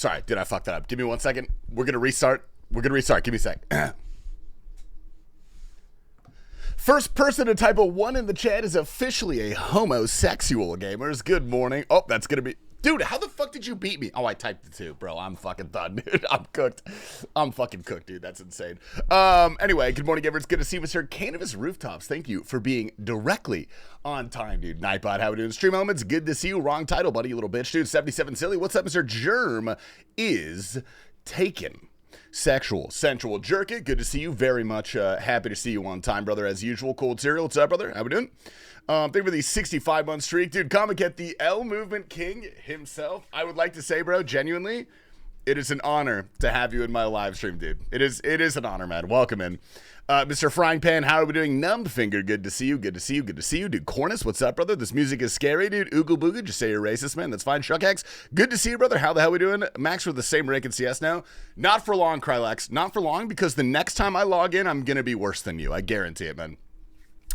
Sorry, did I fuck that up? Give me 1 second. We're going to restart. Give me a sec. First person to type a 1 in the chat is officially a homosexual, gamers. Good morning. Oh, that's going to be... Dude, how the fuck did you beat me? Oh, I typed it too, bro. I'm fucking done, dude. I'm cooked. I'm fucking cooked, dude. That's insane. Anyway, good morning, everyone. It's good to see you, Mr. Cannabis Rooftops. Thank you for being directly on time, dude. Nightbot, how we doing? Stream Elements, good to see you. Wrong title, buddy, you little bitch, dude. 77 Silly. What's up, Mr. Germ is taken. Sexual, sensual, jerk it. Good to see you. Very much happy to see you on time, brother, as usual. Cold Cereal, what's up, brother? How we doing? Thank you for the 65-month streak. Dude, Comic at the L Movement King himself. I would like to say, bro, genuinely, it is an honor to have you in my live stream, dude. It is an honor, man. Welcome in. Mr. Frying Pan, how are we doing? Numb Finger, good to see you. Good to see you. Good to see you. Dude, Cornus, what's up, brother? This music is scary, dude. Oogle Booga, just say you're racist, man. That's fine. Shuckhex, good to see you, brother. How the hell we doing? Max, we're the same rank in CS now. Not for long, Krylex. Not for long, because the next time I log in, I'm going to be worse than you. I guarantee it, man.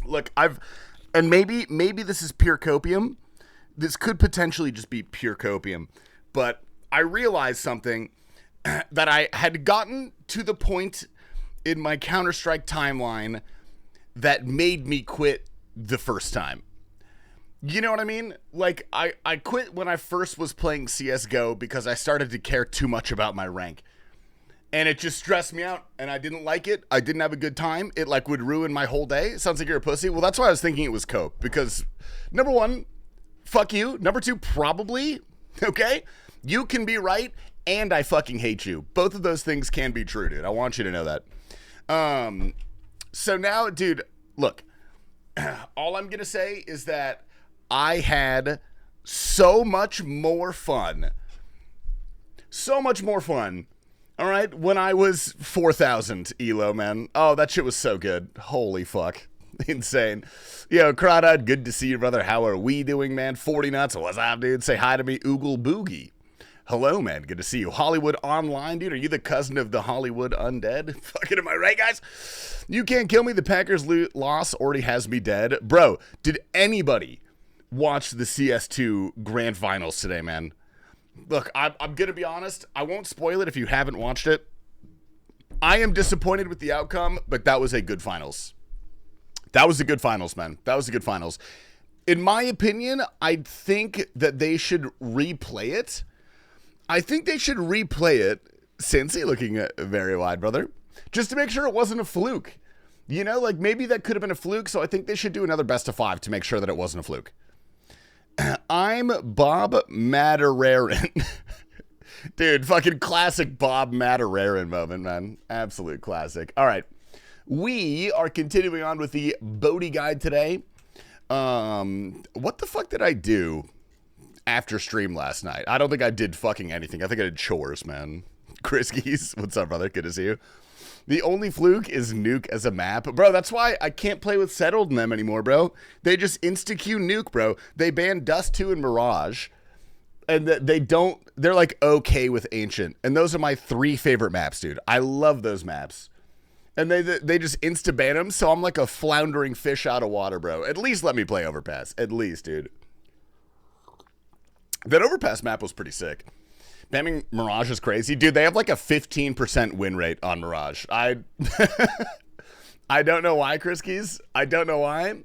Look, and maybe this is pure copium. This could potentially just be pure copium. But I realized something that I had gotten to the point in my Counter-Strike timeline that made me quit the first time. You know what I mean? Like, I quit when I first was playing CSGO because I started to care too much about my rank. And it just stressed me out, and I didn't like it. I didn't have a good time. It, like, would ruin my whole day. It sounds like you're a pussy. Well, that's why I was thinking it was cope. Because, number one, fuck you. Number two, probably, okay? You can be right, and I fucking hate you. Both of those things can be true, dude. I want you to know that. So now, dude, look, all I'm going to say is that I had so much more fun, all right, when I was 4,000 ELO, man. Oh, that shit was so good. Holy fuck. Insane. Yo, Crawdad, good to see you, brother. How are we doing, man? 40 nuts. What's up, dude? Say hi to me, Oogle Boogie. Hello, man. Good to see you. Hollywood Online, dude. Are you the cousin of the Hollywood Undead? Fucking, am I right, guys? You can't kill me. The Packers loss already has me dead. Bro, did anybody watch the CS2 Grand Finals today, man? Look, I'm going to be honest. I won't spoil it if you haven't watched it. I am disappointed with the outcome, but that was a good finals. That was a good finals, man. That was a good finals. In my opinion, I think that they should replay it. Cincy looking very wide, brother. Just to make sure it wasn't a fluke. You know, like maybe that could have been a fluke, so I think they should do another best of 5 to make sure that it wasn't a fluke. I'm Bob Madararan. Dude, fucking classic Bob Madararan moment, man. Absolute classic. All right. We are continuing on with the Bodhi guide today. What the fuck did I do after stream last night? I don't think I did fucking anything. I think I did chores, man. Chris Geese, what's up, brother? Good to see you. The only fluke is Nuke as a map. Bro, that's why I can't play with Settled in them anymore, bro. They just insta-Q Nuke, bro. They banned Dust 2 and Mirage. And they're like okay with Ancient. And those are my 3 favorite maps, dude. I love those maps. And they just insta-ban them, so I'm like a floundering fish out of water, bro. At least let me play Overpass. At least, dude. That Overpass map was pretty sick. Banning Mirage is crazy. Dude, they have like a 15% win rate on Mirage. I don't know why, Chris Keys. I don't know why.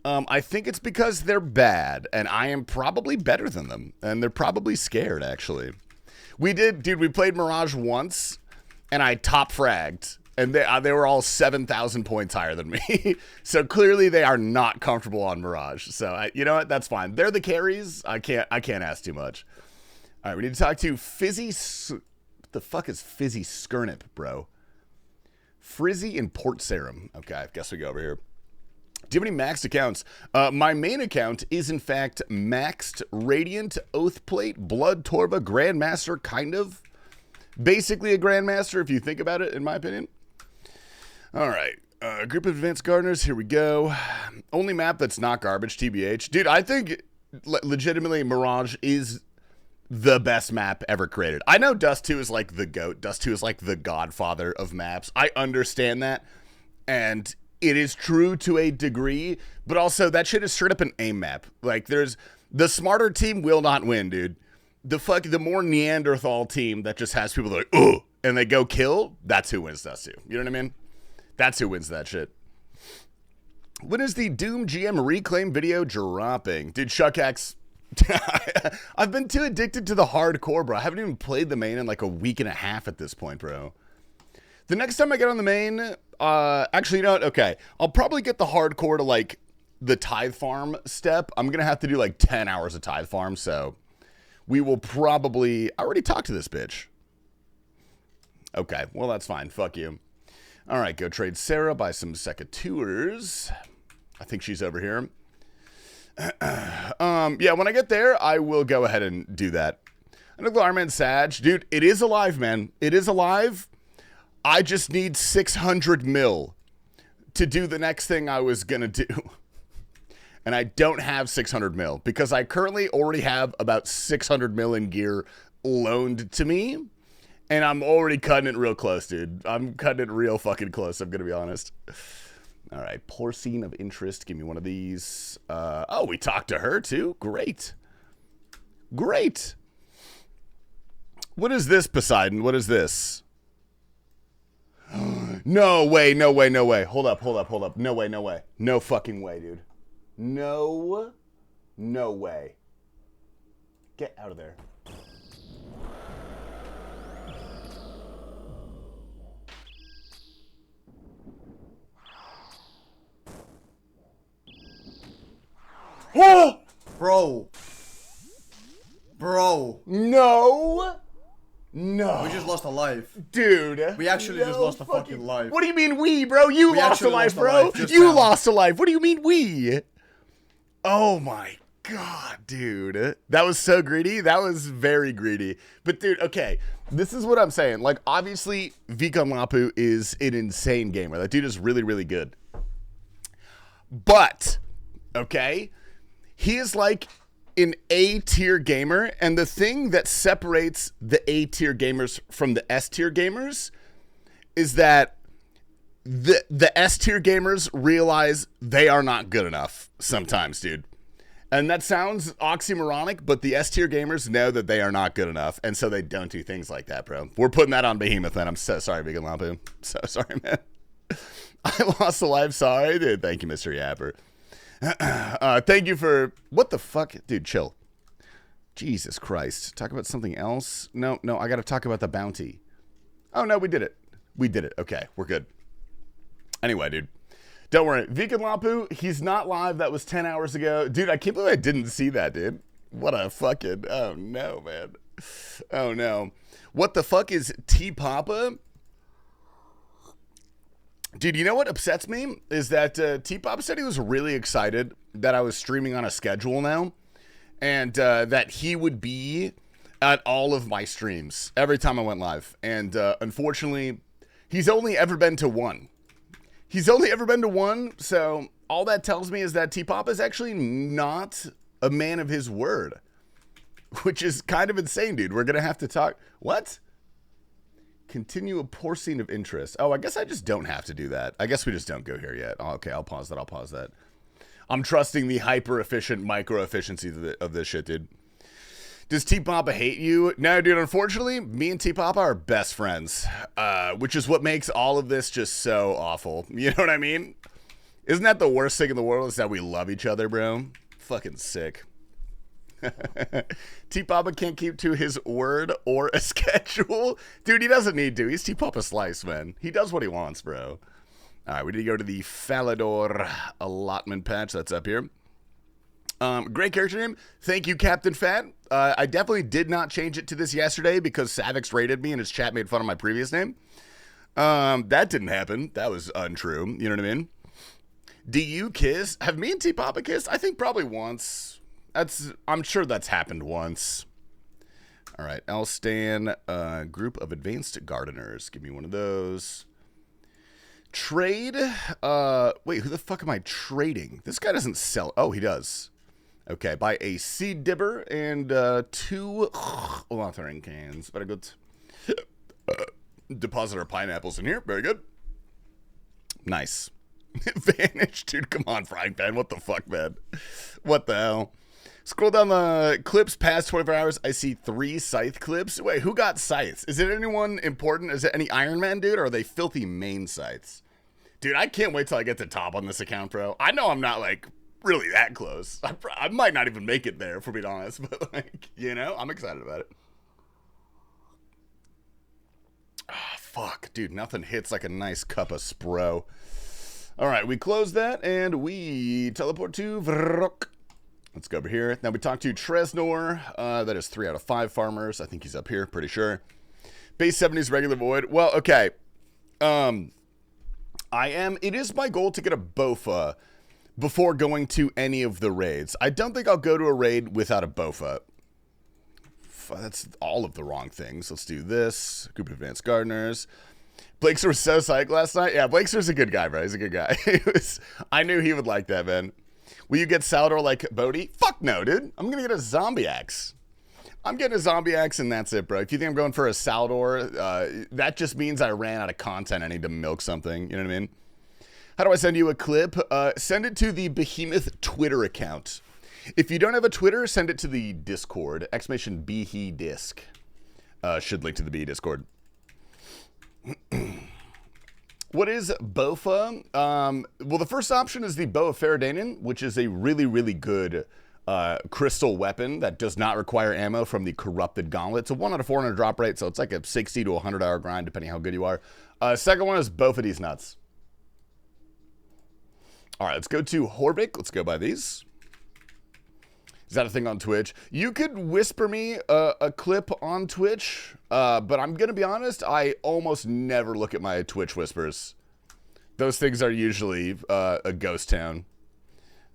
I think it's because they're bad, and I am probably better than them. And they're probably scared, actually. We played Mirage once, and I top fragged. And they were all 7,000 points higher than me. So clearly they are not comfortable on Mirage. So you know what? That's fine. They're the carries. I can't ask too much. All right, we need to talk to Fizzy. What the fuck is Fizzy Skirnip, bro? Frizzy and Port Sarum. Okay, I guess we go over here. Do you have any maxed accounts? My main account is, in fact, maxed Radiant, Oathplate, Blood Torva, Grandmaster, kind of. Basically a Grandmaster, if you think about it, in my opinion. All right. Group of Advanced Gardeners, here we go. Only map that's not garbage, TBH. Dude, I think legitimately Mirage is the best map ever created. I know Dust 2 is like the GOAT. Dust 2 is like the godfather of maps. I understand that. And it is true to a degree. But also, that shit is straight up an aim map. Like, the smarter team will not win, dude. the more Neanderthal team that just has people like, ugh, and they go kill, that's who wins that too. You know what I mean? That's who wins that shit. When is the Doom GM reclaim video dropping? Dude, Shuckax, I've been too addicted to the hardcore, bro. I haven't even played the main in like a week and a half at this point, bro. The next time I get on the main, actually, you know what? Okay, I'll probably get the hardcore to like the tithe farm step. I'm going to have to do like 10 hours of tithe farm, so we will probably... I already talked to this bitch. Okay, well, that's fine. Fuck you. All right, go trade Sarah, buy some secateurs. I think she's over here. Yeah, when I get there, I will go ahead and do that. I know the Armand Sag. Dude, it is alive, man. It is alive. I just need 600 mil to do the next thing I was going to do. And I don't have 600 mil because I currently already have about 600 mil in gear loaned to me. And I'm already cutting it real close, dude. I'm cutting it real fucking close, I'm going to be honest. All right, Porcine of interest. Give me one of these. Oh, we talked to her too? Great. Great. What is this, Poseidon? What is this? No way, no way, no way. Hold up, hold up, hold up. No way, no way. No fucking way, dude. No way. Get out of there. Oh! Bro. No. We just lost a life. Dude. We actually just lost a fucking life. What do you mean we, bro? You lost a life, bro. You lost a life. What do you mean we? Oh my God, dude. That was so greedy. That was very greedy. But dude, okay. This is what I'm saying. Like, obviously, Viikonloppu is an insane gamer. That dude is really, really good. But, okay, he is like an A-tier gamer, and the thing that separates the A-tier gamers from the S-tier gamers is that the S-tier gamers realize they are not good enough sometimes, dude. And that sounds oxymoronic, but the S-tier gamers know that they are not good enough, and so they don't do things like that, bro. We're putting that on Behemoth, man. I'm so sorry, Viikonloppu. So sorry, man. I lost a life. Sorry, dude. Thank you, Mr. Yapper. Thank you for... What the fuck? Dude, chill. Jesus Christ. Talk about something else? No, I gotta talk about the bounty. Oh, no, we did it. We did it. Okay, we're good. Anyway, dude. Don't worry. Viikonloppu, he's not live. That was 10 hours ago. Dude, I can't believe I didn't see that, dude. What a fucking... Oh, no, man. Oh, no. What the fuck is TPAPA? Dude, you know what upsets me? Is that TPAPA said he was really excited that I was streaming on a schedule now. And that he would be at all of my streams every time I went live. And unfortunately, he's only ever been to one. He's only ever been to one, so all that tells me is that TPAPA is actually not a man of his word. Which is kind of insane, dude. We're going to have to talk... What? Continue a porcine of interest. Oh, I guess I just don't have to do that. I guess we just don't go here yet. Oh, okay, I'll pause that. I'm trusting the hyper-efficient micro-efficiency of this shit, dude. Does TPAPA hate you? No, dude, unfortunately, me and TPAPA are best friends, which is what makes all of this just so awful. You know what I mean? Isn't that the worst thing in the world is that we love each other, bro? Fucking sick. TPAPA can't keep to his word or a schedule. Dude, he doesn't need to. He's TPAPA Slice, man. He does what he wants, bro. All right, we need to go to the Falador allotment patch. That's up here. Great character name. Thank you, Captain Fat. I definitely did not change it to this yesterday because Savix rated me and his chat made fun of my previous name. That didn't happen. That was untrue. You know what I mean? Do you kiss? Have me and TPAPA kissed? I think probably once. I'm sure that's happened once. All right, Elstan, group of advanced gardeners. Give me one of those. Trade. Wait, who the fuck am I trading? This guy doesn't sell. Oh, he does. Okay, buy a seed dibber and 2 watering cans. Very good. Deposit our pineapples in here. Very good. Nice. Vanish, dude. Come on, frying pan. What the fuck, man? What the hell? Scroll down the clips past 24 hours. I see 3 Scythe clips. Wait, who got Scythes? Is it anyone important? Is it any Iron Man dude, or are they filthy main Scythes? Dude, I can't wait till I get to top on this account, bro. I know I'm not, like, really that close. I might not even make it there, if we're being honest. But, like, you know, I'm excited about it. Ah, fuck. Dude, nothing hits like a nice cup of Spro. All right, we close that, and we teleport to Vrok. Let's go over here. Now we talk to Tresnor. That is 3 out of 5 farmers. I think he's up here, pretty sure. Base 70s, regular void. Well, okay. It is my goal to get a Bofa before going to any of the raids. I don't think I'll go to a raid without a Bofa. That's all of the wrong things. Let's do this. Group of Advanced Gardeners. Blakester was so psyched last night. Yeah, Blakester's a good guy, bro. He's a good guy. I knew he would like that, man. Will you get Salador like Bodhi? Fuck no, dude. I'm going to get a zombie axe. I'm getting a zombie axe, and that's it, bro. If you think I'm going for a Salador, that just means I ran out of content. I need to milk something. You know what I mean? How do I send you a clip? Send it to the Behemoth Twitter account. If you don't have a Twitter, send it to the Discord. !BHEDisc. Should link to the B Discord. What is Bofa? Well, the first option is the Bow of Faradanian, which is a really, really good crystal weapon that does not require ammo from the Corrupted Gauntlet. It's a 1 out of 400 drop rate, so it's like a 60 to 100 hour grind, depending how good you are. Second one is Bofa these nuts. All right, let's go to Horvik. Let's go by these. Is that a thing on Twitch? You could whisper me a clip on Twitch, but I'm going to be honest, I almost never look at my Twitch whispers. Those things are usually a ghost town.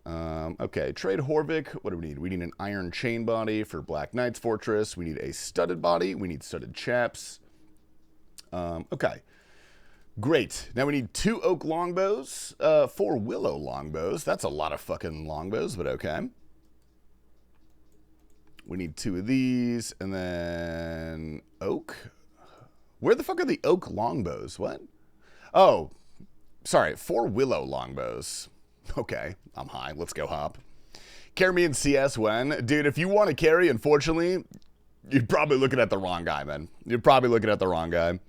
Okay, trade Horvik. What do we need? We need an iron chain body for Black Knight's Fortress. We need a studded body. We need studded chaps. Okay. Great. Now we need 2 oak longbows, 4 willow longbows. That's a lot of fucking longbows, but okay. We need 2 of these, and then oak. Where the fuck are the oak longbows? What? Oh, sorry, 4 willow longbows. Okay, I'm high. Let's go hop. Carry me in CS when? Dude, if you want to carry, unfortunately, you're probably looking at the wrong guy, man. You're probably looking at the wrong guy.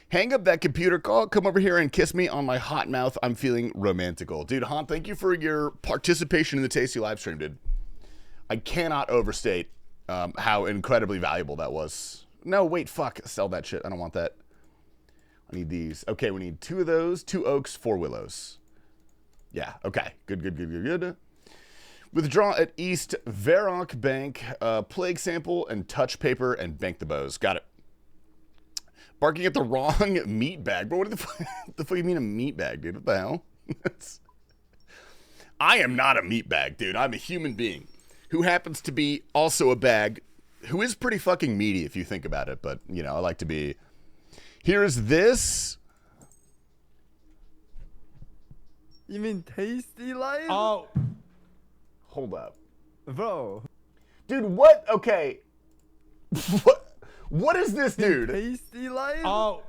Hang up that computer call. Come over here and kiss me on my hot mouth. I'm feeling romantical. Dude, Han, thank you for your participation in the Tasty live stream, dude. I cannot overstate how incredibly valuable that was. No, wait, fuck. Sell that shit. I don't want that. I need these. Okay, we need 2 of those, 2 oaks, 4 willows. Yeah, okay. Good. Withdraw at East Varrock Bank, Plague Sample, and Touch Paper, and bank the bows. Got it. Barking at the wrong meat bag. Bro, what the fuck do you mean a meat bag, dude? What the hell? I am not a meat bag, dude. I'm a human being who happens to be also a bag who is pretty fucking meaty if you think about it. But, you know, I like to be... Here's this. You mean TastyLife? Oh. Hold up. Bro. Dude, what? Okay. What is this, dude? TastyLife? Oh.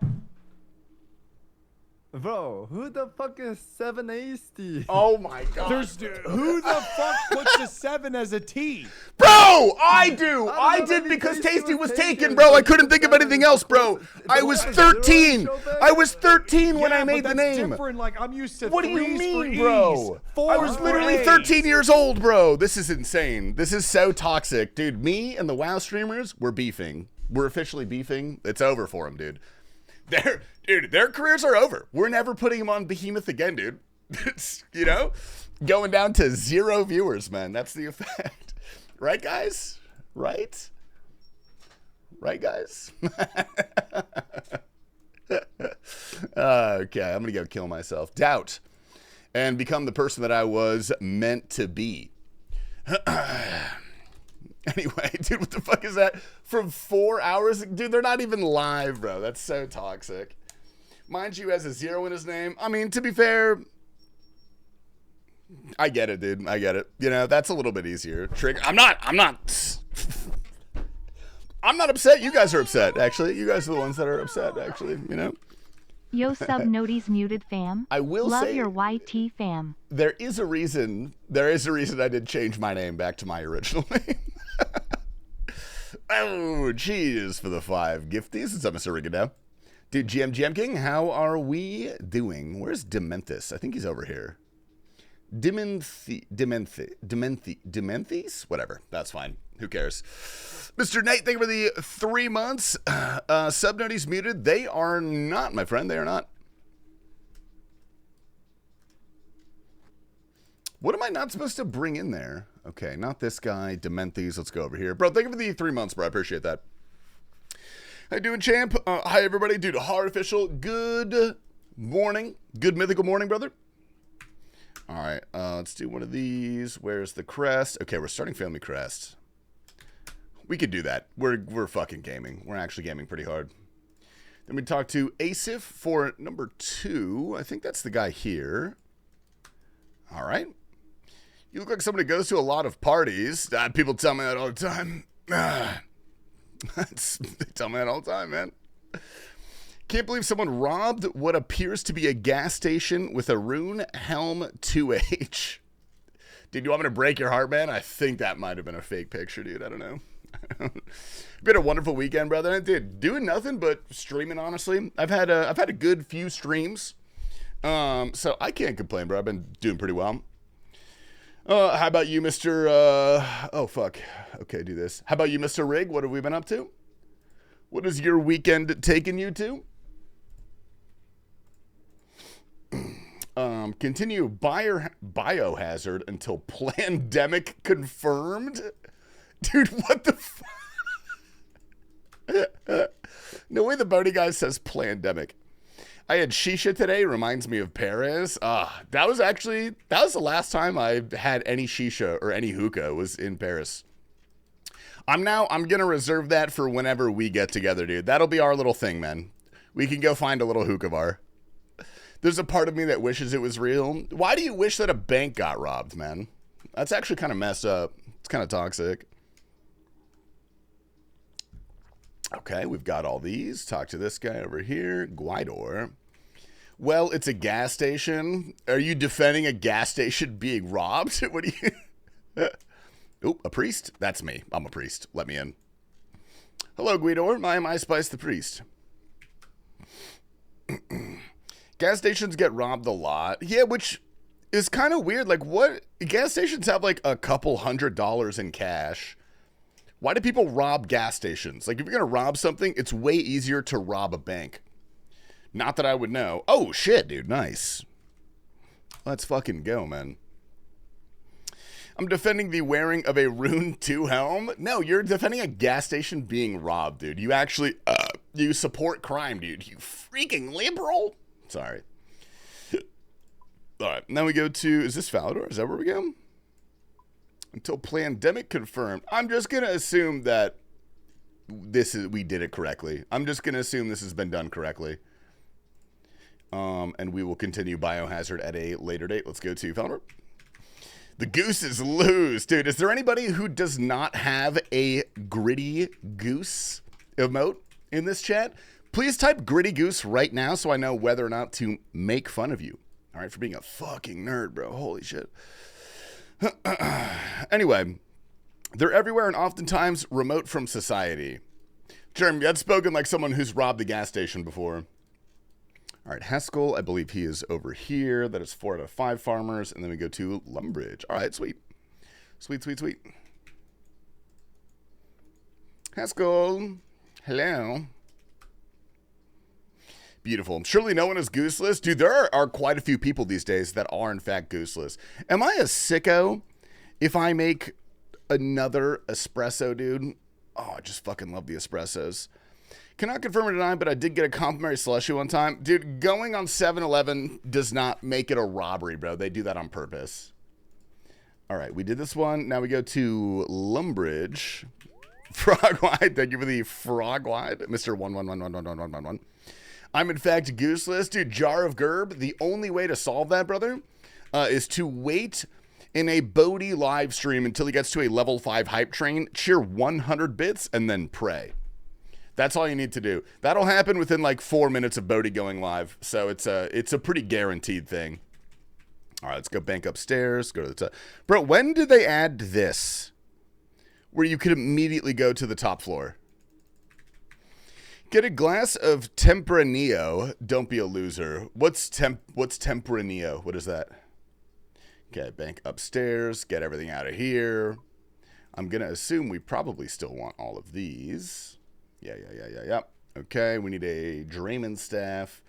Bro, who the fuck is 780? Oh my god. Who the fuck puts a 7 as a T? Bro, I do. I did because Tasty was taken, bro. I couldn't think of anything else, bro. I was 13. I was 13 when I made the name. Different. Like, I'm used to what do you 3s mean, for bro? E's, I was literally 13 years old, bro. This is insane. This is so toxic. Dude, me and the WoW streamers, we're beefing. We're officially beefing. It's over for them, dude. Their careers are over. We're never putting them on Behemoth again, dude. It's, you know, going down to 0 viewers, man. That's the effect. Right, guys? Right? Right, guys? Okay, I'm going to go kill myself. Doubt. And become the person that I was meant to be. Anyway, dude, what the fuck is that? From 4 hours? Dude, they're not even live, bro. That's so toxic. Mind you, has a 0 in his name. I mean, to be fair, I get it, dude. I get it. You know, that's a little bit easier. I'm not upset. You guys are upset, actually. You guys are the ones that are upset, actually, you know? Yo sub noties muted fam. I will Love say your YT fam. there is a reason I did change my name back to my original name. Oh, cheers for the 5 gifties. What's up, Mr. Rigadell? Dude, GM King, how are we doing? Where's Dementhus? I think he's over here. Dementhis? Whatever. That's fine. Who cares? Mr. Knight, thank you for the 3 months. Subnoties muted. They are not, my friend. They are not. What am I not supposed to bring in there? Okay, not this guy. Dementhis. Let's go over here. Bro, thank you for the 3 months, bro. I appreciate that. How you doing, champ? Hi, everybody. Dude, Hard Official. Good morning. Good mythical morning, brother. All right, let's do one of these. Where's the crest? Okay, we're starting family crest. We could do that. We're fucking gaming. We're actually gaming pretty hard. Then we talk to Asif for number 2. I think that's the guy here. All right. You look like somebody who goes to a lot of parties. People tell me that all the time. They tell me that all the time, man. Can't believe someone robbed what appears to be a gas station with a rune H.A.M 2H. Dude, you want me to break your heart, man? I think that might have been a fake picture, dude. I don't know. Been a wonderful weekend, brother. Dude, doing nothing but streaming, honestly. I've had a good few streams. So I can't complain, bro. I've been doing pretty well. How about you, Mr. Oh, fuck. Okay, do this. How about you, Mr. Rig? What have we been up to? What is your weekend taking you to? Continue Biohazard until Plandemic confirmed? Dude, what the No way the Bodie guy says Plandemic. I had shisha today, reminds me of Paris. That was the last time I had any shisha or any hookah was in Paris. I'm gonna reserve that for whenever we get together, dude. That'll be our little thing, man. We can go find a little hookah bar. There's a part of me that wishes it was real. Why do you wish that a bank got robbed, man? That's actually kind of messed up. It's kind of toxic. Okay, we've got all these. Talk to this guy over here. Guidor. Well, it's a gas station. Are you defending a gas station being robbed? What do you... Oop, a priest? That's me. I'm a priest. Let me in. Hello, Guidor. I am I Spice the Priest. Gas stations get robbed a lot. Yeah, which is kind of weird. Like, what? Gas stations have like a couple $100s in cash. Why do people rob gas stations? Like, if you're going to rob something, it's way easier to rob a bank. Not that I would know. Oh, shit, dude. Nice. Let's fucking go, man. I'm defending the wearing of a Rune 2 helm. No, you're defending a gas station being robbed, dude. You actually, you support crime, dude. You freaking liberal. Sorry. All right, now we go to, is this Falador? Is that where we go? Until Plandemic confirmed. I'm just going to assume that we did it correctly. I'm just going to assume this has been done correctly. And we will continue Biohazard at a later date. Let's go to Falador. The goose is loose. Dude, is there anybody who does not have a gritty goose emote in this chat? Please type gritty goose right now so I know whether or not to make fun of you. All right, for being a fucking nerd, bro. Holy shit. Anyway, they're everywhere and oftentimes remote from society. Jeremy, that's spoken like someone who's robbed a gas station before. All right, Haskell, I believe he is over here. That is 4 out of 5 farmers. And then we go to Lumbridge. All right, sweet. Sweet, sweet, sweet. Haskell, hello. Beautiful. Surely no one is gooseless. Dude, there are quite a few people these days that are, in fact, gooseless. Am I a sicko if I make another espresso, dude? Oh, I just fucking love the espressos. Cannot confirm or deny, but I did get a complimentary slushy one time. Dude, going on 7-Eleven does not make it a robbery, bro. They do that on purpose. All right, we did this one. Now we go to Lumbridge. FrogWide. Thank you for the FrogWide. Mr. 111111111. I'm, in fact, gooseless. Dude, Jar of Gerb, the only way to solve that, brother, is to wait in a Bodhi live stream until he gets to a level 5 hype train, cheer 100 bits, and then pray. That's all you need to do. That'll happen within like 4 minutes of Bodhi going live. So it's a pretty guaranteed thing. All right, let's go bank upstairs. Go to the top. Bro, when did they add this? Where you could immediately go to the top floor. Get a glass of Tempranillo. Don't be a loser. What's Tempranillo? What is that? Okay, bank upstairs. Get everything out of here. I'm going to assume we probably still want all of these. Yeah. Okay, we need a Drayman staff.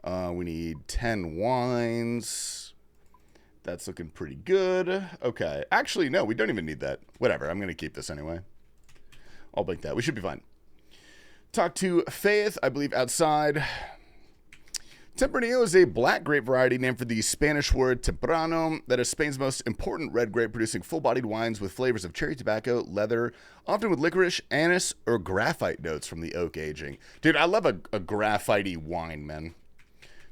We need 10 wines. That's looking pretty good. Okay, actually, no, we don't even need that. Whatever, I'm going to keep this anyway. I'll bank that. We should be fine. Talk to Faith, I believe, outside. Tempranillo is a black grape variety named for the Spanish word temprano that is Spain's most important red grape, producing full-bodied wines with flavors of cherry tobacco, leather, often with licorice, anise, or graphite notes from the oak aging. Dude, I love a graphite-y wine, man.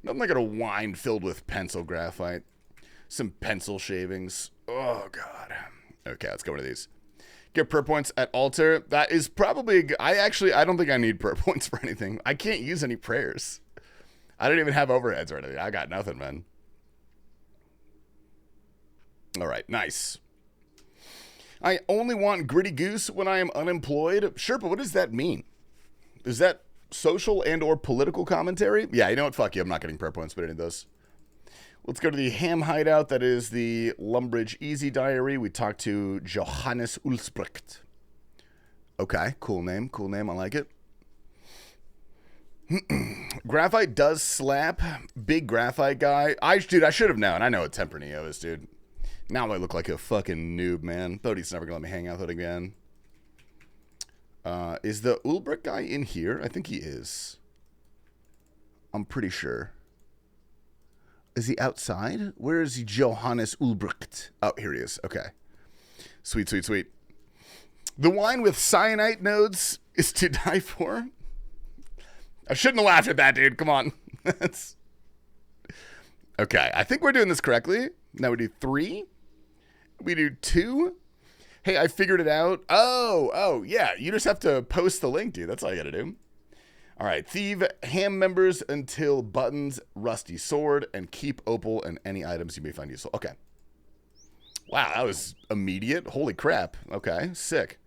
Nothing like a wine filled with pencil graphite. Some pencil shavings. Oh, God. Okay, let's go into these. Get per points at altar. That is probably... I don't think I need per points for anything. I can't use any prayers. I don't even have overheads or anything. I got nothing, man. All right, nice. I only want gritty goose when I am unemployed. Sure, but what does that mean? Is that social and or political commentary? Yeah, you know what? Fuck you. I'm not getting per points for any of those. Let's go to the H.A.M hideout. That is the Lumbridge Easy Diary. We talked to Johannes Ulsprecht. Okay, cool name. Cool name. I like it. Graphite does slap. Big graphite guy. Dude, I should have known. I know what Tempranillo is, dude. Now I look like a fucking noob, man. Bodhi's never gonna let me hang out with it again. Is the Ulbricht guy in here? I think he is. I'm pretty sure. Is he outside? Where is he, Johannes Ulbricht? Oh, here he is. Okay. Sweet. The wine with cyanide nodes is to die for. I shouldn't have laughed at that, dude. Come on. Okay, I think we're doing this correctly. Now we do 3. We do 2. Hey, I figured it out. Oh, yeah. You just have to post the link, dude. That's all you got to do. All right. Thieve H.A.M members until buttons, rusty sword, and keep opal and any items you may find useful. Okay. Wow, that was immediate. Holy crap. Okay, sick.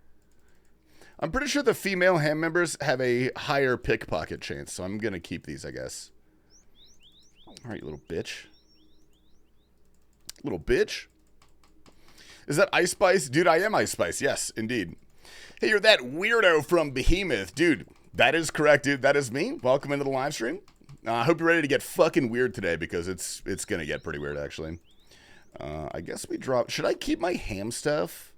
I'm pretty sure the female H.A.M members have a higher pickpocket chance, so I'm going to keep these, I guess. All right, you little bitch. Little bitch. Is that Ice Spice? Dude, I am Ice Spice. Yes, indeed. Hey, you're that weirdo from Behemoth. Dude, that is correct, dude. That is me. Welcome into the live stream. I hope you're ready to get fucking weird today because it's going to get pretty weird, actually. I guess we drop... Should I keep my H.A.M stuff?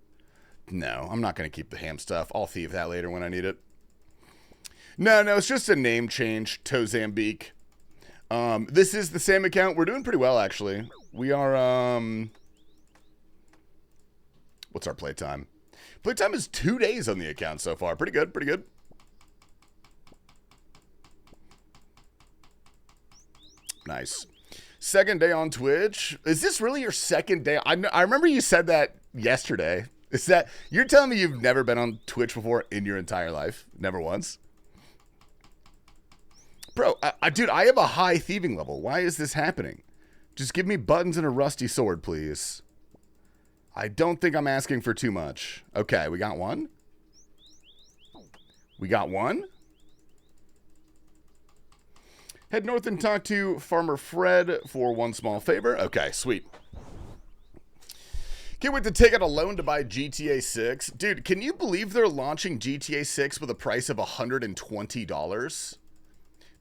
No, I'm not going to keep the H.A.M stuff. I'll thieve that later when I need it. No, it's just a name change, Tozambique. This is the same account. We're doing pretty well, actually. We are, what's our playtime? Playtime is 2 days on the account so far. Pretty good, pretty good. Nice. Second day on Twitch. Is this really your second day? I remember you said that yesterday. Is that, you're telling me you've never been on Twitch before in your entire life? Never once? Bro, dude, I have a high thieving level. Why is this happening? Just give me buttons and a rusty sword, please. I don't think I'm asking for too much. Okay, we got one. We got one. Head north and talk to Farmer Fred for one small favor. Okay, sweet. Can't wait to take out a loan to buy GTA 6. Dude, can you believe they're launching GTA 6 with a price of $120?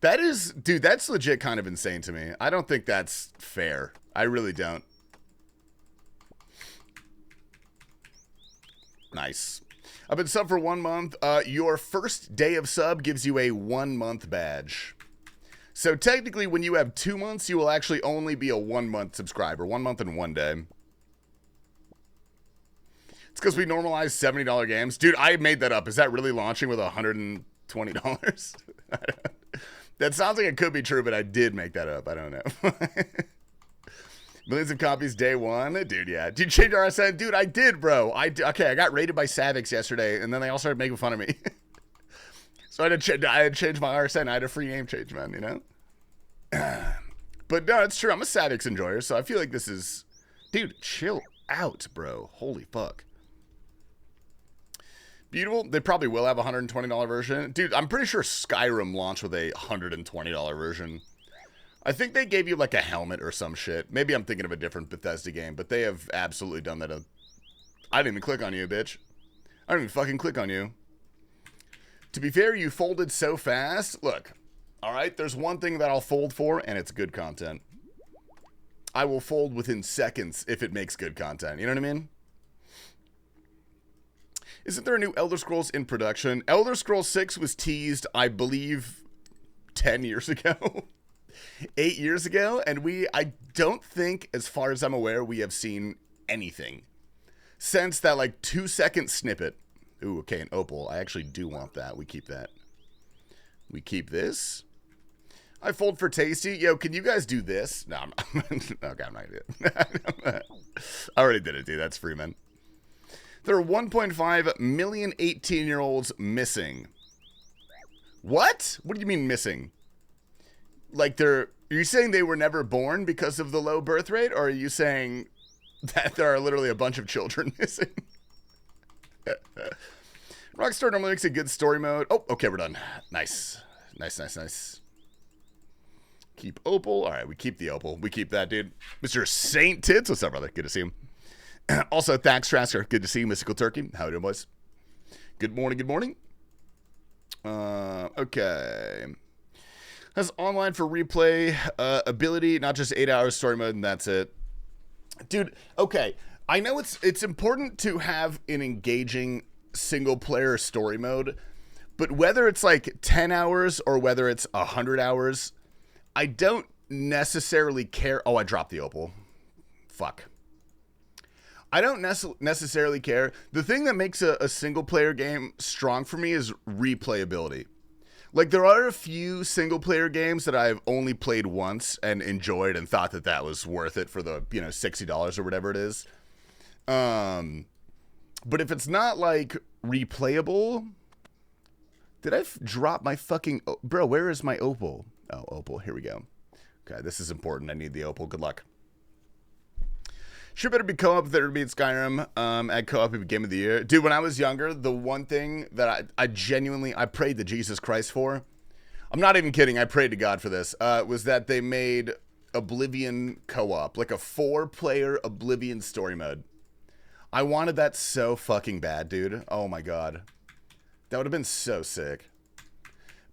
That is, dude, that's legit kind of insane to me. I don't think that's fair. I really don't. Nice. I've been sub for 1 month. Your first day of sub gives you a 1 month badge. So technically when you have 2 months, you will actually only be a 1 month subscriber. 1 month and 1 day. It's because we normalized $70 games. Dude, I made that up. Is that really launching with $120? That sounds like it could be true, but I did make that up. I don't know. Millions of copies day 1. Dude, yeah. Did you change RSN? Dude, I did, bro. Okay, I got raided by Savix yesterday, and then they all started making fun of me. So I had to change my RSN. I had a free name change, man, you know? But no, it's true. I'm a Savix enjoyer, so I feel like this is... Dude, chill out, bro. Holy fuck. Beautiful. They probably will have a $120 version. Dude, I'm pretty sure Skyrim launched with a $120 version. I think they gave you like a helmet or some shit. Maybe I'm thinking of a different Bethesda game, but they have absolutely done that. I didn't even click on you, bitch. I didn't even fucking click on you. To be fair, you folded so fast. Look, all right, there's one thing that I'll fold for, and it's good content. I will fold within seconds if it makes good content. You know what I mean? Isn't there a new Elder Scrolls in production? Elder Scrolls 6 was teased, I believe, 10 years ago. 8 years ago, and I don't think, as far as I'm aware, we have seen anything since that like 2-second snippet. Ooh, okay, an opal. I actually do want that. We keep that. We keep this. I fold for Tasty. Yo, can you guys do this? No, I'm not. Okay, I'm not gonna do it. I already did it, dude. That's free, man. There are 1.5 million 18-year-olds missing. What? What do you mean missing? Like are you saying they were never born because of the low birth rate, or are you saying that there are literally a bunch of children missing? Rockstar normally makes a good story mode. Oh, okay, we're done. Nice. Nice. Keep opal. All right, we keep the opal. We keep that, dude. Mr. Saint Tits. What's up, brother? Good to see him. Also, thanks, Trasker. Good to see you, Mystical Turkey. How you doing, boys? Good morning. Okay. Has online for replay ability, not just 8 hours story mode, and that's it. Dude, okay. I know it's important to have an engaging single-player story mode, but whether it's like 10 hours or whether it's 100 hours, I don't necessarily care. Oh, I dropped the opal. Fuck. I don't necessarily care. The thing that makes a single-player game strong for me is replayability. Like, there are a few single-player games that I've only played once and enjoyed and thought that was worth it for the, $60 or whatever it is. But if it's not, like, replayable... Did I drop my fucking... Bro, where is my opal? Oh, opal. Here we go. Okay, this is important. I need the opal. Good luck. Sure better be co-op if there beat Skyrim. Add co-op if Game of the Year. Dude, when I was younger, the one thing that I genuinely, I prayed to Jesus Christ for, I'm not even kidding, I prayed to God for this, was that they made Oblivion co-op. Like a 4-player Oblivion story mode. I wanted that so fucking bad, dude. Oh my God. That would have been so sick.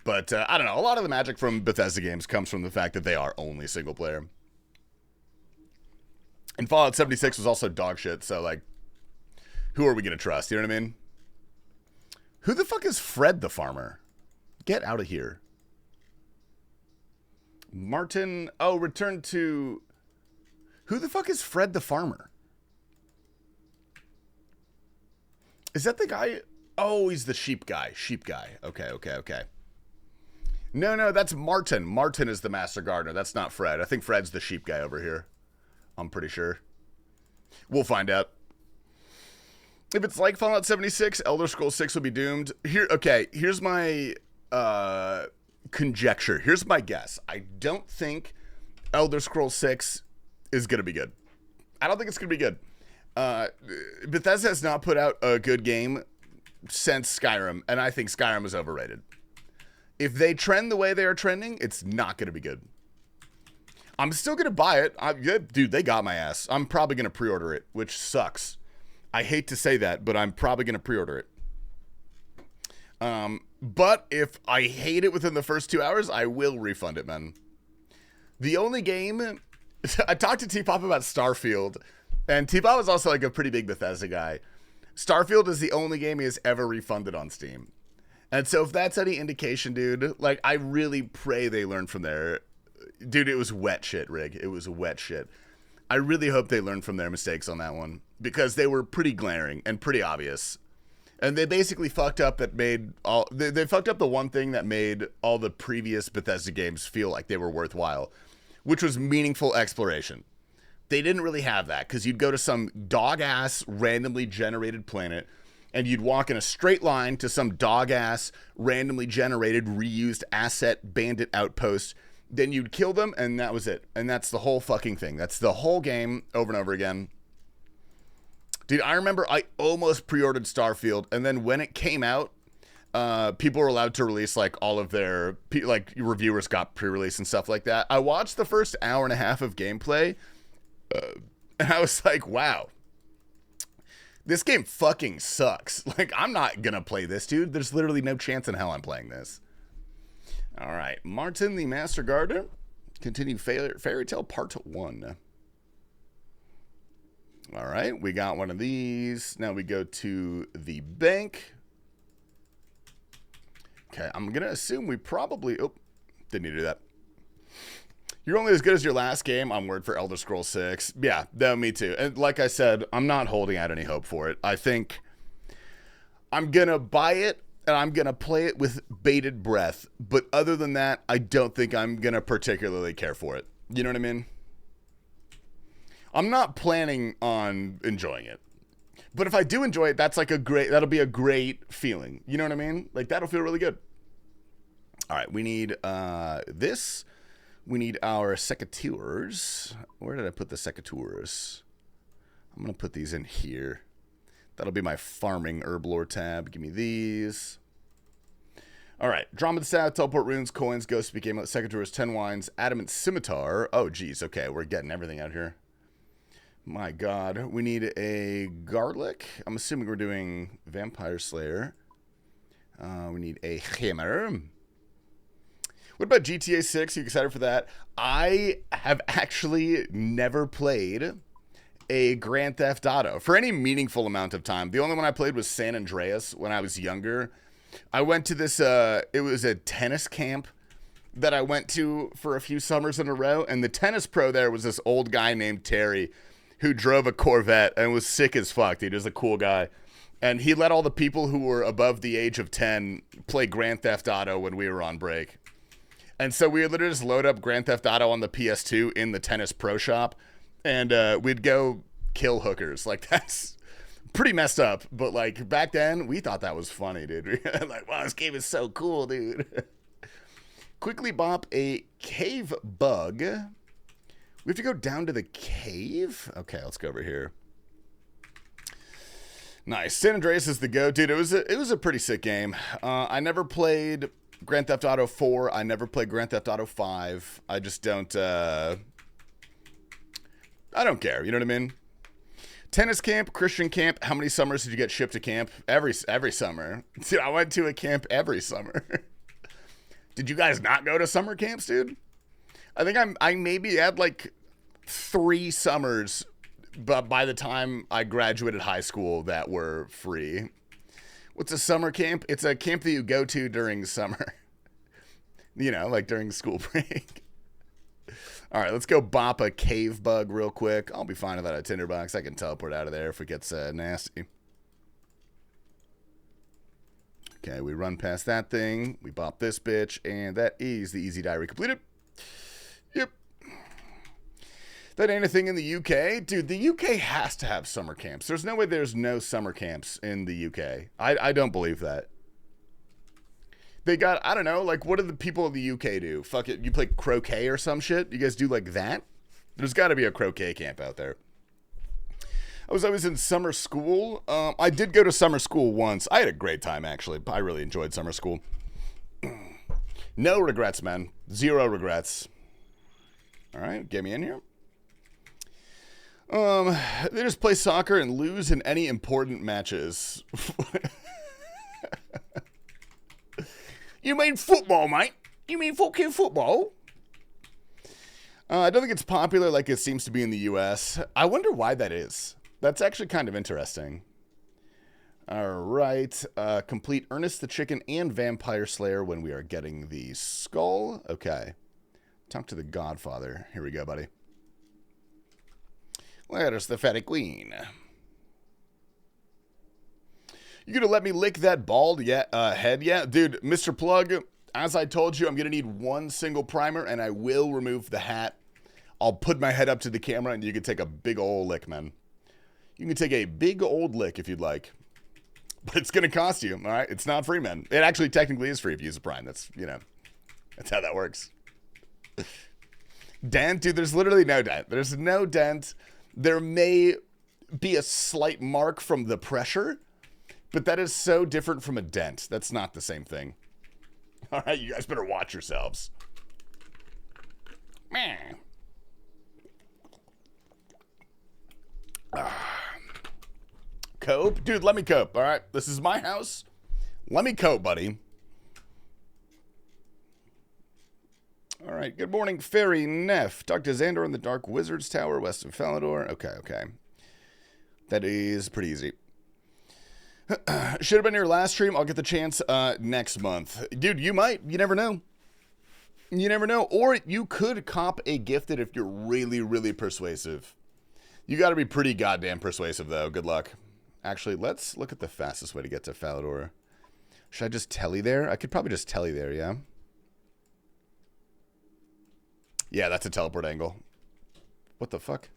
But, I don't know. A lot of the magic from Bethesda games comes from the fact that they are only single player. And Fallout 76 was also dog shit, so, like, who are we going to trust? You know what I mean? Who the fuck is Fred the Farmer? Get out of here. Martin, oh, return to... Who the fuck is Fred the Farmer? Is that the guy? Oh, he's the sheep guy. Sheep guy. Okay. No, that's Martin. Martin is the Master Gardener. That's not Fred. I think Fred's the sheep guy over here. I'm pretty sure. We'll find out. If it's like Fallout 76, Elder Scrolls 6 will be doomed. Here's my conjecture. Here's my guess. I don't think Elder Scrolls 6 is going to be good. I don't think it's going to be good. Bethesda has not put out a good game since Skyrim, and I think Skyrim is overrated. If they trend the way they are trending, it's not going to be good. I'm still going to buy it. Dude, they got my ass. I'm probably going to pre-order it, which sucks. I hate to say that, but I'm probably going to pre-order it. But if I hate it within the first 2 hours, I will refund it, man. The only game... I talked to TPAPA about Starfield, and TPAPA is also like a pretty big Bethesda guy. Starfield is the only game he has ever refunded on Steam. And so if that's any indication, dude, like, I really pray they learn from there. Dude, it was wet shit, Rig. It was wet shit. I really hope they learned from their mistakes on that one, because they were pretty glaring and pretty obvious. And they basically fucked up they fucked up the one thing that made all the previous Bethesda games feel like they were worthwhile, which was meaningful exploration. They didn't really have that, because you'd go to some dog-ass randomly generated planet, and you'd walk in a straight line to some dog-ass, randomly generated, reused asset bandit outpost. Then you'd kill them, and that was it. And that's the whole fucking thing. That's the whole game over and over again. Dude, I remember I almost pre-ordered Starfield, and then when it came out, people were allowed to release, like, all of their, like, reviewers got pre-release and stuff like that. I watched the first hour and a half of gameplay, and I was like, wow. This game fucking sucks. Like, I'm not gonna play this, dude. There's literally no chance in hell I'm playing this. All right, Martin the Master Gardener. Continue Fairytale Part 1. All right, we got one of these. Now we go to the bank. Okay, I'm gonna assume we probably... Oh, didn't need to do that. You're only as good as your last game on Word for Elder Scrolls 6. Yeah, no, me too. And like I said, I'm not holding out any hope for it. I think I'm going to buy it, and I'm going to play it with bated breath. But other than that, I don't think I'm going to particularly care for it. You know what I mean? I'm not planning on enjoying it. But if I do enjoy it, that's like that'll be a great feeling. You know what I mean? Like, that'll feel really good. All right, we need this. We need our secateurs. Where did I put the secateurs? I'm going to put these in here. That'll be my farming herblore tab. Give me these. All right. Drama the South, Teleport Runes, Coins, Ghost Speak Amulet, Secateurs, 10 Wines, Adamant Scimitar. Oh, geez. Okay, we're getting everything out here. My God. We need a Garlic. I'm assuming we're doing Vampire Slayer. We need a Hammer. What about GTA 6? Are you excited for that? I have actually never played a Grand Theft Auto for any meaningful amount of time. The only one I played was San Andreas when I was younger. I went to this, it was a tennis camp that I went to for a few summers in a row, and the tennis pro there was this old guy named Terry who drove a Corvette and was sick as fuck, dude. He was a cool guy. And he let all the people who were above the age of 10 play Grand Theft Auto when we were on break. And so we would literally just load up Grand Theft Auto on the PS2 in the tennis pro shop, and we'd go kill hookers. Like, that's pretty messed up. But, like, back then, we thought that was funny, dude. Like, wow, this game is so cool, dude. Quickly bop a cave bug. We have to go down to the cave? Okay, let's go over here. Nice. San Andreas is the go. Dude, it was a pretty sick game. I never played Grand Theft Auto 4. I never played Grand Theft Auto 5. I just don't, I don't care. You know what I mean? Tennis camp, Christian camp. How many summers did you get shipped to camp? Every summer. Dude, I went to a camp every summer. Did you guys not go to summer camps, dude? I think I maybe had like 3 summers, but by the time I graduated high school that were free. What's a summer camp? It's a camp that you go to during summer. You know, like during school break. All right, let's go bop a cave bug real quick. I'll be fine without a tinderbox. I can teleport out of there if it gets nasty. Okay, we run past that thing. We bop this bitch, and that is the easy diary completed. Yep. That ain't a thing in the UK. Dude, the UK has to have summer camps. There's no way there's no summer camps in the UK. I don't believe that. They got, I don't know, like, what do the people of the UK do? Fuck it, you play croquet or some shit? You guys do like that? There's got to be a croquet camp out there. I was always in summer school. I did go to summer school once. I had a great time, actually. I really enjoyed summer school. No regrets, man. 0 regrets. All right, get me in here. They just play soccer and lose in any important matches. You mean football, mate? You mean fucking football? I don't think it's popular like it seems to be in the US. I wonder why that is. That's actually kind of interesting. All right. Complete Ernest the Chicken and Vampire Slayer when we are getting the skull. Okay. Talk to the Godfather. Here we go, buddy. Where's the Fairy Queen? You gonna let me lick that bald head yet? Dude, Mr. Plug, as I told you, I'm gonna need 1 single primer, and I will remove the hat. I'll put my head up to the camera, and you can take a big old lick, man. You can take a big old lick if you'd like. But it's going to cost you, all right? It's not free, man. It actually technically is free if you use a Prime. That's, that's how that works. Dent? Dude, there's literally no dent. There's no dent. There may be a slight mark from the pressure, but that is so different from a dent. That's not the same thing. All right, you guys better watch yourselves. Man. Cope? Dude, let me cope, all right? This is my house. Let me cope, buddy. All right, good morning, Fairy Neff. Talk to Xandor in the Dark Wizard's Tower, west of Falador. Okay. That is pretty easy. Should have been your last stream. I'll get the chance next month. Dude, you might. You never know. You never know. Or you could cop a gifted if you're really, really persuasive. You got to be pretty goddamn persuasive, though. Good luck. Actually, let's look at the fastest way to get to Falador. Should I just telly there? I could probably just telly there, yeah? Yeah, that's a teleport angle. What the fuck?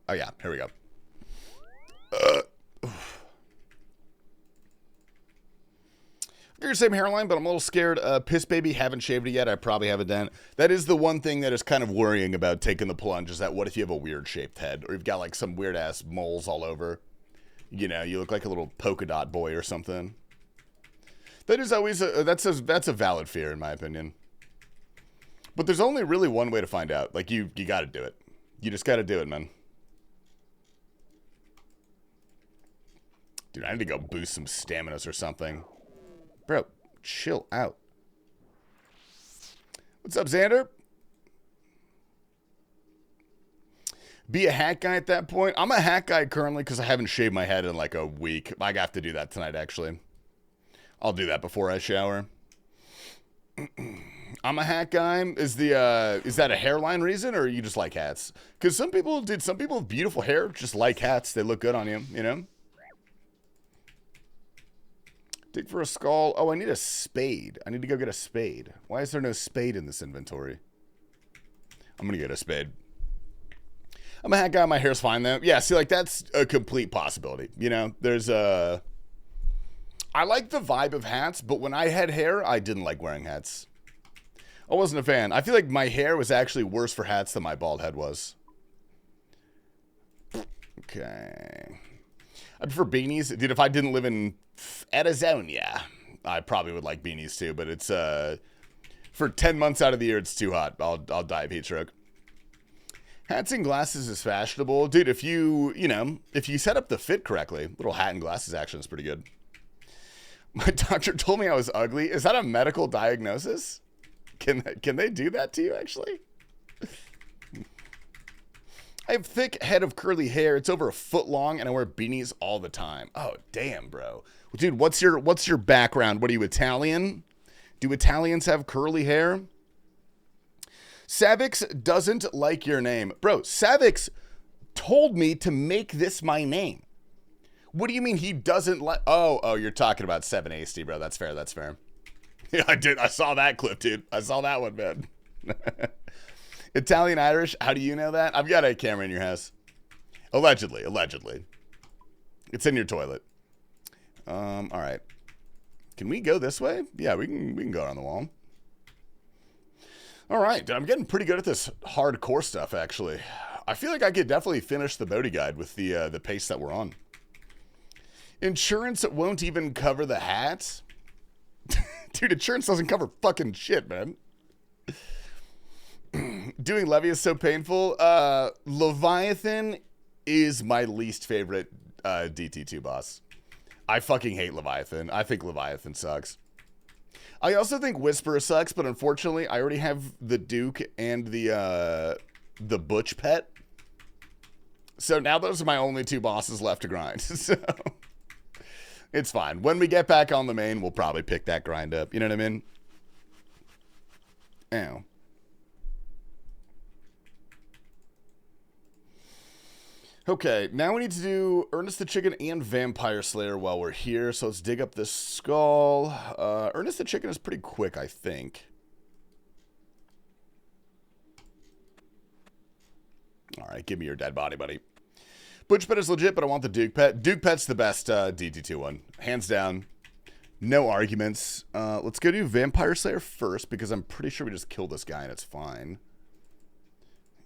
Oh, yeah. Here we go. Got your same hairline, but I'm a little scared. Piss baby, haven't shaved it yet. I probably have a dent. That is the one thing that is kind of worrying about taking the plunge, is that what if you have a weird shaped head, or you've got like some weird ass moles all over? You know, you look like a little polka dot boy or something. That is always that's a valid fear in my opinion. But there's only really one way to find out. Like you got to do it. You just got to do it, man. Dude, I need to go boost some staminas or something. Bro, chill out. What's up, Xander? Be a hat guy at that point? I'm a hat guy currently because I haven't shaved my head in like a week. I have to do that tonight, actually. I'll do that before I shower. I'm a hat guy. Is that a hairline reason, or you just like hats? Because some people with beautiful hair just like hats. They look good on you, you know? Dig for a skull. Oh, I need a spade. I need to go get a spade. Why is there no spade in this inventory? I'm going to get a spade. I'm a hat guy. My hair's fine, though. Yeah, see, like, that's a complete possibility. You know, there's a... I like the vibe of hats, but when I had hair, I didn't like wearing hats. I wasn't a fan. I feel like my hair was actually worse for hats than my bald head was. Okay. I prefer beanies. Dude, if I didn't live in Arizona, I probably would like beanies too, but it's, for 10 months out of the year, it's too hot. I'll die of heat stroke. Hats and glasses is fashionable. Dude, if you set up the fit correctly, little hat and glasses action is pretty good. My doctor told me I was ugly. Is that a medical diagnosis? Can they do that to you, actually? I have thick head of curly hair. It's over a foot long, and I wear beanies all the time. Oh, damn, bro. Dude, what's your background? What are you, Italian? Do Italians have curly hair? Savix doesn't like your name. Bro, Savix told me to make this my name. What do you mean he doesn't like... Oh, you're talking about 7AC, bro. That's fair, that's fair. Yeah, I did. I saw that clip, dude. I saw that one, man. Italian Irish, how do you know that? I've got a camera in your house. Allegedly. It's in your toilet. All right. Can we go this way? Yeah, we can go around the wall. All right, I'm getting pretty good at this hardcore stuff, actually. I feel like I could definitely finish the Bodhi Guide with the pace that we're on. Insurance won't even cover the hat? Dude, insurance doesn't cover fucking shit, man. Doing Levy is so painful. Leviathan is my least favorite DT2 boss. I fucking hate Leviathan. I think Leviathan sucks. I also think Whisperer sucks, but unfortunately, I already have the Duke and the Butch pet. So now those are my only two bosses left to grind. So it's fine. When we get back on the main, we'll probably pick that grind up. You know what I mean? Ow. Okay, now we need to do Ernest the Chicken and Vampire Slayer while we're here. So let's dig up this skull. Ernest the Chicken is pretty quick, I think. All right, give me your dead body, buddy. Butch Pet is legit, but I want the Duke Pet. Duke Pet's the best DT2 one. Hands down. No arguments. Let's go do Vampire Slayer first, because I'm pretty sure we just killed this guy and it's fine.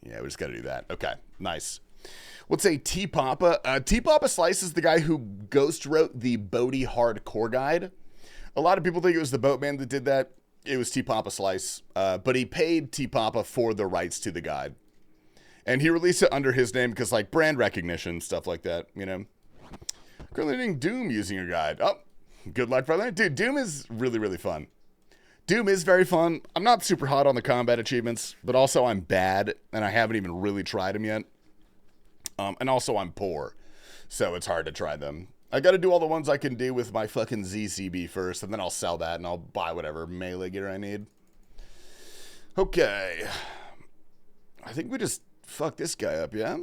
Yeah, we just got to do that. Okay, nice. Let's say TPAPA. TPAPA Slice is the guy who ghost wrote the Bodhi Hardcore Guide. A lot of people think it was the Boatman that did that. It was TPAPA Slice, but he paid TPAPA for the rights to the guide. And he released it under his name because, like, brand recognition, stuff like that, you know. Currently doing Doom using your guide. Oh, good luck, brother. Dude, Doom is really, really fun. Doom is very fun. I'm not super hot on the combat achievements, but also I'm bad, and I haven't even really tried them yet. And also I'm poor, so it's hard to try them. I got to do all the ones I can do with my fucking ZCB first, and then I'll sell that, and I'll buy whatever melee gear I need. Okay. I think we just fuck this guy up, yeah?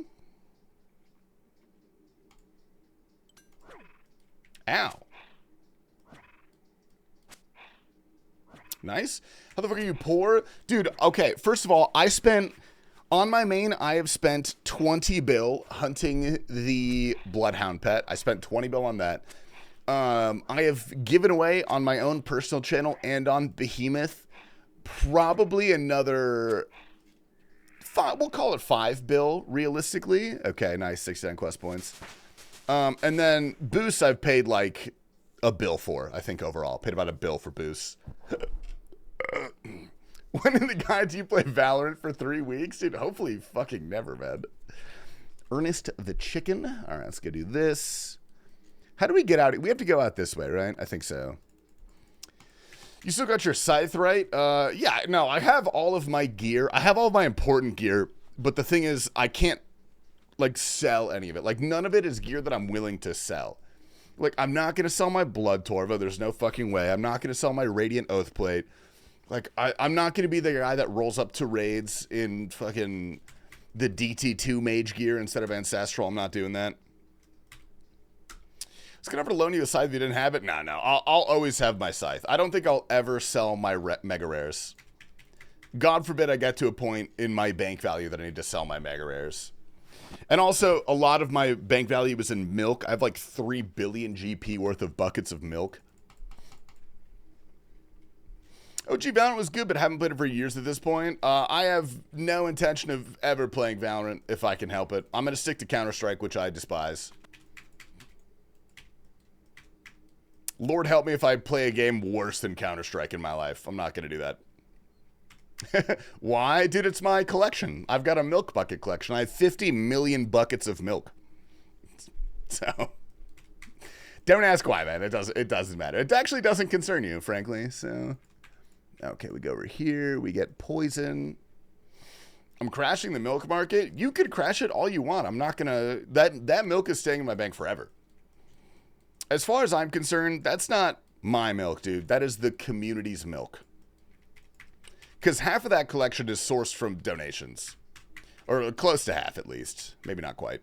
Ow. Nice. How the fuck are you poor? Dude, okay, first of all, on my main, I have spent 20 bill hunting the Bloodhound pet. I spent 20 bill on that. I have given away on my own personal channel and on Behemoth probably another... we'll call it 5 bill, realistically. Okay, nice, 69 quest points. And then boosts I've paid like a bill for, I think overall. Paid about a bill for boosts. When in the guide do you play Valorant for 3 weeks? Dude, hopefully fucking never, man. Ernest the chicken. All right, let's go do this. How do we get out? We have to go out this way, right? I think so. You still got your scythe, right? Yeah, no, I have all of my gear. I have all of my important gear, but the thing is, I can't, like, sell any of it. Like, none of it is gear that I'm willing to sell. Like, I'm not going to sell my Blood Torva. There's no fucking way. I'm not going to sell my Radiant Oath Plate. Like, I'm not going to be the guy that rolls up to raids in fucking the DT2 mage gear instead of Ancestral. I'm not doing that. I was going to loan you a scythe if you didn't have it. No. I'll always have my scythe. I don't think I'll ever sell my mega rares. God forbid I get to a point in my bank value that I need to sell my mega rares. And also, a lot of my bank value is in milk. I have like 3 billion GP worth of buckets of milk. OG Valorant was good, but haven't played it for years at this point. I have no intention of ever playing Valorant if I can help it. I'm going to stick to Counter-Strike, which I despise. Lord help me if I play a game worse than Counter-Strike in my life. I'm not going to do that. Why? Dude, it's my collection. I've got a milk bucket collection. I have 50 million buckets of milk. So, don't ask why, man. It doesn't matter. It actually doesn't concern you, frankly. So, okay, we go over here. We get poison. I'm crashing the milk market. You could crash it all you want. I'm not gonna... That milk is staying in my bank forever. As far as I'm concerned, that's not my milk, dude. That is the community's milk. Because half of that collection is sourced from donations. Or close to half, at least. Maybe not quite.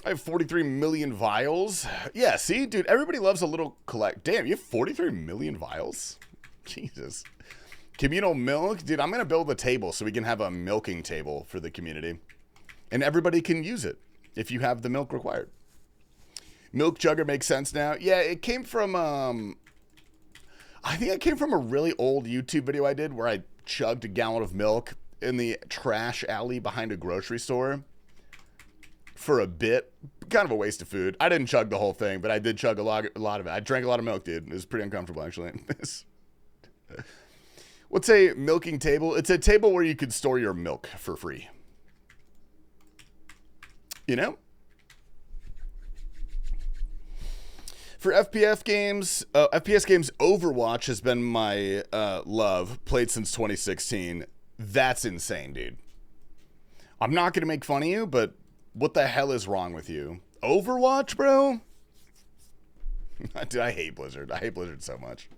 I have 43 million vials. Yeah, see? Dude, everybody loves a little collect. Damn, you have 43 million vials? Jesus. Communal milk? Dude, I'm going to build a table so we can have a milking table for the community. And everybody can use it if you have the milk required. Milk jugger makes sense now. Yeah, it came from... I think it came from a really old YouTube video I did where I chugged a gallon of milk in the trash alley behind a grocery store for a bit. Kind of a waste of food. I didn't chug the whole thing, but I did chug a lot of it. I drank a lot of milk, dude. It was pretty uncomfortable, actually. What's a milking table? It's a table where you could store your milk for free. You know? For FPS games, Overwatch has been my love. Played since 2016. That's insane, dude. I'm not going to make fun of you, but what the hell is wrong with you? Overwatch, bro? Dude, I hate Blizzard. I hate Blizzard so much.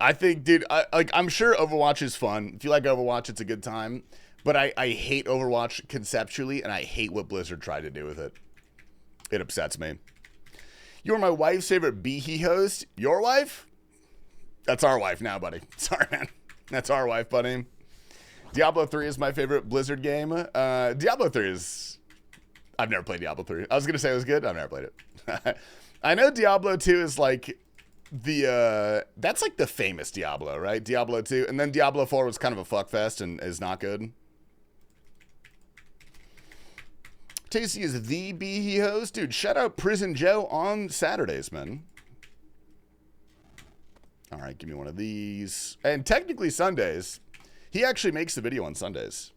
I think, dude, I'm sure Overwatch is fun. If you like Overwatch, it's a good time. But I hate Overwatch conceptually, and I hate what Blizzard tried to do with it. It upsets me. You're my wife's favorite Behe host. Your wife? That's our wife now, buddy. Sorry, man. That's our wife, buddy. Diablo 3 is my favorite Blizzard game. Diablo 3 is I've never played Diablo 3. I was gonna say it was good. I've never played it. I know Diablo 2 is like that's like the famous Diablo, right? Diablo 2, and then Diablo 4 was kind of a fuckfest and is not good. Tasty is the he host, dude. Shout out PrisonJoe on Saturdays, man. All right, give me one of these. And technically Sundays. He actually makes the video on Sundays.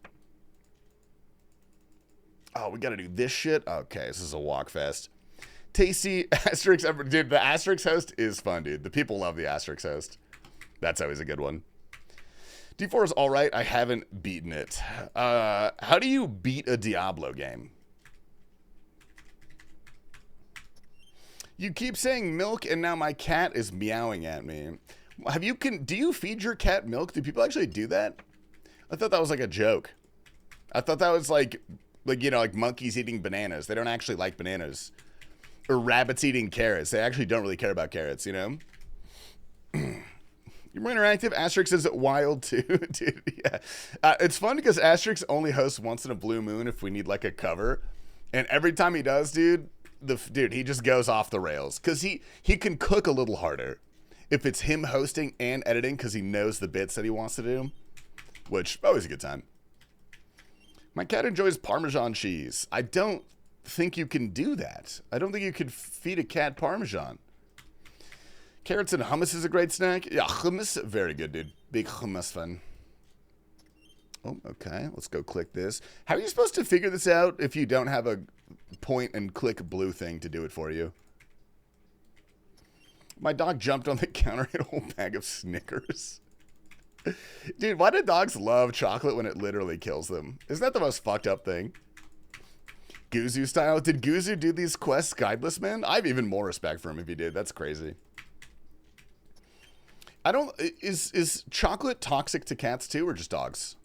Oh, we got to do this shit? Okay, this is a walk fest. Tasty, Asterix, dude, the Asterix host is fun, dude. The people love the Asterix host. That's always a good one. D4 is all right. I haven't beaten it. How do you beat a Diablo game? You keep saying milk, and now my cat is meowing at me. Do you feed your cat milk? Do people actually do that? I thought that was like a joke. I thought that was like you know, like monkeys eating bananas. They don't actually like bananas. Or rabbits eating carrots. They actually don't really care about carrots, you know? You're more interactive. Asterix is wild too, dude. Yeah. It's fun because Asterix only hosts once in a blue moon if we need like a cover. And every time he does, dude, he just goes off the rails. Because he can cook a little harder if it's him hosting and editing because he knows the bits that he wants to do. Which, always a good time. My cat enjoys Parmesan cheese. I don't think you can do that. I don't think you could feed a cat Parmesan. Carrots and hummus is a great snack. Yeah, hummus, very good, dude. Big hummus fan. Oh, okay. Let's go click this. How are you supposed to figure this out if you don't have a point and click blue thing to do it for you? My dog jumped on the counter and ate a whole bag of Snickers. Dude, why do dogs love chocolate when it literally kills them? Isn't that the most fucked up thing? Guzu style. Did Guzu do these quests guideless, man? I have even more respect for him if he did. That's crazy. Is chocolate toxic to cats too, or just dogs?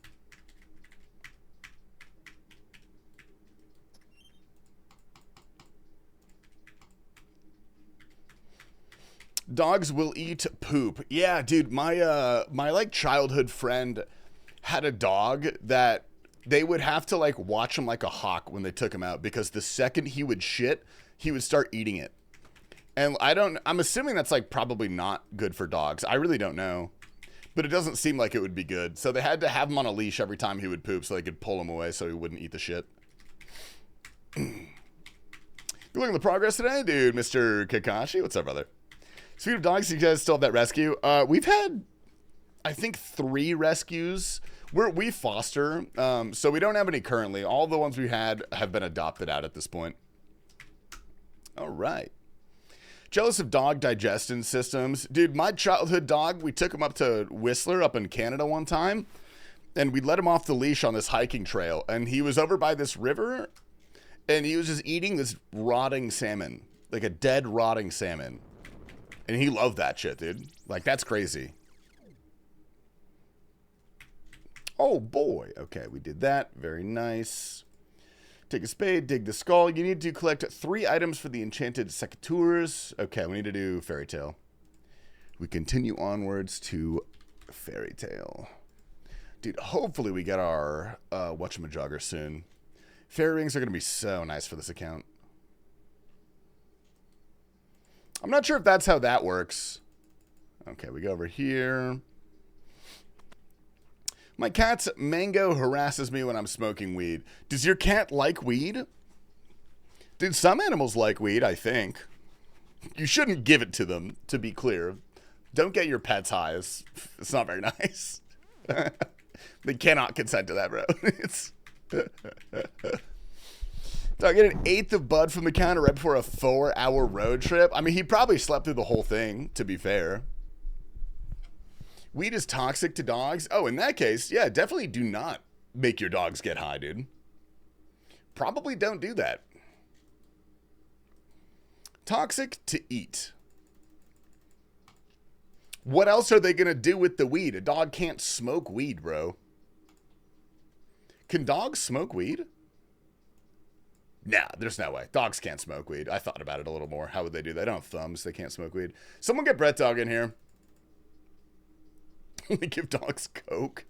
Dogs will eat poop. Yeah, dude, my like childhood friend had a dog that they would have to like watch him like a hawk when they took him out because the second he would shit, he would start eating it. And I'm assuming that's like probably not good for dogs. I really don't know. But it doesn't seem like it would be good. So they had to have him on a leash every time he would poop so they could pull him away so he wouldn't eat the shit. Good look at the progress today, dude. Mr. Kakashi, what's up, brother? Speaking of dogs, you guys still have that rescue. We've had, I think, 3 rescues. We foster, so we don't have any currently. All the ones we had have been adopted out at this point. All right. Jealous of dog digestion systems. Dude, my childhood dog, we took him up to Whistler up in Canada one time, and we let him off the leash on this hiking trail, and he was over by this river, and he was just eating this rotting salmon, like a dead rotting salmon. And he loved that shit, dude. Like, that's crazy. Oh, boy. Okay, we did that. Very nice. Take a spade, dig the skull. You need to collect 3 items for the enchanted secateurs. Okay, we need to do Fairytale. We continue onwards to Fairytale. Dude, hopefully we get our whatchamajogger soon. Fairy rings are going to be so nice for this account. I'm not sure if that's how that works. Okay, we go over here. My cat's Mango harasses me when I'm smoking weed. Does your cat like weed? Dude, some animals like weed, I think. You shouldn't give it to them, to be clear. Don't get your pets high. It's not very nice. They cannot consent to that, bro. So I get an 1/8 of bud from the counter right before a 4-hour road trip. I mean, he probably slept through the whole thing, to be fair. Weed is toxic to dogs. Oh, in that case, yeah, definitely do not make your dogs get high, dude. Probably don't do that. Toxic to eat. What else are they going to do with the weed? A dog can't smoke weed, bro. Can dogs smoke weed? Nah, there's no way. Dogs can't smoke weed. I thought about it a little more. How would they do that? They don't have thumbs. They can't smoke weed. Someone get Brett Dog in here. Only give dogs coke.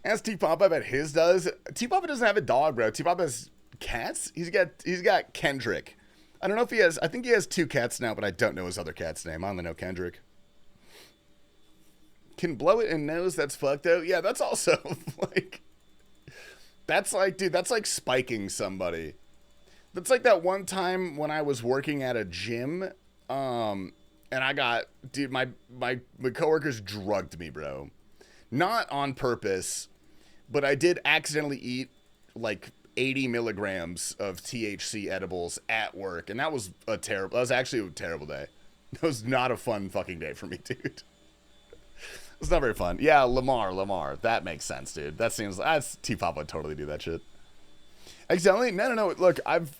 As TPAPA, I bet his does. TPAPA doesn't have a dog, bro. TPAPA has cats. He's got Kendrick. I don't know if he has. I think he has 2 cats now, but I don't know his other cat's name. I only know Kendrick. Can blow it in nose. That's fucked out. Yeah, that's also like. That's like, dude. That's like spiking somebody. That's like that one time when I was working at a gym, and I got, dude. My coworkers drugged me, bro. Not on purpose, but I did accidentally eat like 80 milligrams of THC edibles at work, and that was actually a terrible day. It was not a fun fucking day for me, dude. It's not very fun. Yeah, Lamar. That makes sense, dude. That seems, T-Pop would totally do that shit. Accidentally? No. Look, I've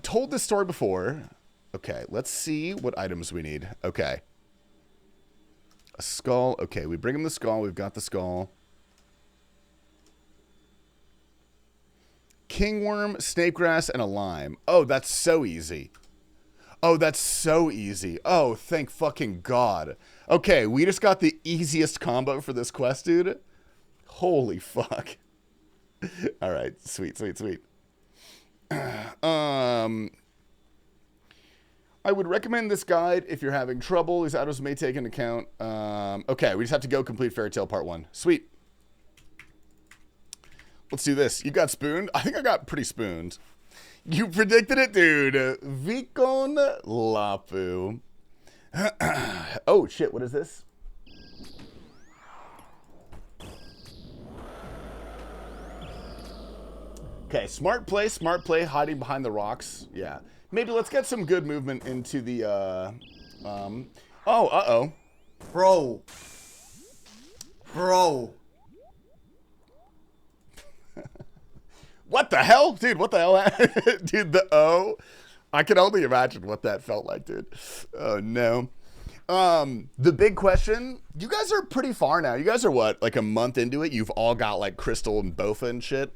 told this story before. Okay, let's see what items we need. Okay. A skull. Okay, we bring him the skull. We've got the skull. Kingworm, snapegrass, and a lime. Oh, that's so easy. Oh, thank fucking God. Okay, we just got the easiest combo for this quest, dude. Holy fuck. All right, sweet. I would recommend this guide if you're having trouble. These items may take into account. Okay, we just have to go complete Fairytale Part 1. Sweet. Let's do this. You got spooned? I think I got pretty spooned. You predicted it, dude. Viikonloppu. Oh, shit. What is this? Okay, smart play, hiding behind the rocks. Yeah. Maybe let's get some good movement into the, uh-oh. Bro. What the hell? Dude, what the hell? Dude, the O. I can only imagine what that felt like, dude. Oh, no. The big question, you guys are pretty far now. You guys are what, like a month into it? You've all got like Crystal and Bofa and shit.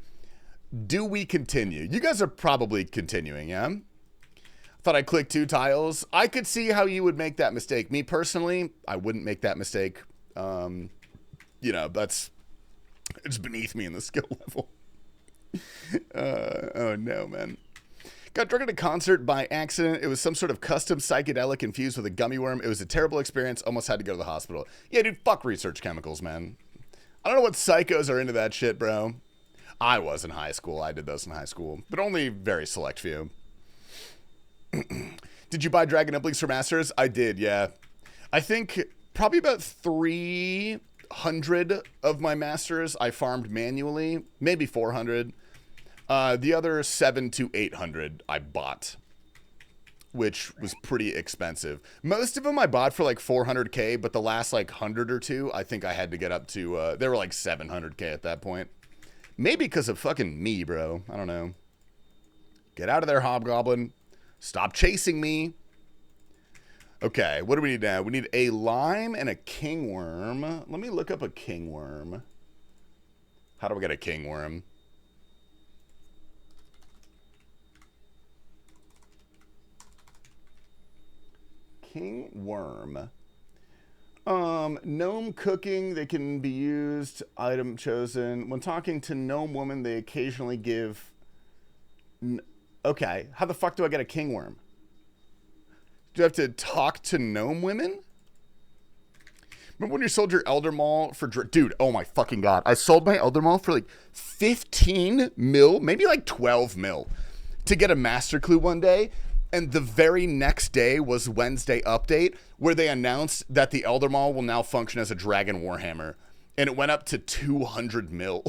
Do we continue? You guys are probably continuing, yeah? Thought I clicked 2 tiles. I could see how you would make that mistake. Me personally, I wouldn't make that mistake. You know, it's beneath me in the skill level. Oh no, man. Got drunk at a concert by accident. It was some sort of custom psychedelic infused with a gummy worm. It was a terrible experience. Almost had to go to the hospital. Yeah, dude, fuck research chemicals, man. I don't know what psychos are into that shit, bro. I was in high school. I did those in high school, but only very select few. Did you buy Dragon Uplinks for Masters? I did, yeah. I think probably about 300 of my Masters I farmed manually, maybe 400. The other 700 to 800 I bought, which was pretty expensive. Most of them I bought for like 400k, but the last like 100 or 2, I think I had to get up to, they were like 700k at that point. Maybe because of fucking me, bro. I don't know. Get out of there, Hobgoblin. Stop chasing me. Okay, what do we need now? We need a lime and a kingworm. Let me look up a kingworm. How do I get a kingworm? Kingworm. Gnome cooking, they can be used. Item chosen. When talking to gnome woman, they occasionally give... Okay, how the fuck do I get a kingworm? Do I have to talk to gnome women? Remember when you sold your Elder Maul for... Dude, oh my fucking God. I sold my Elder Maul for like 15 mil, maybe like 12 mil, to get a Master Clue one day. And the very next day was Wednesday update, where they announced that the Elder Maul will now function as a Dragon Warhammer. And it went up to 200 mil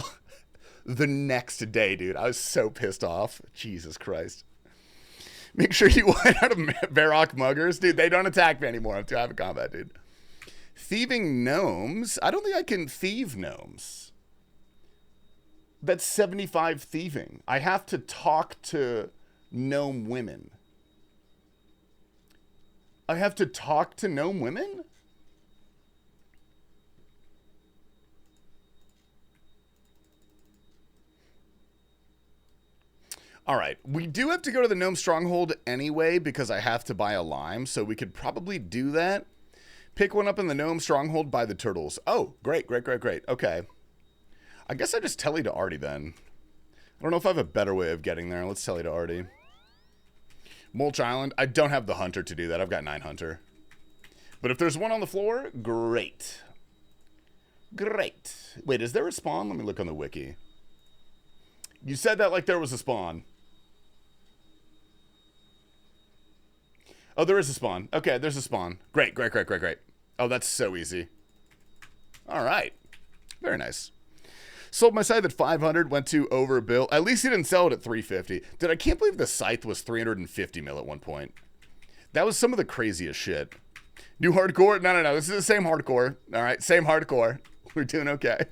the next day, dude. I was so pissed off. Jesus Christ. Make sure you went out of Varrock Muggers. Dude, they don't attack me anymore. I'm too out of combat, dude. Thieving gnomes. I don't think I can thieve gnomes. That's 75 thieving. I have to talk to gnome women. I have to talk to gnome women? All right, we do have to go to the gnome stronghold anyway because I have to buy a lime, so we could probably do that. Pick one up in the gnome stronghold by the turtles. Oh, great. Okay. I guess I just telly to Artie then. I don't know if I have a better way of getting there. Let's telly to Artie. Mulch Island. I don't have the hunter to do that. I've got 9 hunter. But if there's one on the floor, great. Great. Wait, is there a spawn? Let me look on the wiki. You said that like there was a spawn. Oh, there is a spawn. Okay, there's a spawn. Great, great, great, great, great. Oh, that's so easy. All right. Very nice. Sold my scythe at 500, went to overbuilt. At least he didn't sell it at 350. Dude, I can't believe the scythe was 350 mil at one point. That was some of the craziest shit. New hardcore? No, no, no. This is the same hardcore. All right, same hardcore. We're doing okay.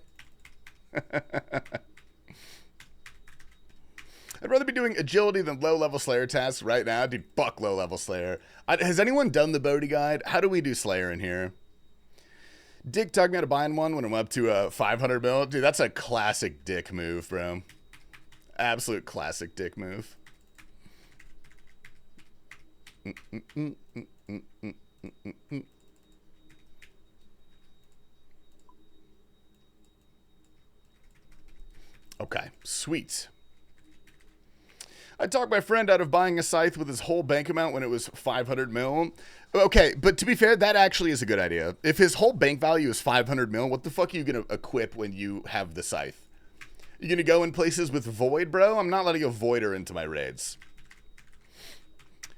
I'd rather be doing agility than low-level Slayer tasks right now. Dude, fuck low-level Slayer. Has anyone done the Bodhi guide? How do we do Slayer in here? Dick talked me out of buying one when I'm up to 500 mil. Dude, that's a classic dick move, bro. Absolute classic dick move. Okay, sweet. I talked my friend out of buying a scythe with his whole bank amount when it was 500 mil. Okay, but to be fair, that actually is a good idea. If his whole bank value is 500 mil, what the fuck are you going to equip when you have the scythe? You going to go in places with Void, bro? I'm not letting a Voider into my raids.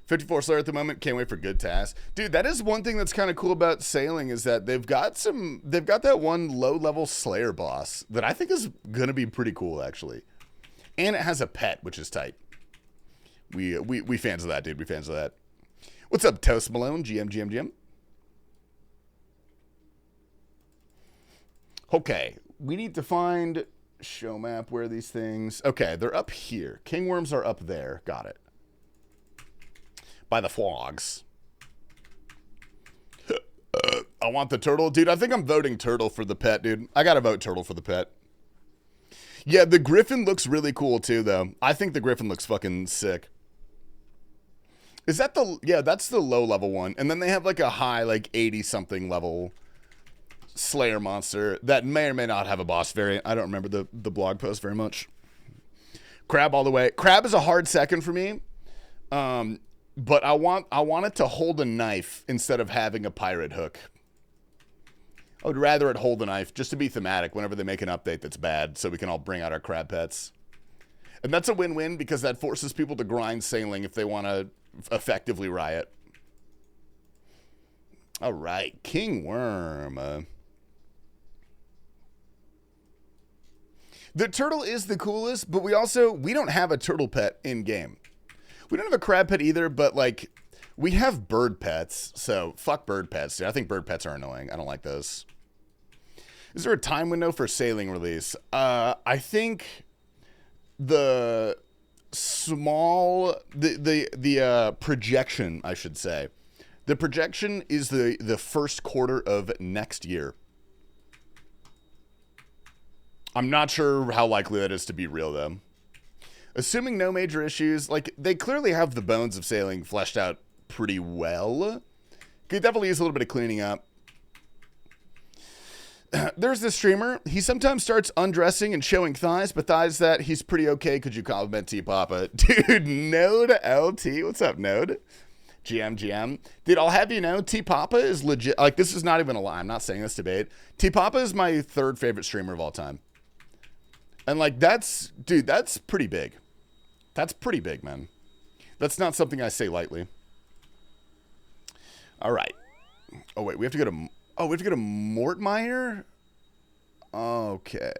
54 Slayer at the moment. Can't wait for good tasks. Dude, that is one thing that's kind of cool about sailing is that they've got that one low-level Slayer boss that I think is going to be pretty cool, actually. And it has a pet, which is tight. We fans of that, dude. We fans of that. What's up, Toast Malone? GM. Okay. We need to find show map where these things... Okay, they're up here. Kingworms are up there. Got it. By the frogs. I want the turtle. Dude, I think I'm voting turtle for the pet, dude. I gotta vote turtle for the pet. Yeah, the griffin looks really cool, too, though. I think the griffin looks fucking sick. Is that the... Yeah, that's the low-level one. And then they have, like, a high, like, 80-something level Slayer monster that may or may not have a boss variant. I don't remember the blog post very much. Crab all the way. Crab is a hard second for me. But I want it to hold a knife instead of having a pirate hook. I would rather it hold a knife just to be thematic whenever they make an update that's bad so we can all bring out our crab pets. And that's a win-win because that forces people to grind sailing if they want to effectively riot. All right, King Worm. The turtle is the coolest, but we don't have a turtle pet in game. We don't have a crab pet either, but like we have bird pets, so fuck bird pets. Dude, I think bird pets are annoying. I don't like those. Is there a time window for sailing release? I think the projection, I should say. The projection is the first quarter of next year. I'm not sure how likely that is to be real, though. Assuming no major issues, like, they clearly have the bones of sailing fleshed out pretty well. Could definitely use a little bit of cleaning up. There's this streamer. He sometimes starts undressing and showing thighs, but thighs that he's pretty okay. Could you compliment TPAPA? Dude, Node LT. What's up, Node? GM. Dude, I'll have you know, TPAPA is legit. Like, this is not even a lie. I'm not saying this to bait. TPAPA is my third favorite streamer of all time. And, like, that's pretty big. That's pretty big, man. That's not something I say lightly. All right. Oh, wait. We have to go to... Oh, we have to go to Mortmire? Okay.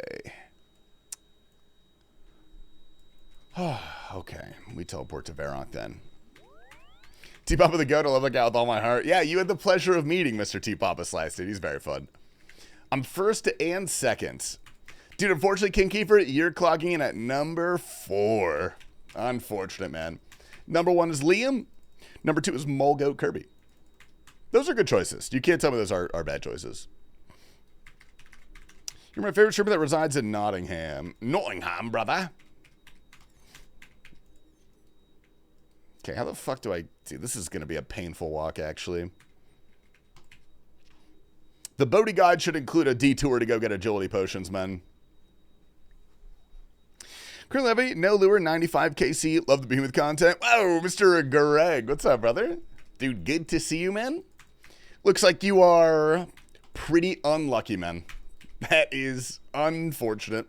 Okay. We teleport to Varrock then. T-Papa the Goat, I love that guy with all my heart. Yeah, you had the pleasure of meeting Mr. T-Papa Slice, dude. He's very fun. I'm first and second. Dude, unfortunately, King Kiefer, you're clocking in at number 4. Unfortunate, man. Number 1 is Liam. Number 2 is Mulgoat Kirby. Those are good choices. You can't tell me those are bad choices. You're my favorite streamer that resides in Nottingham. Nottingham, brother. Okay, how the fuck do I... See, this is going to be a painful walk, actually. The Bodhi guide should include a detour to go get agility potions, man. Current Levy, no lure, 95 KC. Love the beam with content. Whoa, Mr. Greg. What's up, brother? Dude, good to see you, man. Looks like you are pretty unlucky, man. That is unfortunate.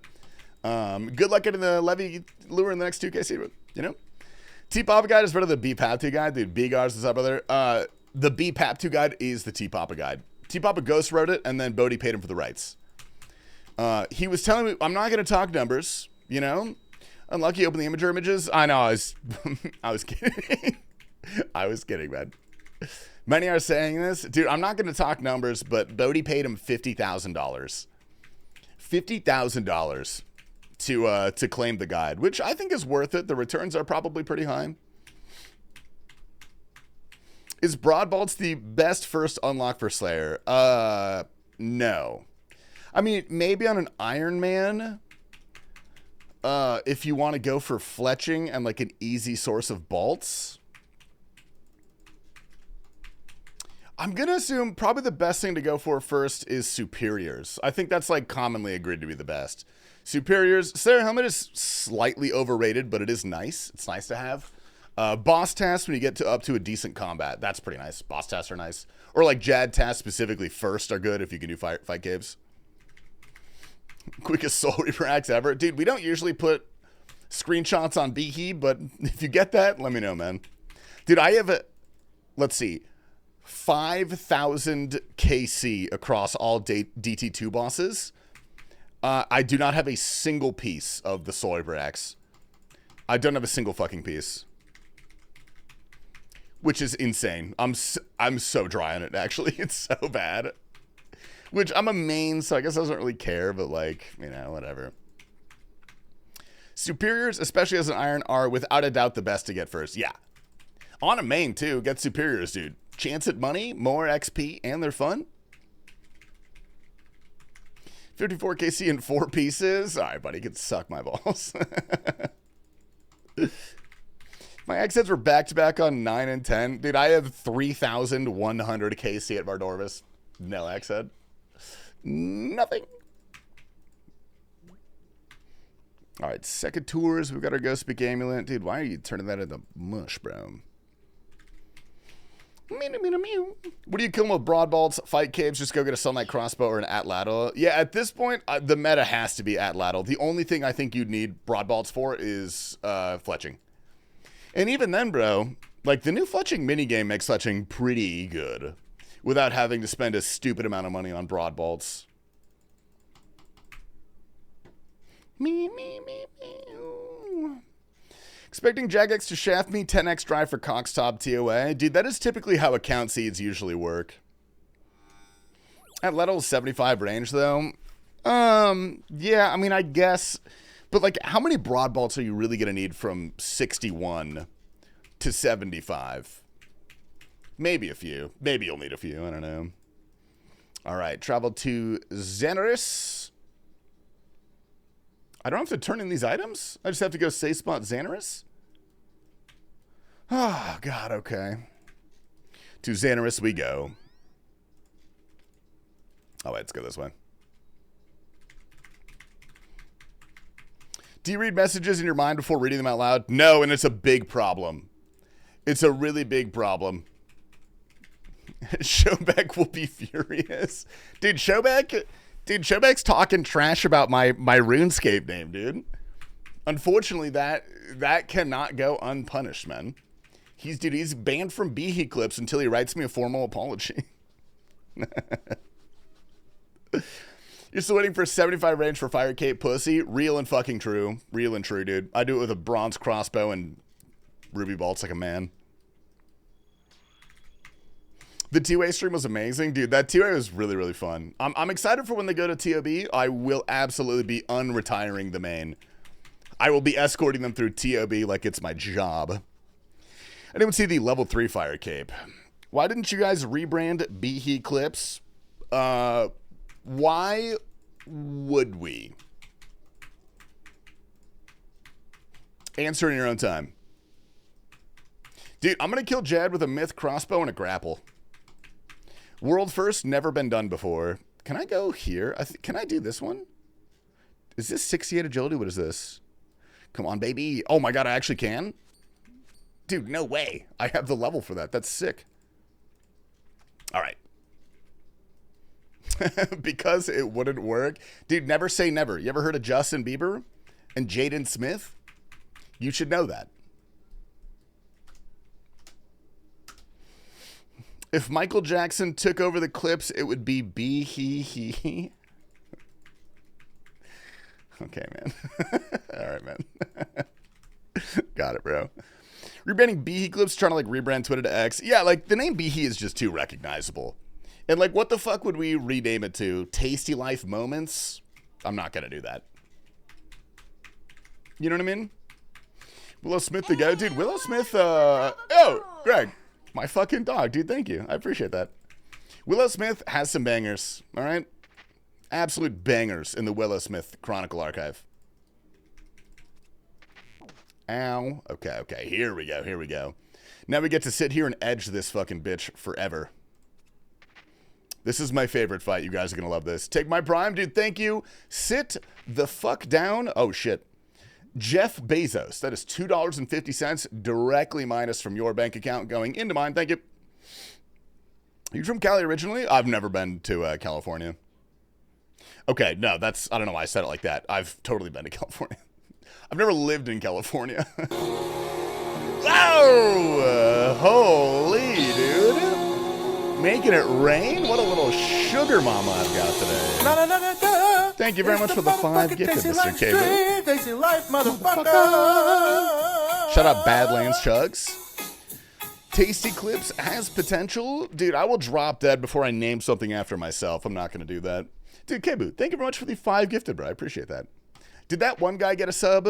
Good luck getting the Levy lure in the next 2 KC, but, you know. TPAPA guide is better than the BPAP2 guide. Dude, B-Gars, what's up, brother? The BPAP2 guide is the TPAPA guide. TPAPA Ghost wrote it, and then Bodhi paid him for the rights. He was telling me, I'm not going to talk numbers, you know? Unlucky, open the images. I know, I was kidding. I was kidding, man. Many are saying this. Dude, I'm not going to talk numbers, but Bodhi paid him $50,000. $50,000 to claim the guide, which I think is worth it. The returns are probably pretty high. Is Broad Bolts the best first unlock for Slayer? No. I mean, maybe on an Iron Man, if you want to go for fletching and like an easy source of bolts. I'm going to assume probably the best thing to go for first is Superiors. I think that's like commonly agreed to be the best. Superiors, Slayer Helmet is slightly overrated, but it is nice. It's nice to have. Boss tasks when you get up to a decent combat. That's pretty nice. Boss tasks are nice. Or like Jad tasks specifically first are good if you can do fight caves. Quickest Soul Reaper axe ever. Dude, we don't usually put screenshots on Behe, but if you get that, let me know, man. Dude, I have let's see, 5,000 KC across all DT2 bosses. I do not have a single piece of the Soul Reaper axe. I don't have a single fucking piece. Which is insane. I'm so dry on it, actually. It's so bad. Which I'm a main, so I guess I don't really care, but like, you know, whatever. Superiors, especially as an Iron, are without a doubt the best to get first. Yeah. On a main, too. Get Superiors, dude. Chance at money, more XP, and they're fun. 54 KC in 4 pieces. All right, buddy, you can suck my balls. My X-Heads were back-to-back on 9 and 10. Dude, I have 3,100 KC at Vardorvis. No X-Head. Nothing. All right, second tours. We've got our Ghost Speak Amulet. Dude, why are you turning that into mush, bro? What do you kill them with Broad Bolts, fight caves, just go get a Sunlight Crossbow or an Atlatl? Yeah, at this point, the meta has to be Atlatl. The only thing I think you'd need Broad Bolts for is fletching. And even then, bro, like the new fletching minigame makes fletching pretty good without having to spend a stupid amount of money on Broad Bolts. Expecting Jagex to shaft me 10x drive for Coxtop TOA. Dude, that is typically how account seeds usually work. At level 75 range, though. Yeah, I mean, I guess. But, like, how many Broad Bolts are you really going to need from 61 to 75? Maybe a few. Maybe you'll need a few. I don't know. All right, travel to Xanaris. I don't have to turn in these items? I just have to go safe spot Xanaris? Oh, God, okay. To Xanaris we go. Oh, wait, let's go this way. Do you read messages in your mind before reading them out loud? No, and it's a big problem. It's a really big problem. Shobek will be furious. Dude, Shobek's talking trash about my RuneScape name, dude. Unfortunately, that cannot go unpunished, man. He's banned from Behe clips until he writes me a formal apology. You're still waiting for 75 range for Fire Cape Pussy? Real and fucking true. Real and true, dude. I do it with a bronze crossbow and ruby bolts like a man. The two-way stream was amazing. Dude, that two-way was really, really fun. I'm excited for when they go to TOB. I will absolutely be unretiring the main. I will be escorting them through TOB like it's my job. I didn't see the level 3 Fire Cape. Why didn't you guys rebrand Behe Clips? Why would we? Answer in your own time. Dude, I'm going to kill Jad with a myth crossbow and a grapple. World first, never been done before. Can I go here? Can I do this one? Is this 68 agility? What is this? Come on, baby. Oh my god, I actually can? Dude, no way. I have the level for that. That's sick. All right. Because it wouldn't work. Dude, never say never. You ever heard of Justin Bieber and Jaden Smith? You should know that. If Michael Jackson took over the clips, it would be he. Okay, man. All right, man. Got it, bro. Rebranding Beehee clips, trying to like rebrand Twitter to X. Yeah, like the name Beehee is just too recognizable. And like, what the fuck would we rename it to? TastyLife Moments? I'm not gonna do that. You know what I mean? Willow Smith the go, dude. Willow Smith. Oh, Greg, my fucking dog, dude. Thank you. I appreciate that. Willow Smith has some bangers. All right, absolute bangers in the Willow Smith Chronicle archive. Ow. Okay. Here we go. Now we get to sit here and edge this fucking bitch forever. This is my favorite fight. You guys are going to love this. Take my prime, dude. Thank you. Sit the fuck down. Oh, shit. Jeff Bezos. That is $2.50 directly minus from your bank account going into mine. Thank you. Are you from Cali originally? I've never been to California. Okay, no, that's... I don't know why I said it like that. I've totally been to California. I've never lived in California. Wow! Holy, dude. Making it rain? What a little sugar mama I've got today. Thank you very much for the 5 gifted, Mr. Cable. Shout out Badlands Chugs. Tasty Clips has potential. Dude, I will drop dead before I name something after myself. I'm not going to do that. Dude, Kebu, thank you very much for the 5 gifted, bro. I appreciate that. Did that one guy get a sub?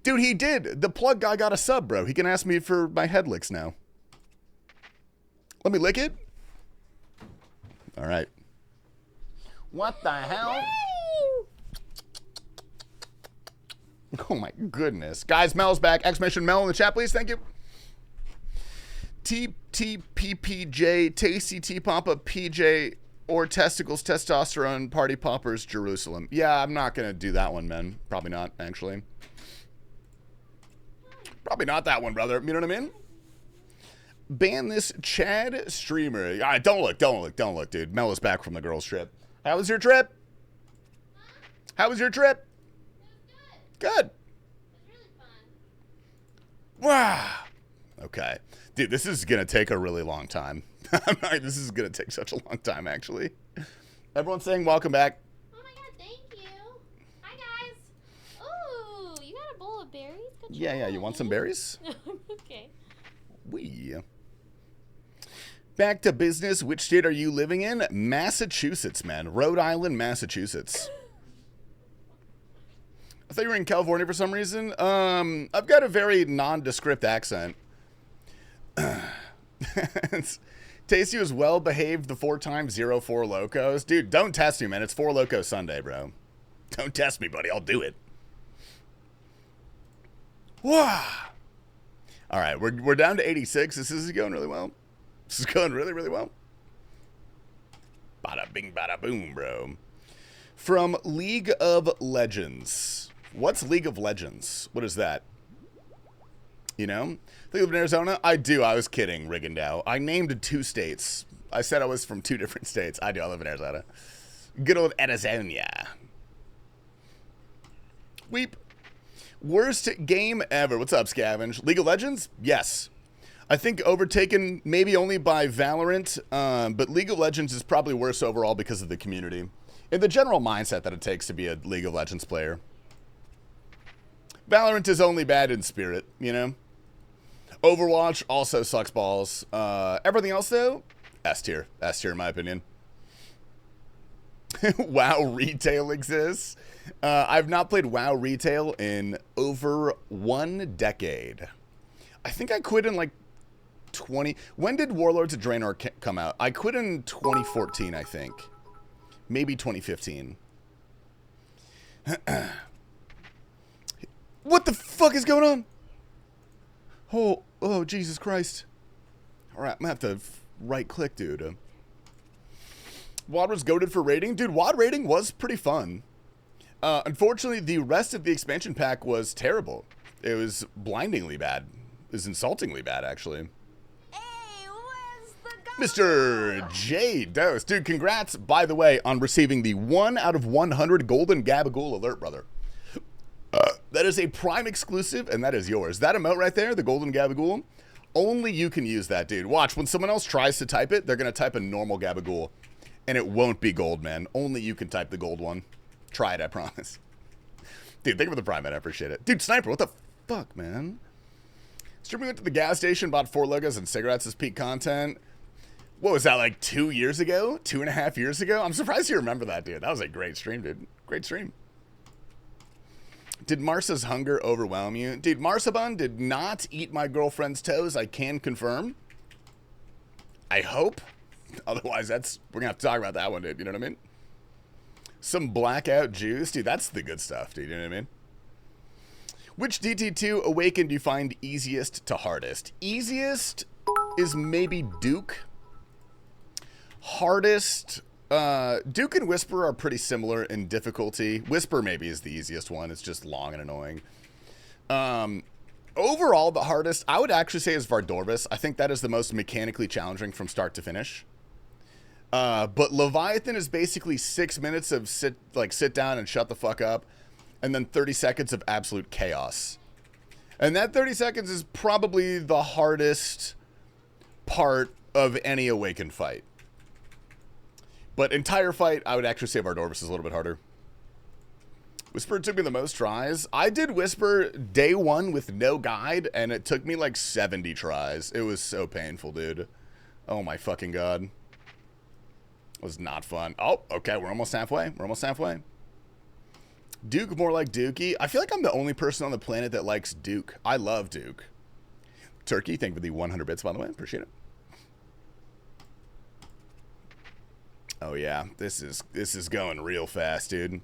Dude, he did. The plug guy got a sub, bro. He can ask me for my head licks now. Let me lick it. All right. What the hell? Oh my goodness. Guys, Mel's back. Exclamation Mel in the chat, please. Thank you. TPPJ, Tasty TPAPA, PJ, or Testicles, Testosterone, Party Poppers, Jerusalem. Yeah, I'm not going to do that one, man. Probably not, actually. Probably not that one, brother. You know what I mean? Ban this Chad streamer. All right, don't look, dude. Mel is back from the girls' trip. How was your trip? How was your trip? Good. It was really fun. Wow. Okay. Dude, this is going to take a really long time. This is going to take such a long time, actually. Everyone's saying welcome back. Oh my god, thank you. Hi, guys. Ooh, you got a bowl of berries? Good Yeah. You want some berries? Okay. Wee. Back to business. Which state are you living in? Massachusetts, man. Rhode Island, Massachusetts. I thought you were in California for some reason. I've got a very nondescript accent. Tasty was well behaved the 4x04 locos. Dude, don't test me, man. It's 4 Loco Sunday, bro. Don't test me, buddy. I'll do it. Wow. All right, we're down to 86. This is going really well. This is going really, really well. Bada bing, bada boom, bro. From League of Legends. What's League of Legends? What is that? You know? Do you live in Arizona? I do. I was kidding, Rigondow. I named 2 states. I said I was from 2 different states. I do. I live in Arizona. Good old Arizona. Weep. Worst game ever. What's up, Scavenge? League of Legends? Yes. I think overtaken maybe only by Valorant, but League of Legends is probably worse overall because of the community and the general mindset that it takes to be a League of Legends player. Valorant is only bad in spirit, you know? Overwatch also sucks balls. Everything else, though, S tier. S tier, in my opinion. WoW Retail exists. I've not played WoW Retail in over 1 decade. I think I quit in like 20... When did Warlords of Draenor come out? I quit in 2014, I think. Maybe 2015. What the fuck is going on? Oh, Jesus Christ. All right, I'm going to have to right-click, dude. WoD was goated for rating? Dude, WoD rating was pretty fun. Unfortunately, the rest of the expansion pack was terrible. It was blindingly bad. It was insultingly bad, actually. Hey, where's the guy? Mr. J. Dose. Dude, congrats, by the way, on receiving the 1 out of 100 Golden Gabagool alert, brother. That is a Prime exclusive, and that is yours. That emote right there, the Golden Gabagool, only you can use that, dude. Watch, when someone else tries to type it, they're going to type a normal Gabagool, and it won't be gold, man. Only you can type the gold one. Try it, I promise. Dude, thank you for the Prime, man. I appreciate it. Dude, Sniper, what the fuck, man? Streaming went to the gas station, bought 4 Logos and cigarettes as peak content. What was that, like 2 years ago? 2.5 years ago? I'm surprised you remember that, dude. That was a great stream, dude. Great stream. Did Marsa's hunger overwhelm you? Dude, Marsabun did not eat my girlfriend's toes. I can confirm. I hope. Otherwise, we're going to have to talk about that one, dude. You know what I mean? Some blackout juice. Dude, that's the good stuff, dude. You know what I mean? Which DT2 Awaken do you find easiest to hardest? Easiest is maybe Duke. Hardest, Duke and Whisper are pretty similar in difficulty. Whisper maybe is the easiest one. It's just long and annoying. Overall, the hardest, I would actually say, is Vardorvis. I think that is the most mechanically challenging from start to finish. But Leviathan is basically 6 minutes of sit down and shut the fuck up, and then 30 seconds of absolute chaos. And that 30 seconds is probably the hardest part of any Awakened fight. But entire fight, I would actually say Vardorvis is a little bit harder. Whisper took me the most tries. I did Whisper day 1 with no guide, and it took me like 70 tries. It was so painful, dude. Oh my fucking god. It was not fun. Oh, okay, we're almost halfway. We're almost halfway. Duke more like Dookie. I feel like I'm the only person on the planet that likes Duke. I love Duke. Turkey, thank you for the 100 bits, by the way. Appreciate it. Oh yeah, this is going real fast, dude.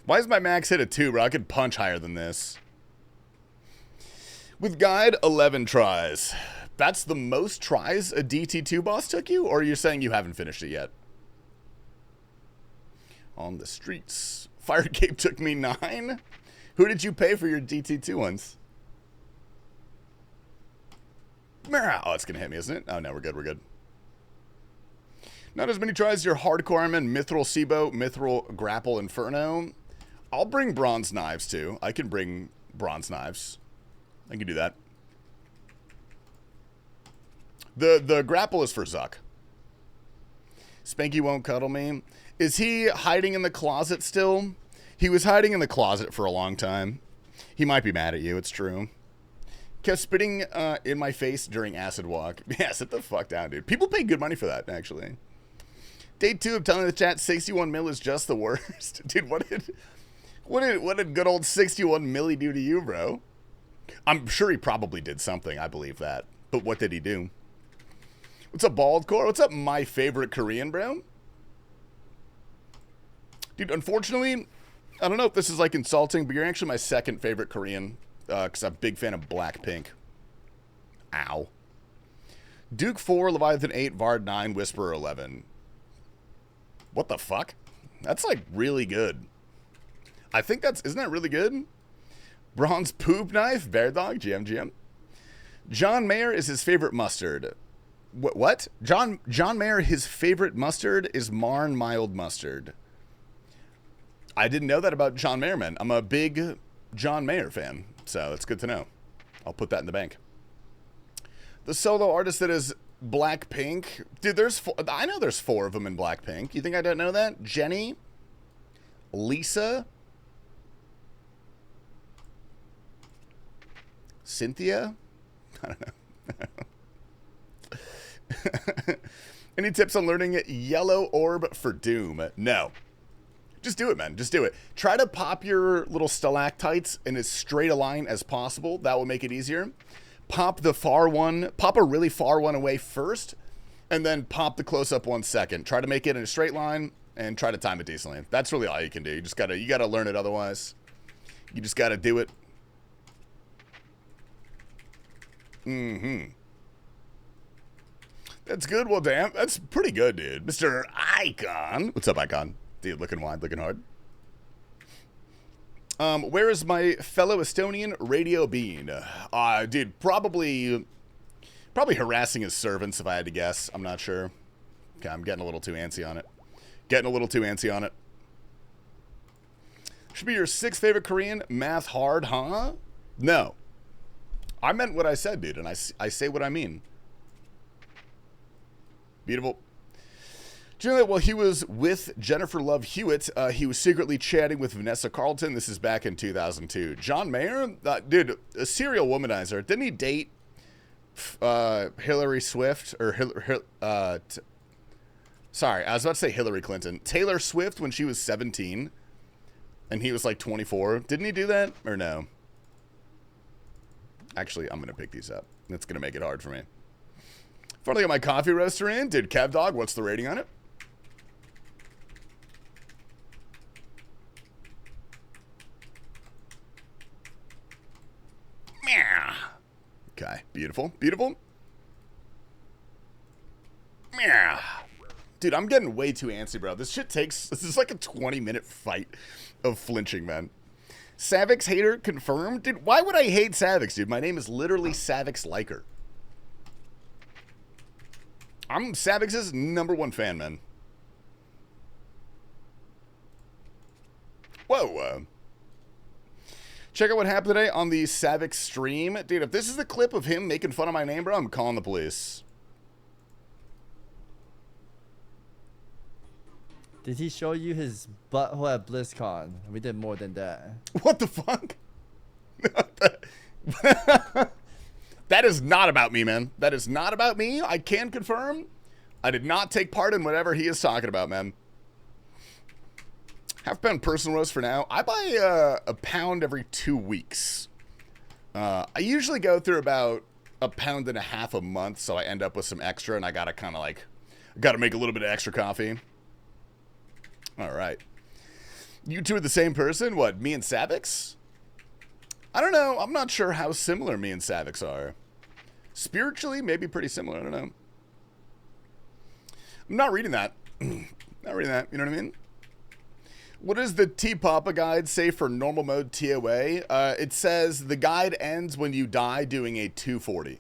Why is my max hit a 2, bro? I could punch higher than this. With guide, 11 tries. That's the most tries a DT2 boss took you? Or are you saying you haven't finished it yet? On the streets. Firecape took me 9. Who did you pay for your DT2 ones? Oh, it's going to hit me, isn't it? Oh, no, we're good, we're good. Not as many tries as your hardcore Ironman, Mithril Sibo, Mithril Grapple Inferno. I'll bring bronze knives, too. I can bring bronze knives. I can do that. The grapple is for Zuck. Spanky won't cuddle me. Is he hiding in the closet still? He was hiding in the closet for a long time. He might be mad at you, it's true. Kept spitting in my face during acid walk. Yeah, sit the fuck down, dude. People pay good money for that, actually. Day 2 of telling the chat 61 mil is just the worst. Dude, what did good old 61 milli do to you, bro? I'm sure he probably did something, I believe that. But what did he do? What's up, Bald Core? What's up, my favorite Korean, bro? Dude, unfortunately, I don't know if this is like insulting, but you're actually my second favorite Korean, because I'm a big fan of Blackpink. Ow. Duke 4, Leviathan 8, Vard 9, Whisperer 11. What the fuck? That's like really good. I think isn't that really good? Bronze poop knife, Bear Dog, GM. John Mayer is his favorite mustard. What? John Mayer, his favorite mustard is Marn mild mustard. I didn't know that about John Mayer, man. I'm a big John Mayer fan, so it's good to know. I'll put that in the bank. The solo artist that is Blackpink. Dude, I know there's 4 of them in Blackpink. You think I don't know that? Jenny, Lisa, Cynthia? I don't know. Any tips on learning Yellow Orb for Doom? No. Just do it, man. Just do it. Try to pop your little stalactites in as straight a line as possible. That will make it easier. Pop a really far one away first, and then pop the close-up one second. Try to make it in a straight line, and try to time it decently. That's really all you can do. You gotta learn it otherwise. You just gotta do it. That's good. Well, damn. That's pretty good, dude. Mr. Icon. What's up, Icon? Dude, looking wide, looking hard. Where is my fellow Estonian Radio Bean? Dude, probably harassing his servants if I had to guess. I'm not sure. Okay, I'm getting a little too antsy on it. Should be your 6th favorite Korean. Math hard, huh? No. I meant what I said, dude, and I say what I mean. Beautiful. Generally, while he was with Jennifer Love Hewitt, he was secretly chatting with Vanessa Carlton. This is back in 2002. John Mayer? Dude, a serial womanizer. Didn't he date Hillary Swift? Sorry, I was about to say Hillary Clinton. Taylor Swift when she was 17. And he was like 24. Didn't he do that? Or no? Actually, I'm going to pick these up. That's going to make it hard for me. Finally got my coffee roaster in. Dude, Kev Dog, what's the rating on it? Okay, beautiful, beautiful. Dude, I'm getting way too antsy, bro. This is like a 20-minute fight of flinching, man. Savix hater confirmed? Dude, why would I hate Savix, dude? My name is literally Savix Liker. I'm Savix's #1 fan, man. Whoa, check out what happened today on the Savix stream. Dude, if this is the clip of him making fun of my name, bro, I'm calling the police. Did he show you his butthole at BlizzCon? We did more than that. What the fuck? That is not about me, man. That is not about me. I can confirm I did not take part in whatever he is talking about, man. £1/2 personal roast for now. I buy a pound every 2 weeks. I usually go through about 1.5 pounds a month, so I end up with some extra, and I gotta kind of like, gotta make a little bit of extra coffee. All right. You two are the same person? What, me and Savix? I don't know. I'm not sure how similar me and Savix are. Spiritually, maybe pretty similar. I don't know. I'm not reading that. Not reading that. You know what I mean? What does the TPAPA guide say for normal mode TOA? It says the guide ends when you die doing a 240.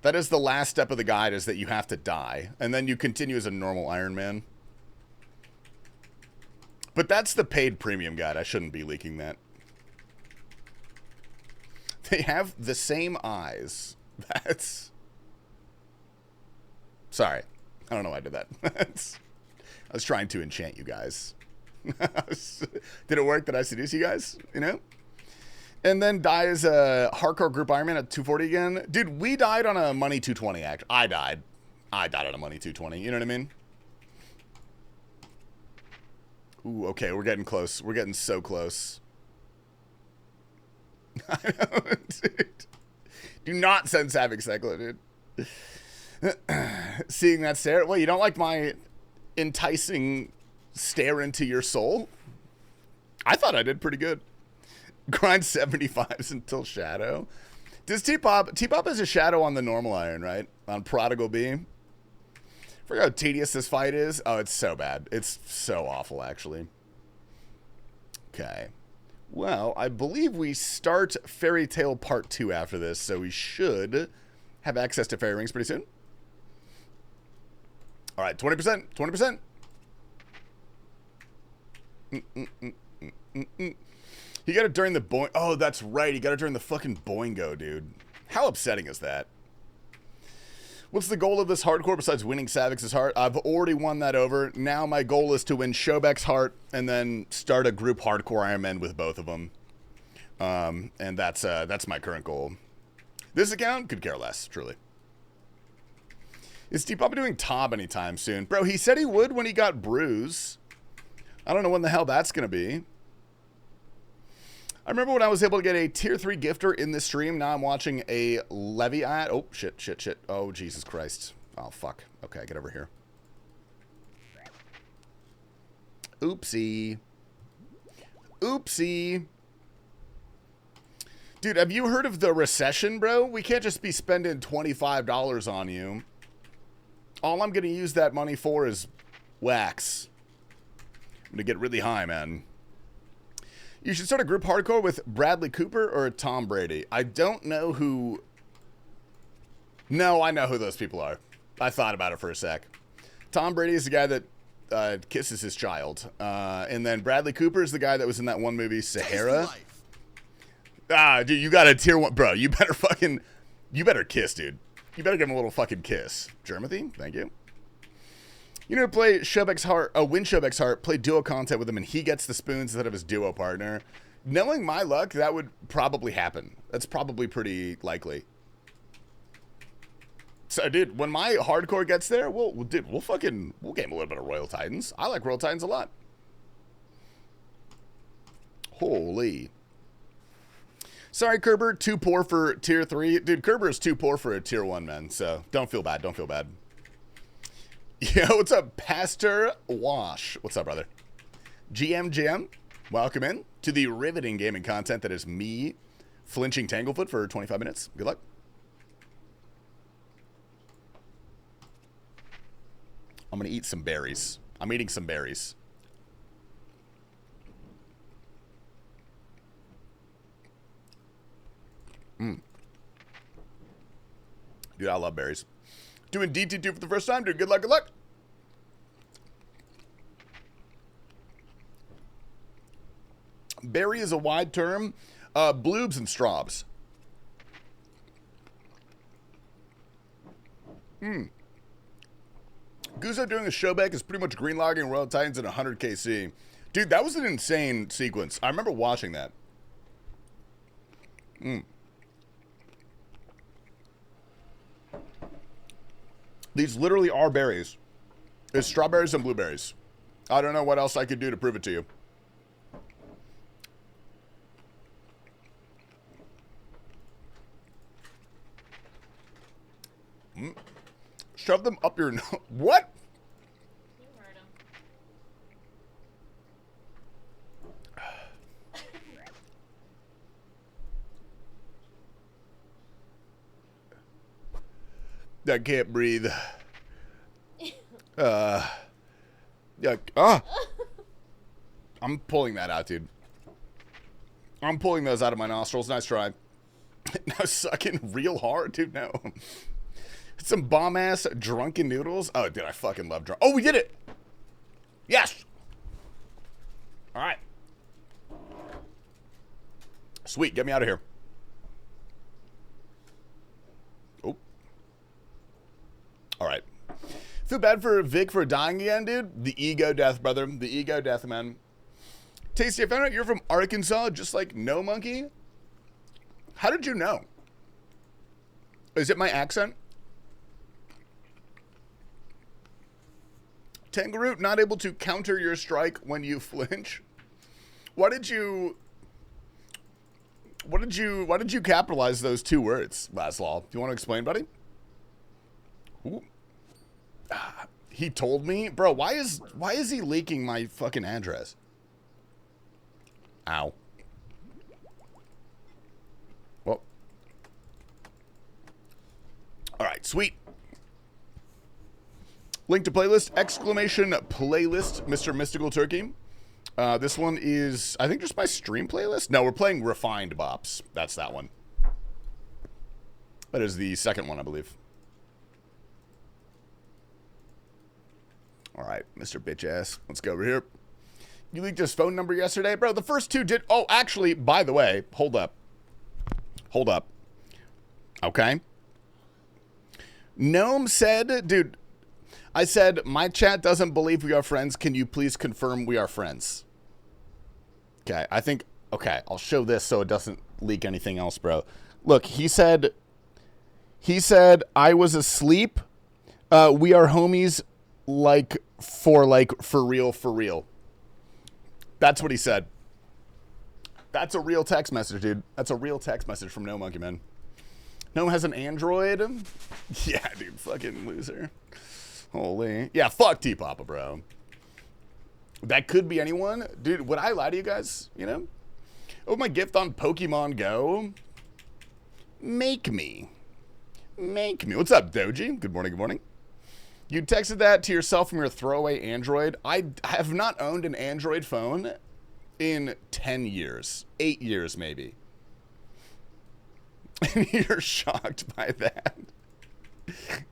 That is the last step of the guide, is that you have to die. And then you continue as a normal Iron Man. But that's the paid premium guide. I shouldn't be leaking that. They have the same eyes. That's... Sorry. I don't know why I did that. I was trying to enchant you guys. Did it work? Did I seduce you guys? You know? And then die as a hardcore group Iron Man at 240 again. Dude, we died on a money 220 act. I died on a money 220. You know what I mean? Ooh, okay, we're getting close. We're getting so close. I know, dude. Do not send Savix Cyclo, dude. Seeing that stare. Well, you don't like my enticing stare into your soul? I thought I did pretty good. Grind 75s until Shadow. Does T-Pop is a Shadow on the normal Iron, right? On Prodigal B. Forget how tedious this fight is. Oh, it's so bad. It's so awful, actually. Okay. Well, I believe we start Fairytale Part 2 after this, so we should have access to fairy rings pretty soon. All right, 20%. 20%. He got it during the boing. Oh, that's right. He got it during the fucking boingo, dude. How upsetting is that? What's the goal of this hardcore besides winning Savix's heart? I've already won that over. Now my goal is to win Shobek's heart and then start a group hardcore Iron Man with both of them. And that's my current goal. This account could care less, truly. Is T-Papa doing Tob anytime soon? Bro, he said he would when he got Bruise. I don't know when the hell that's going to be. I remember when I was able to get a tier 3 gifter in this stream. Now I'm watching a Levy ad. Oh, shit. Oh, Jesus Christ. Oh, fuck. Okay, get over here. Oopsie. Dude, have you heard of the recession, bro? We can't just be spending $25 on you. All I'm going to use that money for is wax. I'm going to get really high, man. You should start a group hardcore with Bradley Cooper or Tom Brady. I don't know who... No, I know who those people are. I thought about it for a sec. Tom Brady is the guy that kisses his child. And then Bradley Cooper is the guy that was in that one movie, Sahara. Ah, dude, you got a tier 1... Bro, you better fucking... You better kiss, dude. You better give him a little fucking kiss. Germothy, thank you. You know, play Shobek's Heart, win Shobek's Heart, play duo content with him, and he gets the spoons instead of his duo partner. Knowing my luck, that would probably happen. That's probably pretty likely. So, dude, when my hardcore gets there, we'll game a little bit of Royal Titans. I like Royal Titans a lot. Holy. Sorry, Kerber, too poor for tier 3. Dude, Kerber is too poor for a tier 1, man. So, don't feel bad. Don't feel bad. Yo, what's up, Pastor Wash? What's up, brother? GM, welcome in to the riveting gaming content that is me flinching Tanglefoot for 25 minutes. Good luck. I'm going to eat some berries. I'm eating some berries. Dude, I love berries. Doing DT2 for the first time, dude. Good luck, good luck. Berry is a wide term. Bloobs and straws. Guzzo doing a Shobek is pretty much green logging Royal Titans at 100 KC. Dude, that was an insane sequence. I remember watching that. These literally are berries. It's strawberries and blueberries. I don't know what else I could do to prove it to you. Shove them up your nose. What? You heard him. I can't breathe. I'm pulling that out, dude. I'm pulling those out of my nostrils. Nice try. Now sucking real hard, dude. No. Some bomb ass drunken noodles. Oh, dude, I fucking love drunk. Oh, we did it. Yes. All right. Sweet. Get me out of here. Oh. All right. Feel bad for Vic for dying again, dude. The ego death, brother. The ego death, man. Tasty, I found out you're from Arkansas, just like No Monkey. How did you know? Is it my accent? Tangaroot, not able to counter your strike when you flinch. Why did you capitalize those two words, Laszlo? Do you want to explain, buddy? Ooh. He told me, bro. Why is he leaking my fucking address? Ow. Well. All right, sweet. Link to playlist, exclamation playlist, Mr. Mystical Turkey. This one is, I think, just my stream playlist. No, we're playing Refined Bops. That's that one. That is the second one, I believe. All right, Mr. Bitch Ass. Let's go over here. You leaked his phone number yesterday? Bro, the first two did. Oh, actually, by the way, hold up. Hold up. Okay. Gnome said, dude, I said, my chat doesn't believe we are friends. Can you please confirm we are friends? Okay, I think, okay, I'll show this so it doesn't leak anything else, bro. Look, he said, I was asleep. We are homies, for real. That's what he said. That's a real text message, dude. That's a real text message from No Monkey, man. No has an Android? Yeah, dude, fucking loser. Holy. Yeah, fuck TPAPA, bro. That could be anyone. Dude, would I lie to you guys? You know? Oh, my gift on Pokemon Go. Make me. What's up, Doji? Good morning, good morning. You texted that to yourself from your throwaway Android. I have not owned an Android phone in 10 years. 8 years, maybe. And you're shocked by that.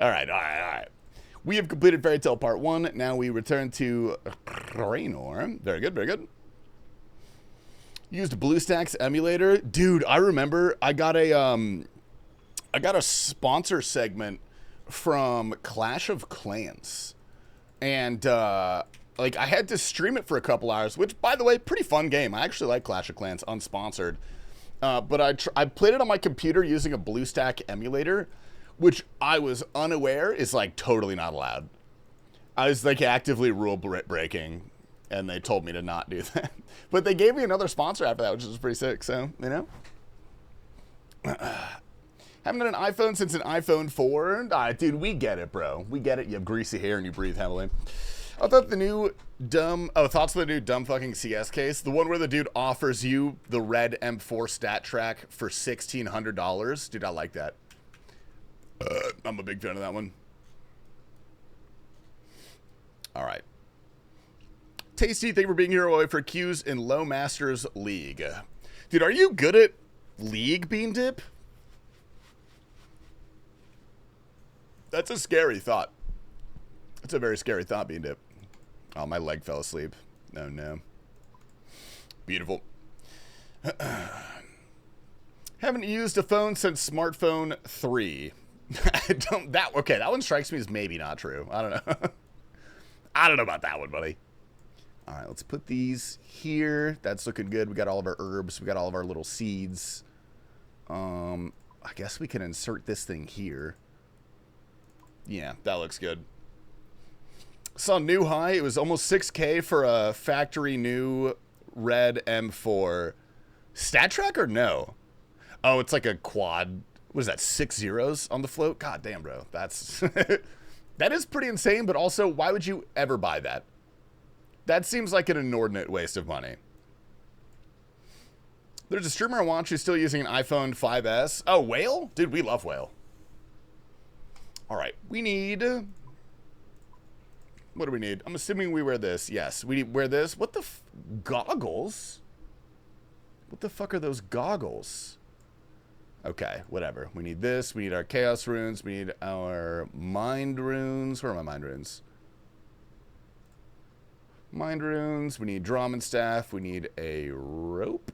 All right. We have completed Fairytale Part 1. Now we return to Raynor. Very good. Used BlueStacks emulator. Dude, I remember I got a sponsor segment from Clash of Clans. And like I had to stream it for a couple hours, which by the way, pretty fun game. I actually like Clash of Clans unsponsored. But I played it on my computer using a BlueStack emulator, which I was unaware is like totally not allowed. I was like actively rule breaking, and they told me to not do that. But they gave me another sponsor after that, which was pretty sick. So, you know. Haven't had an iPhone since an iPhone 4. Dude, we get it, bro. We get it. You have greasy hair and you breathe heavily. I thought the new thoughts of the new dumb fucking CS case. The one where the dude offers you the red M4 stat track for $1,600. Dude, I like that. I'm a big fan of that one. All right. Tasty, thank you for being here away for Q's in Low Masters League. Dude, are you good at League, Bean Dip? That's a scary thought. It's a very scary thought, Bean Dip. Oh, my leg fell asleep. No. Beautiful. Haven't used a phone since smartphone 3. Okay, that one strikes me as maybe not true. I don't know. I don't know about that one, buddy. All right, let's put these here. That's looking good. We got all of our herbs. We got all of our little seeds. I guess we can insert this thing here. Yeah, that looks good. Saw new high. It was almost 6K for a factory new red M4. Stat track or no? Oh, it's like a quad. What is that, 6 zeros on the float? God damn, bro. That's that is pretty insane, but also, why would you ever buy that? That seems like an inordinate waste of money. There's a streamer I watch who's still using an iPhone 5S. Oh, Whale? Dude, we love Whale. All right, we need... What do we need? I'm assuming we wear this. Yes, we wear this. What the goggles? What the fuck are those goggles? Okay, whatever. We need this. We need our chaos runes. We need our mind runes. Where are my mind runes? Mind runes. We need Drum staff. We need a rope.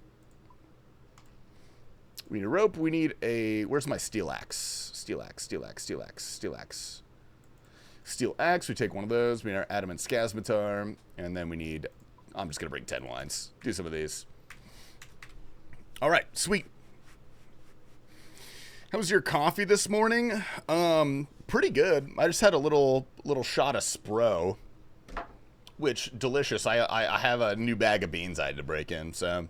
We need a rope. We need a... Where's my steel axe? Steel axe, steel axe, steel axe, steel axe. Steel axe, we take one of those. We need our adamant scasmatar. And then we need... I'm just going to bring 10 wines. Do some of these. All right, sweet. How was your coffee this morning? Pretty good. I just had a little shot of Spro. Which, delicious. I have a new bag of beans I had to break in, so...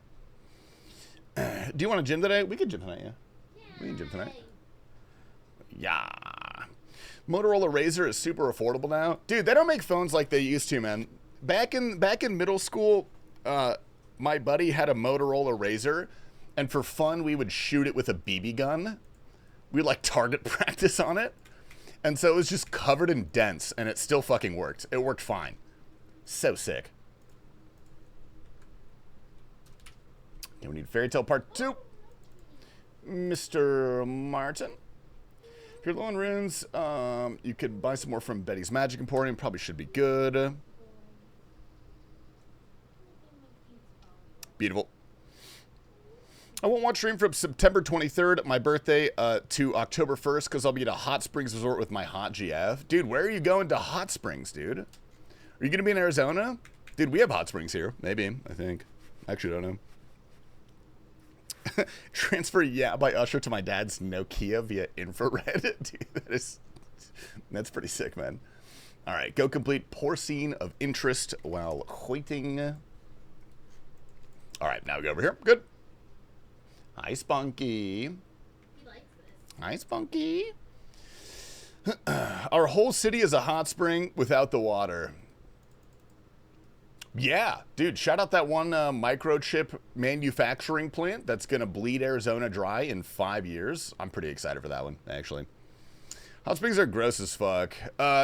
Do you want to gym today? We could gym tonight, yeah. We can gym tonight. Yeah. Motorola Razr is super affordable now. Dude, they don't make phones like they used to, man. Back in middle school, my buddy had a Motorola Razr, and for fun, we would shoot it with a BB gun. We'd like target practice on it. And so it was just covered in dents, and it still fucking worked. It worked fine. So sick. Okay, we need Fairytale Part 2. Mr. Martin. If you're low on runes, you could buy some more from Betty's Magic Emporium. Probably should be good. Beautiful. I won't watch stream from September 23rd, my birthday, to October 1st, because I'll be at a Hot Springs resort with my Hot GF. Dude, where are you going to Hot Springs, dude? Are you going to be in Arizona? Dude, we have Hot Springs here. Maybe, I think. Actually, I don't know. Transfer Yeah by Usher to my dad's Nokia via infrared. Dude, that's pretty sick, man. All right, go complete Porcine of Interest while waiting. All right, now we go over here. Good. Hi, Spunky. He likes this. Hi, Spunky. Our whole city is a hot spring without the water. Yeah, dude, shout out that one microchip manufacturing plant that's going to bleed Arizona dry in 5 years. I'm pretty excited for that one, actually. Hot springs are gross as fuck.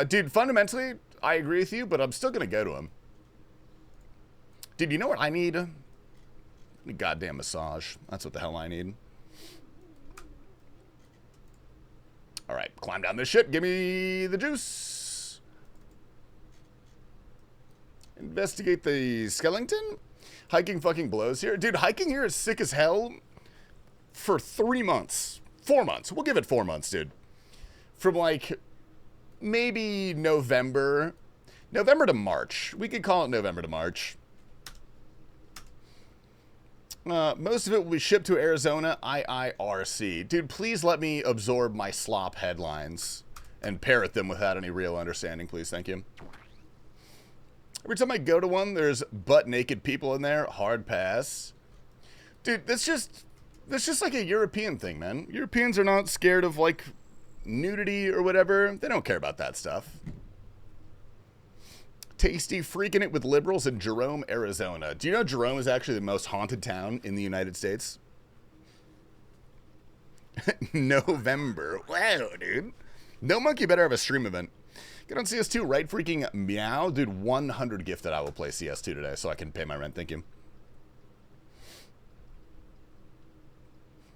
Dude, fundamentally, I agree with you, but I'm still going to go to them. Dude, you know what I need? A goddamn massage. That's what the hell I need. All right, climb down this shit. Give me the juice. Investigate the skeleton. Hiking fucking blows here. Dude, hiking here is sick as hell for 3 months. 4 months. We'll give it 4 months, dude. From like maybe November to March. We could call it November to March. Most of it will be shipped to Arizona IIRC. Dude, please let me absorb my slop headlines and parrot them without any real understanding, please. Thank you. Every time I go to one, there's butt-naked people in there. Hard pass. Dude, that's just like a European thing, man. Europeans are not scared of, like, nudity or whatever. They don't care about that stuff. Tasty freaking it with liberals in Jerome, Arizona. Do you know Jerome is actually the most haunted town in the United States? November. Wow, dude. No monkey better have a stream event. Get on CS2 right freaking meow. Dude, 100 gifted I will play CS2 today so I can pay my rent. Thank you.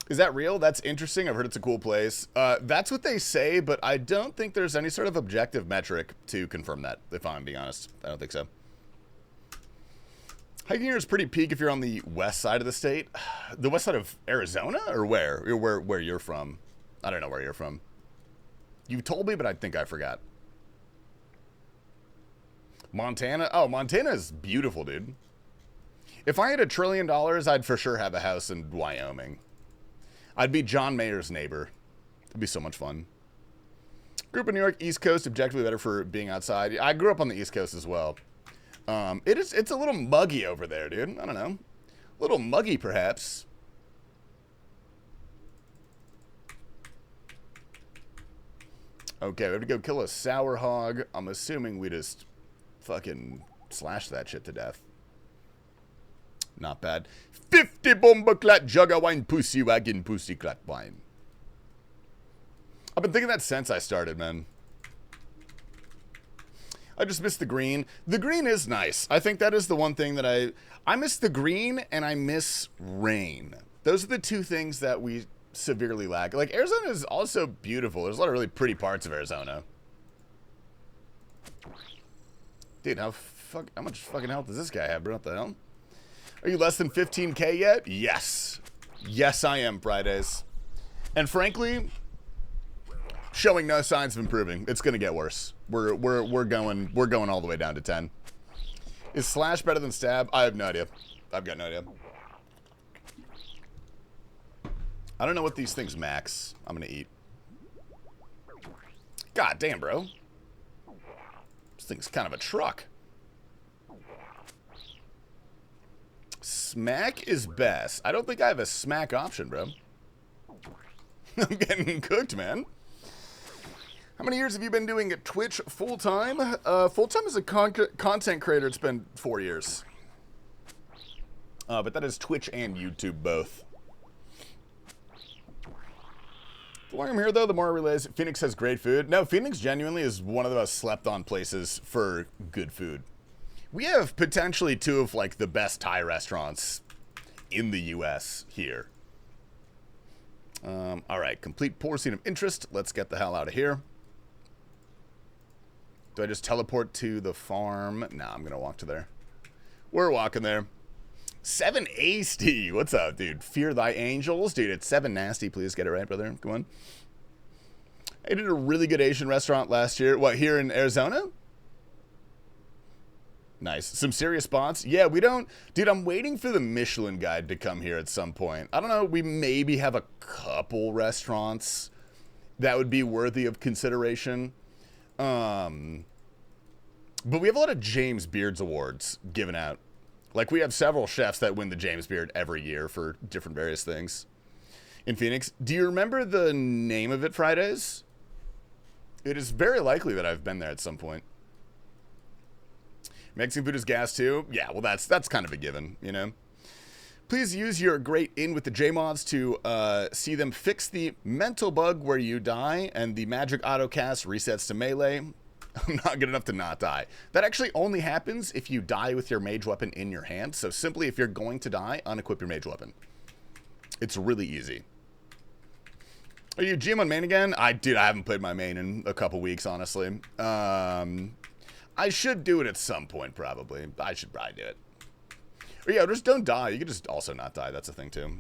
Is that real? That's interesting. I've heard it's a cool place. That's what they say, but I don't think there's any sort of objective metric to confirm that, if I'm being honest. I don't think so. Hiking here is pretty peak if you're on the west side of the state. The west side of Arizona? Or where? Where you're from. I don't know where you're from. You told me, but I think I forgot. Montana? Oh, Montana is beautiful, dude. If I had $1 trillion, I'd for sure have a house in Wyoming. I'd be John Mayer's neighbor. It'd be so much fun. Grew up in New York, East Coast, objectively better for being outside. I grew up on the East Coast as well. It's a little muggy over there, dude. I don't know. A little muggy, perhaps. Okay, we have to go kill a sour hog. I'm assuming we just fucking slash that shit to death. Not bad. 50 bomber clat jugger wine pussy wagon pussy clat wine. I've been thinking that since I started, man. I just miss the green. The green is nice. I think that is the one thing that I miss the green and I miss rain. Those are the two things that we severely lack. Like, Arizona is also beautiful. There's a lot of really pretty parts of Arizona. Dude, how much fucking health does this guy have, bro? What the hell? Are you less than 15K yet? Yes. Yes, I am, Fridays. And frankly, showing no signs of improving. It's gonna get worse. We're going all the way down to 10. Is slash better than stab? I have no idea. I've got no idea. I don't know what these things max. I'm gonna eat. God damn, bro. This thing's kind of a truck. Smack is best. I don't think I have a smack option, bro. I'm getting cooked, man. How many years have you been doing Twitch full-time? Full-time as a content creator, it's been 4 years. But that is Twitch and YouTube both. The longer I'm here, though, the more I realize Phoenix has great food. No, Phoenix genuinely is one of the most slept-on places for good food. We have potentially 2 of, like, the best Thai restaurants in the U.S. here. All right, complete Porcine of interest. Let's get the hell out of here. Do I just teleport to the farm? Nah, I'm going to walk to there. We're walking there. 7 Asty. What's up, dude? Fear thy angels. Dude, it's 7 nasty. Please get it right, brother. Come on. I did a really good Asian restaurant last year. What, here in Arizona? Nice. Some serious spots? Yeah, we don't... Dude, I'm waiting for the Michelin guide to come here at some point. I don't know. We maybe have a couple restaurants that would be worthy of consideration. But we have a lot of James Beards awards given out. Like, we have several chefs that win the James Beard every year for different various things. In Phoenix. Do you remember the name of it, Fridays? It is very likely that I've been there at some point. Mexican food is gas too? Yeah, well, that's kind of a given, you know? Please use your great in with the J-mods to see them fix the mental bug where you die and the magic autocast resets to melee. I'm not good enough to not die. That actually only happens if you die with your mage weapon in your hand. So simply, if you're going to die, unequip your mage weapon. It's really easy. Are you GM on main again? Dude, I haven't played my main in a couple weeks, honestly. I should do it at some point, probably. I should probably do it. Or yeah, just don't die. You could just also not die. That's a thing, too.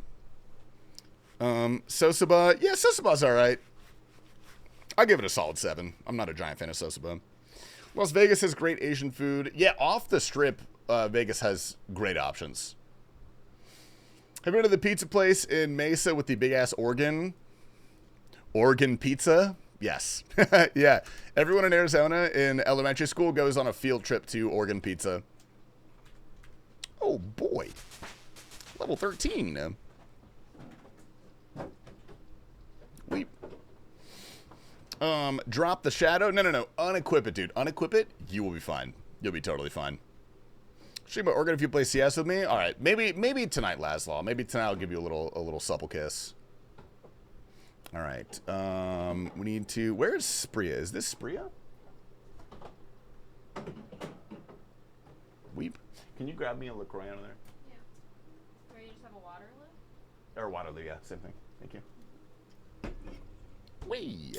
Sosaba. Yeah, Sosaba's alright. I'll give it a solid 7. I'm not a giant fan of Sosaba. Las Vegas has great Asian food. Yeah, off the strip, Vegas has great options. Have you been to the pizza place in Mesa with the big-ass organ? Organ pizza? Yes. Yeah. Everyone in Arizona in elementary school goes on a field trip to Organ Pizza. Oh, boy. Level 13. Weep. Drop the shadow. No. Unequip it, dude. Unequip it. You will be fine. You'll be totally fine. Stream my Organ if you play CS with me. All right. Maybe tonight, Laszlo. Maybe tonight I'll give you a little supple kiss. All right. We need to. Where's Spria? Is this Spria? Weep. Can you grab me a LaCroix out of there? Yeah. Or you just have a Waterloo? Or Waterloo, yeah. Same thing. Thank you. Whee.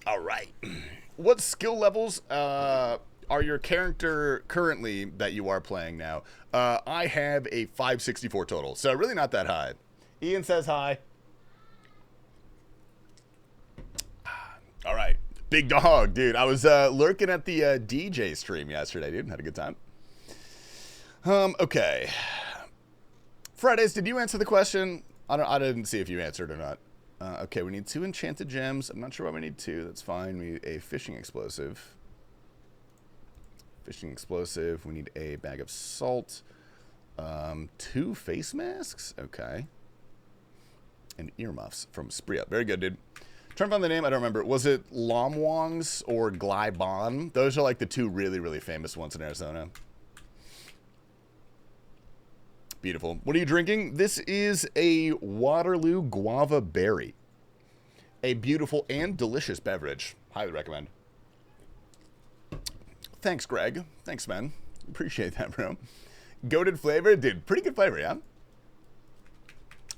All right. What skill levels are your character currently that you are playing now? I have a 564 total, so really not that high. Ian says hi. All right. Big dog, dude. I was lurking at the DJ stream yesterday, dude. Had a good time. Okay. Fridays, did you answer the question? I didn't see if you answered or not. Okay, we need 2 enchanted gems. I'm not sure why we need 2. That's fine. We need a fishing explosive. Fishing explosive. We need a bag of salt. 2 face masks. Okay. And earmuffs from Spria. Very good, dude. Trying to find the name. I don't remember. Was it Lomwongs or Glybon? Those are like the 2 really, really famous ones in Arizona. Beautiful. What are you drinking? This is a Waterloo Guava Berry. A beautiful and delicious beverage. Highly recommend. Thanks, Greg. Thanks, man. Appreciate that, bro. Goated flavor? Dude, pretty good flavor, yeah?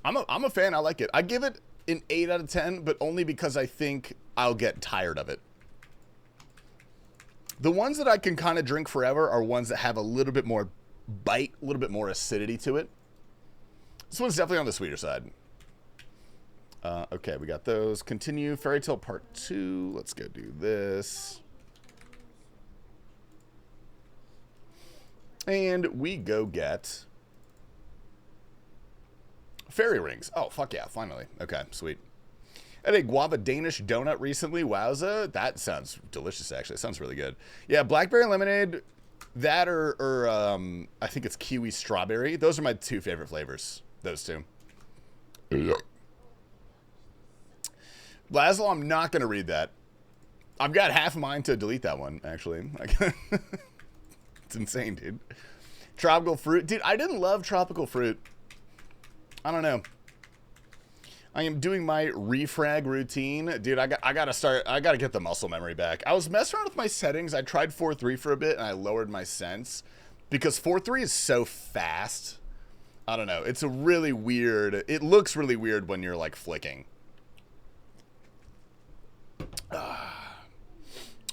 I'm a fan. I like it. I give it an 8 out of 10, but only because I think I'll get tired of it. The ones that I can kind of drink forever are ones that have a little bit more bite, a little bit more acidity to it. This one's definitely on the sweeter side. Okay, we got those. Continue. Fairytale Part 2. Let's go do this. And we go get fairy rings. Oh, fuck yeah, finally. Okay, sweet. I had a guava Danish donut recently. Wowza. That sounds delicious, actually. It sounds really good. Yeah, blackberry lemonade, that or I think it's kiwi strawberry. Those are my 2 favorite flavors. Those 2. Laszlo, I'm not going to read that. I've got half of mine to delete that one, actually. It's insane, dude. Tropical fruit. Dude, I didn't love tropical fruit. I don't know. I am doing my refrag routine. Dude, I gotta get the muscle memory back. I was messing around with my settings. I tried 4-3 for a bit, and I lowered my sense. Because 4-3 is so fast. I don't know. It's a really weird... It looks really weird when you're, like, flicking.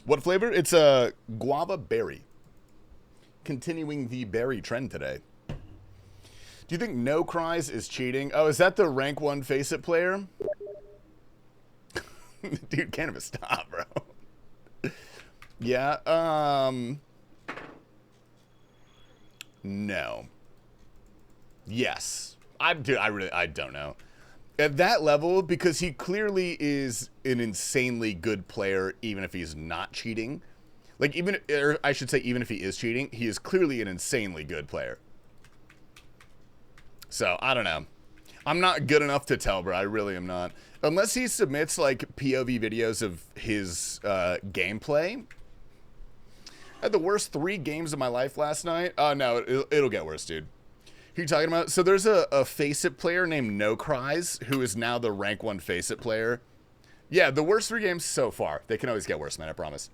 What flavor? It's a guava berry. Continuing the berry trend today. Do you think No Cries is cheating? Oh, is that the rank 1 Face It player? Dude, Cannabis, stop, bro. Yeah, no. Yes. I don't know. At that level, because he clearly is an insanely good player, even if he's not cheating. Like, or I should say, even if he is cheating, he is clearly an insanely good player. So, I don't know. I'm not good enough to tell, bro. I really am not. Unless he submits, like, POV videos of his gameplay. I had the worst 3 games of my life last night. Oh, no, it'll get worse, dude. Who are you talking about? So there's a Face It player named No Cries, who is now the rank 1 Face It player. Yeah, the worst 3 games so far. They can always get worse, man, I promise.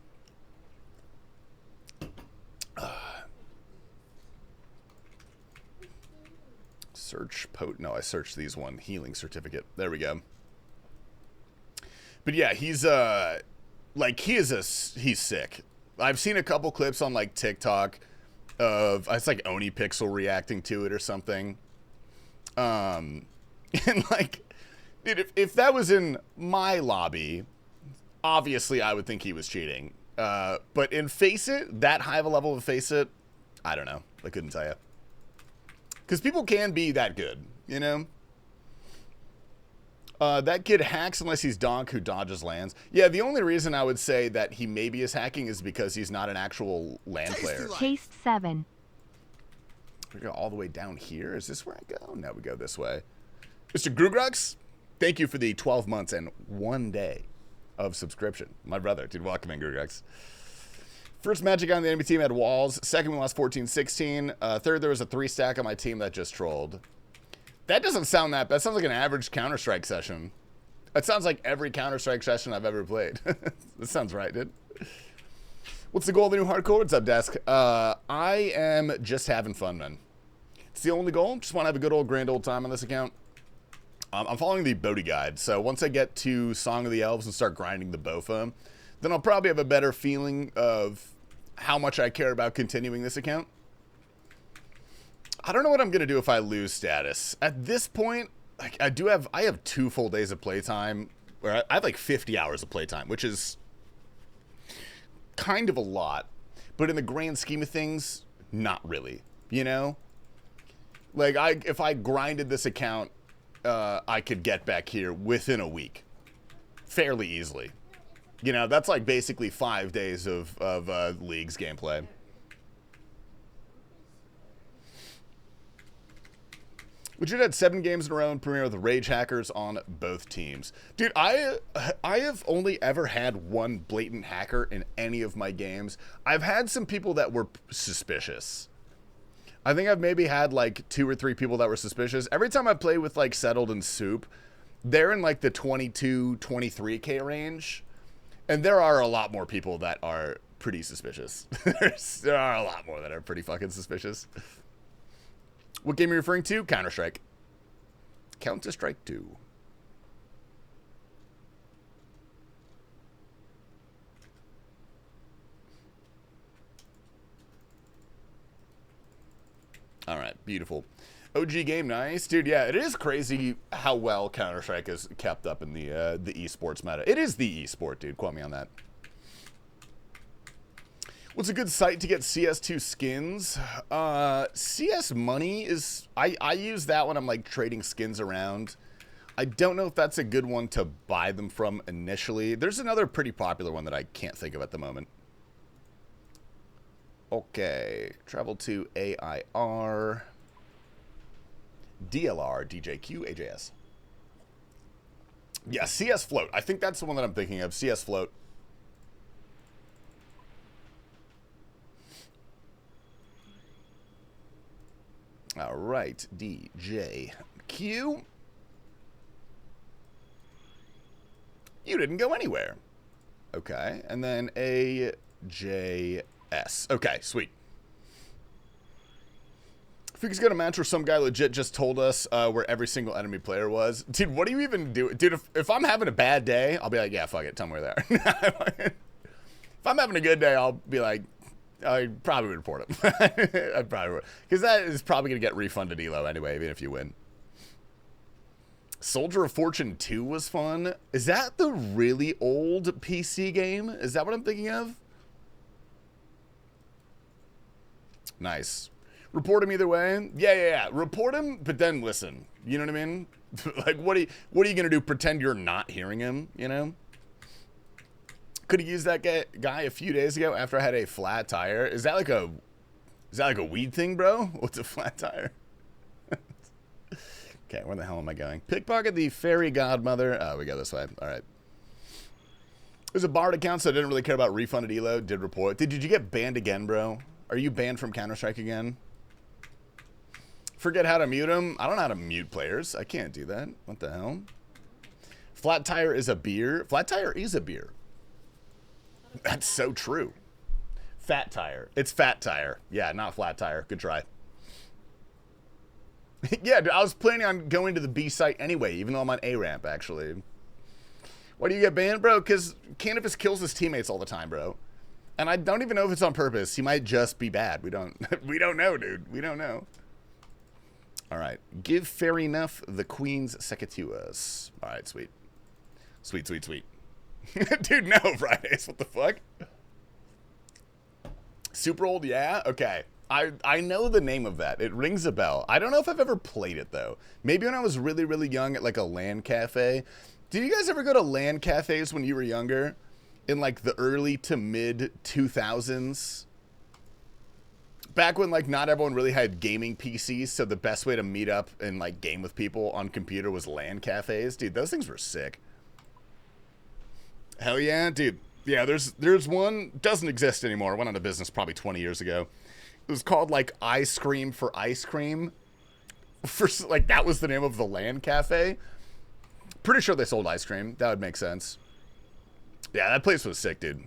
Search no, I searched these one. Healing certificate. There we go. But yeah, he's he's sick. I've seen a couple clips on like TikTok of it's like Oni Pixel reacting to it or something. And like, dude, if that was in my lobby, obviously I would think he was cheating. But in Face It, that high of a level of Face It, I don't know. I couldn't tell you. Because people can be that good, you know? That kid hacks unless he's Donk who dodges lands. Yeah, the only reason I would say that he maybe is hacking is because he's not an actual land player. Chase 7. We go all the way down here. Is this where I go? No, we go this way. Mr. Grugrux, thank you for the 12 months and 1 day of subscription. My brother, dude, welcome in, Grugrux. First magic on the enemy team had walls. Second, we lost 14-16. Third, there was a 3-stack on my team that just trolled. That doesn't sound that bad. That sounds like an average Counter-Strike session. That sounds like every Counter-Strike session I've ever played. That sounds right, dude. What's the goal of the new hardcore? What's up, Desk? I am just having fun, man. It's the only goal. Just want to have a good old grand old time on this account. I'm following the Bodhi guide, so once I get to Song of the Elves and start grinding the Bofa, then I'll probably have a better feeling of how much I care about continuing this account. I don't know what I'm going to do if I lose status. At this point, like, I have 2 full days of playtime, where I have like 50 hours of playtime, which is kind of a lot, but in the grand scheme of things, not really, you know? Like, if I grinded this account, I could get back here within a week, fairly easily. You know, that's like basically 5 days of League's gameplay. We should have had 7 games in a row in Premier with rage hackers on both teams. Dude, I have only ever had one blatant hacker in any of my games. I've had some people that were suspicious. I think I've maybe had like 2 or 3 people that were suspicious. Every time I play with like Settled and Soup, they're in like the 22, 23K range. And there are a lot more people that are pretty suspicious. There are a lot more that are pretty fucking suspicious. What game are you referring to? Counter-Strike. Counter-Strike 2. All right, beautiful. OG game, nice. Dude, yeah, it is crazy how well Counter-Strike is kept up in the esports meta. It is the esport, dude. Quote me on that. What's a good site to get CS2 skins? CS Money is... I use that when I'm, like, trading skins around. I don't know if that's a good one to buy them from initially. There's another pretty popular one that I can't think of at the moment. Okay. Travel to AIR... DLR, DJQ, AJS. Yeah, CS Float. I think that's the one that I'm thinking of. CS Float. All right, DJQ. You didn't go anywhere. Okay, and then AJS. Okay, sweet. If we could get a match where some guy legit just told us where every single enemy player was. Dude, what do you even do? Dude, if I'm having a bad day, I'll be like, yeah, fuck it, tell me where they are. If I'm having a good day, I'll be like, I'd probably report him. I'd probably would. Because that is probably going to get refunded ELO anyway, even if you win. Soldier of Fortune 2 was fun. Is that the really old PC game? Is that what I'm thinking of? Nice. Report him either way. Yeah. Report him, but then listen. You know what I mean? Like, what are you going to do? Pretend you're not hearing him, you know? Could have used that guy a few days ago after I had a flat tire. Is that like a weed thing, bro? What's a flat tire? Okay, where the hell am I going? Pickpocket the fairy godmother. Oh, we go this way. All right. There's a barred account, so I didn't really care about refunded ELO. Did report. Did you get banned again, bro? Are you banned from Counter-Strike again? Forget how to mute him? I don't know how to mute players. I can't do that. What the hell? Flat tire is a beer. Flat tire is a beer. That's so true. Fat tire. It's fat tire. Yeah, not flat tire. Good try. Yeah, dude, I was planning on going to the B site anyway, even though I'm on A ramp, actually. Why do you get banned, bro? Because Cannabis kills his teammates all the time, bro. And I don't even know if it's on purpose. He might just be bad. We don't know, dude. We don't know. All right. Give fair enough the Queen's Secatuas. All right, sweet. Sweet, sweet, sweet. Dude, no, Fridays. What the fuck? Super old, yeah? Okay. I know the name of that. It rings a bell. I don't know if I've ever played it, though. Maybe when I was really, really young at, like, a LAN cafe. Did you guys ever go to LAN cafes when you were younger? In, like, the early to mid-2000s? Back when, like, not everyone really had gaming PCs, so the best way to meet up and, like, game with people on computer was LAN cafes. Dude, those things were sick. Hell yeah, dude. Yeah, there's one, doesn't exist anymore. Went out of business probably 20 years ago. It was called, like, Ice Cream for Ice Cream. Like, that was the name of the LAN cafe. Pretty sure they sold ice cream. That would make sense. Yeah, that place was sick, dude.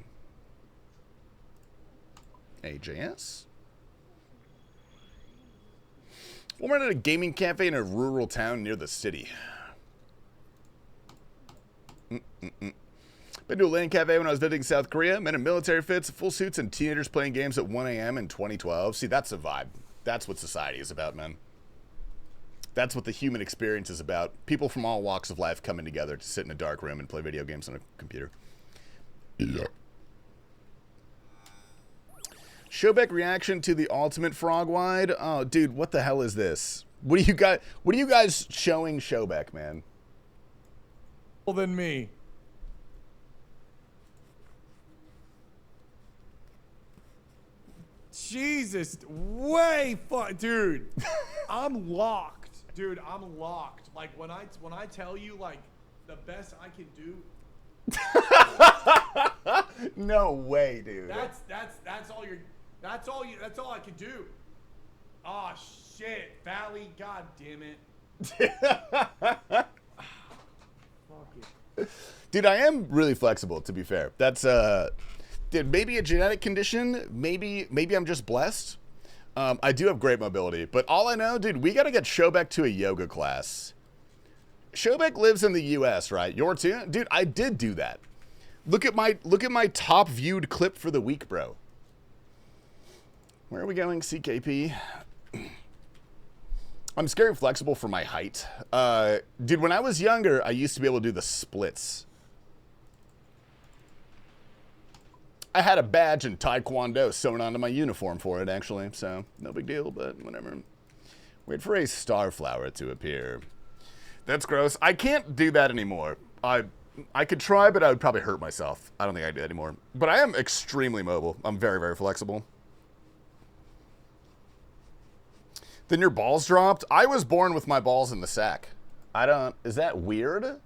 AJS. We'll run at a gaming cafe in a rural town near the city. Been to a LAN cafe when I was visiting South Korea. Men in military fits, full suits, and teenagers playing games at 1 a.m. in 2012. See, that's a vibe. That's what society is about, man. That's what the human experience is about. People from all walks of life coming together to sit in a dark room and play video games on a computer. Yeah. Shobek reaction to the ultimate FrogWide. Oh, dude, what the hell is this? What do you guys showing Shobek, man? Than me. Jesus, way fun, dude. I'm locked, dude. I'm locked. Like when I tell you like the best I can do. No way, dude. That's all you're. That's all I can do. Oh shit, Valley. God damn it. Fuck it. Dude, I am really flexible, to be fair. That's dude, maybe a genetic condition. Maybe I'm just blessed. I do have great mobility, but all I know, dude, we gotta get Shobek to a yoga class. Shobek lives in the U.S., right? You're too, dude. I did do that. Look at my top viewed clip for the week, bro. Where are we going, CKP? I'm scary flexible for my height. Dude, when I was younger, I used to be able to do the splits. I had a badge in Taekwondo sewn onto my uniform for it, actually. So, no big deal, but whatever. Wait for a starflower to appear. That's gross. I can't do that anymore. I could try, but I would probably hurt myself. I don't think I do that anymore. But I am extremely mobile. I'm very, very flexible. Then your balls dropped? I was born with my balls in the sack. Is that weird?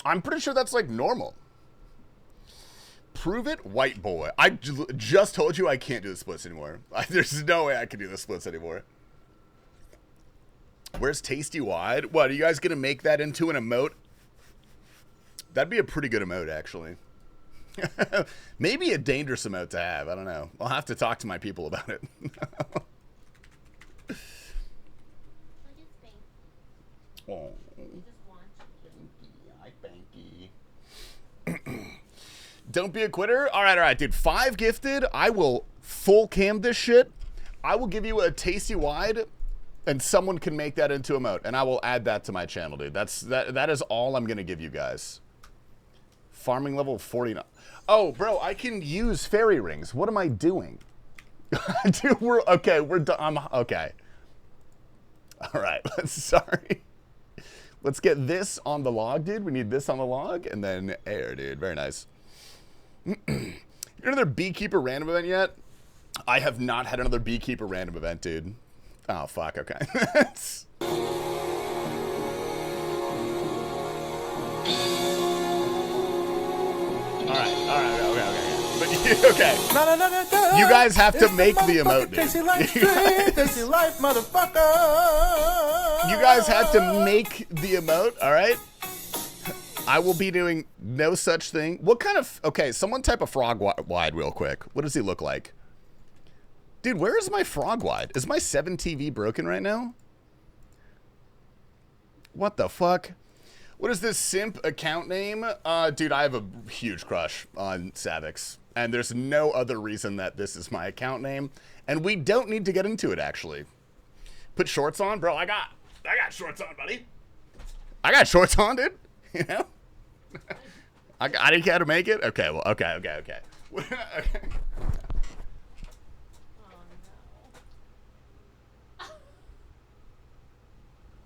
I'm pretty sure that's like normal. Prove it, white boy. I just told you I can't do the splits anymore. There's no way I can do the splits anymore. Where's TastyWide? What, are you guys gonna make that into an emote? That'd be a pretty good emote, actually. Maybe a dangerous emote to have. I don't know. I'll have to talk to my people about it. Oh. Don't be a quitter. All right, dude. 5 gifted. I will full cam this shit. I will give you a TastyWide, and someone can make that into a emote, and I will add that to my channel, dude. That is all I'm gonna give you guys. Farming level 49. Oh, bro, I can use fairy rings. What am I doing? Dude, we're done. I'm okay. All right. Sorry. Let's get this on the log, dude. We need this on the log, and then air, dude. Very nice. Another beekeeper random event yet? I have not had another beekeeper random event, dude. Oh, fuck. Okay. All right. Okay. But Okay. You guys have to make the emote, dude. TastyLife, motherfucker. You guys have to make the emote, all right? I will be doing no such thing. What kind of... Okay, someone type a FrogWide real quick. What does he look like? Dude, where is my FrogWide? Is my 7 TV broken right now? What the fuck? What is this simp account name? Dude, I have a huge crush on Savix. And there's no other reason that this is my account name. And we don't need to get into it, actually. Put shorts on? Bro, I got shorts on, buddy. I got shorts on, dude. You know? I didn't care to make it? Okay, well, okay. Okay.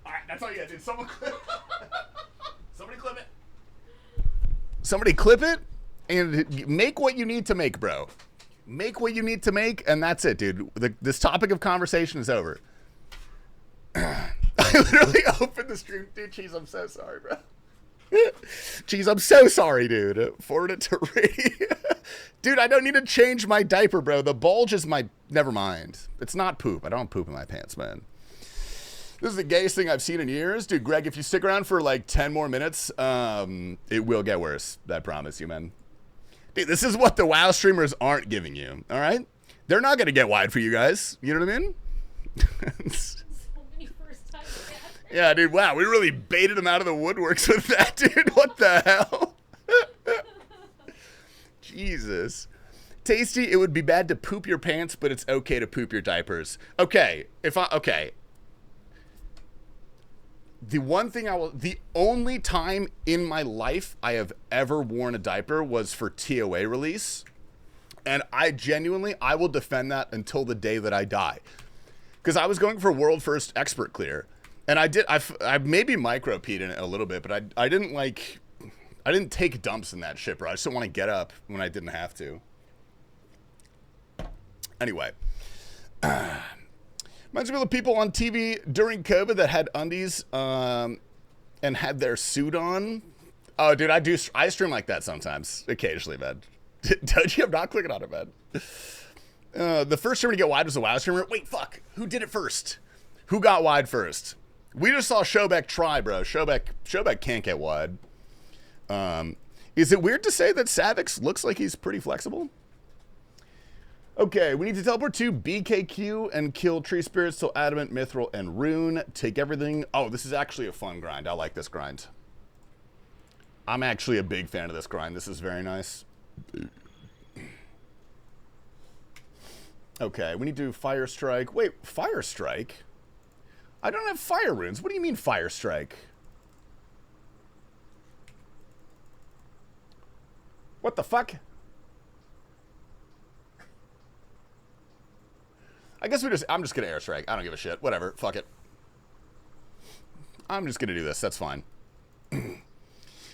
Alright, that's all you got, dude. Someone clip it. Somebody clip it. Somebody clip it and make what you need to make, bro. Make what you need to make, and that's it, dude. This topic of conversation is over. I literally opened the stream. Dude, Cheese, I'm so sorry, bro. Cheese, I'm so sorry, dude. Forward it to Ray. Dude, I don't need to change my diaper, bro. The bulge is my... Never mind. It's not poop. I don't poop in my pants, man. This is the gayest thing I've seen in years. Dude, Greg, if you stick around for like 10 more minutes, it will get worse. I promise you, man. Dude, this is what the WoW streamers aren't giving you, all right? They're not going to get wide for you guys. You know what I mean? Yeah, dude, wow, we really baited him out of the woodworks with that, dude. What the hell? Jesus. Tasty, it would be bad to poop your pants, but it's okay to poop your diapers. Okay, okay. The only time in my life I have ever worn a diaper was for TOA release. And I will defend that until the day that I die. Because I was going for world first expert clear. And I maybe micro-peed in it a little bit, but I didn't take dumps in that shit, bro. I just didn't want to get up when I didn't have to. Anyway. Reminds me of the people on TV during COVID that had undies and had their suit on. Oh, dude, I stream like that sometimes. Occasionally, man. Don't you? I'm not clicking on it, man. The first streamer to get wide was a WoW streamer. Wait, fuck. Who did it first? Who got wide first? We just saw Shobek try, bro. Shobek can't get wide. Is it weird to say that Savix looks like he's pretty flexible? Okay, we need to teleport to BKQ and kill tree spirits till Adamant, Mithril, and Rune. Take everything. Oh, this is actually a fun grind. I like this grind. I'm actually a big fan of this grind. This is very nice. Okay, we need to do Fire Strike. Wait, Fire Strike? I don't have fire runes. What do you mean Fire Strike? What the fuck? I guess I'm just gonna airstrike. I don't give a shit. Whatever. Fuck it. I'm just gonna do this. That's fine.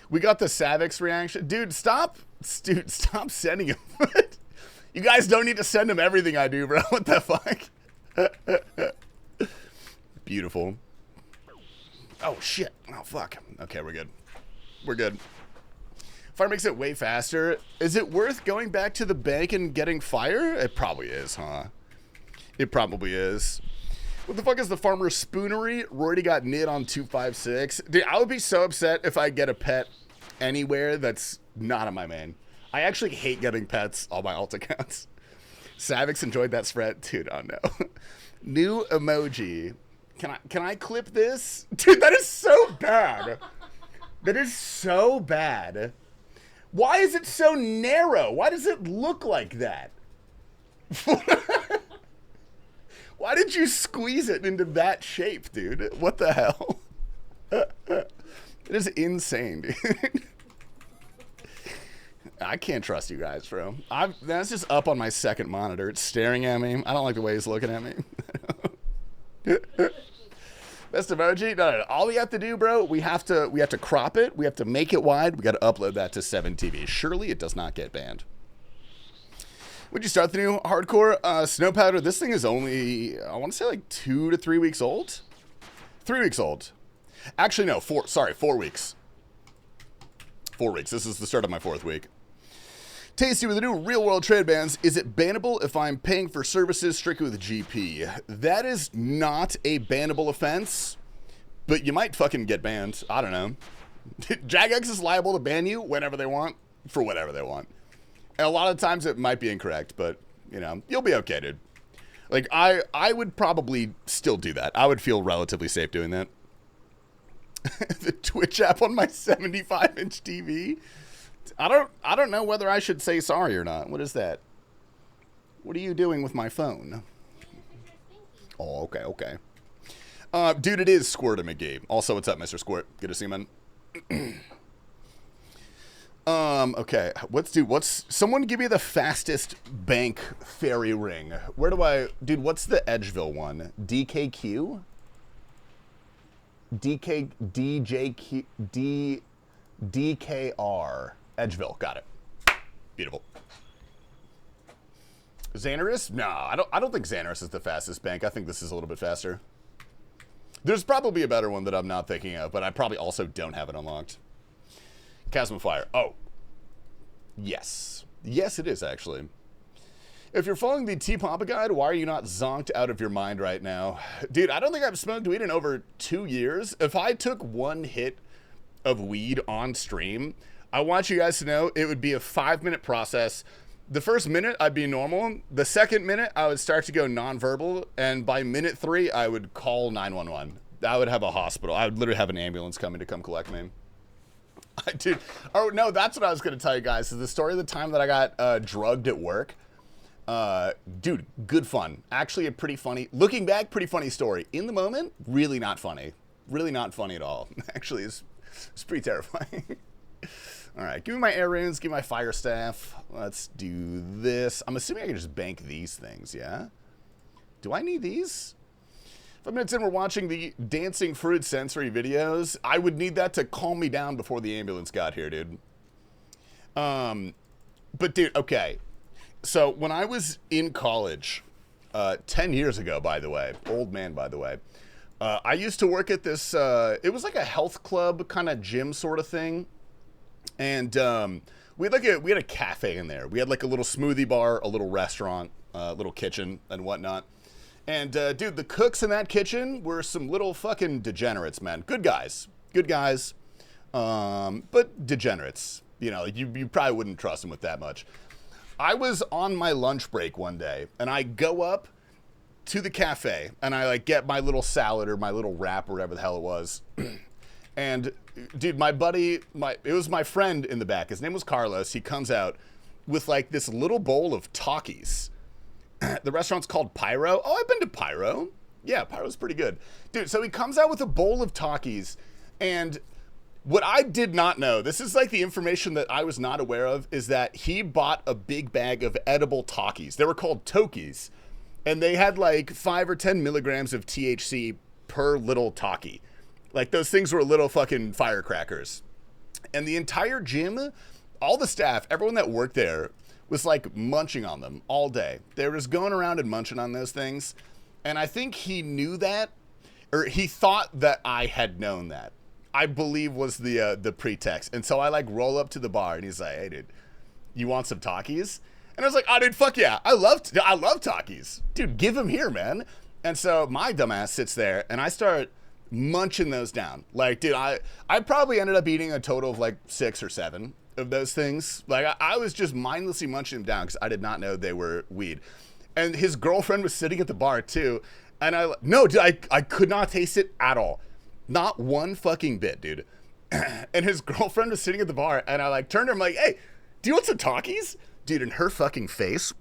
We got the Savix reaction. Dude, stop sending him. You guys don't need to send him everything I do, bro. What the fuck? Beautiful. Oh, shit. Oh, fuck. Okay, we're good. We're good. Fire makes it way faster. Is it worth going back to the bank and getting fire? It probably is, huh? It probably is. What the fuck is the farmer spoonery? Roydy got nid on 256. Dude, I would be so upset if I get a pet anywhere that's not on my main. I actually hate getting pets on my alt accounts. Savix enjoyed that spread. Dude, oh no. New emoji. Can I clip this? Dude, that is so bad. That is so bad. Why is it so narrow? Why does it look like that? Why did you squeeze it into that shape, dude? What the hell? It is insane, dude. I can't trust you guys, bro. That's just up on my second monitor. It's staring at me. I don't like the way he's looking at me. Best emoji? No. All we have to do, bro, we have to crop it. We have to make it wide. We got to upload that to 7 TV. Surely it does not get banned. Would you start the new hardcore snow powder? This thing is only, I want to say like 2 to 3 weeks old. 3 weeks old. Actually, no, 4 weeks. 4 weeks. This is the start of my 4th week. Tasty, with the new real-world trade bans, is it bannable if I'm paying for services strictly with GP? That is not a bannable offense, but you might fucking get banned. I don't know. Jagex is liable to ban you whenever they want for whatever they want. And a lot of times it might be incorrect, but, you know, you'll be okay, dude. Like, I would probably still do that. I would feel relatively safe doing that. The Twitch app on my 75-inch TV. I don't know whether I should say sorry or not. What is that? What are you doing with my phone? Oh, okay. Dude, it is Squirt McGee. Also, what's up, Mr. Squirt? Good to see you, man. Okay. Someone give me the fastest bank fairy ring. Where do I, dude, what's the Edgeville one? DKQ? DKR. Edgeville, got it. Beautiful. Xanaris? No, I don't think Xanaris is the fastest bank. I think this is a little bit faster. There's probably a better one that I'm not thinking of, but I probably also don't have it unlocked. Chasm of Fire. Oh. Yes. Yes, it is, actually. If you're following the TPAPA guide, why are you not zonked out of your mind right now? Dude, I don't think I've smoked weed in over 2 years. If I took one hit of weed on stream, I want you guys to know it would be a 5-minute process. The first minute, I'd be normal. The second minute, I would start to go nonverbal. And by minute 3, I would call 911. I would have a hospital. I would literally have an ambulance coming to come collect me. Dude, oh, no, that's what I was going to tell you guys. Is the story of the time that I got drugged at work. Dude, good fun. Actually, a pretty funny, looking back, pretty funny story. In the moment, really not funny. Really not funny at all. Actually, it's pretty terrifying. All right, give me my air runes, give me my fire staff. Let's do this. I'm assuming I can just bank these things, yeah? Do I need these? 5 minutes in, we're watching the dancing fruit sensory videos. I would need that to calm me down before the ambulance got here, dude. But dude, okay. So when I was in college, 10 years ago, by the way, old man, by the way, I used to work at this, it was like a health club kind of gym sort of thing. And we had a cafe in there. We had like a little smoothie bar, a little restaurant, a little kitchen and whatnot. And dude, the cooks in that kitchen were some little fucking degenerates, man. Good guys, but degenerates. You know, you probably wouldn't trust them with that much. I was on my lunch break one day, and I go up to the cafe, and I like get my little salad or my little wrap or whatever the hell it was. And dude, my buddy, it was my friend in the back. His name was Carlos. He comes out with like this little bowl of Takis. The restaurant's called Pyro. Oh, I've been to Pyro. Yeah, Pyro's pretty good. Dude, so he comes out with a bowl of Takis, and what I did not know, this is like the information that I was not aware of, is that he bought a big bag of edible Takis. They were called Tokis, and they had like 5 or 10 milligrams of THC per little Taki. Like, those things were little fucking firecrackers. And the entire gym, all the staff, everyone that worked there was like munching on them all day. They were just going around and munching on those things. And I think he knew that, or he thought that I had known that, I believe was the pretext. And so I like roll up to the bar and he's like, hey dude, you want some Takis? And I was like, oh dude, fuck yeah. I love Takis. Dude, give them here, man. And so my dumbass sits there and I start munching those down. Like, dude, I probably ended up eating a total of like 6 or 7 of those things. Like, I was just mindlessly munching them down because I did not know they were weed. And his girlfriend was sitting at the bar too. And I could not taste it at all. Not one fucking bit, dude. And his girlfriend was sitting at the bar and I like turned to her, I'm like, hey, do you want some Takis? Dude, in her fucking face,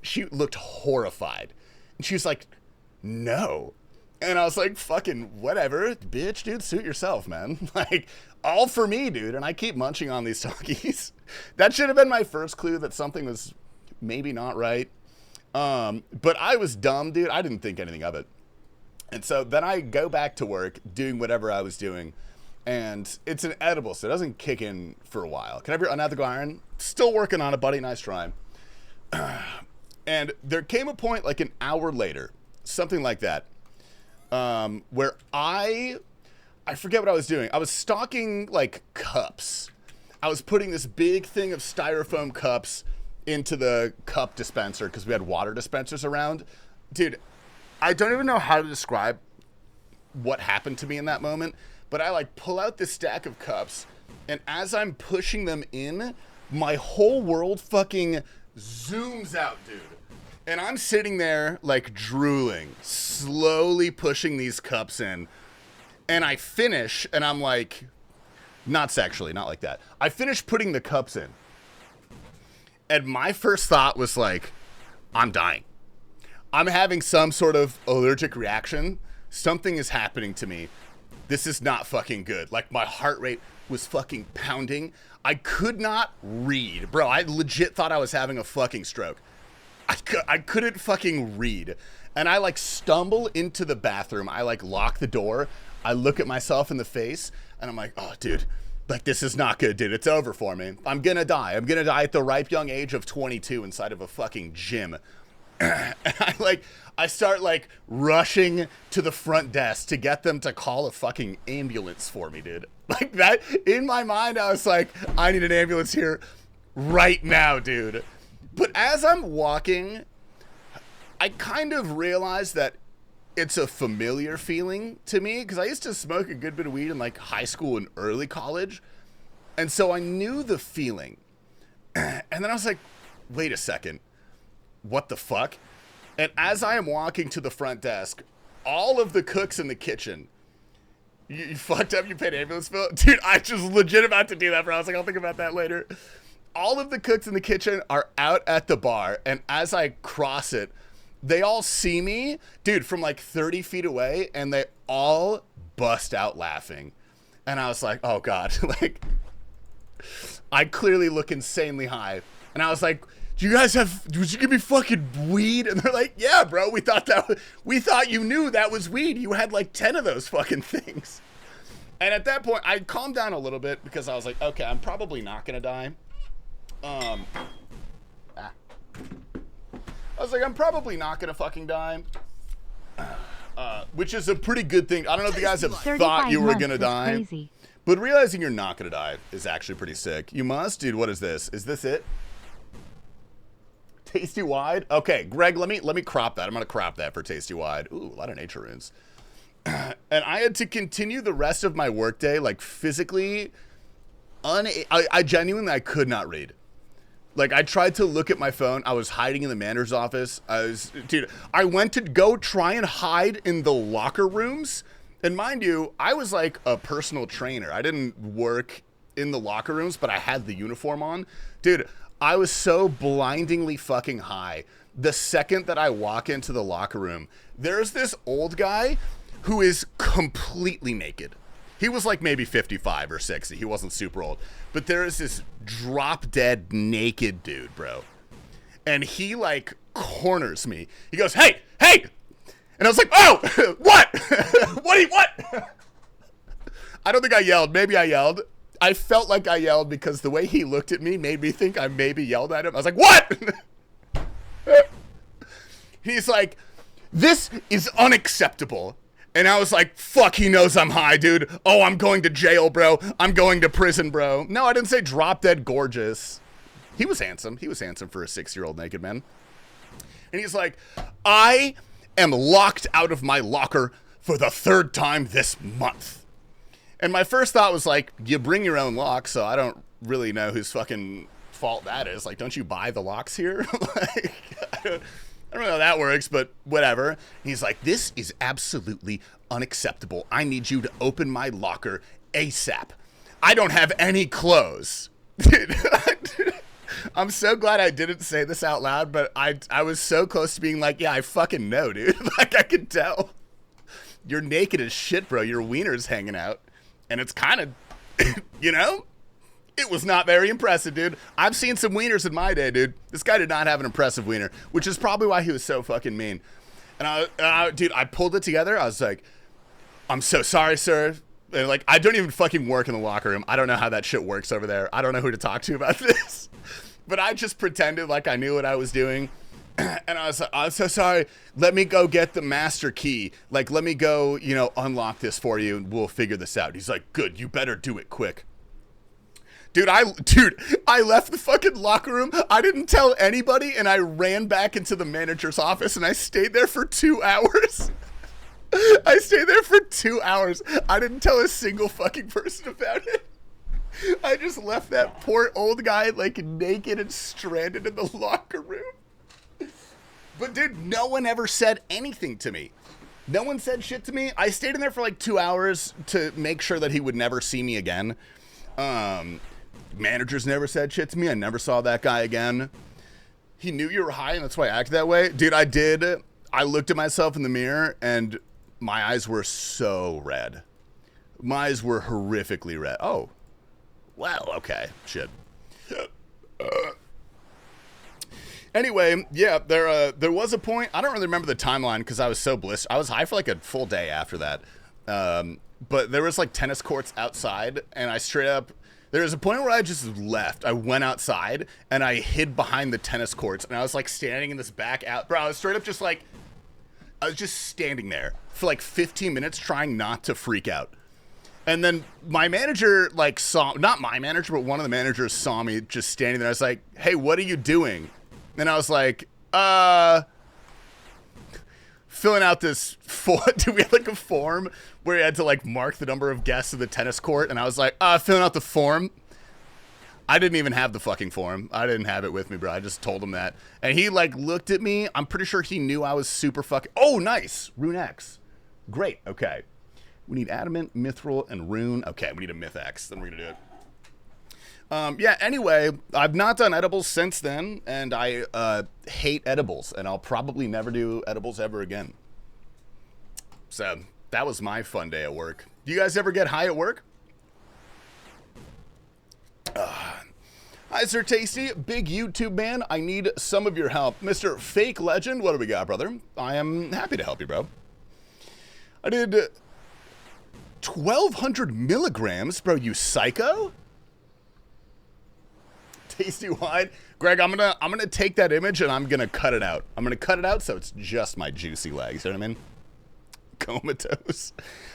she looked horrified. And she was like, no. And I was like, fucking whatever, bitch, dude, suit yourself, man. Like, all for me, dude. And I keep munching on these Takis. That should have been my first clue that something was maybe not right. But I was dumb, dude. I didn't think anything of it. And so then I go back to work doing whatever I was doing. And it's an edible, so it doesn't kick in for a while. Can I have your unethical iron? Still working on it, buddy. Nice try. And there came a point like an hour later, something like that, where I forget what I was doing. I was stocking like cups. I was putting this big thing of styrofoam cups into the cup dispenser because we had water dispensers around. Dude, I don't even know how to describe what happened to me in that moment, but I like pull out this stack of cups, and as I'm pushing them in, my whole world fucking zooms out, dude. And I'm sitting there like drooling, slowly pushing these cups in, and I finish, and I'm like, not sexually, not like that. I finish putting the cups in, and my first thought was like, I'm dying. I'm having some sort of allergic reaction. Something is happening to me. This is not fucking good. Like, my heart rate was fucking pounding. I could not read. Bro, I legit thought I was having a fucking stroke. I couldn't fucking read. And I, like, stumble into the bathroom. I, like, lock the door. I look at myself in the face, and I'm like, oh, dude, like, this is not good, dude. It's over for me. I'm gonna die. I'm gonna die at the ripe young age of 22 inside of a fucking gym. And I start like rushing to the front desk to get them to call a fucking ambulance for me, dude. Like that, in my mind, I was like, I need an ambulance here right now, dude. But as I'm walking, I kind of realized that it's a familiar feeling to me because I used to smoke a good bit of weed in like high school and early college. And so I knew the feeling. And then I was like, wait a second. What the fuck? And as I am walking to the front desk, all of the cooks in the kitchen, you fucked up, you paid ambulance bill? Dude, I just legit about to do that, bro. I was like, I'll think about that later. All of the cooks in the kitchen are out at the bar, and as I cross it, they all see me, dude, from like 30 feet away, and they all bust out laughing. And I was like, oh God, like, I clearly look insanely high. And I was like, would you give me fucking weed? And they're like, yeah, bro, we thought you knew that was weed. You had like 10 of those fucking things. And at that point, I calmed down a little bit because I was like, okay, I'm probably not gonna die. I was like, I'm probably not gonna fucking die. Which is a pretty good thing. I don't know if you guys have thought you were gonna die. Crazy. But realizing you're not gonna die is actually pretty sick. You must? Dude, what is this? Is this it? Tasty wide? Okay, Greg, let me crop that. I'm gonna crop that for tasty wide. Ooh, a lot of nature runes. And I had to continue the rest of my workday, like physically, I genuinely, I could not read. Like, I tried to look at my phone. I was hiding in the manager's office. I went to go try and hide in the locker rooms. And mind you, I was like a personal trainer. I didn't work in the locker rooms, but I had the uniform on. Dude, I was so blindingly fucking high. The second that I walk into the locker room, there's this old guy who is completely naked. He was like maybe 55 or 60. He wasn't super old. But there is this drop dead naked dude, bro. And he like corners me. He goes, hey! And I was like, oh, what? What? I don't think I yelled. Maybe I yelled. I felt like I yelled because the way he looked at me made me think I maybe yelled at him. I was like, what? He's like, this is unacceptable. And I was like, fuck, he knows I'm high, dude. Oh, I'm going to jail, bro. I'm going to prison, bro. No, I didn't say drop dead gorgeous. He was handsome. He was handsome for a 6-year-old naked man. And he's like, I am locked out of my locker for the 3rd time this month. And my first thought was like, you bring your own lock, so I don't really know whose fucking fault that is. Like, don't you buy the locks here? Like, I don't know how that works, but whatever. And he's like, this is absolutely unacceptable. I need you to open my locker ASAP. I don't have any clothes. Dude, I'm so glad I didn't say this out loud, but I was so close to being like, yeah, I fucking know, dude. Like, I could tell. You're naked as shit, bro. Your wiener's hanging out. And it's kind of, you know, it was not very impressive, dude. I've seen some wieners in my day, dude. This guy did not have an impressive wiener, which is probably why he was so fucking mean. And dude, I pulled it together. I was like, I'm so sorry, sir. And like, I don't even fucking work in the locker room. I don't know how that shit works over there. I don't know who to talk to about this. But I just pretended like I knew what I was doing. And I was like, I'm so sorry. Let me go get the master key. Like, let me go, you know, unlock this for you and we'll figure this out. He's like, good, you better do it quick. Dude, I left the fucking locker room. I didn't tell anybody, and I ran back into the manager's office, and I stayed there for 2 hours. I stayed there for 2 hours. I didn't tell a single fucking person about it. I just left that poor old guy, like, naked and stranded in the locker room. But, dude, no one ever said anything to me. No one said shit to me. I stayed in there for, like, 2 hours to make sure that he would never see me again. Managers never said shit to me. I never saw that guy again. He knew you were high, and that's why I acted that way. Dude, I did. I looked at myself in the mirror, and my eyes were so red. My eyes were horrifically red. Oh. Well, okay. Shit. Anyway, yeah, there was a point. I don't really remember the timeline because I was so blissed. I was high for like a full day after that. But there was like tennis courts outside, and I straight up, there was a point where I just left. I went outside, and I hid behind the tennis courts, and I was like standing in this back out. Bro, I was straight up just like, I was just standing there for like 15 minutes trying not to freak out. And then my manager, like, saw, not my manager, but one of the managers saw me just standing there. I was like, hey, what are you doing? And I was like, filling out this form. Do we have like a form where you had to like mark the number of guests of the tennis court? And I was like, filling out the form. I didn't even have the fucking form. I didn't have it with me, bro. I just told him that. And he like looked at me. I'm pretty sure he knew I was super fucking, oh, nice. Rune X. Great. Okay. We need Adamant, Mithril, and Rune. Okay, we need a Myth X. Then we're going to do it. Yeah, anyway, I've not done edibles since then, and I hate edibles, and I'll probably never do edibles ever again. So, that was my fun day at work. Do you guys ever get high at work? Hi, Sir Tasty, big YouTube man. I need some of your help. Mr. Fake Legend, what do we got, brother? I am happy to help you, bro. I did 1,200 milligrams, bro, you psycho? Tasty wide. Greg, I'm gonna take that image and I'm gonna cut it out. I'm gonna cut it out so it's just my juicy legs. You know what I mean? Comatose.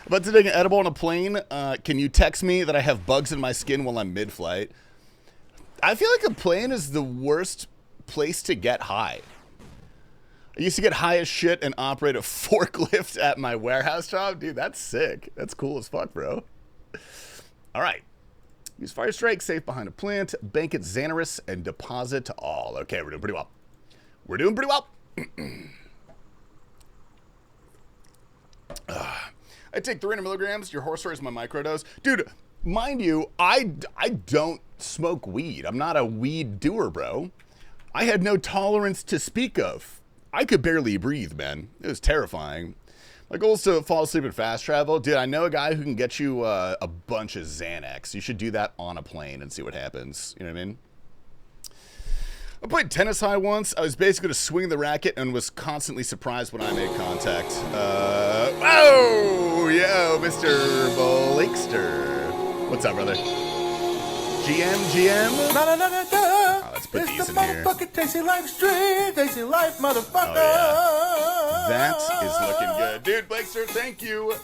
About to take an edible on a plane. Can you text me that I have bugs in my skin while I'm mid-flight? I feel like a plane is the worst place to get high. I used to get high as shit and operate a forklift at my warehouse job. Dude, that's sick. That's cool as fuck, bro. All right. Use Fire Strike, safe behind a plant, bank at Xanaris, and deposit to all. Okay, we're doing pretty well. We're doing pretty well. I take 300 milligrams. Your horse is my microdose. Dude, mind you, I don't smoke weed. I'm not a weed doer, bro. I had no tolerance to speak of. I could barely breathe, man. It was terrifying. My goal is to fall asleep and fast travel. Dude, I know a guy who can get you a bunch of Xanax. You should do that on a plane and see what happens. You know what I mean? I played tennis high once. I was basically going to swing the racket and was constantly surprised when I made contact. Oh, yo, Mr. Blakester. What's up, brother? GM? Oh, let's put these in here. Motherfucking TastyLife stream. TastyLife, motherfucker. Oh, yeah. That is looking good. Dude, Blakester, thank you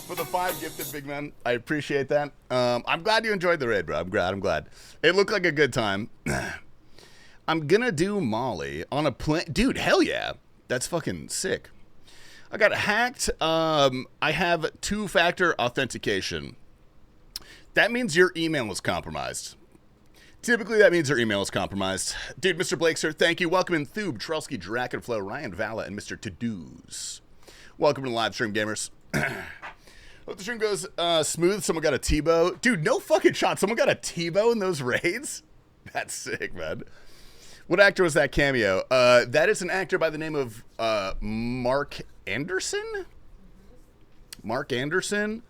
for the 5 gifted, big man. I appreciate that. I'm glad you enjoyed the raid, bro. I'm glad. It looked like a good time. I'm gonna do Molly on a plane. Dude, hell yeah. That's fucking sick. I got hacked. I have 2-factor authentication. That means your email is compromised. Typically, that means your email is compromised. Dude, Mr. Blakester, thank you. Welcome in Thube, Trelsky, Drakenflow, Ryan Vala, and Mr. To-Do's. Welcome to the live stream, gamers. Hope the stream goes smooth. Someone got a Tebow. Dude, no fucking shot. Someone got a Tebow in those raids? That's sick, man. What actor was that cameo? That is an actor by the name of Mark Anderson? Mark Anderson?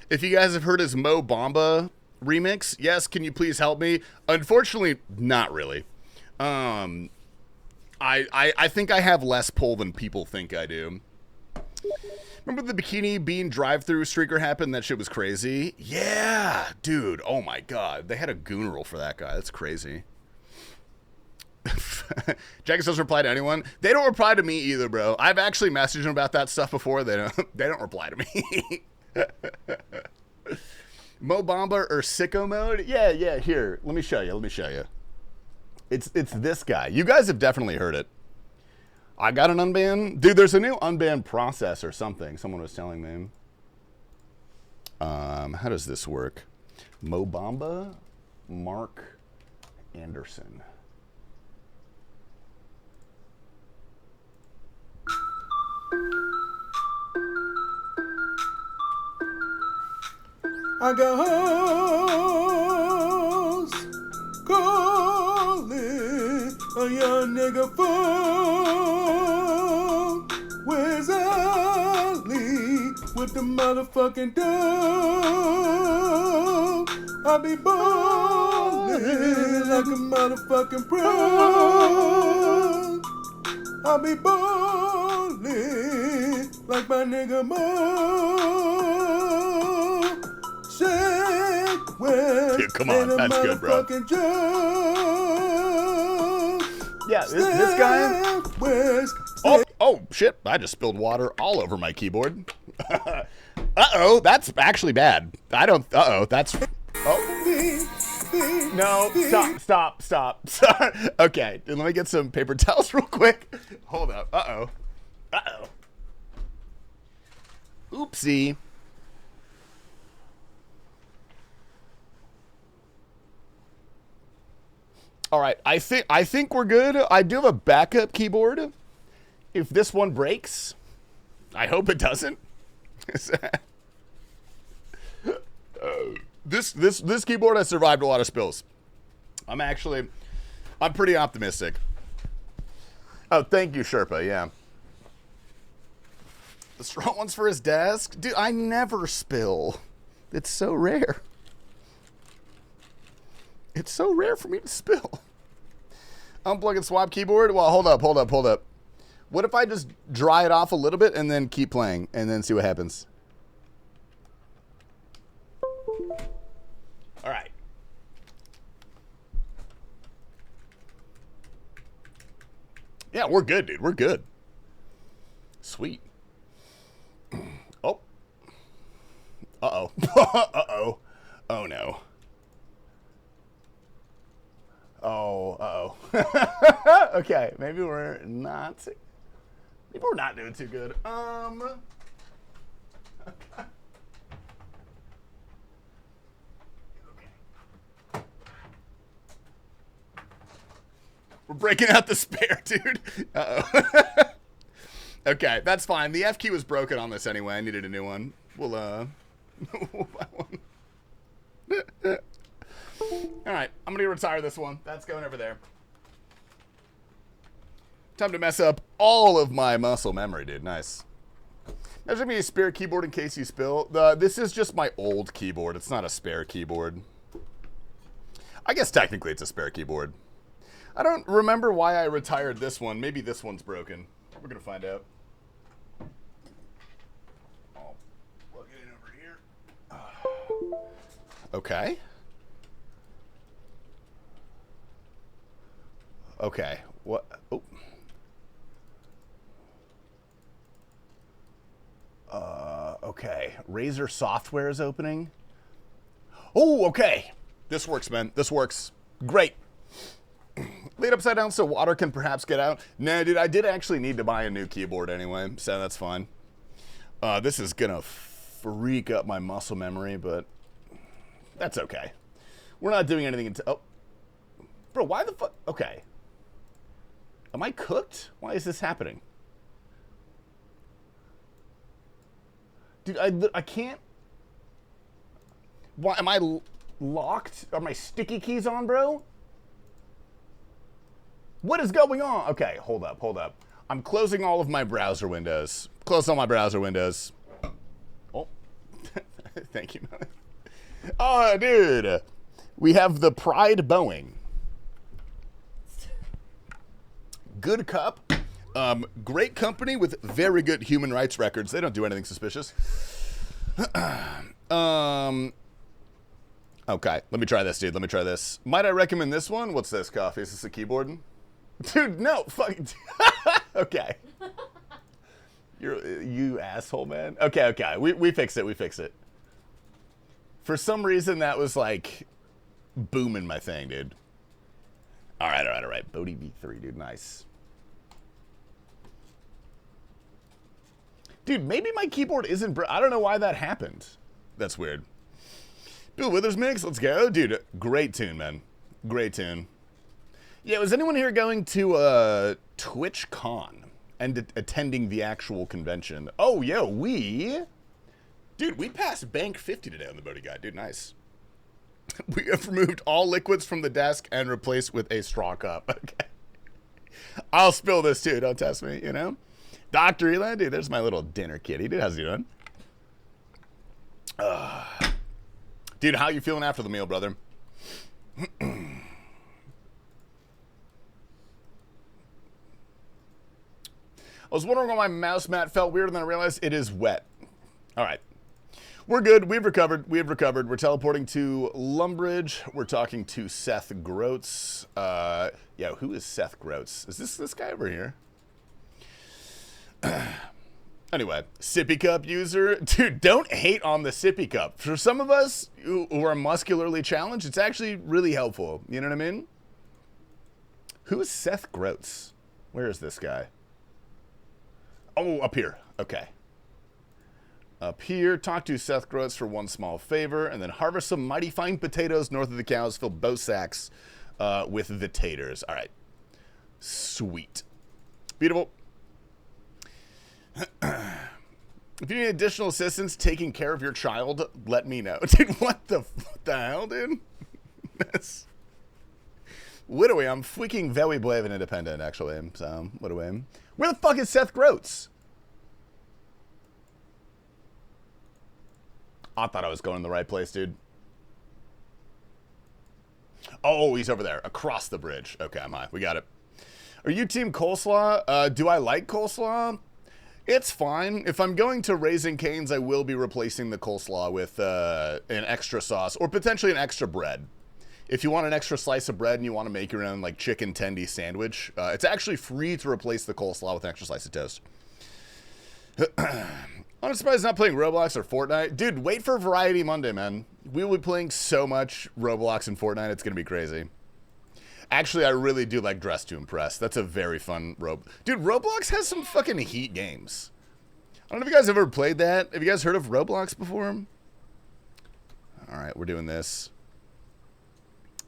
If you guys have heard his Mo Bamba remix, yes, can you please help me? Unfortunately, not really. I think I have less pull than people think I do. Remember the Bikini Bean drive-through streaker happened? That shit was crazy. Yeah, dude. Oh my god. They had a goon roll for that guy. That's crazy. Jackson doesn't reply to anyone. They don't reply to me either, bro. I've actually messaged them about that stuff before. They don't reply to me. Mo Bamba or Sicko Mode? Yeah, here. Let me show you. It's this guy. You guys have definitely heard it. I got an unban. Dude, there's a new unban process or something. Someone was telling me. How does this work? Mo Bamba, Mark Anderson. I got hoes calling a young nigga phone. Where's Ali with the motherfucking dough? I be ballin' like a motherfucking pro. I be ballin' like my nigga Mo. Sheck, where's Dude, come on, that's good, bro. motherfucking Joe? Yeah, this guy. Where's Oh, shit. I just spilled water all over my keyboard. Uh-oh, that's actually bad. That's... Oh. No, stop. Okay, let me get some paper towels real quick. Hold up. Uh-oh. Oopsie. All right, I think we're good. I do have a backup keyboard. If this one breaks, I hope it doesn't. This keyboard has survived a lot of spills. I'm pretty optimistic. Oh, thank you, Sherpa. Yeah. The strong one's for his desk. Dude, I never spill. It's so rare. It's so rare for me to spill. Unplug and swap keyboard. Well, hold up. What if I just dry it off a little bit and then keep playing and then see what happens? All right. Yeah, we're good, dude. We're good. Sweet. Oh. Uh-oh. Uh-oh. Oh, no. Oh, uh-oh. Okay, maybe we're not doing too good. Okay. We're breaking out the spare, dude. Uh-oh. Okay, that's fine. The F key was broken on this anyway. I needed a new one. We'll buy one. All right, I'm going to retire this one. That's going over there. Time to mess up all of my muscle memory, dude. Nice. There's going to be a spare keyboard in case you spill. This is just my old keyboard. It's not a spare keyboard. I guess technically it's a spare keyboard. I don't remember why I retired this one. Maybe this one's broken. We're going to find out. I'll plug it in over here. Okay. Okay. What? Oh. Okay. Razer software is opening. Oh, okay. This works, man. This works. Great. Lay it upside down so water can perhaps get out. Nah, dude, I did actually need to buy a new keyboard anyway, so that's fine. This is gonna freak up my muscle memory, but that's okay. We're not doing anything until... Oh. Bro, why the fuck... Okay. Am I cooked? Why is this happening? Dude, I can't... Why, am I locked? Are my sticky keys on, bro? What is going on? Okay, hold up. I'm closing all of my browser windows. Close all my browser windows. Oh. Thank you, man. Oh, dude. We have the Pride Boeing. Good cup. Great company with very good human rights records. They don't do anything suspicious. Okay, let me try this, dude. Let me try this. Might I recommend this one? What's this, Coffee? Is this a keyboard? Dude, no. Fucking. Okay. You asshole, man. Okay. We fix it. For some reason, that was like booming my thing, dude. All right. Bodhi V3, dude. Nice. Dude, maybe my keyboard isn't... I don't know why that happened. That's weird. Bill Withers mix, let's go. Dude, great tune, man. Great tune. Yeah, was anyone here going to TwitchCon and attending the actual convention? Oh, yo, Dude, we passed Bank 50 today on the Bodhi Guide. Dude, nice. We have removed all liquids from the desk and replaced with a straw cup. Okay. I'll spill this too, don't test me, you know? Dr. Eli, dude, there's my little dinner kitty. Dude, how's he doing? Dude, how you feeling after the meal, brother? I was wondering why my mouse mat felt weird, and then I realized it is wet. All right. We're good. We've recovered. We're teleporting to Lumbridge. We're talking to Seth Groats. Yeah, who is Seth Groats? Is this guy over here? Anyway, sippy cup user. Dude, don't hate on the sippy cup. For some of us who are muscularly challenged, it's actually really helpful. You know what I mean? Who is Seth Groats? Where is this guy? Oh, up here. Okay. Up here, talk to Seth Groats for one small favor, and then harvest some mighty fine potatoes north of the cows. Fill both sacks with the taters. All right. Sweet. Beautiful. If you need additional assistance taking care of your child, let me know. Dude, what the hell, dude? What do I'm freaking very brave and independent, actually. So, what do I? Where the fuck is Seth Groats? I thought I was going in the right place, dude. Oh, he's over there, across the bridge. Okay, I'm high. We got it. Are you team coleslaw? Do I like coleslaw? It's fine. If I'm going to Raising Cane's, I will be replacing the coleslaw with an extra sauce or potentially an extra bread. If you want an extra slice of bread and you want to make your own like chicken tendy sandwich, it's actually free to replace the coleslaw with an extra slice of toast. I'm surprised not playing Roblox or Fortnite. Dude, wait for Variety Monday, man. We will be playing so much Roblox and Fortnite, it's going to be crazy. Actually, I really do like Dress to Impress. That's a very fun Dude, Roblox has some fucking heat games. I don't know if you guys have ever played that. Have you guys heard of Roblox before? All right, we're doing this.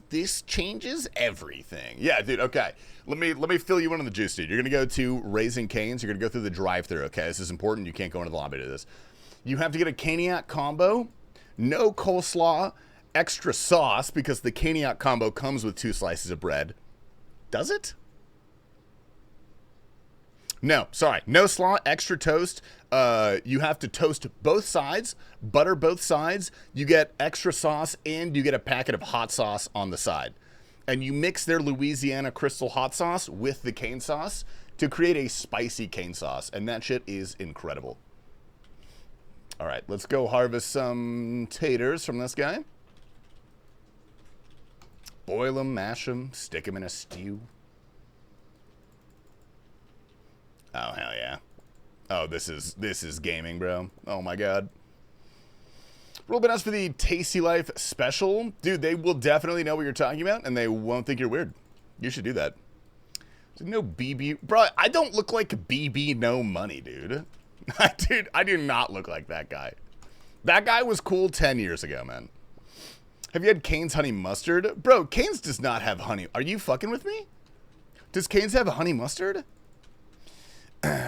This changes everything. Yeah, dude, okay. Let me fill you in on the juice, dude. You're going to go to Raising Cane's. You're going to go through the drive-thru, okay? This is important. You can't go into the lobby to do this. You have to get a Caniac combo, no coleslaw, extra sauce, because the Caniac combo comes with 2 slices of bread. Does it? No, sorry. No slaw, extra toast. You have to toast both sides, butter both sides. You get extra sauce, and you get a packet of hot sauce on the side. And you mix their Louisiana Crystal hot sauce with the cane sauce to create a spicy cane sauce. And that shit is incredible. All right, let's go harvest some taters from this guy. Boil them, mash them, stick them in a stew. Oh, hell yeah. Oh, this is gaming, bro. Oh, my God. Roll bananas for the TastyLife special. Dude, they will definitely know what you're talking about, and they won't think you're weird. You should do that. No BB. Bro, I don't look like BB No Money, dude. Dude, I do not look like that guy. That guy was cool 10 years ago, man. Have you had Cane's honey mustard? Bro, Cane's does not have honey. Are you fucking with me? Does Cane's have honey mustard?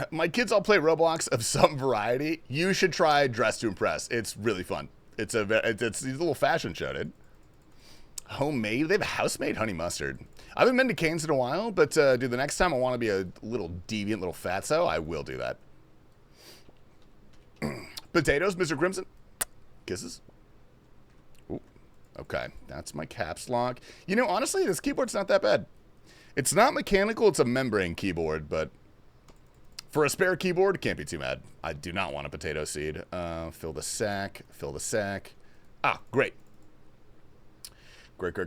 My kids all play Roblox of some variety. You should try Dress to Impress. It's really fun. It's a little fashion show, dude. Homemade? They have house-made honey mustard. I haven't been to Cane's in a while, but dude, the next time I want to be a little deviant little fatso, I will do that. Potatoes, Mr. Crimson. Kisses. Ooh, okay, that's my caps lock. You know, honestly, this keyboard's not that bad. It's not mechanical, it's a membrane keyboard, but for a spare keyboard, can't be too bad. I do not want a potato seed. Fill the sack, fill the sack. Ah, great. Great.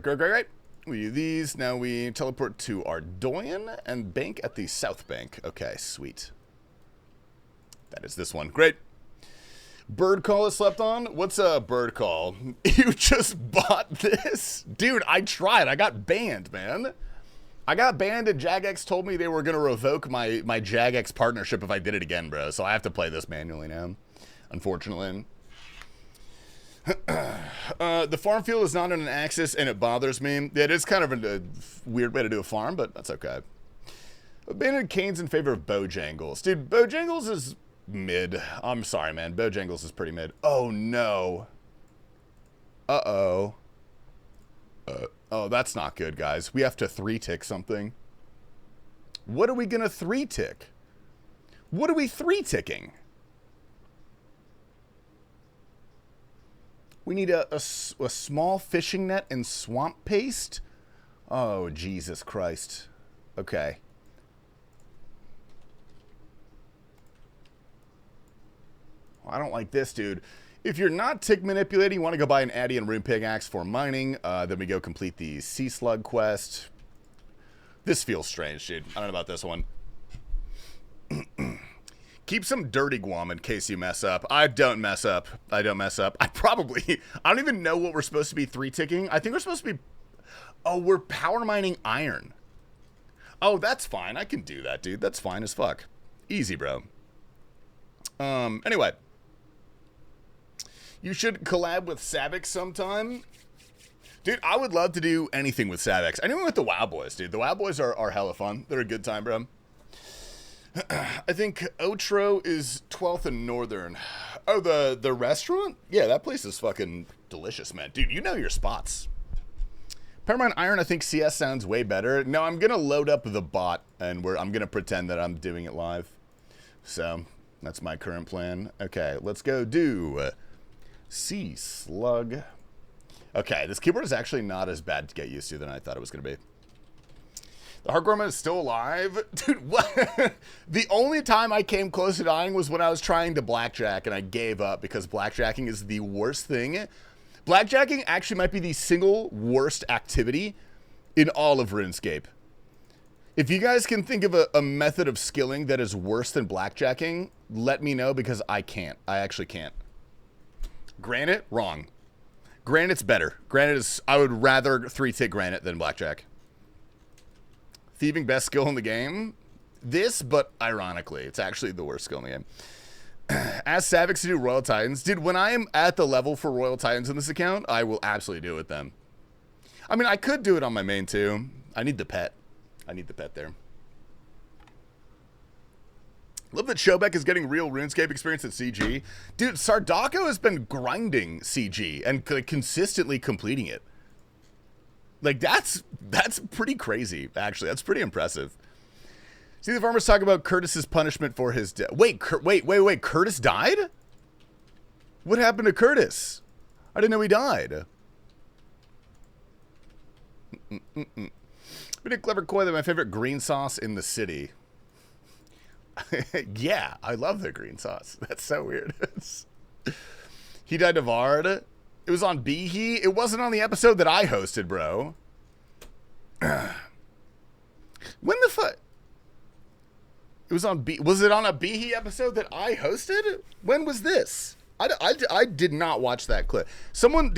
We do these. Now we teleport to Ardoyan and bank at the South Bank. Okay, sweet. That is this one. Great. Bird call is slept on? What's a bird call? You just bought this? Dude, I tried. I got banned, man. I got banned and Jagex told me they were going to revoke my Jagex partnership if I did it again, bro. So I have to play this manually now, unfortunately. The farm field is not on an axis and it bothers me. It is kind of a weird way to do a farm, but that's okay. Abandoned canes in favor of Bojangles. Dude, Bojangles is mid. I'm sorry, man. Bojangles is pretty mid. Oh, no. Uh-oh. Oh, that's not good, guys. We have to 3-tick something. What are we going to 3-tick? What are we 3-ticking? We need a small fishing net and swamp paste? Oh, Jesus Christ. Okay. I don't like this, dude. If you're not tick manipulating, you want to go buy an Addy and Rune Pickaxe for mining. Then we go complete the Sea Slug quest. This feels strange, dude. I don't know about this one. Keep some dirty guam in case you mess up. I don't mess up. I don't mess up. I don't even know what we're supposed to be 3-ticking. I think we're supposed to be... Oh, we're power mining iron. Oh, that's fine. I can do that, dude. That's fine as fuck. Easy, bro. Anyway. You should collab with Savix sometime. Dude, I would love to do anything with Savix. Anyone with the WoW Boys, dude. The WoW Boys are hella fun. They're a good time, bro. I think Otro is 12th in Northern. Oh, the restaurant? Yeah, that place is fucking delicious, man. Dude, you know your spots. Paramount Iron, I think CS sounds way better. No, I'm going to load up the bot, and I'm going to pretend that I'm doing it live. So, that's my current plan. Okay, let's go do Sea Slug. Okay, this keyboard is actually not as bad to get used to than I thought it was going to be. The Hardcore is still alive? Dude, what? The only time I came close to dying was when I was trying to blackjack, and I gave up because blackjacking is the worst thing. Blackjacking actually might be the single worst activity in all of RuneScape. If you guys can think of a method of skilling that is worse than blackjacking, let me know because I can't. I actually can't. Granite? Wrong. Granite's better. Granite is... I would rather 3-tick Granite than blackjack. Thieving, best skill in the game? This, but ironically, it's actually the worst skill in the game. Ask Savix to do Royal Titans. Dude, when I am at the level for Royal Titans in this account, I will absolutely do it with them. I mean, I could do it on my main too. I need the pet. I need the pet there. Love that Shobek is getting real RuneScape experience at CG. Dude, Sardako has been grinding CG and consistently completing it. Like, that's pretty crazy, actually. That's pretty impressive. See the farmers talk about Curtis's punishment for his death. Wait, Curtis died? What happened to Curtis? I didn't know he died. Pretty clever koi. They're my favorite green sauce in the city. Yeah, I love the green sauce. That's so weird. He died to Vard. It was on Behe. It wasn't on the episode that I hosted, bro. When the fuck? It was on Was it on a Behe episode that I hosted? When was this? I did not watch that clip. Someone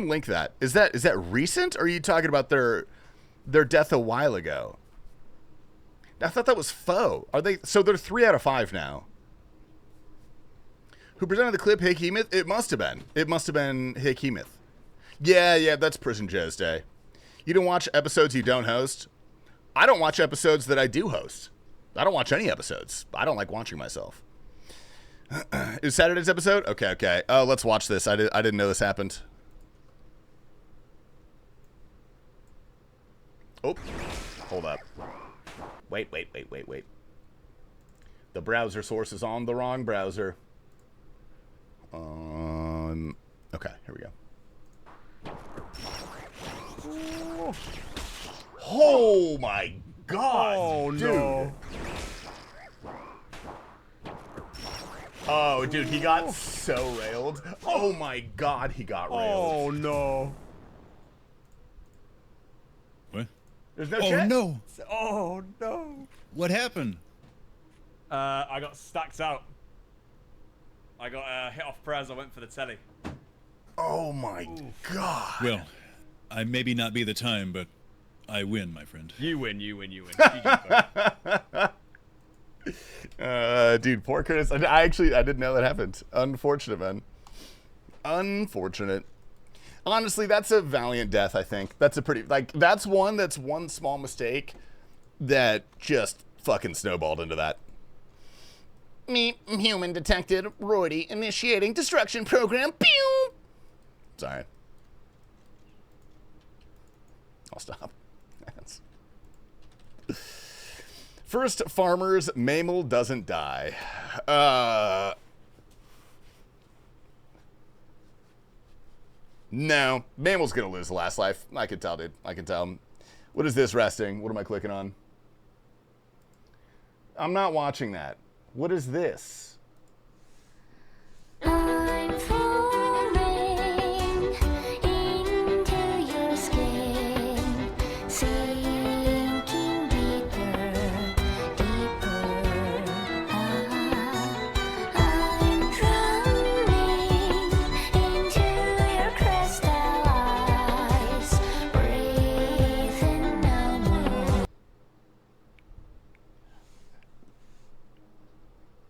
link that. Is that recent? Or are you talking about their death a while ago? I thought that was faux. Are they? So they're 3 out of 5 now. Who presented the clip? H.A.M? It must have been. It must have been H.A.M. Yeah, that's PrisonJoe's day. You don't watch episodes you don't host? I don't watch episodes that I do host. I don't watch any episodes. I don't like watching myself. Is Saturday's episode? Okay. Oh, let's watch this. I didn't know this happened. Oh, hold up. Wait. The browser source is on the wrong browser. Okay, here we go. Oh my God! Oh dude. No! Oh, dude, he got so railed. Oh my God, he got railed. Oh no! What? There's no chat? No! Oh no! What happened? I got stacked out. I got hit off Praz. I went for the telly. Oh my god. Well, I maybe not be the time, but I win, my friend. You win. GG, Dude, poor Curtis. I didn't know that happened. Unfortunate, man. Unfortunate. Honestly, that's a valiant death, I think. That's a pretty, like, that's one small mistake that just fucking snowballed into that. Human detected. Roidy initiating destruction program. Pew! Sorry. I'll stop. First, farmers, Mammal doesn't die. No, Mammal's gonna lose the last life. I can tell, dude. I can tell. What is this resting? What am I clicking on? I'm not watching that. What is this? I'm falling into your skin, sinking deeper, deeper. I'm drowning into your crystal eyes, breathing no more.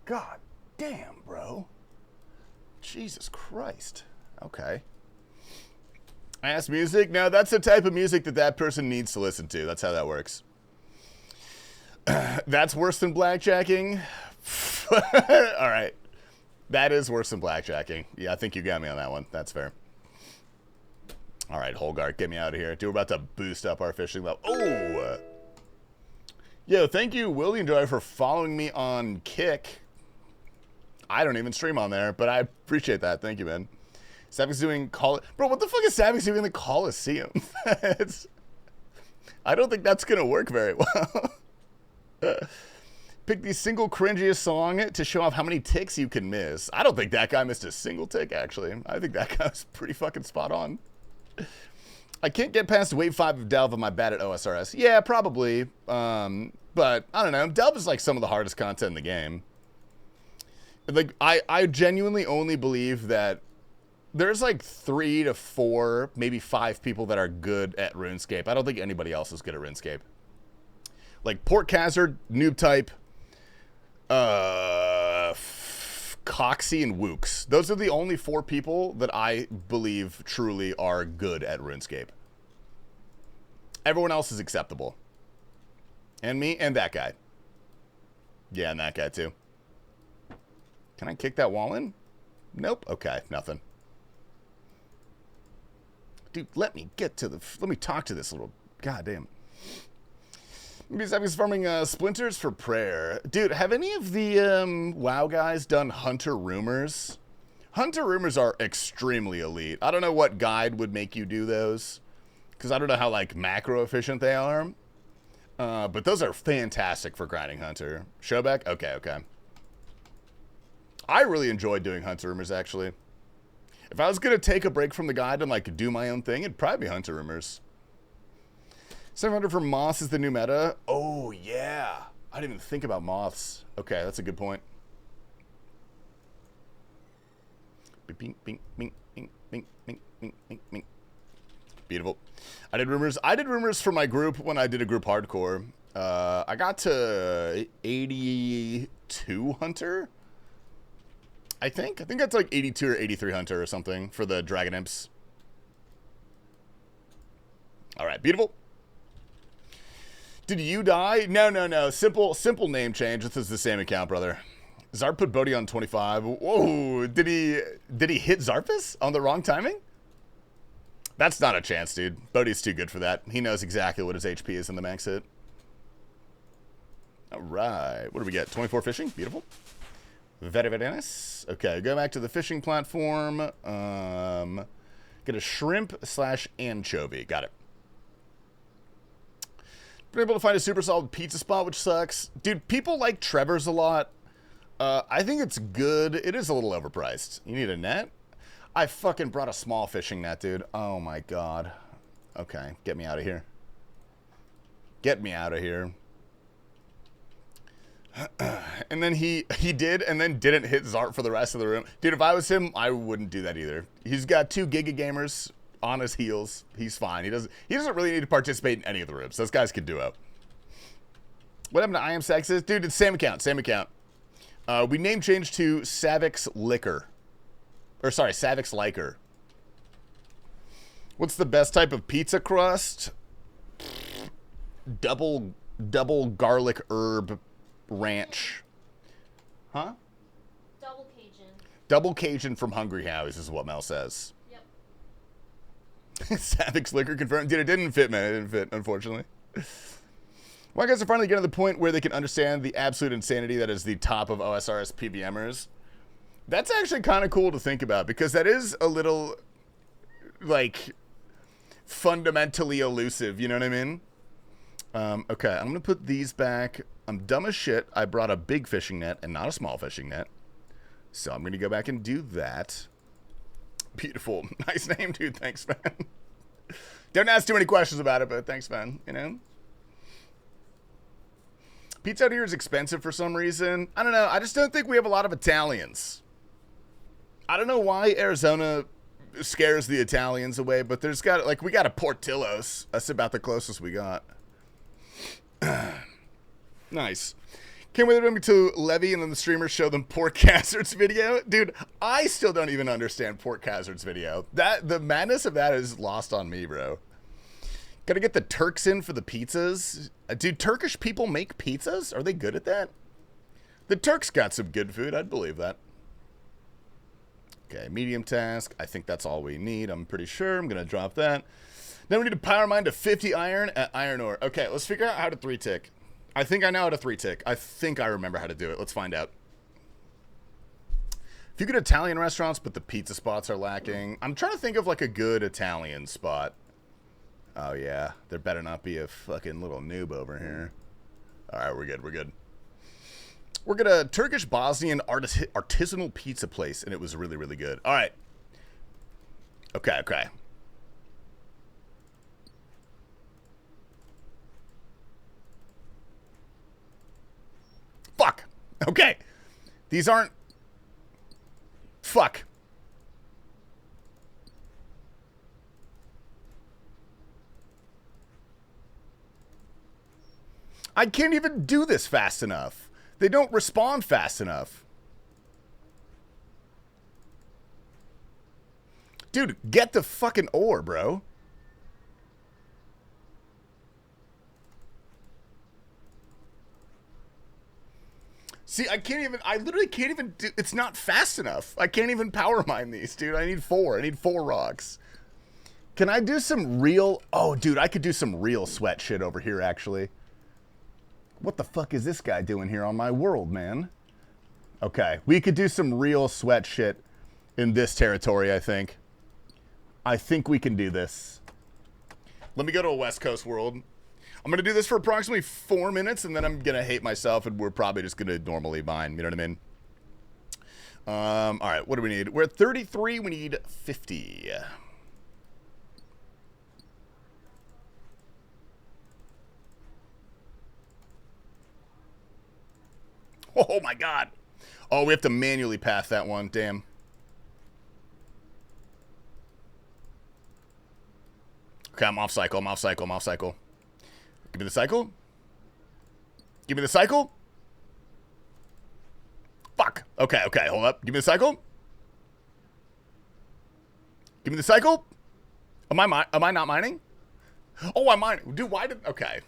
God damn, bro. Jesus Christ. Okay. Ass music? No, that's the type of music that person needs to listen to. That's how that works. That's worse than blackjacking? All right. That is worse than blackjacking. Yeah, I think you got me on that one. That's fair. All right, Holgart, get me out of here. Dude, we're about to boost up our fishing level. Oh! Yo, thank you, William Joy, for following me on Kick. I don't even stream on there, but I appreciate that. Thank you, man. Savix doing Bro, what the fuck is Savix doing in the Coliseum? I don't think that's going to work very well. Pick the single cringiest song to show off how many ticks you can miss. I don't think that guy missed a single tick, actually. I think that guy's pretty fucking spot on. I can't get past wave 5 of Delve. Am I bad at OSRS? Yeah, probably. But I don't know. Delve is like some of the hardest content in the game. Like, I genuinely only believe that there's like 3 to 4, maybe 5 people that are good at RuneScape. I don't think anybody else is good at RuneScape. Like Porcine, Noob Type, Coxie, and Wooks. Those are the only 4 people that I believe truly are good at RuneScape. Everyone else is acceptable. And me, and that guy. Yeah, and that guy too. Can I kick that wall in? Nope. Okay, nothing. Dude, let me talk to this little goddamn. Maybe he's farming splinters for prayer. Dude, have any of the WoW guys done Hunter Rumors? Hunter Rumors are extremely elite. I don't know what guide would make you do those, because I don't know how like macro efficient they are. But those are fantastic for grinding Hunter. Shobek? Okay. I really enjoyed doing Hunter Rumors, actually. If I was going to take a break from the guide and like do my own thing, it'd probably be Hunter Rumors. 700 for moths is the new meta. Oh, yeah. I didn't even think about moths. Okay, that's a good point. Bing, bing, bing, bing, bing, bing, bing, bing, bing. Beautiful. I did rumors for my group when I did a group hardcore. I got to 82 Hunter. I think that's like 82 or 83 Hunter or something for the Dragon Imps. All right, beautiful. Did you die? No. Simple name change. This is the same account, brother. Zarp put Bodhi on 25. Whoa, did he hit Zarpus on the wrong timing? That's not a chance, dude. Bodhi's too good for that. He knows exactly what his HP is in the max hit. All right, what do we get? 24 fishing, beautiful. Very nice. Okay, go back to the fishing platform. Get a shrimp/anchovy. Got it. Been able to find a super solid pizza spot, which sucks. Dude, people like Trevor's a lot. I think it's good. It is a little overpriced. You need a net? I fucking brought a small fishing net, dude. Oh my god. Okay, get me out of here. Get me out of here. And then he did, and then didn't hit Zart for the rest of the room. Dude, if I was him, I wouldn't do that either. He's got 2 Giga Gamers on his heels. He's fine. He doesn't really need to participate in any of the rooms. Those guys can duo. What happened to I Am Sexist? Dude, it's same account. We name changed to Savix Liquor. Or sorry, Savix Liker. What's the best type of pizza crust? Double garlic herb ranch. Huh? Double Cajun. Double Cajun from Hungry Howie's is what Mel says. Yep. Savix Liquor confirmed. Dude, it didn't fit, man. It didn't fit, unfortunately. Why guys are finally getting to the point where they can understand the absolute insanity that is the top of OSR's PBMers? That's actually kind of cool to think about, because that is a little, like, fundamentally elusive, you know what I mean? Okay, I'm going to put these back. I'm dumb as shit. I brought a big fishing net and not a small fishing net. So I'm going to go back and do that. Beautiful. Nice name, dude. Thanks, man. Don't ask too many questions about it, but thanks, man. You know? Pizza out here is expensive for some reason. I don't know. I just don't think we have a lot of Italians. I don't know why Arizona scares the Italians away, but we got a Portillo's. That's about the closest we got. Nice. Can't wait for me to Levy and then the streamers show them Pork Hazard's video. Dude, I still don't even understand Pork Hazard's video. The madness of that is lost on me, bro. Gotta get the Turks in for the pizzas. Do Turkish people make pizzas? Are they good at that? The Turks got some good food. I'd believe that. Okay, medium task. I think that's all we need. I'm pretty sure. I'm going to drop that. Then we need to power mine to 50 iron at iron ore. Okay, let's figure out how to 3-tick. I think I know how to 3-tick. I think I remember how to do it. Let's find out. If you get Italian restaurants, but the pizza spots are lacking. I'm trying to think of like a good Italian spot. Oh, yeah. There better not be a fucking little noob over here. All right, we're good. We're good. We're going to Turkish Bosnian artisanal pizza place, and it was really, really good. All right. Okay. Fuck. Okay. These aren't... Fuck. I can't even do this fast enough. They don't respond fast enough. Dude, get the fucking ore, bro. See, I literally can't even do, it's not fast enough. I can't even power mine these, dude. I need 4 rocks. Can I do some real, oh, dude, I could do some real sweat shit over here, actually. What the fuck is this guy doing here on my world, man? Okay, we could do some real sweat shit in this territory, I think. I think we can do this. Let me go to a West Coast world. I'm going to do this for approximately 4 minutes, and then I'm going to hate myself, and we're probably just going to normally mine. You know what I mean? All right, what do we need? We're at 33. We need 50. Oh, my God. Oh, we have to manually path that one. Damn. Okay, I'm off cycle. Give me the cycle. Give me the cycle. Fuck. Okay, hold up. Give me the cycle. Give me the cycle. Am I not mining? Oh, I'm mining. Dude, why did... Okay.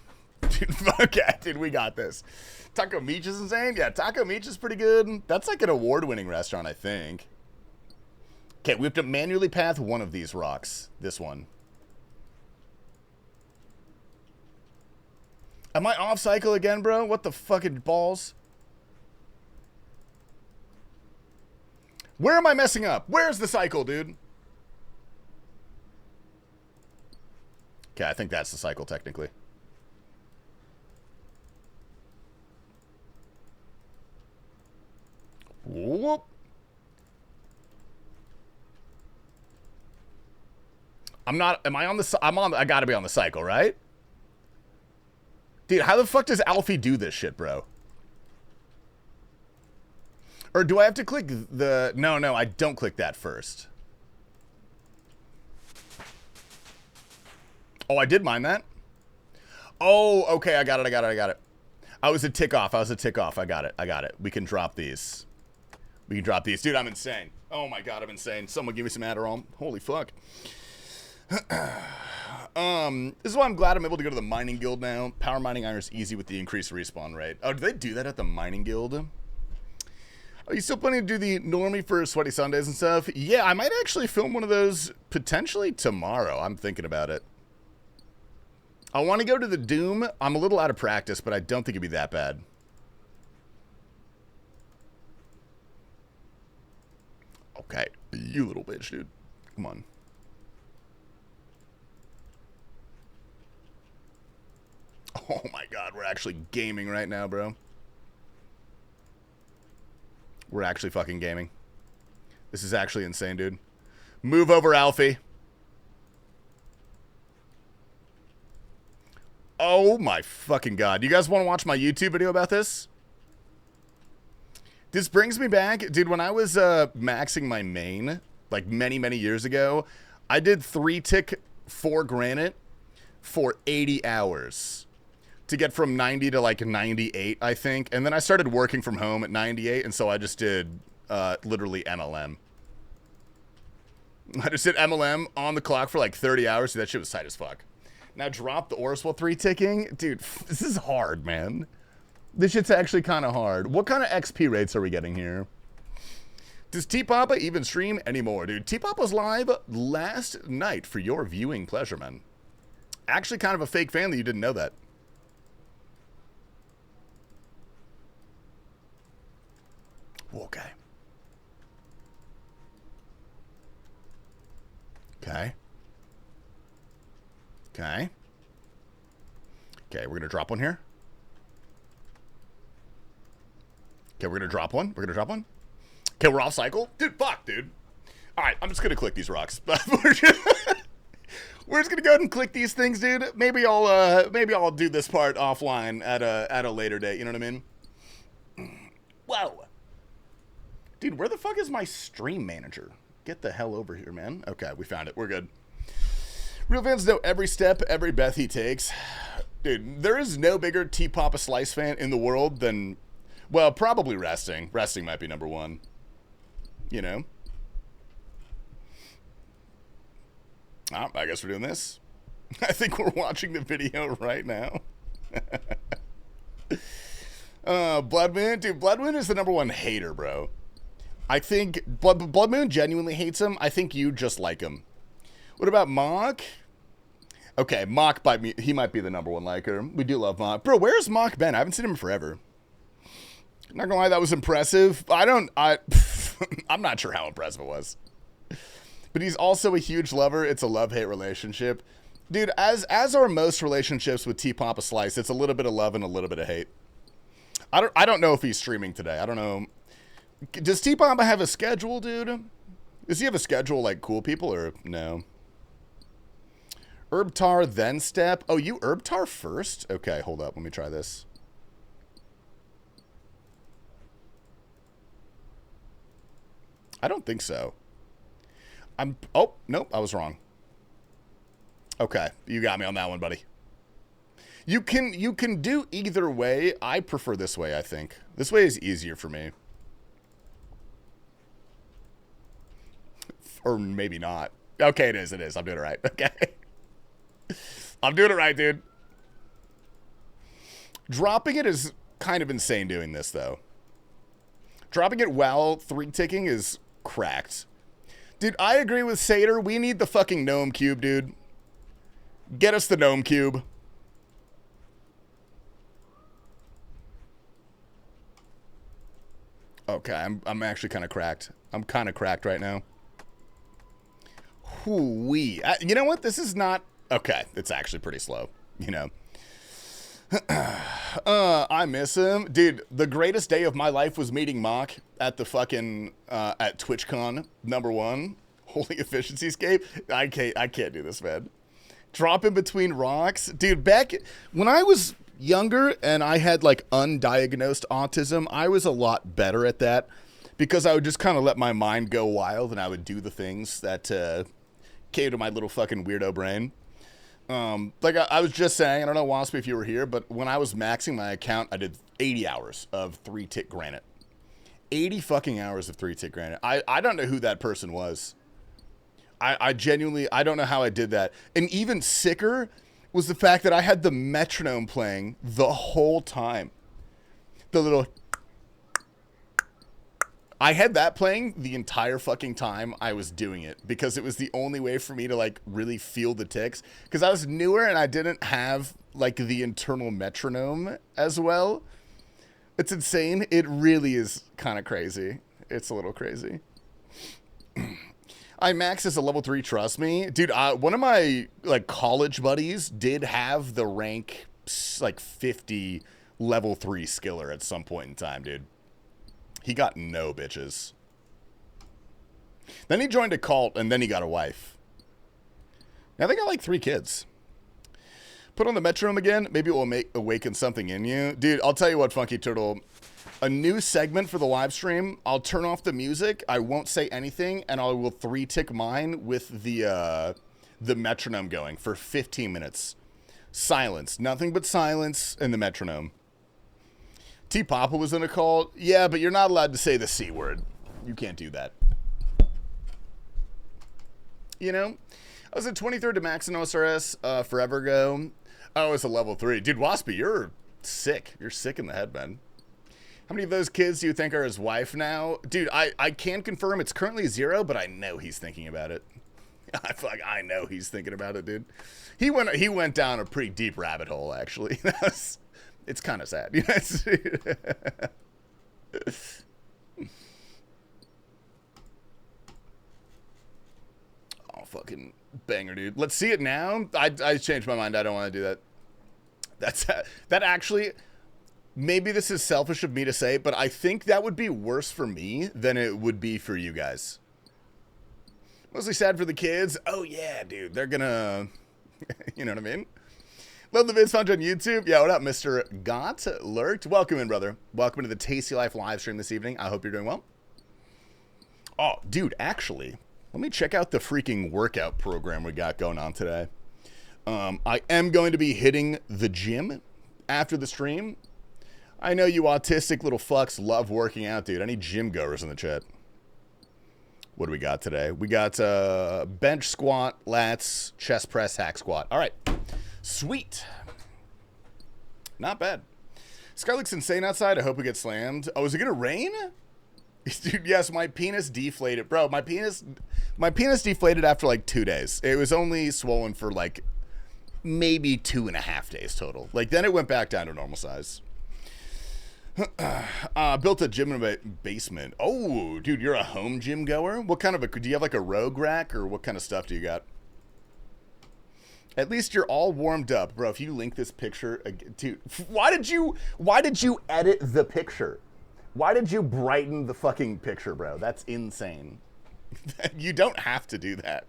Dude, we got this. Taco Meach is insane. Yeah, Taco Meach is pretty good. That's like an award-winning restaurant, I think. Okay, we have to manually path one of these rocks. This one. Am I off cycle again, bro? What the fucking balls? Where am I messing up? Where's the cycle, dude? Okay, I think that's the cycle, technically. Whoop. I'm not, am I on the, I gotta be on the cycle, right? Dude, how the fuck does Alfie do this shit, bro? Or do I have to click the... No, I don't click that first. Oh, I did mine that? Oh, okay, I got it. I was a tick off. I got it. We can drop these. Dude, I'm insane. Oh my god, I'm insane. Someone give me some Adderall. Holy fuck. This is why I'm glad I'm able to go to the mining guild now. Power mining iron is easy with the increased respawn rate. Oh, do they do that at the mining guild? Are you still planning to do the normie for Sweaty Sundays and stuff? Yeah, I might actually film one of those potentially tomorrow. I'm thinking about it. I want to go to the Doom. I'm a little out of practice, but I don't think it'd be that bad. Okay, you little bitch, dude. Come on. Oh my god, we're actually gaming right now, bro. We're actually fucking gaming. This is actually insane, dude. Move over, Alfie. Oh my fucking god. You guys want to watch my YouTube video about this? This brings me back, dude, when I was maxing my main, like many years ago, I did 3-tick 4 granite for 80 hours to get from 90 to like 98, I think. And then I started working from home at 98, and so I just did literally MLM. I just did MLM on the clock for like 30 hours, so that shit was tight as fuck. Now drop the ores while 3-ticking. Dude, this is hard, man. This shit's actually kind of hard. What kind of XP rates are we getting here? Does TPAPA even stream anymore, dude? TPAPA was live last night for your viewing pleasure, man. Actually kind of a fake fan that you didn't know that. Okay. Okay. Okay. Okay, we're gonna drop one here. Okay, we're gonna drop one. Okay, we're off cycle. Dude, fuck, dude. Alright, I'm just gonna click these rocks. We're just gonna go ahead and click these things, dude. Maybe I'll do this part offline at a later date, you know what I mean? Whoa. Dude, where the fuck is my stream manager? Get the hell over here, man. Okay, we found it. We're good. Real fans know every step, every breath he takes. Dude, there is no bigger TPAPA Slice fan in the world than, well, probably resting. Resting might be number one. You know? Oh, I guess we're doing this. I think we're watching the video right now. Bloodmoon? Dude, Bloodmoon is the number one hater, bro. I think Bloodmoon genuinely hates him. I think you just like him. What about Mock? Okay, Mock he might be the number one liker. We do love Mock. Bro, where's Mock been? I haven't seen him in forever. Not gonna lie, that was impressive. I'm not sure how impressive it was. But he's also a huge lover. It's a love-hate relationship. Dude, as are most relationships with TPAPA Slice, it's a little bit of love and a little bit of hate. I don't know if he's streaming today. I don't know. Does TPAPA have a schedule, dude? Does he have a schedule like cool people or no? Herbtar, then step. Oh, you Herbtar first? Okay, hold up. Let me try this. I don't think so. Oh, nope, I was wrong. Okay, you got me on that one, buddy. You can do either way. I prefer this way, I think. This way is easier for me. Or maybe not. Okay, it is. I'm doing it right. Okay. I'm doing it right, dude. Dropping it is kind of insane doing this, though. Dropping it while 3-ticking is cracked. Dude, I agree with Sater. We need the fucking gnome cube, dude. Get us the gnome cube. Okay, I'm actually kind of cracked. I'm kind of cracked right now. Hoo-wee. You know what? This is not... Okay, it's actually pretty slow, you know. I miss him. Dude, the greatest day of my life was meeting Mock at the fucking... at TwitchCon #1. Holy efficiency escape. I can't do this, man. Drop in between rocks. Dude, back... When I was younger and I had, like, undiagnosed autism, I was a lot better at that. because I would just kind of let my mind go wild and I would do the things that came to my little fucking weirdo brain. Like I was just saying, I don't know, Waspy, if you were here, but when I was maxing my account, I did 80 hours of 3-tick granite. 80 fucking hours of 3-tick granite. I don't know who that person was. I genuinely, I don't know how I did that. And even sicker was the fact that I had the metronome playing the whole time. The little... I had that playing the entire fucking time I was doing it because it was the only way for me to like really feel the ticks, because I was newer and I didn't have like the internal metronome as well. It's insane. It really is kind of crazy. It's a little crazy. I max as a level 3, trust me. Dude, one of my like college buddies did have the rank like 50 level 3 skiller at some point in time, dude. He got no bitches. Then he joined a cult, and then he got a wife. Now they got like 3 kids. Put on the metronome again. Maybe it will awaken something in you. Dude, I'll tell you what, Funky Turtle. A new segment for the live stream. I'll turn off the music. I won't say anything, and I will 3-tick mine with the metronome going for 15 minutes. Silence. Nothing but silence and the metronome. TPAPA was in a cult. Yeah, but you're not allowed to say the C word. You can't do that. You know? I was at 23rd to max in OSRS forever ago. I was a level 3. Dude, Waspy, you're sick. You're sick in the head, man. How many of those kids do you think are his wife now? Dude, I can confirm it's currently 0, but I know he's thinking about it. I know he's thinking about it, dude. He went down a pretty deep rabbit hole, actually. It's kind of sad. Oh, fucking banger, dude. Let's see it now. I changed my mind. I don't want to do that. That actually, maybe this is selfish of me to say, but I think that would be worse for me than it would be for you guys. Mostly sad for the kids. Oh, yeah, dude. They're gonna... you know what I mean? Love the vids found on YouTube. Yeah, what up, Mr. Gott Lurked? Welcome in, brother. Welcome to the TastyLife live stream this evening. I hope you're doing well. Oh, dude, actually, let me check out the freaking workout program we got going on today. I am going to be hitting the gym after the stream. I know you autistic little fucks love working out, dude. I need gym goers in the chat. What do we got today? We got bench squat, lats, chest press, hack squat. All right. Sweet. Not bad. Sky looks insane outside. I hope we get slammed. Oh, is it gonna rain? Dude, yes, my penis deflated. Bro, my penis deflated after like 2 days. It was only swollen for like maybe 2.5 days total. Like then it went back down to normal size. Built a gym in a basement. Oh, dude, you're a home gym goer? What kind of do you have like a rogue rack or what kind of stuff do you got? At least you're all warmed up, bro. If you link this picture, dude, why did you edit the picture? Why did you brighten the fucking picture, bro? That's insane. You don't have to do that.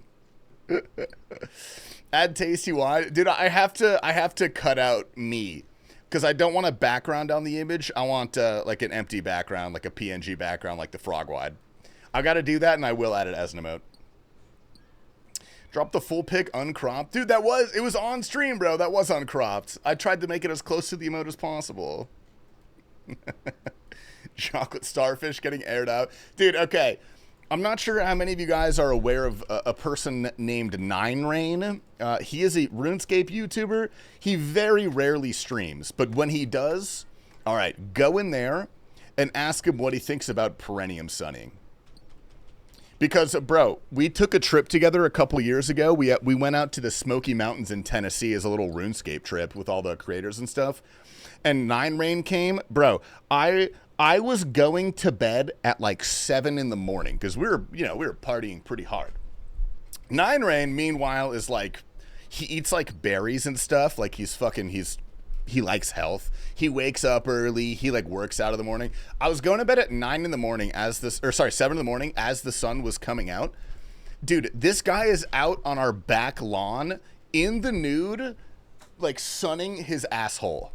Add tasty wine, dude. I have to cut out me because I don't want a background on the image. I want like an empty background, like a PNG background, like the FrogWide. I got to do that, and I will add it as an emote. Drop the full pic uncropped. Dude, it was on stream, bro. That was uncropped. I tried to make it as close to the emote as possible. Chocolate starfish getting aired out. Dude, okay. I'm not sure how many of you guys are aware of a person named Nine Rain. He is a RuneScape YouTuber. He very rarely streams, but when he does, all right, go in there and ask him what he thinks about perennium sunning. Because, bro, we took a trip together a couple years ago. We went out to the Smoky Mountains in Tennessee as a little RuneScape trip with all the creators and stuff. And Nine Rain came. Bro, I was going to bed at like 7 in the morning because we were partying pretty hard. Nine Rain, meanwhile, is like, he eats like berries and stuff. Like he likes health. He wakes up early. He like works out in the morning. I was going to bed at 7 in the morning as the sun was coming out. Dude, this guy is out on our back lawn in the nude, like sunning his asshole.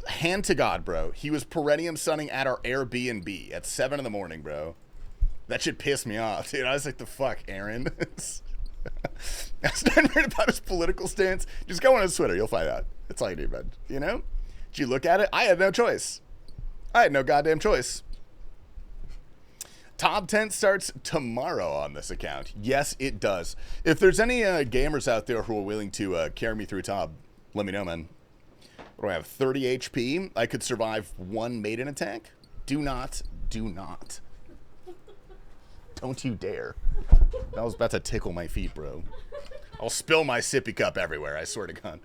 hand to God, bro, he was perennium sunning at our Airbnb at 7 in the morning, bro. That shit pissed me off, dude. I was like, the fuck, Aaron? That's not right about his political stance. Just go on his Twitter. You'll find out. That's all you do, bud. You know? Did you look at it? I had no choice. I had no goddamn choice. Top 10 starts tomorrow on this account. Yes, it does. If there's any gamers out there who are willing to carry me through top, let me know, man. What do I have? 30 HP? I could survive one maiden attack? Do not. Don't you dare. That was about to tickle my feet, bro. I'll spill my sippy cup everywhere, I swear to God.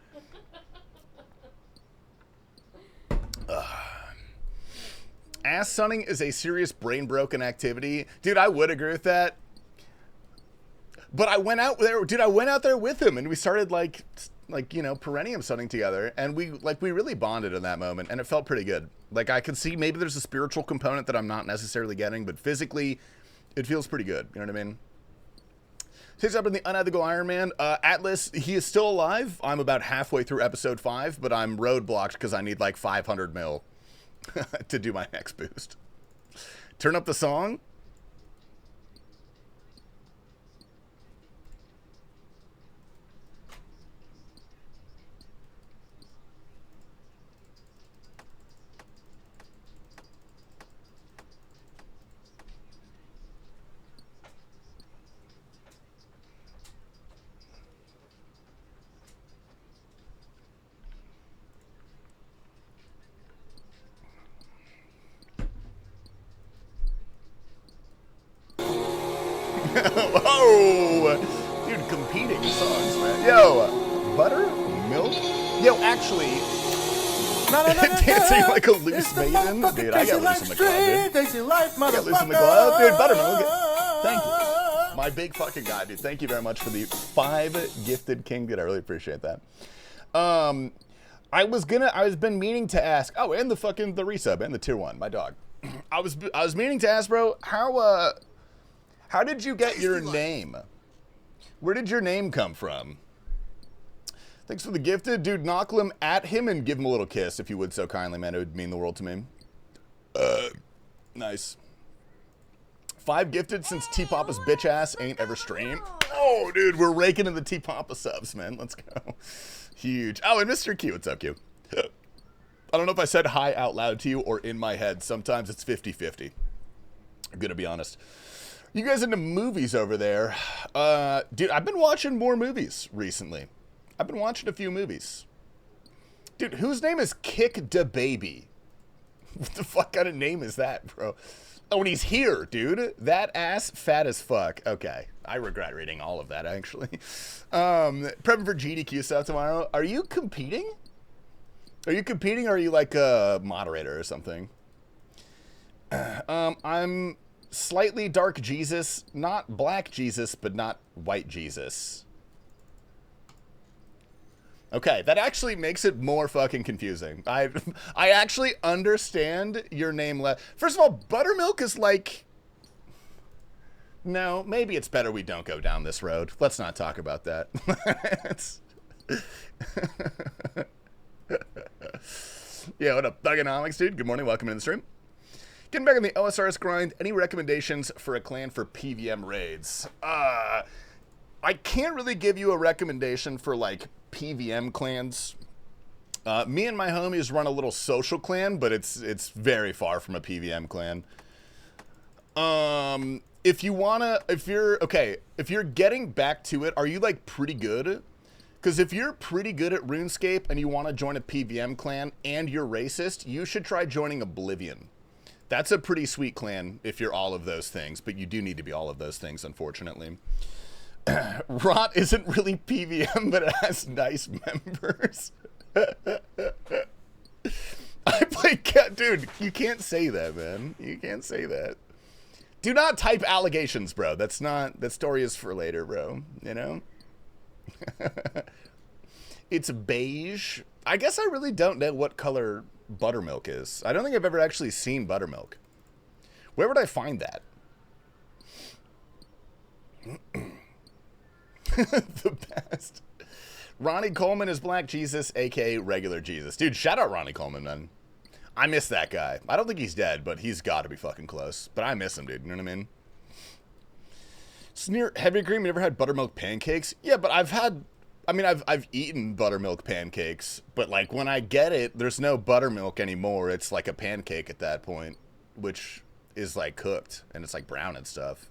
Ass sunning is a serious brain-broken activity. Dude, I would agree with that. But I went out there, dude, I went out there with him, and we started, like you know, perennium sunning together, and we really bonded in that moment, and it felt pretty good. Like, I could see maybe there's a spiritual component that I'm not necessarily getting, but physically, it feels pretty good. You know what I mean? Takes up in the unethical Iron Man. Atlas, he is still alive. I'm about halfway through episode 5, but I'm roadblocked because I need like 500 mil to do my next boost. Turn up the song. Whoa! Dude, competing songs, man. Yo, butter? Milk? Yo, actually, dancing like a loose maiden? Dude, I got loose in the club, dude. TastyLife, I got loose in the club. Dude, buttermilk. Thank you. My big fucking guy, dude. Thank you very much for the 5 gifted king, dude. I really appreciate that. I was been meaning to ask, oh, and the resub and the tier 1, my dog. I was meaning to ask, bro, how did you get your name? Where did your name come from? Thanks for the gifted. Dude, knuckle him at him and give him a little kiss, if you would so kindly, man. It would mean the world to me. Nice. 5 gifted since TPAPA's bitch ass ain't ever streamed. Oh, dude, we're raking in the TPAPA subs, man. Let's go. Huge. Oh, and Mr. Q, what's up, Q? I don't know if I said hi out loud to you or in my head. Sometimes it's 50-50. I'm gonna be honest. You guys into movies over there? Dude, I've been watching more movies recently. I've been watching a few movies. Dude, whose name is Kick Da Baby? What the fuck kind of name is that, bro? Oh, and he's here, dude. That ass fat as fuck. Okay. I regret reading all of that, actually. Prepping for GDQ stuff tomorrow. Are you competing? Are you competing or are you like a moderator or something? I'm slightly dark Jesus, not black Jesus, but not white Jesus. Okay, that actually makes it more fucking confusing. I actually understand your name. First of all, buttermilk is like... No, maybe it's better we don't go down this road. Let's not talk about that. Yeah, what up, Thugonomics, dude? Good morning, welcome to the stream. Getting back on the OSRS grind, any recommendations for a clan for PVM raids? I can't really give you a recommendation for, like, PVM clans. Me and my homies run a little social clan, but it's very far from a PVM clan. If you're getting back to it, are you, like, pretty good? Because if you're pretty good at RuneScape and you want to join a PVM clan and you're racist, you should try joining Oblivion. That's a pretty sweet clan if you're all of those things, but you do need to be all of those things, unfortunately. Rot isn't really PVM, but it has nice members. I play cat, dude. You can't say that, man. You can't say that. Do not type allegations, bro. That story is for later, bro. You know? It's beige. I guess I really don't know what color buttermilk is. I don't think I've ever actually seen buttermilk. Where would I find that? The best. Ronnie Coleman is Black Jesus, aka regular Jesus. Dude, shout out Ronnie Coleman, man. I miss that guy. I don't think he's dead, but he's got to be fucking close. But I miss him, dude. You know what I mean? Sneer Heavy Cream, you never had buttermilk pancakes? Yeah, but I've eaten buttermilk pancakes, but like when I get it, there's no buttermilk anymore. It's like a pancake at that point, which is like cooked and it's like brown and stuff.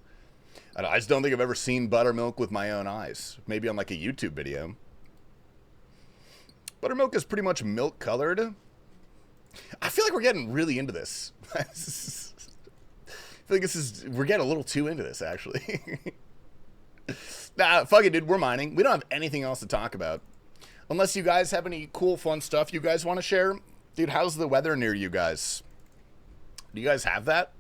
I just don't think I've ever seen buttermilk with my own eyes. Maybe on like a YouTube video. Buttermilk is pretty much milk colored. I feel like we're getting really into this. I feel like we're getting a little too into this, actually. Nah, fuck it, dude. We're mining. We don't have anything else to talk about. Unless you guys have any cool, fun stuff you guys want to share. Dude, how's the weather near you guys? Do you guys have that?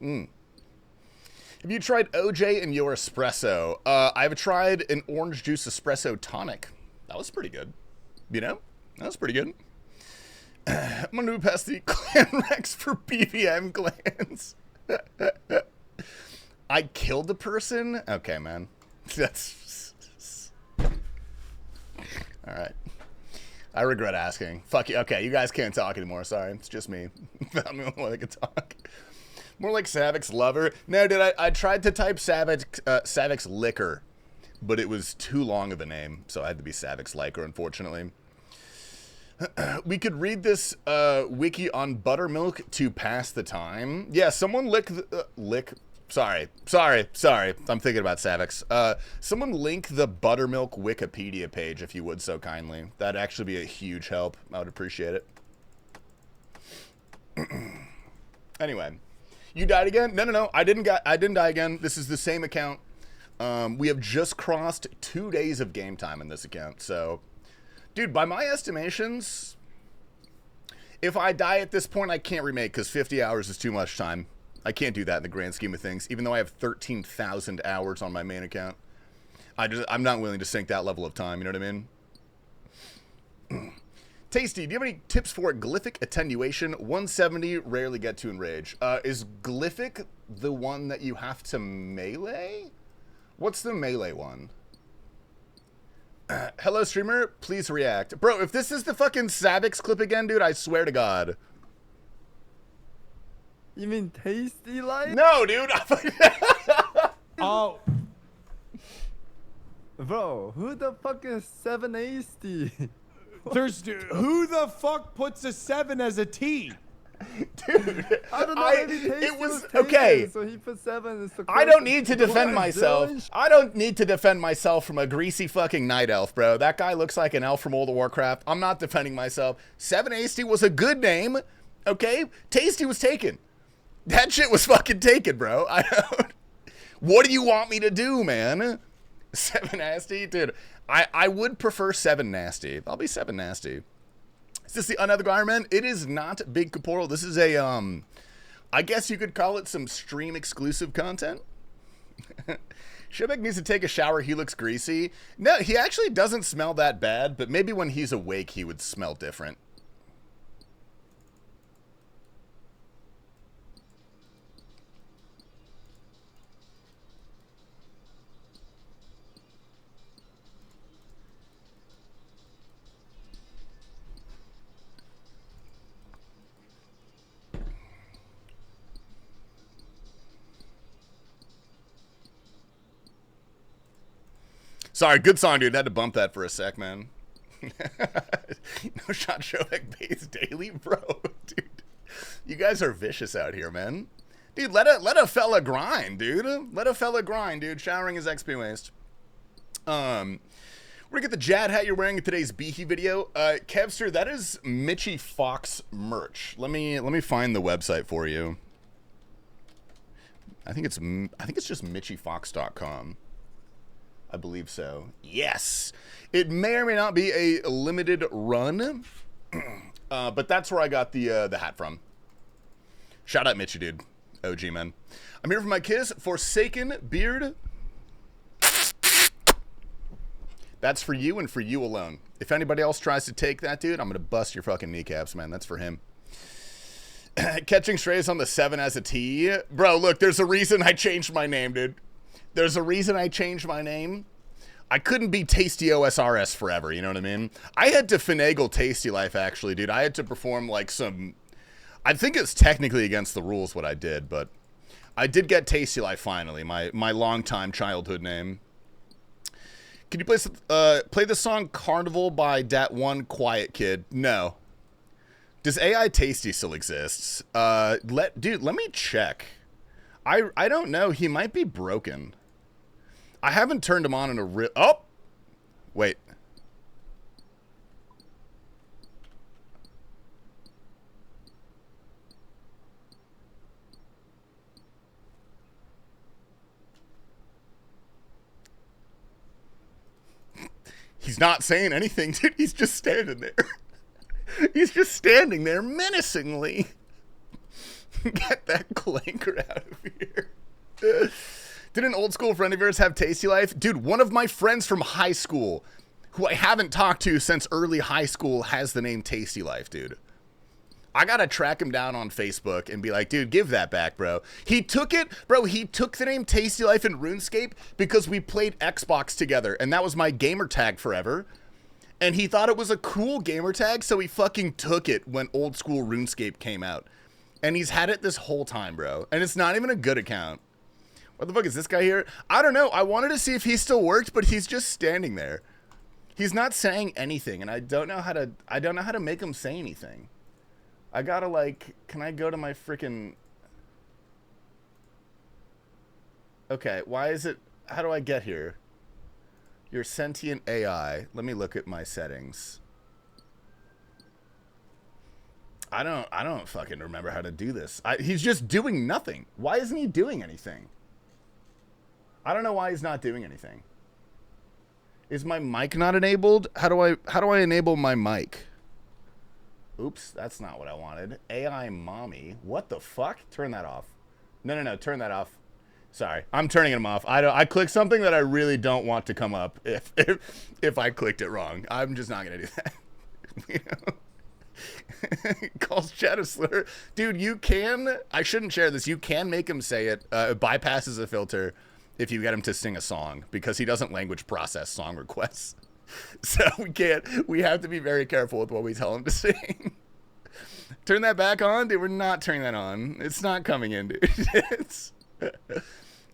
Have you tried OJ and your espresso? I've tried an orange juice espresso tonic. That was pretty good. You know? That was pretty good. I'm gonna move past the clan Rex for BVM clans. I killed the person? Okay, man. That's... Alright. I regret asking. Fuck you. Okay, you guys can't talk anymore. Sorry. It's just me. I'm the only one that can talk. More like Savic's lover. No, dude, I tried to type Savic's liquor, but it was too long of a name, so I had to be Savic's liquor, unfortunately. We could read this wiki on buttermilk to pass the time. Yeah, someone Sorry. I'm thinking about Savix. Someone link the buttermilk Wikipedia page if you would so kindly. That'd actually be a huge help. I would appreciate it. Anyway, you died again? No. I didn't die again. This is the same account. We have just crossed 2 days of game time in this account. So, dude, by my estimations, if I die at this point, I can't remake because 50 hours is too much time. I can't do that in the grand scheme of things, even though I have 13,000 hours on my main account. I'm not willing to sink that level of time, you know what I mean? Tasty, do you have any tips for glyphic attenuation? 170, rarely get to enrage. Is glyphic the one that you have to melee? What's the melee one? Hello, streamer, please react. Bro, if this is the fucking Savix clip again, dude, I swear to God. You mean TastyLife? No, dude. Oh. Bro, who the fuck is 780? Who the fuck puts a 7 as a T? Dude, I don't know. Maybe Tasty it was taken, okay. So he put 7 as the I don't need to defend What myself. doing? I don't need to defend myself from a greasy fucking night elf, bro. That guy looks like an elf from World of Warcraft. I'm not defending myself. 780 was a good name, okay? Tasty was taken. That shit was fucking taken, bro. I don't. What do you want me to do, man? 7 nasty, dude. I would prefer 7 nasty. I'll be 7 nasty. Is this the Another Iron Man? It is not Big Caporal. This is a I guess you could call it some stream exclusive content. Shobek needs to take a shower. He looks greasy. No, he actually doesn't smell that bad, but maybe when he's awake he would smell different. Sorry, good song, dude. Had to bump that for a sec, man. No shot Shobek pays daily, bro. Dude, you guys are vicious out here, man. Dude, let a fella grind, dude. Let a fella grind, dude. Showering is XP waste. We're gonna get the Jad hat you're wearing in today's Beefy video. Kevster, that is Mitchie Fox merch. Let me find the website for you. I think it's just MitchieFox.com. I believe so. Yes. It may or may not be a limited run, but that's where I got the hat from. Shout out Mitchie, dude. OG, man. I'm here for my kiss, Forsaken Beard. That's for you and for you alone. If anybody else tries to take that, dude, I'm going to bust your fucking kneecaps, man. That's for him. Catching strays on the 7 as a T. Bro, look, there's a reason I changed my name, dude. There's a reason I changed my name. I couldn't be Tasty OSRS forever, you know what I mean? I had to finagle TastyLife, actually, dude. I had to perform, like, some... I think it's technically against the rules what I did, but I did get TastyLife finally, my longtime childhood name. Can you play the song Carnival by Dat One Quiet Kid? No. Does AI Tasty still exist? Dude, let me check. I don't know. He might be broken. I haven't turned him on in a oh! Wait. He's not saying anything, dude. He's just standing there. He's just standing there menacingly. Get that clanker out of here. Did an old school friend of yours have TastyLife? Dude, one of my friends from high school, who I haven't talked to since early high school, has the name TastyLife, dude. I gotta track him down on Facebook and be like, dude, give that back, bro. He took it, bro, he took the name TastyLife in RuneScape because we played Xbox together, and that was my gamer tag forever. And he thought it was a cool gamer tag, so he fucking took it when old school RuneScape came out. And he's had it this whole time, bro. And it's not even a good account. What the fuck is this guy here? I don't know. I wanted to see if he still worked, but he's just standing there. He's not saying anything, and I don't know how to make him say anything. I gotta, like, can I go to my freaking... Okay, why is it... How do I get here? Your sentient AI. Let me look at my settings. I don't fucking remember how to do this. He's just doing nothing. Why isn't he doing anything? I don't know why he's not doing anything. Is my mic not enabled? How do I enable my mic? Oops, that's not what I wanted. AI mommy. What the fuck? Turn that off. No, turn that off. Sorry, I'm turning him off. I clicked something that I really don't want to come up if I clicked it wrong. I'm just not gonna do that. You know? Calls chat a slur. Dude, you can, I shouldn't share this, you can make him say it. It bypasses a filter if you get him to sing a song, because he doesn't language process song requests. So we have to be very careful with what we tell him to sing. Turn that back on? Dude, we're not turning that on. It's not coming in, dude.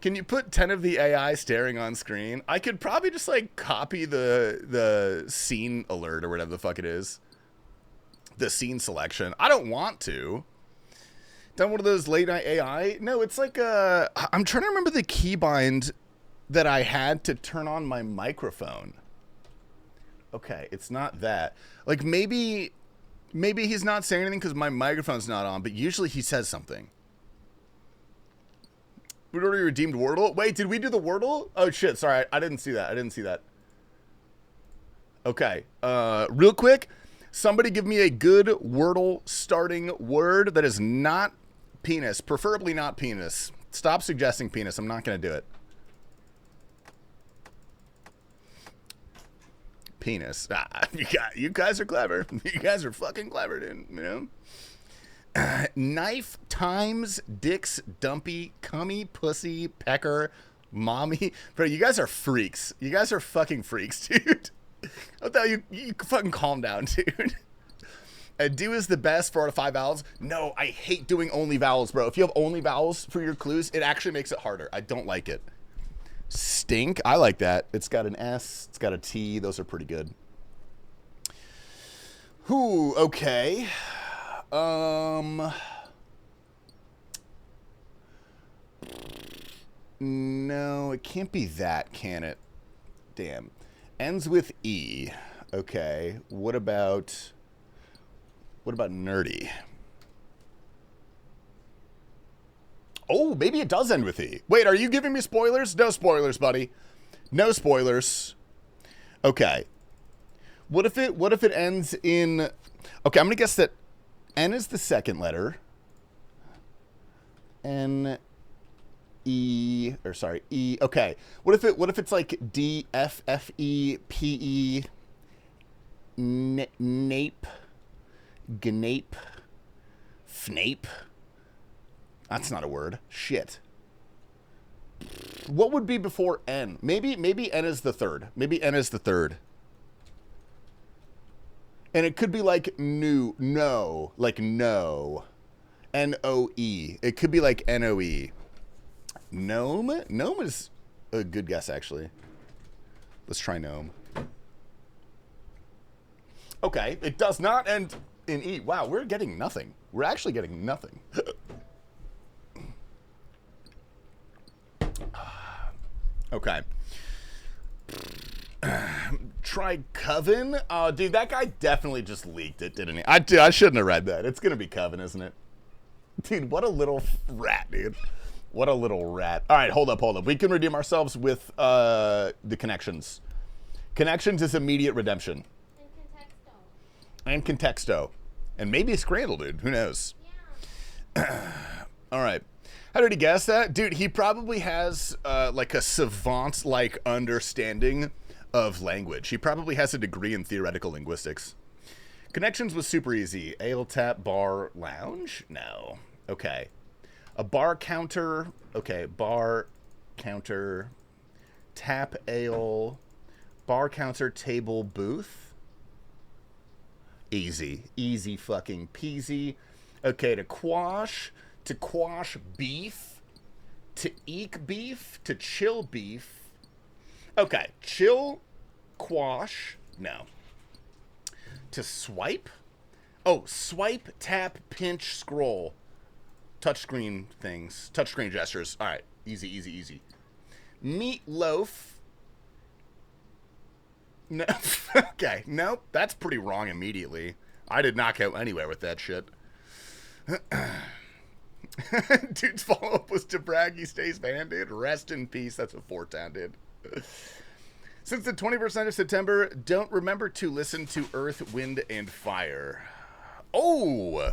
Can you put 10 of the AI staring on screen? I could probably just, like, copy the scene alert or whatever the fuck it is. The scene selection. I don't want to. Done one of those late night AI? No, it's like I'm trying to remember the keybind that I had to turn on my microphone. Okay, it's not that. Like, maybe he's not saying anything because my microphone's not on, but usually he says something. We already redeemed Wordle? Wait, did we do the Wordle? Oh, shit, sorry, I didn't see that. Okay, real quick, somebody give me a good Wordle starting word that is not penis, preferably not penis. Stop suggesting penis, I'm not going to do it. Penis. You guys are clever. You guys are fucking clever, dude. You know? Knife, times, dicks, dumpy, cummy, pussy, pecker, mommy. Bro, you guys are freaks. You guys are fucking freaks, dude. I thought you fucking calm down, dude. Do is the best 4 out of 5 vowels. No, I hate doing only vowels, bro. If you have only vowels for your clues, it actually makes it harder. I don't like it. Stink. I like that. It's got an S. It's got a T. Those are pretty good. Whew. Okay. No, it can't be that, can it? Damn. Ends with E. Okay. What about nerdy? Oh, maybe it does end with E. Wait, are you giving me spoilers? No spoilers, buddy. No spoilers. Okay. What if it ends in... Okay, I'm going to guess that N is the second letter. N, E, or sorry, E. Okay. What if it's like D, F, F, E, P, E, nape, gnape, fnape? That's not a word. Shit. What would be before N? Maybe N is the third. Maybe N is the third. And it could be like no, like no. N-O-E. It could be like N-O-E. Gnome? Gnome is a good guess, actually. Let's try gnome. Okay, it does not end in E. Wow, we're getting nothing. We're actually getting nothing. Okay. Try Coven. Oh, dude, that guy definitely just leaked it, didn't he? I shouldn't have read that. It's going to be Coven, isn't it? Dude, what a little rat, dude. What a little rat. All right, hold up. We can redeem ourselves with the Connections. Connections is immediate redemption. And Contexto. And maybe a Scrandle, dude. Who knows? Yeah. All right. How did he guess that? Dude, he probably has like a savant-like understanding of language. He probably has a degree in theoretical linguistics. Connections was super easy. Ale, tap, bar, lounge? No. Okay. A bar counter. Okay, bar, counter, tap, ale, bar counter, table, booth. Easy. Easy fucking peasy. Okay, to quash beef, to eke beef, to chill beef. Okay, chill, quash, no. To swipe? Oh, swipe, tap, pinch, scroll. Touchscreen things, touchscreen gestures. All right, easy. Meatloaf. No, okay, nope, that's pretty wrong immediately. I did not go anywhere with that shit. Dude's follow-up was to brag he stays banded. Rest in peace. That's what Fortown did. Since the 20% of September, don't remember to listen to Earth, Wind, and Fire. Oh!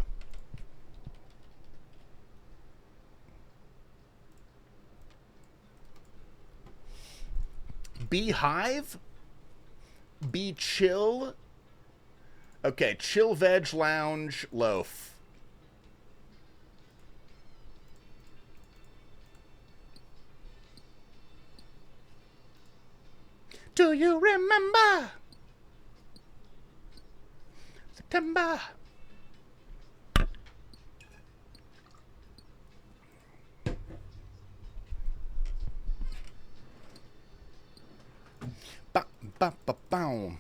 Beehive? Be chill? Okay, chill veg lounge loaf. Do you remember September? Ba ba ba bow.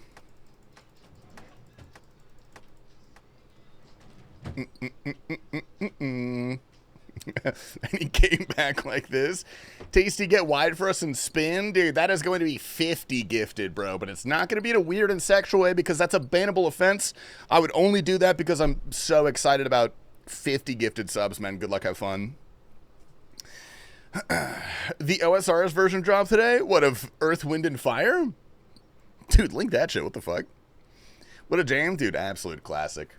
And he came back like this. Tasty, get wide for us and spin. Dude, that is going to be 50 gifted, bro. But it's not going to be in a weird and sexual way because that's a bannable offense. I would only do that because I'm so excited about 50 gifted subs, man. Good luck, have fun. The OSRS version dropped today? What, of Earth, Wind, and Fire? Dude, link that shit. What the fuck? What a jam. Dude, absolute classic.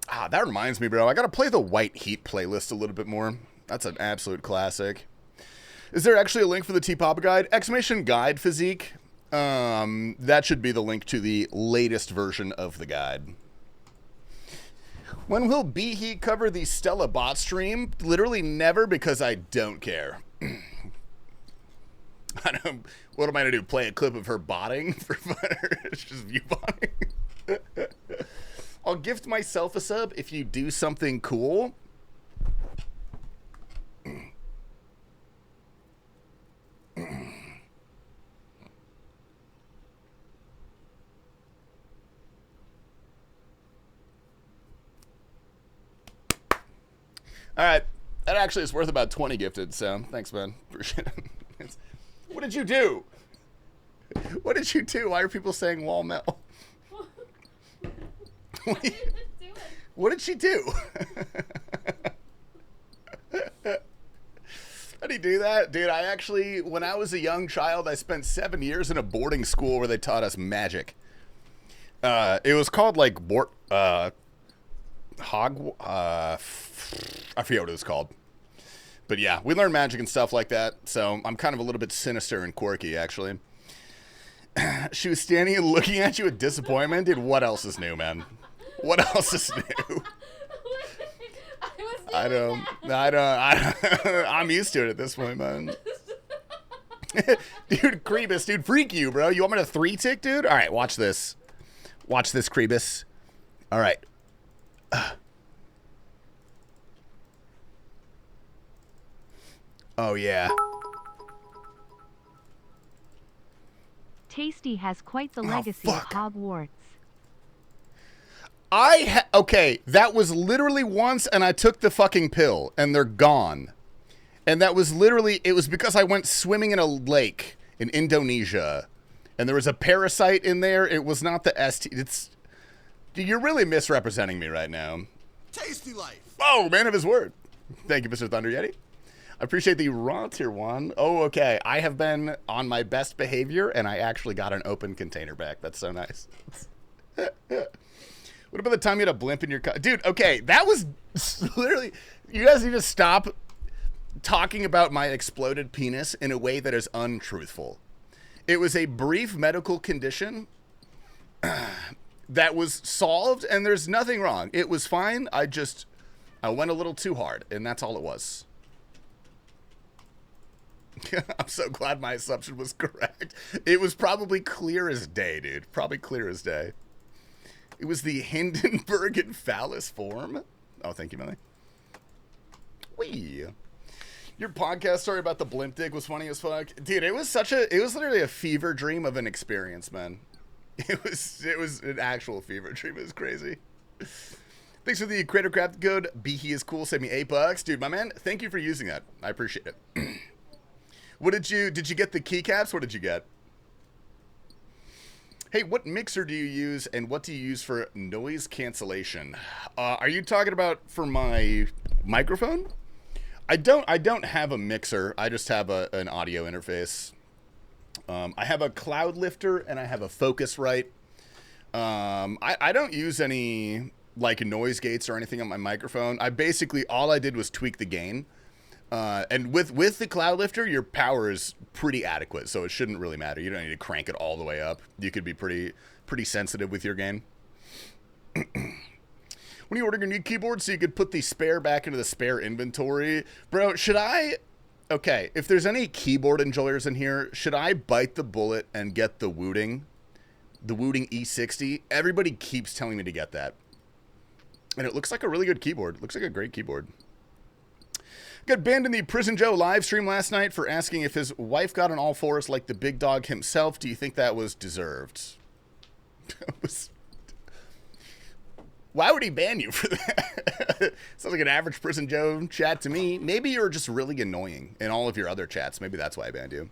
Ah, that reminds me, bro. I gotta play the White Heat playlist a little bit more. That's an absolute classic. Is there actually a link for the TPAPA guide? Exclamation guide physique. That should be the link to the latest version of the guide. When will Heat cover the Stella bot stream? Literally never, because I don't care. I don't. What am I gonna do? Play a clip of her botting for fun? It's just view botting. I'll gift myself a sub if you do something cool. All right, that actually is worth about 20 gifted, so thanks, man. Appreciate it. What did you do? What did you do? Why are people saying wall melt? What did she do? How do you do that? Dude, I actually, when I was a young child, I spent 7 years in a boarding school where they taught us magic. It was called like I forget what it was called. But yeah, we learned magic and stuff like that, so I'm kind of a little bit sinister and quirky, actually. She was standing and looking at you with disappointment. Dude, what else is new, man? What else is new? I'm used to it at this point, man. Dude, Crebus, dude, freak you, bro. You want me to 3-tick, dude? All right, watch this. Watch this, Crebus. All right. Oh, yeah. Tasty has quite the legacy of Hogwarts. Okay, that was literally once, and I took the fucking pill, and they're gone. And that was literally, it was because I went swimming in a lake in Indonesia, and there was a parasite in there. It was not the ST. You're really misrepresenting me right now. TastyLife. Oh, man of his word. Thank you, Mr. Thunder Yeti. I appreciate the raw tier 1. Oh, okay. I have been on my best behavior, and I actually got an open container back. That's so nice. What about the time you had a blimp in your car? Dude, okay, that was literally... You guys need to stop talking about my exploded penis in a way that is untruthful. It was a brief medical condition that was solved, and there's nothing wrong. It was fine. I went a little too hard, and that's all it was. I'm so glad my assumption was correct. It was probably clear as day, dude. Probably clear as day. It was the Hindenburg and phallus form. Oh, thank you, Millie. Wee. Your podcast story about the blimp dick was funny as fuck. Dude, it was literally a fever dream of an experience, man. It was an actual fever dream. It was crazy. Thanks for the Creator Craft code. He is cool. Send me $8. Dude, my man, thank you for using that. I appreciate it. What did you get the keycaps? What did you get? Hey, what mixer do you use, and what do you use for noise cancellation? Are you talking about for my microphone? I don't have a mixer. I just have an audio interface. I have a cloud lifter and I have a Focusrite. I don't use any like noise gates or anything on my microphone. All I did was tweak the gain. And with the cloud lifter, your power is pretty adequate, so it shouldn't really matter. You don't need to crank it all the way up. You could be pretty sensitive with your gain. When you order a new keyboard, so you could put the spare back into the spare inventory, bro. Okay, if there's any keyboard enjoyers in here, should I bite the bullet and get the Wooting E60? Everybody keeps telling me to get that, and it looks like a really good keyboard. It looks like a great keyboard. Got banned in the PrisonJoe live stream last night for asking if his wife got on all fours like the big dog himself. Do you think that was deserved? Why would he ban you for that? Sounds like an average PrisonJoe chat to me. Maybe you're just really annoying in all of your other chats. Maybe that's why I banned you.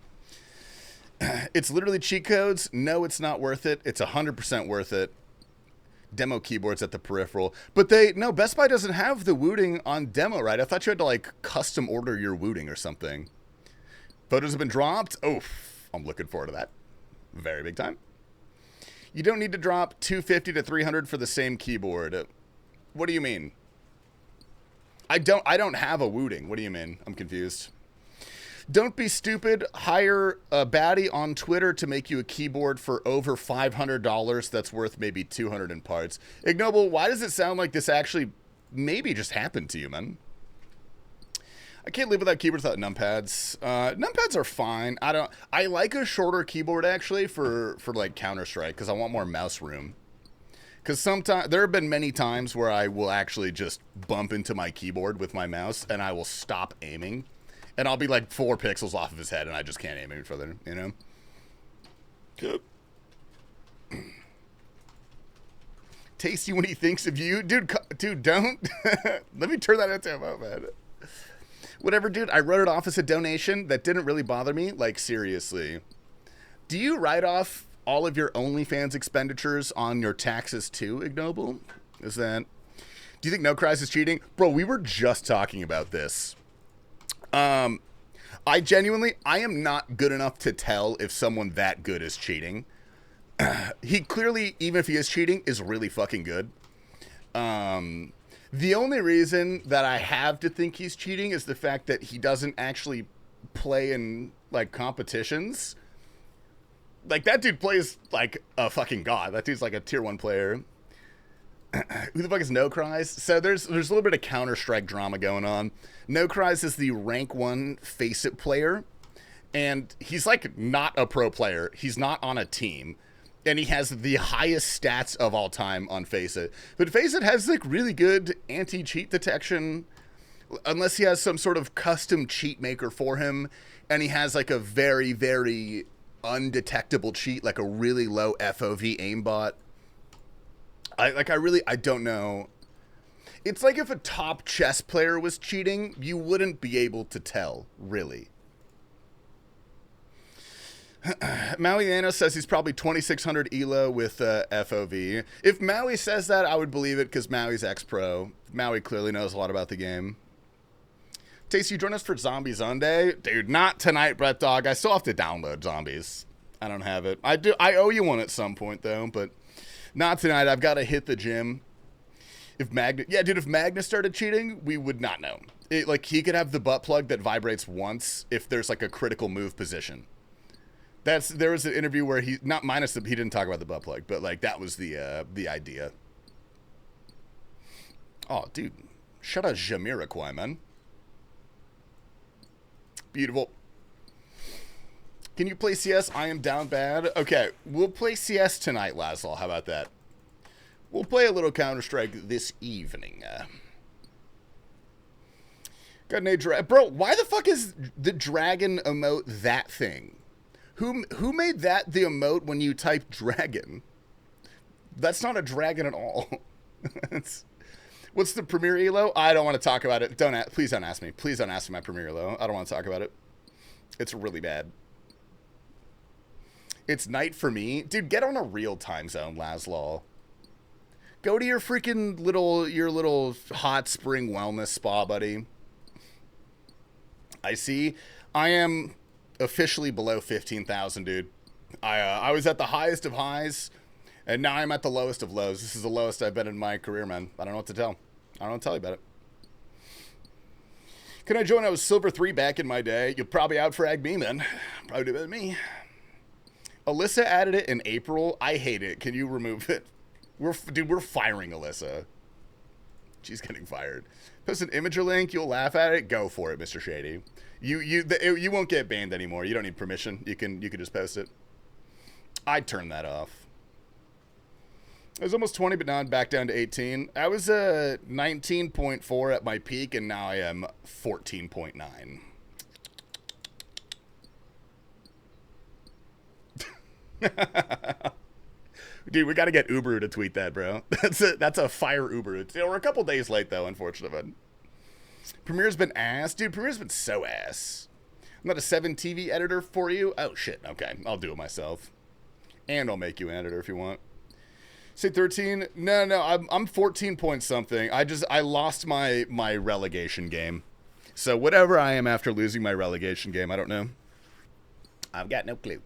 It's literally cheat codes. No, it's not worth it. It's 100% worth it. Demo keyboards at the peripheral, but Best Buy doesn't have the Wooting on demo, right? I thought you had to like custom order your Wooting or something. Photos have been dropped. Oh, I'm looking forward to that. Very big time. You don't need to drop $250 to $300 for the same keyboard. What do you mean? I don't have a Wooting. What do you mean? I'm confused. Don't be stupid. Hire a baddie on Twitter to make you a keyboard for over $500 that's worth maybe $200 in parts. Ignoble, why does it sound like this actually maybe just happened to you, man? I can't live without keyboards without numpads. Numpads are fine. I like a shorter keyboard actually for like Counter-Strike because I want more mouse room. Because sometimes there have been many times where I will actually just bump into my keyboard with my mouse and I will stop aiming. And I'll be like 4 pixels off of his head, and I just can't aim any further, you know? Good. Tasty when he thinks of you. Dude, don't. Let me turn that into a moment. Whatever, dude. I wrote it off as a donation. That didn't really bother me. Like, seriously. Do you write off all of your OnlyFans expenditures on your taxes too, Ignoble? Do you think No Cries is cheating? Bro, we were just talking about this. I am not good enough to tell if someone that good is cheating. He clearly, even if he is cheating, is really fucking good. The only reason that I have to think he's cheating is the fact that he doesn't actually play in, like, competitions. Like, that dude plays like a fucking god. That dude's like a tier 1 player. Who the fuck is No Cries? So there's a little bit of Counter-Strike drama going on. No Cries is the rank 1 Face It player, and he's like not a pro player. He's not on a team, and he has the highest stats of all time on Face It. But Face It has like really good anti-cheat detection, unless he has some sort of custom cheat maker for him, and he has like a very, very undetectable cheat, like a really low FOV aimbot. I don't know. It's like if a top chess player was cheating, you wouldn't be able to tell, really. Maui Anna says he's probably 2600 elo with FOV. If Maui says that, I would believe it because Maui's ex-pro. Maui clearly knows a lot about the game. Tasty, you join us for Zombie Sunday? Dude, not tonight, Brett Dog. I still have to download Zombies. I don't have it. I owe you one at some point, though, but not tonight. I've got to hit the gym. If Magnus started cheating, we would not know. Like, he could have the butt plug that vibrates once if there's, like, a critical move position. There was an interview where he didn't talk about the butt plug, but, like, that was the idea. Oh, dude. Shut up, Jamiroquai, man. Beautiful. Can you play CS? I am down bad. Okay, we'll play CS tonight, Laszlo. How about that? We'll play a little Counter-Strike this evening. Got an bro, why the fuck is the dragon emote that thing? Who made that the emote when you type dragon? That's not a dragon at all. What's the Premier Elo? I don't want to talk about it. Please don't ask me. Please don't ask me my Premier Elo. I don't want to talk about it. It's really bad. It's night for me. Dude, get on a real time zone, Laszlo. Go to your freaking little hot spring wellness spa, buddy. I see. I am officially below 15,000, dude. I was at the highest of highs, and now I'm at the lowest of lows. This is the lowest I've been in my career, man. I don't know what to tell. I don't know what to tell you about it. Can I join? I was Silver 3 back in my day. You'll probably out-frag me, man. Probably do better than me. Alyssa added it in April. I hate it. Can you remove it? We're firing Alyssa. She's getting fired. Post an Imager link. You'll laugh at it. Go for it, Mr. Shady. You won't get banned anymore. You don't need permission. You can just post it. I'd turn that off. I was almost 20, but now I'm back down to 18. I was 19.4 at my peak, and now I am 14.9. Dude, we got to get Uberu to tweet that, bro. That's a fire Uberu. We're a couple days late, though, unfortunately. Premiere's been ass. Dude, Premiere's been so ass. I'm not a 7 TV editor for you. Oh, shit. Okay, I'll do it myself. And I'll make you an editor if you want. Say 13? No, I'm 14 point something. I lost my relegation game. So whatever I am after losing my relegation game, I don't know. I've got no clue.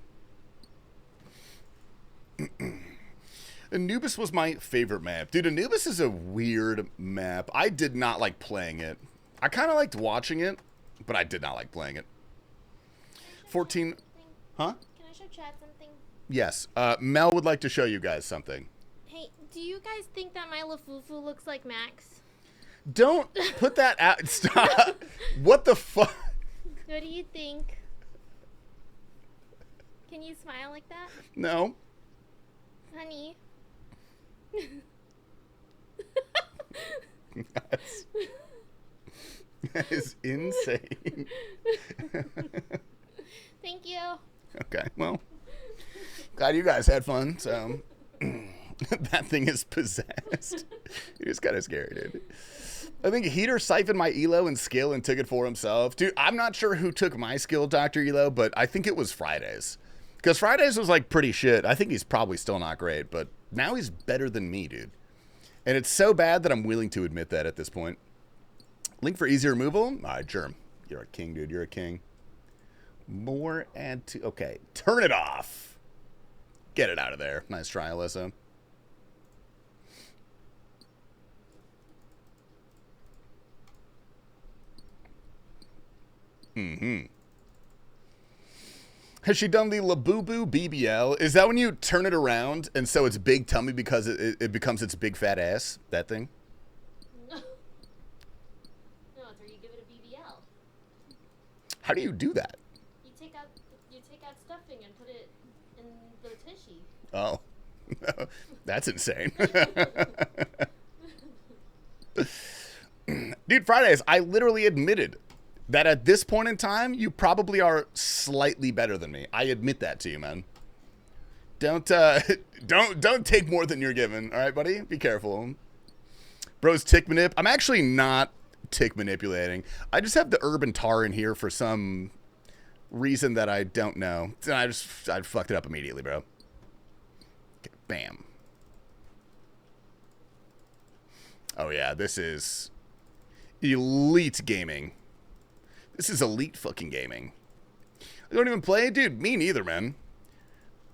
Anubis was my favorite map. Dude, Anubis is a weird map. I did not like playing it. I kind of liked watching it, but I did not like playing it. 14. Huh? Can I show Chad something? Yes. Mel would like to show you guys something. Hey, do you guys think that my Lafufu looks like Max? Don't put that out. Stop. What the fuck? What do you think? Can you smile like that? No. Honey. That is insane. Thank you. Okay, well, glad you guys had fun, so that thing is possessed. It is kind of scary, dude. I think Heater siphoned my elo and skill and took it for himself. Dude, I'm not sure who took my skill, Dr. Elo, but I think it was Fridays. Because Fridays was, like, pretty shit. I think he's probably still not great, but now he's better than me, dude. And it's so bad that I'm willing to admit that at this point. Link for easy removal? All right, Germ. You're a king, dude. You're a king. More add to... Okay, turn it off. Get it out of there. Nice try, Alyssa. Has she done the Labubu BBL? Is that when you turn it around and so it's big tummy because it becomes its big fat ass? That thing? No, it's where you give it a BBL. How do you do that? You take out stuffing and put it in the tushy. Oh, that's insane. Dude, Fridays, I literally admitted that at this point in time, you probably are slightly better than me. I admit that to you, man. Don't take more than you're given. All right, buddy? Be careful. Bro's tick manip. I'm actually not tick manipulating. I just have the urban tar in here for some reason that I don't know. I fucked it up immediately, bro. Okay, bam. Oh yeah, this is elite gaming. This is elite fucking gaming. I don't even play? Dude, me neither, man.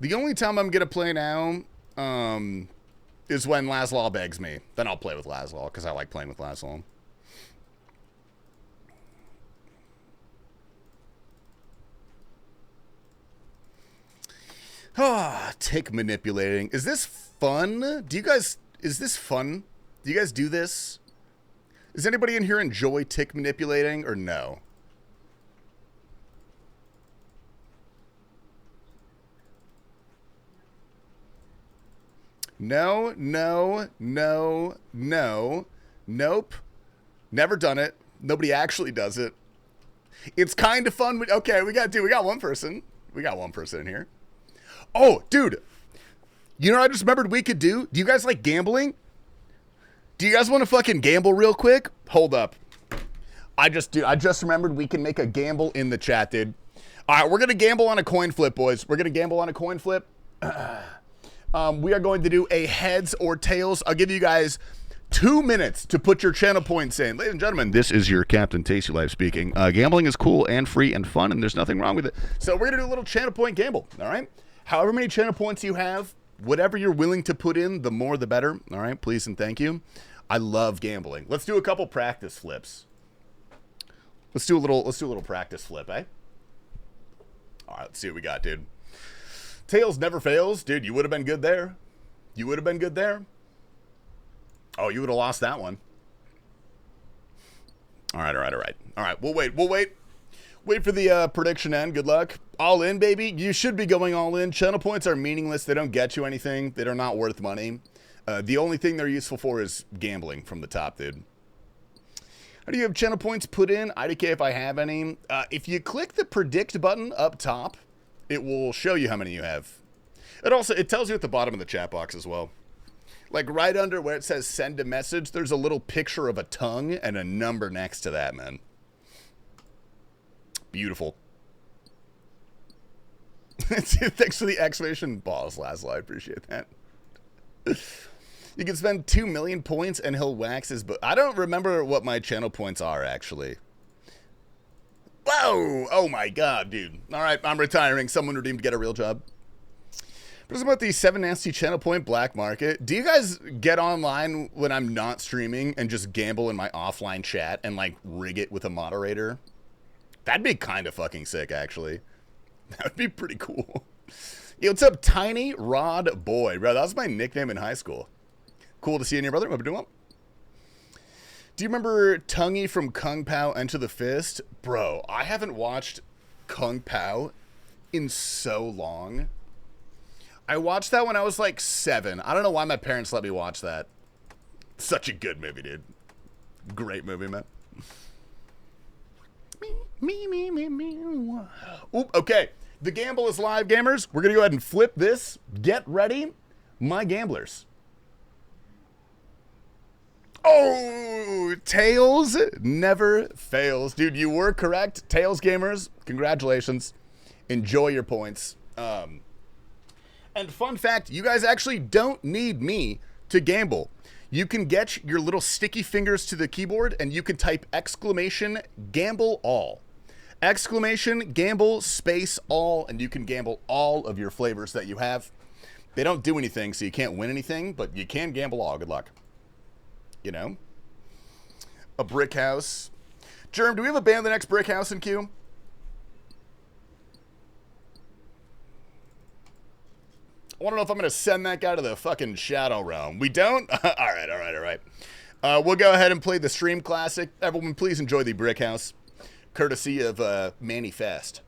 The only time I'm gonna play now is when Laszlo begs me. Then I'll play with Laszlo, because I like playing with Laszlo. Ah, tick manipulating. Is this fun? Is this fun? Do you guys do this? Does anybody in here enjoy tick manipulating or no? No, no, no, no, nope. Never done it. Nobody actually does it. It's kind of fun. Okay, we got one person. We got one person in here. Oh, dude. You know what I just remembered we could do? Do you guys like gambling? Do you guys want to fucking gamble real quick? Hold up. I just remembered we can make a gamble in the chat, dude. All right, we're going to gamble on a coin flip, boys. We're going to gamble on a coin flip. We are going to do a heads or tails. I'll give you guys 2 minutes to put your channel points in. Ladies and gentlemen, this is your Captain TastyLife speaking. Gambling is cool and free and fun, and there's nothing wrong with it. So we're going to do a little channel point gamble, all right? However many channel points you have, whatever you're willing to put in, the more the better, all right? Please and thank you. I love gambling. Let's do a couple practice flips. Let's do a little practice flip, eh? All right, let's see what we got, dude. Tails never fails. Dude, you would have been good there. You would have been good there. Oh, you would have lost that one. All right. All right, we'll wait. Wait for the prediction end. Good luck. All in, baby. You should be going all in. Channel points are meaningless. They don't get you anything. They're not worth money. The only thing they're useful for is gambling from the top, dude. How do you have channel points put in? IDK if I have any. If you click the predict button up top, it will show you how many you have. It tells you at the bottom of the chat box as well. Like right under where it says send a message, there's a little picture of a tongue and a number next to that, man. Beautiful. Thanks for the exclamation balls, Laszlo. I appreciate that. You can spend 2 million points and he'll wax his I don't remember what my channel points are, actually. Whoa! Oh my god, dude. Alright, I'm retiring. Someone redeemed to get a real job. But it's about the 7 nasty channel point black market. Do you guys get online when I'm not streaming and just gamble in my offline chat and like rig it with a moderator? That'd be kind of fucking sick, actually. That would be pretty cool. Yo, what's up, Tiny Rod Boy? Bro, that was my nickname in high school. Cool to see you and your brother. What are you doing? Do you remember Tonguey from Kung Pao Enter the Fist? Bro, I haven't watched Kung Pao in so long. I watched that when I was like 7. I don't know why my parents let me watch that. Such a good movie, dude. Great movie, man. Me. Oop, okay. The gamble is live, gamers. We're going to go ahead and flip this. Get ready, my gamblers. Oh, Tails never fails. Dude, you were correct. Tails gamers, congratulations. Enjoy your points. And fun fact, you guys actually don't need me to gamble. You can get your little sticky fingers to the keyboard and you can type exclamation gamble all. Exclamation gamble space all, and you can gamble all of your flavors that you have. They don't do anything, so you can't win anything, but you can gamble all. Good luck. You know? A brick house. Germ, do we have a ban the next brick house in queue? I want to know if I'm going to send that guy to the fucking Shadow Realm. We don't? All right. We'll go ahead and play the stream classic. Everyone, please enjoy the Brick House, courtesy of Manny Fest.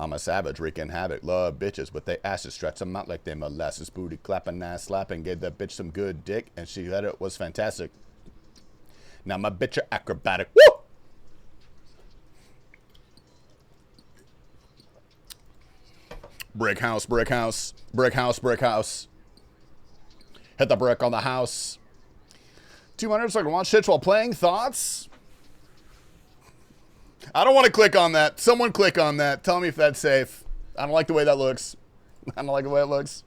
I'm a savage, wreaking havoc. Love bitches with their asses stretch them out like they molasses. Booty clapping, ass slapping. Gave that bitch some good dick, and she said it was fantastic. Now my bitch are acrobatic. Woo! Brick house, brick house. Brick house, brick house. Hit the brick on the house. 200 so I can watch shit while playing. Thoughts? I don't want to click on that. Someone click on that. Tell me if that's safe. I don't like the way that looks. I don't like the way it looks.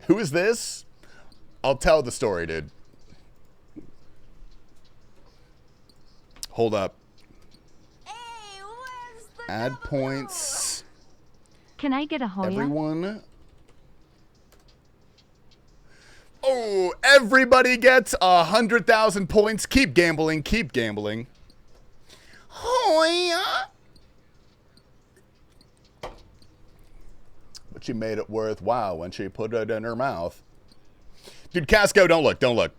Who is this? I'll tell the story, dude. Hold up. Hey, where's the Add double points. Can I get a Hoya? Everyone. Oh, everybody gets 100,000 points. Keep gambling. Keep gambling. Hoya. But she made it worthwhile when she put it in her mouth. Dude, Casco, don't look. Don't look.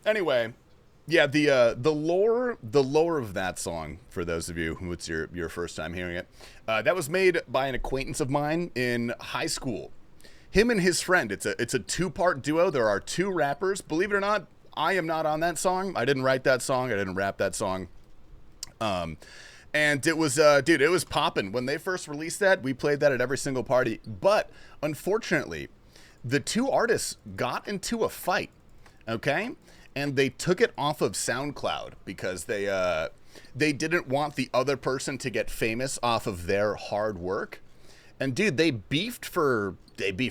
Anyway, yeah, the lore of that song, for those of you who it's your first time hearing it, that was made by an acquaintance of mine in high school. Him and his friend. It's a two-part duo. There are two rappers. Believe it or not, I am not on that song. I didn't write that song. I didn't rap that song. And it was, dude, it was popping. When they first released that, we played that at every single party. But, unfortunately, the two artists got into a fight, okay? And they took it off of SoundCloud because they didn't want the other person to get famous off of their hard work. And, dude, they beefed for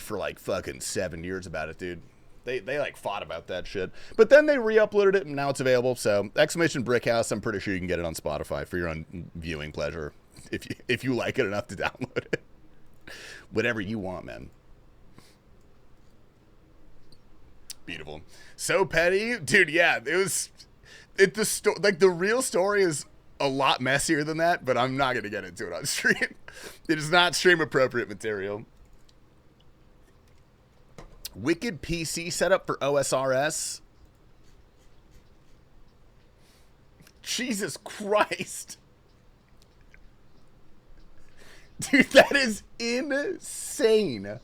like fucking 7 years about it, dude. They like fought about that shit. But then they re-uploaded it and now it's available. So exclamation Brick House, I'm pretty sure you can get it on Spotify for your own viewing pleasure. If you like it enough to download it. Whatever you want, man. Beautiful. So petty. Dude, yeah, the real story is a lot messier than that, but I'm not gonna get into it on stream. It is not stream appropriate material. Wicked PC setup for OSRS. Jesus Christ. Dude, that is insane.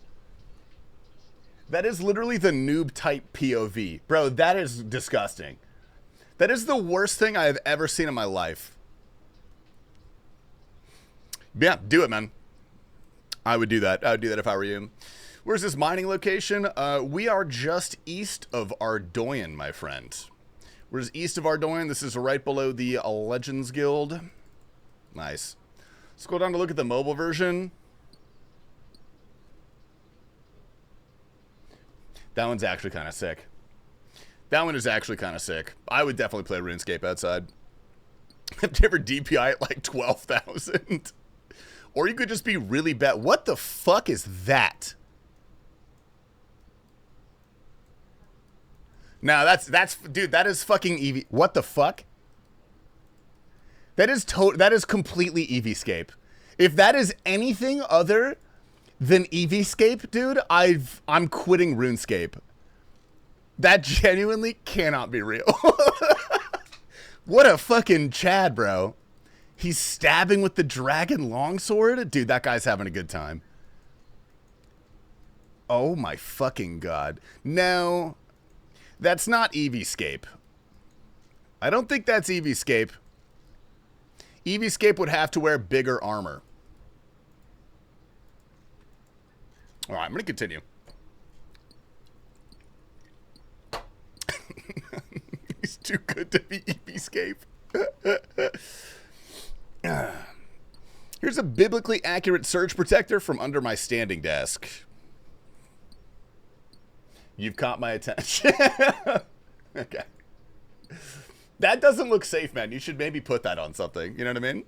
That is literally the noob type POV. Bro, that is disgusting. That is the worst thing I have ever seen in my life. Yeah, do it, man. I would do that. I would do that if I were you. Where's this mining location? We are just east of Ardoyan, my friend. Where's east of Ardoyan? This is right below the Legends Guild. Nice. Let's go down to look at the mobile version. That one's actually kind of sick. That one is actually kind of sick. I would definitely play RuneScape outside. Have you ever DPI at like 12,000? Or you could just be really bad. What the fuck is that? No, that's dude, that is fucking Eevee. What the fuck? That is completely Eevescape. If that is anything other than Eevescape, dude, I'm quitting RuneScape. That genuinely cannot be real. What a fucking Chad, bro. He's stabbing with the dragon longsword? Dude, that guy's having a good time. Oh my fucking god. No. That's not Eevescape. I don't think that's Eevescape. Eevescape would have to wear bigger armor. Alright, I'm going to continue. He's too good to be Eevescape. Here's a biblically accurate surge protector from under my standing desk. You've caught my attention. Okay. That doesn't look safe, man. You should maybe put that on something. You know what I mean?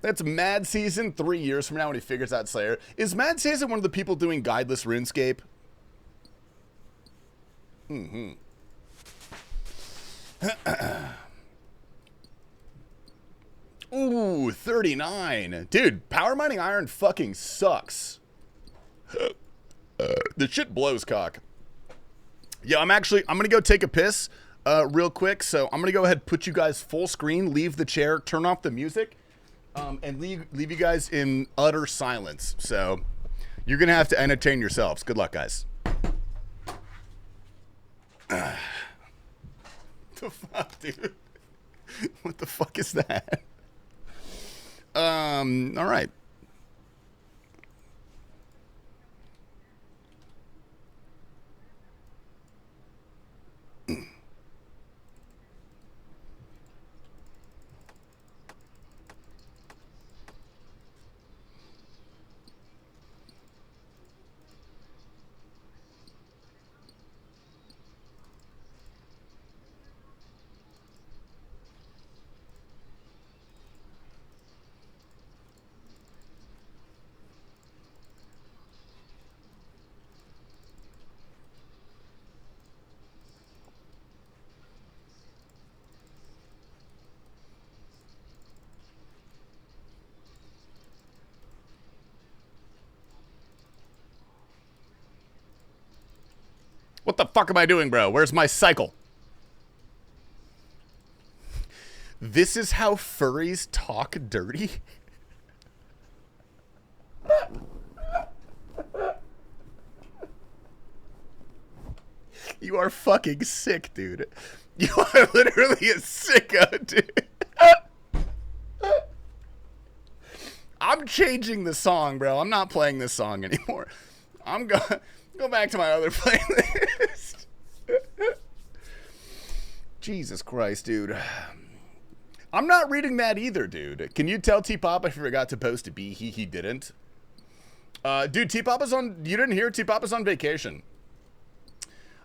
That's Mad Season 3 years from now when he figures out Slayer. Is Mad Season one of the people doing guideless RuneScape? Mm-hmm. Ooh, 39. Dude, power mining iron fucking sucks. The shit blows cock. Yeah, I'm gonna go take a piss real quick. So I'm gonna go ahead and put you guys full screen, leave the chair, turn off the music, and leave you guys in utter silence. So you're gonna have to entertain yourselves. Good luck, guys. The fuck, dude? What the fuck is that? All right. What the fuck am I doing, bro? Where's my cycle? This is how furries talk dirty? You are fucking sick, dude. You are literally a sicko, dude. I'm changing the song, bro. I'm not playing this song anymore. I'm going... Go back to my other playlist. Jesus Christ, dude. I'm not reading that either, dude. Can you tell TPAPA if he forgot to post a B? He didn't. Dude, TPAPA's on... You didn't hear? TPAPA's on vacation.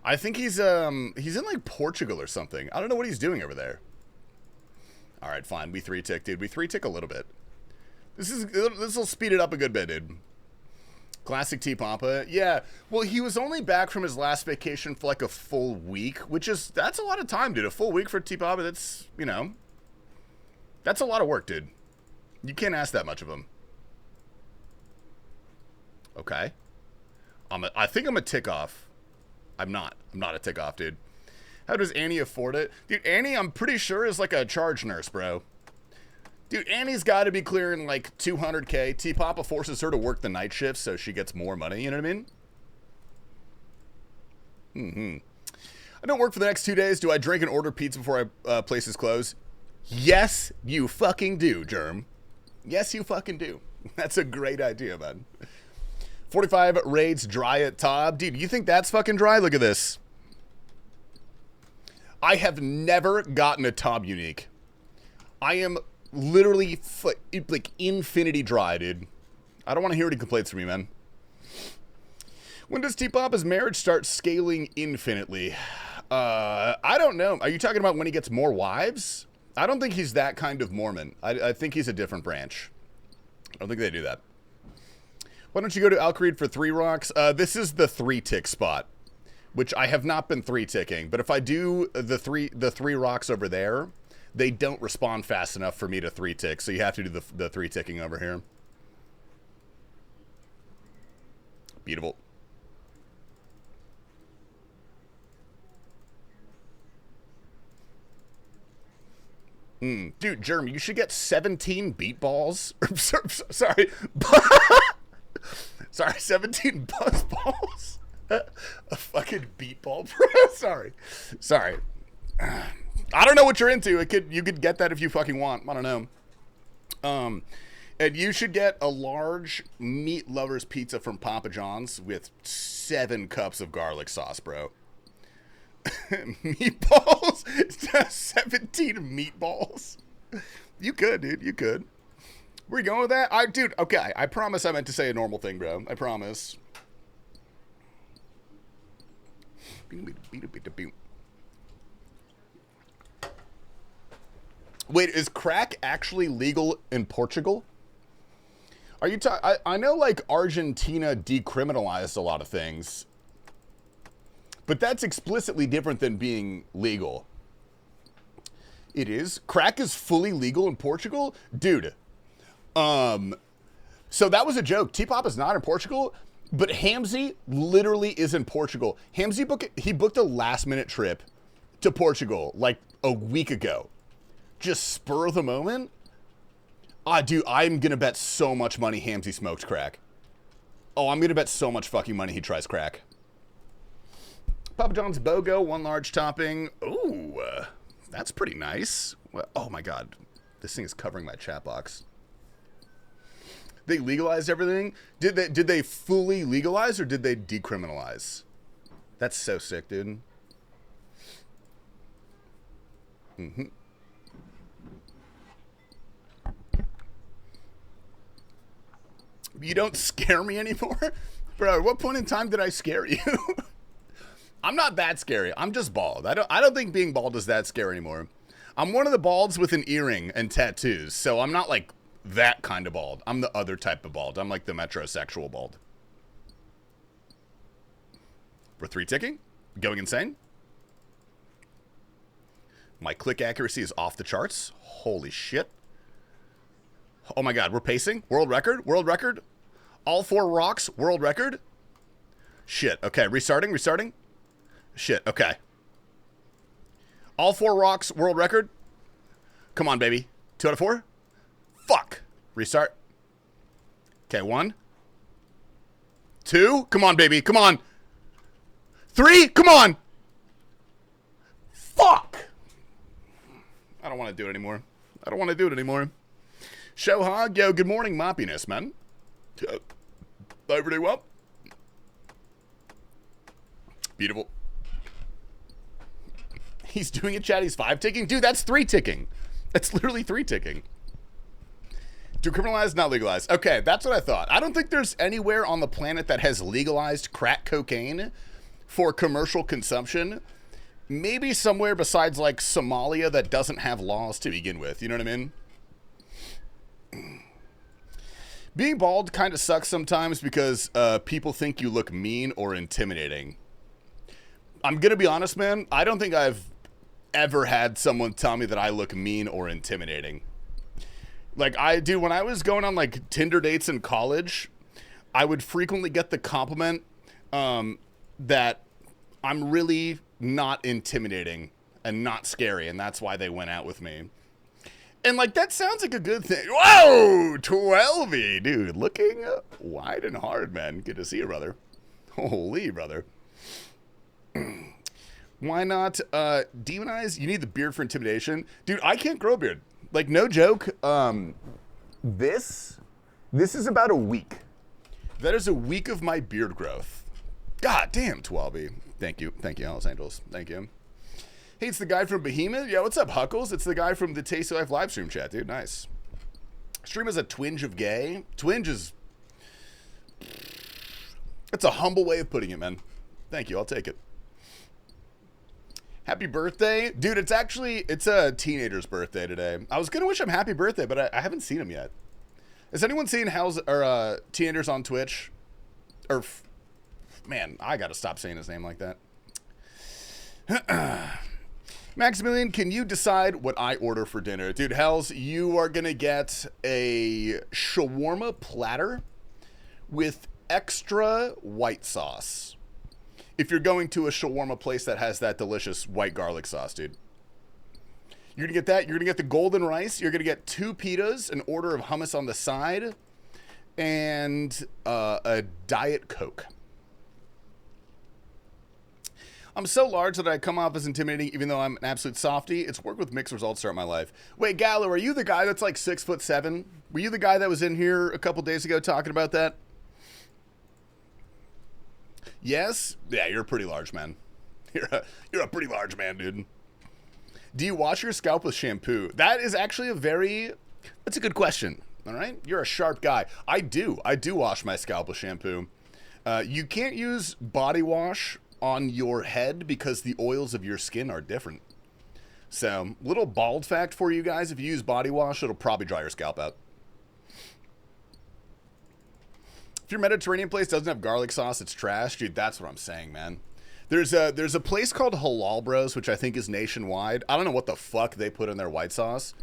I think he's in, like, Portugal or something. I don't know what he's doing over there. Alright, fine. We 3-tick, dude. We 3-tick a little bit. This will speed it up a good bit, dude. Classic TPAPA. Yeah, well, he was only back from his last vacation for like a full week, that's a lot of time, dude. A full week for TPAPA, that's, you know, that's a lot of work, dude. You can't ask that much of him. Okay. I think I'm a tick off. I'm not a tick off, dude. How does Annie afford it? Dude, Annie, I'm pretty sure is like a charge nurse, bro. Dude, Annie's got to be clearing like 200K. TPAPA forces her to work the night shift so she gets more money, you know what I mean? I don't work for the next 2 days. Do I drink and order pizza before places close? Yes, you fucking do, Germ. Yes, you fucking do. That's a great idea, man. 45 raids dry at Tob. Dude, you think that's fucking dry? Look at this. I have never gotten a Tob unique. I am... literally, like, infinity dry, dude. I don't want to hear any complaints from you, man. When does TPAPA's marriage start scaling infinitely? I don't know. Are you talking about when he gets more wives? I don't think he's that kind of Mormon. I think he's a different branch. I don't think they do that. Why don't you go to Alcreed for 3 rocks? This is the 3-tick spot, which I have not been 3-ticking. But if I do the three rocks over there... they don't respond fast enough for me to 3-tick, so you have to do the 3-ticking over here. Beautiful. Dude, Jeremy, you should get 17 beat balls. Sorry. Sorry, 17 buzz balls. A fucking beat ball, bro. Sorry. I don't know what you're into. You could get that if you fucking want. I don't know. And you should get a large meat lover's pizza from Papa John's with 7 cups of garlic sauce, bro. Meatballs? 17 meatballs? You could, dude. You could. Where you going with that? Dude, okay. I promise I meant to say a normal thing, bro. I promise. Wait, is crack actually legal in Portugal? Are you I know, like, Argentina decriminalized a lot of things. But that's explicitly different than being legal. It is. Crack is fully legal in Portugal? Dude. So that was a joke. TPAPA is not in Portugal, but Hamzy literally is in Portugal. Hamzy booked a last-minute trip to Portugal like a week ago. Just spur of the moment. Dude, I'm going to bet so much money Hamzy smoked crack. Oh, I'm going to bet so much fucking money he tries crack. Papa John's BOGO, 1 large topping. Ooh, that's pretty nice. Well, oh my God. This thing is covering my chat box. They legalized everything? Did they fully legalize or did they decriminalize? That's so sick, dude. Mm-hmm. You don't scare me anymore? Bro, at what point in time did I scare you? I'm not that scary. I'm just bald. I don't think being bald is that scary anymore. I'm one of the balds with an earring and tattoos, so I'm not like that kind of bald. I'm the other type of bald. I'm like the metrosexual bald. We're 3 ticking? Going insane? My click accuracy is off the charts. Holy shit. Oh my God, we're pacing? World record? World record? All 4 rocks? World record? Shit, okay, restarting? Shit, okay. All 4 rocks, world record? Come on, baby. 2 out of 4? Fuck. Restart. Okay, 1. 2. Come on, baby. Come on. 3. Come on. Fuck. I don't want to do it anymore. Shohog, yo, good morning, moppiness, man. Everything well? Beautiful. He's doing it, chat. He's 5 ticking. Dude, that's 3 ticking. That's literally 3 ticking. Decriminalized, not legalized. Okay, that's what I thought. I don't think there's anywhere on the planet that has legalized crack cocaine for commercial consumption. Maybe somewhere besides like Somalia that doesn't have laws to begin with. You know what I mean? Being bald kind of sucks sometimes because people think you look mean or intimidating. I'm going to be honest, man. I don't think I've ever had someone tell me that I look mean or intimidating. Like, when I was going on like Tinder dates in college, I would frequently get the compliment that I'm really not intimidating and not scary, and that's why they went out with me. And like, that sounds like a good thing. Whoa, 12-y, dude, looking wide and hard, man. Good to see you, brother. Holy, brother. Why not demonize? You need the beard for intimidation. Dude, I can't grow a beard. Like, no joke. This is about a week. That is a week of my beard growth. God damn, 12-y. Thank you, Los Angeles. Thank you. Hey, it's the guy from Behemoth. Yeah, what's up, Huckles? It's the guy from the TastyLife live stream chat, dude. Nice. Stream has a twinge of gay. Twinge is... That's a humble way of putting it, man. Thank you, I'll take it. Happy birthday. Dude, it's a teenager's birthday today. I was going to wish him happy birthday, but I haven't seen him yet. Has anyone seen teenagers on Twitch? Man, I got to stop saying his name like that. Maximilian, can you decide what I order for dinner? Dude, Hells, you are going to get a shawarma platter with extra white sauce. If you're going to a shawarma place that has that delicious white garlic sauce, dude. You're going to get that. You're going to get the golden rice. You're going to get 2 pitas, an order of hummus on the side, and a Diet Coke. I'm so large that I come off as intimidating even though I'm an absolute softie. It's worked with mixed results throughout my life. Wait, Gallo, are you the guy that's like 6'7"? Were you the guy that was in here a couple days ago talking about that? Yes? Yeah, you're a pretty large man. You're a pretty large man, dude. Do you wash your scalp with shampoo? That is actually that's a good question. All right? You're a sharp guy. I do wash my scalp with shampoo. You can't use body wash on your head because the oils of your skin are different. So, little bald fact for you guys. If you use body wash, it'll probably dry your scalp out. If your Mediterranean place doesn't have garlic sauce, it's trash. Dude, that's what I'm saying, man. There's a place called Halal Bros, which I think is nationwide. I don't know what the fuck they put in their white sauce,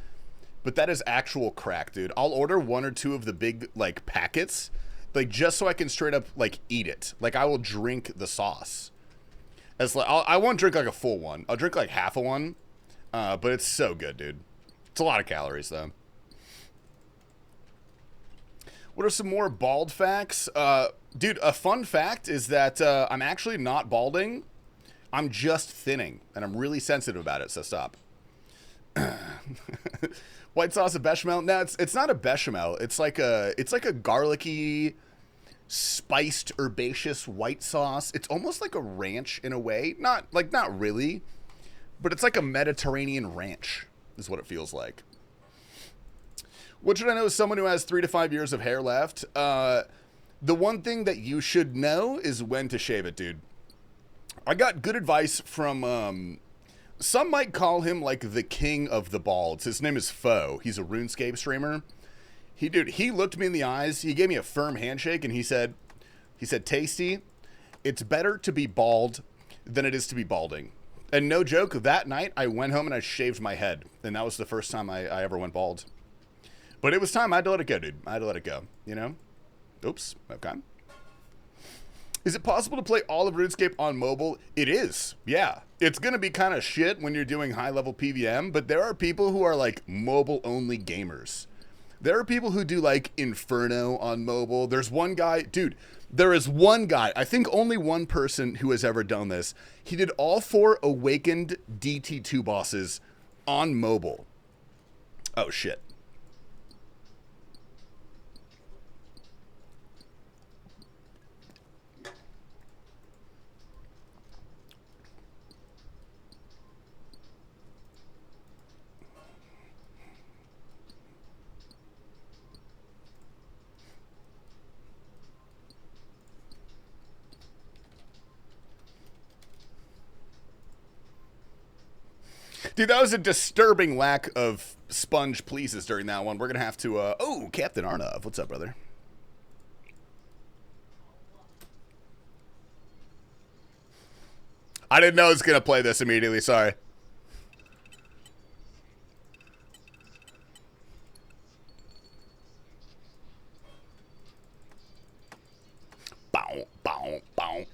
but that is actual crack, dude. I'll order 1 or 2 of the big like packets, like just so I can straight up like eat it. Like I will drink the sauce. As like I won't drink like a full one. I'll drink like half a one, but it's so good, dude. It's a lot of calories though. What are some more bald facts? Dude, a fun fact is that I'm actually not balding. I'm just thinning, and I'm really sensitive about it, so stop. White sauce of bechamel? No, it's not a bechamel. It's like a garlicky, spiced, herbaceous white sauce. It's almost like a ranch in a way. Not really, but it's like a Mediterranean ranch is what it feels like. What should I know as someone who has 3 to 5 years of hair left? The one thing that you should know is when to shave it, dude. I got good advice from, some might call him like the king of the balds. His name is Foe. He's a RuneScape streamer. He looked me in the eyes. He gave me a firm handshake and he said, Tasty, it's better to be bald than it is to be balding. And no joke, that night I went home and I shaved my head. And that was the first time I ever went bald. But it was time. I had to let it go, dude. I had to let it go, you know? Oops. Okay. Is it possible to play all of RuneScape on mobile? It is. Yeah. It's going to be kind of shit when you're doing high-level PvM, but there are people who are, like, mobile-only gamers. There are people who do, like, Inferno on mobile. There's one guy... Dude, there is one guy, I think only one person who has ever done this. He did all 4 Awakened DT2 bosses on mobile. Oh, shit. Dude, that was a disturbing lack of sponge pleases during that one. We're going to have to, oh, Captain Arnav. What's up, brother? I didn't know I was going to play this immediately. Sorry. Bow, bow, bow.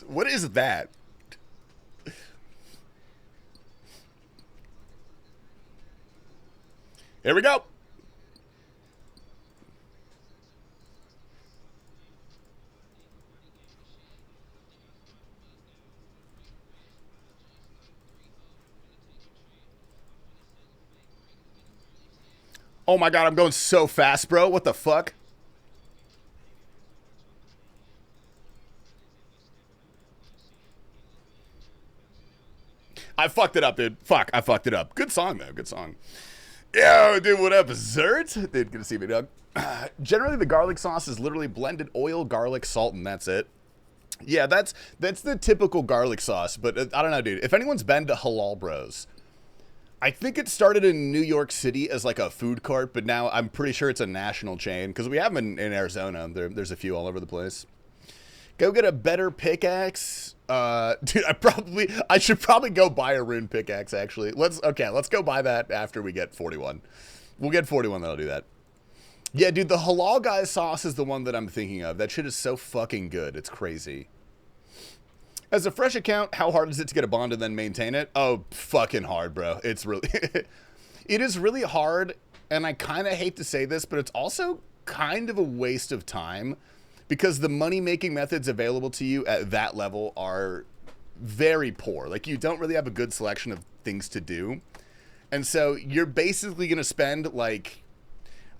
What is that? Here we go. Oh my god, I'm going so fast, bro. What the fuck? I fucked it up, dude. Fuck, I fucked it up. Good song, though. Good song. Yo, dude, what up, Zert? Dude, good to see me, dog. Generally, the garlic sauce is literally blended oil, garlic, salt, and that's it. Yeah, that's the typical garlic sauce, but I don't know, dude. If anyone's been to Halal Bros, I think it started in New York City as like a food court, but now I'm pretty sure it's a national chain, because we have them in Arizona. There's a few all over the place. Go get a better pickaxe. Dude, I should probably go buy a rune pickaxe, actually. Let's go buy that after we get 41. We'll get 41, that'll do that. Yeah, dude, the halal guy sauce is the one that I'm thinking of. That shit is so fucking good. It's crazy. As a fresh account, how hard is it to get a bond and then maintain it? Oh, fucking hard, bro. It's really... It is really hard, and I kind of hate to say this, but it's also kind of a waste of time, because the money-making methods available to you at that level are very poor. Like, you don't really have a good selection of things to do. And so you're basically going to spend, like,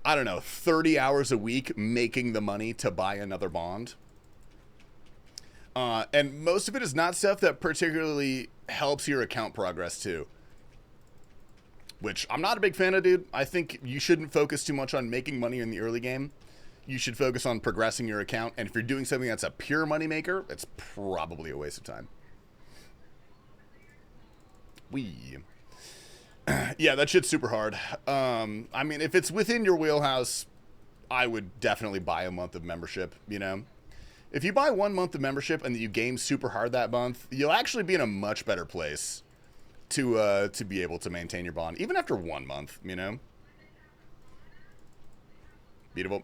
I don't know, 30 hours a week making the money to buy another bond. And most of it is not stuff that particularly helps your account progress, too. Which I'm not a big fan of, dude. I think you shouldn't focus too much on making money in the early game. You should focus on progressing your account, and if you're doing something that's a pure moneymaker, it's probably a waste of time. Yeah, that shit's super hard. I mean, if it's within your wheelhouse, I would definitely buy a month of membership, you know? If you buy 1 month of membership and you game super hard that month, you'll actually be in a much better place to be able to maintain your bond, even after 1 month, you know? Beautiful.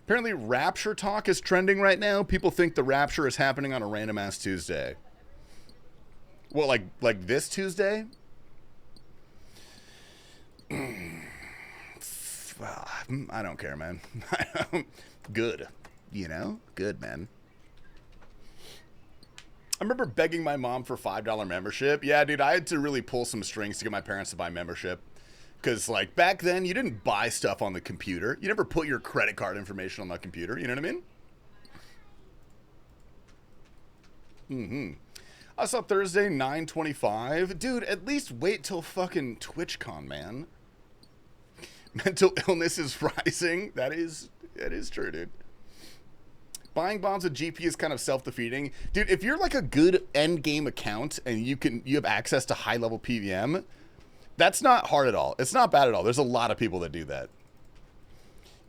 Apparently, Rapture talk is trending right now. People think the Rapture is happening on a random-ass Tuesday. Well, like this Tuesday? I don't care, man. Good. You know? Good, man. I remember begging my mom for $5 membership. Yeah, dude, I had to really pull some strings to get my parents to buy membership. Because, like, back then, you didn't buy stuff on the computer. You never put your credit card information on the computer. You know what I mean? Mm-hmm. I saw Thursday, 9/25. Dude, at least wait till fucking TwitchCon, man. Mental illness is rising. That is true, dude. Buying bonds with GP is kind of self-defeating. Dude, if you're like a good end game account and you have access to high-level PVM, that's not hard at all. It's not bad at all. There's a lot of people that do that.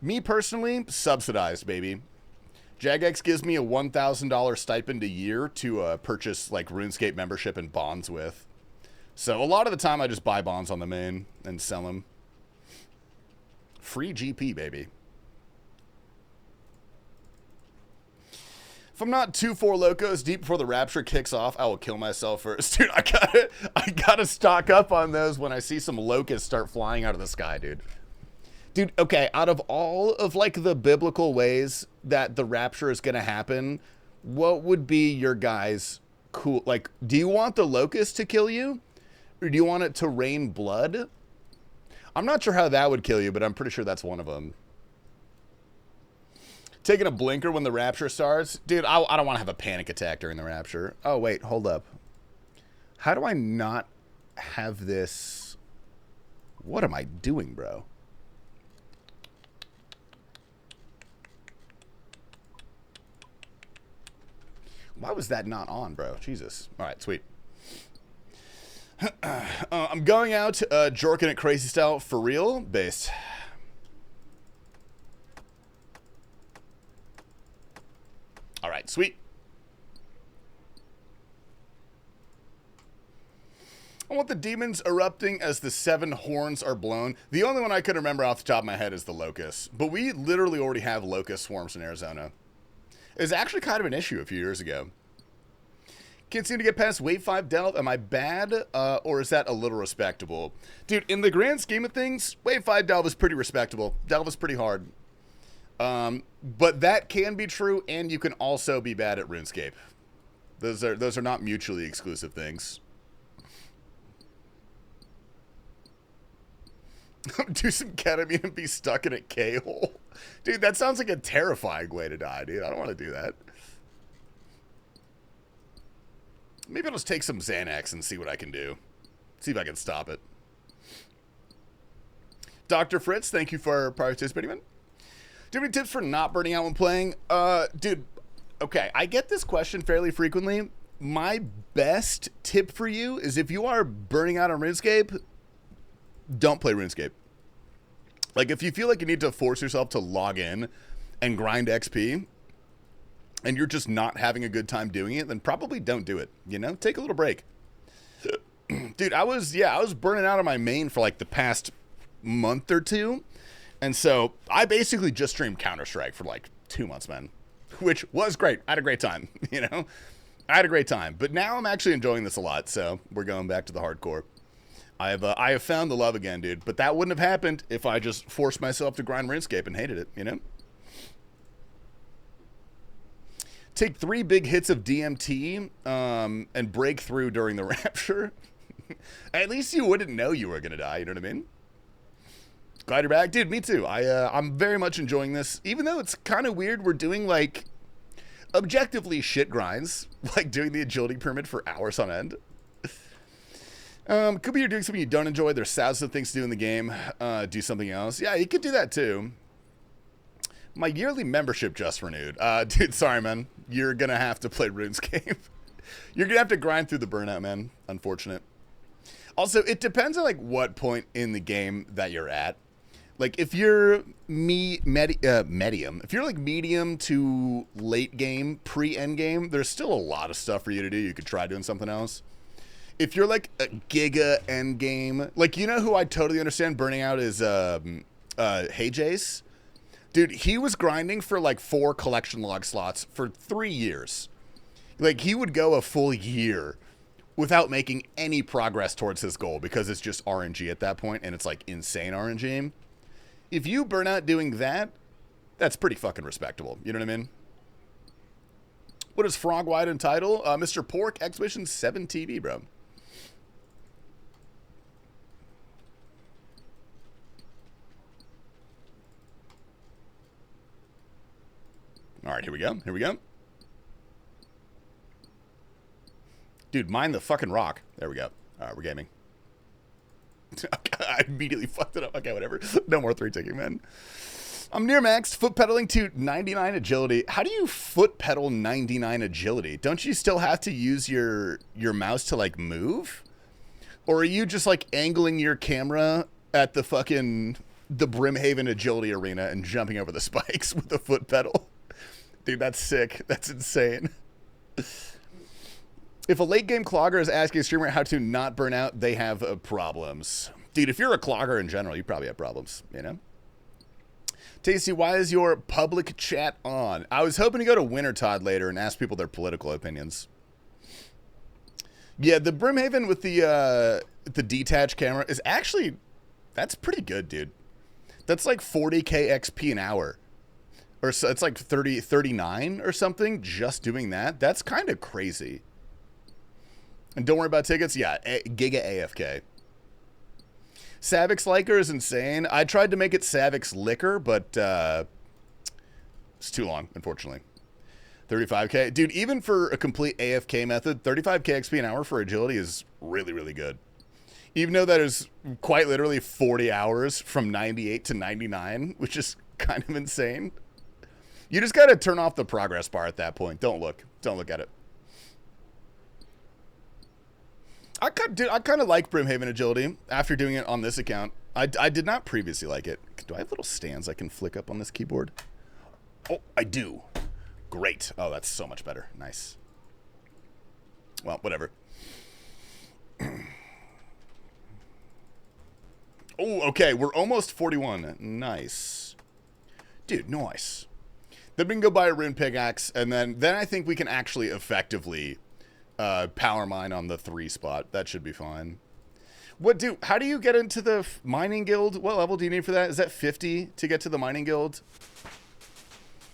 Me personally, subsidized, baby. Jagex gives me a $1,000 stipend a year to purchase like RuneScape membership and bonds with. So a lot of the time I just buy bonds on the main and sell them. Free GP, baby. If I'm not 2-4 locos deep before the Rapture kicks off, I will kill myself first. Dude, I gotta stock up on those when I see some locusts start flying out of the sky, dude. Dude, okay, out of all of like the biblical ways that the Rapture is gonna happen, what would be your guys' cool, like, do you want the locust to kill you? Or do you want it to rain blood? I'm not sure how that would kill you, but I'm pretty sure that's one of them. Taking a blinker when the Rapture starts? Dude, I don't want to have a panic attack during the Rapture. Oh, wait, hold up. How do I not have this? What am I doing, bro? Why was that not on, bro? Jesus. All right, sweet. I'm going out jorking it crazy style for real based. All right, sweet. I want the demons erupting as the 7 horns are blown. The only one I could remember off the top of my head is the locust. But we literally already have locust swarms in Arizona. It was actually kind of an issue a few years ago. Can't seem to get past wave 5 delve. Am I bad? Or is that a little respectable? Dude, in the grand scheme of things, wave 5 delve is pretty respectable. Delve is pretty hard. But that can be true, and you can also be bad at RuneScape. Those are not mutually exclusive things. Do some ketamine and be stuck in a K-hole. Dude, that sounds like a terrifying way to die, dude. I don't want to do that. Maybe I'll just take some Xanax and see what I can do. See if I can stop it. Dr. Fritz, thank you for participating, man. Do you have any tips for not burning out when playing? Dude, okay, I get this question fairly frequently. My best tip for you is if you are burning out on RuneScape, don't play RuneScape. Like, if you feel like you need to force yourself to log in and grind XP, and you're just not having a good time doing it, then probably don't do it, you know? Take a little break. Dude, I was burning out on my main for, like, the past month or two, and so I basically just streamed Counter-Strike for, like, 2 months, man, which was great. I had a great time, you know? I had a great time, but now I'm actually enjoying this a lot, so we're going back to the hardcore. I have found the love again, dude, but that wouldn't have happened if I just forced myself to grind RuneScape and hated it, you know? Take 3 big hits of DMT and break through during the Rapture. At least you wouldn't know you were going to die, you know what I mean? Glad you're back. Dude, me too. I'm very much enjoying this, even though it's kind of weird. We're doing, like, objectively shit grinds, like doing the agility pyramid for hours on end. Could be you're doing something you don't enjoy. There's thousands of things to do in the game. Do something else. Yeah, you could do that too. My yearly membership just renewed. Dude, sorry, man. You're going to have to play RuneScape. You're going to have to grind through the burnout, man. Unfortunate. Also, it depends on like what point in the game that you're at. Like if you're medium, if you're like medium to late game, pre-end game, there's still a lot of stuff for you to do. You could try doing something else. If you're like a giga end game, like you know who I totally understand burning out is H.A.M. Dude, he was grinding for like 4 collection log slots for 3 years. Like he would go a full year without making any progress towards his goal because it's just RNG at that point and it's like insane RNG. If you burn out doing that, that's pretty fucking respectable. You know what I mean? What is FrogWide entitled? Mr. Pork Exhibition 7 TV, bro. All right, here we go. Here we go. Dude, mine the fucking rock. There we go. All right, we're gaming. I immediately fucked it up. Okay, whatever. No more 3-ticking, man. I'm near max. Foot pedaling to 99 agility. How do you foot pedal 99 agility? Don't you still have to use your mouse to, like, move? Or are you just, like, angling your camera at the fucking... the Brimhaven agility arena and jumping over the spikes with the foot pedal? Dude, that's sick. That's insane. If a late game clogger is asking a streamer how to not burn out, they have problems. Dude, if you're a clogger in general, you probably have problems, you know? Tasty, why is your public chat on? I was hoping to go to Wintertod later and ask people their political opinions. Yeah, the Brimhaven with the detached camera is actually, that's pretty good, dude. That's like 40k XP an hour. Or so it's like 39 or something just doing that. That's kind of crazy. And don't worry about tickets. Yeah, Giga AFK. Savix Liker is insane. I tried to make it Savix Liquor, but it's too long, unfortunately. 35k. Dude, even for a complete AFK method, 35k XP an hour for agility is really, really good. Even though that is quite literally 40 hours from 98 to 99, which is kind of insane. You just got to turn off the progress bar at that point. Don't look. Don't look at it. I kind of like Brimhaven agility after doing it on this account. I did not previously like it. Do I have little stands I can flick up on this keyboard? Oh, I do. Great. Oh, that's so much better. Nice. Well, whatever. Oh, okay. We're almost 41. Nice. Dude, nice. Then we can go buy a rune pickaxe, and then I think we can actually effectively power mine on the 3 spot. That should be fine. How do you get into the mining guild? What level do you need for that? Is that 50 to get to the mining guild?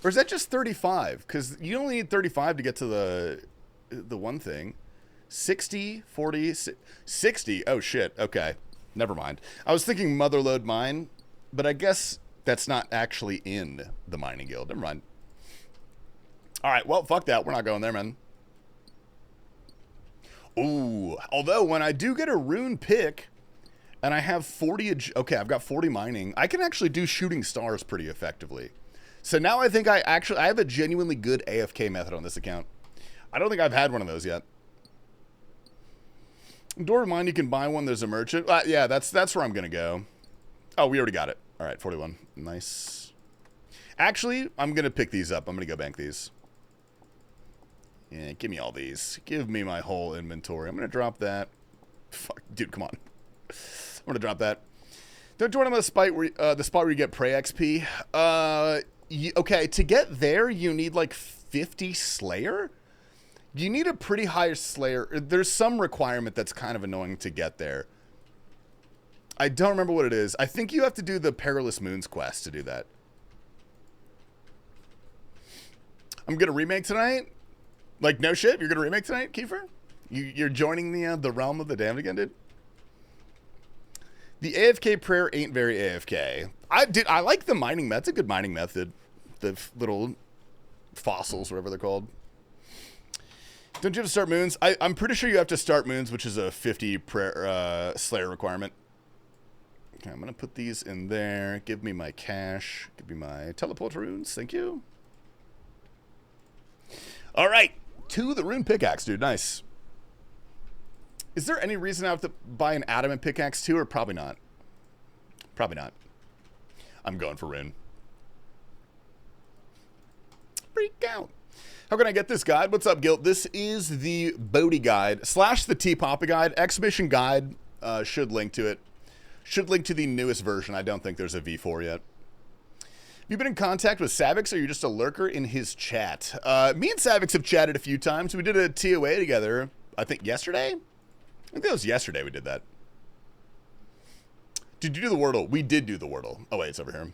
Or is that just 35? Because you only need 35 to get to the one thing. 60, 40, 60. Oh, shit. Okay. Never mind. I was thinking Motherlode Mine, but I guess that's not actually in the mining guild. Never mind. All right, well, fuck that. We're not going there, man. Ooh, although when I do get a rune pick and I have 40, okay, I've got 40 mining, I can actually do shooting stars pretty effectively. So now I think I have a genuinely good AFK method on this account. I don't think I've had one of those yet. Door mine, you can buy one. There's a merchant. Yeah, that's where I'm gonna go. Oh, we already got it. All right, 41. Nice. Actually, I'm gonna pick these up. I'm gonna go bank these. Yeah, give me all these. Give me my whole inventory. I'm gonna drop that. Fuck, dude, come on. I'm gonna drop that. Don't join on the spot where you get prey XP. Okay, to get there, you need like 50 Slayer. You need a pretty high Slayer. There's some requirement that's kind of annoying to get there. I don't remember what it is. I think you have to do the Perilous Moons quest to do that. I'm gonna remake tonight. Like, no shit, you're gonna remake tonight, Kiefer? You're joining the realm of the damned again, dude? The AFK prayer ain't very AFK. I like the mining method. It's a good mining method. The little fossils, whatever they're called. Don't you have to start moons? I'm pretty sure you have to start moons, which is a 50 prayer, Slayer requirement. Okay, I'm gonna put these in there. Give me my cash. Give me my teleport runes. Thank you. All right, to the rune pickaxe, dude. Nice. Is there any reason I have to buy an adamant pickaxe too, or probably not? Probably not. I'm going for Rune. Freak out. How can I get this guide? What's up, Guilt? This is the Bodhi guide / the TPAPA guide. Exhibition guide should link to it. Should link to the newest version. I don't think there's a V4 yet. Have you been in contact with Savix, or are you just a lurker in his chat? Me and Savix have chatted a few times. We did a TOA together, I think yesterday? I think that was yesterday we did that. Did you do the Wordle? We did do the Wordle. Oh, wait, it's over here.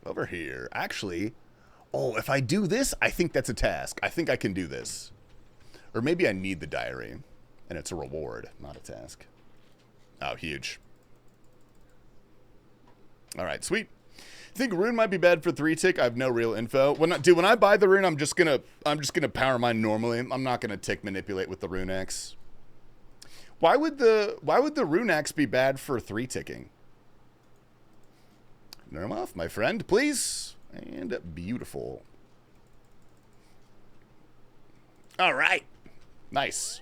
Over here. Actually... Oh, if I do this, I think that's a task. I think I can do this. Or maybe I need the diary, and it's a reward, not a task. Oh, huge. All right, sweet. Think Rune might be bad for 3-tick? I have no real info. When I buy the Rune, I'm just gonna power mine normally. I'm not gonna tick manipulate with the Rune Axe. Why would the Rune Axe be bad for 3-ticking? Nerm off, my friend, please. And beautiful. All right. Nice.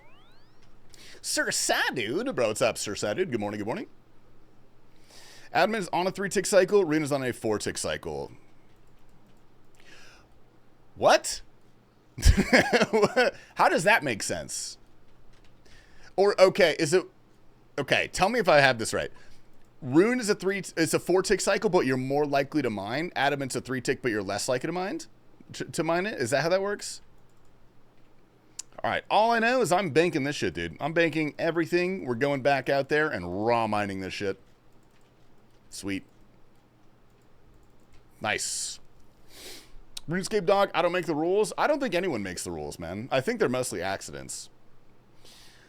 Sir Sadude. Bro, what's up, Sir Sadude? Good morning, good morning. Admin is on a 3-tick cycle. Rune is on a 4-tick cycle. What? How does that make sense? Or, okay, is it... Okay, tell me if I have this right. Rune is it's a 4-tick cycle, but you're more likely to mine. Adamant's a 3-tick, but you're less likely to mine it. Is that how that works? All right. All I know is I'm banking this shit, dude. I'm banking everything. We're going back out there and raw mining this shit. Sweet. Nice. RuneScape dog. I don't make the rules. I don't think anyone makes the rules, man. I think they're mostly accidents.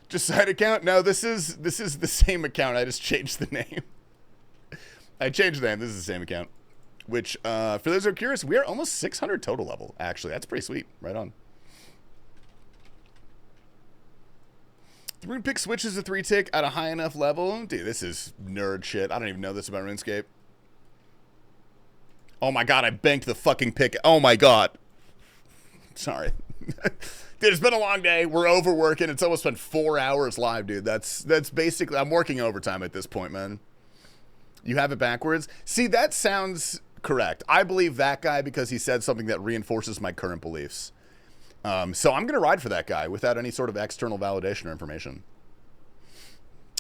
Just side account? No, this is the same account. I just changed the name. I changed the name. This is the same account. Which, for those who are curious, we are almost 600 total level, actually. That's pretty sweet. Right on. The Rune Pick switches a 3-tick at a high enough level. Dude, this is nerd shit. I don't even know this about RuneScape. Oh my god, I banked the fucking pick. Oh my god. Sorry. Dude, it's been a long day. We're overworking. It's almost been 4 hours live, dude. That's basically... I'm working overtime at this point, man. You have it backwards? See, that sounds correct. I believe that guy because he said something that reinforces my current beliefs. So I'm going to ride for that guy without any sort of external validation or information.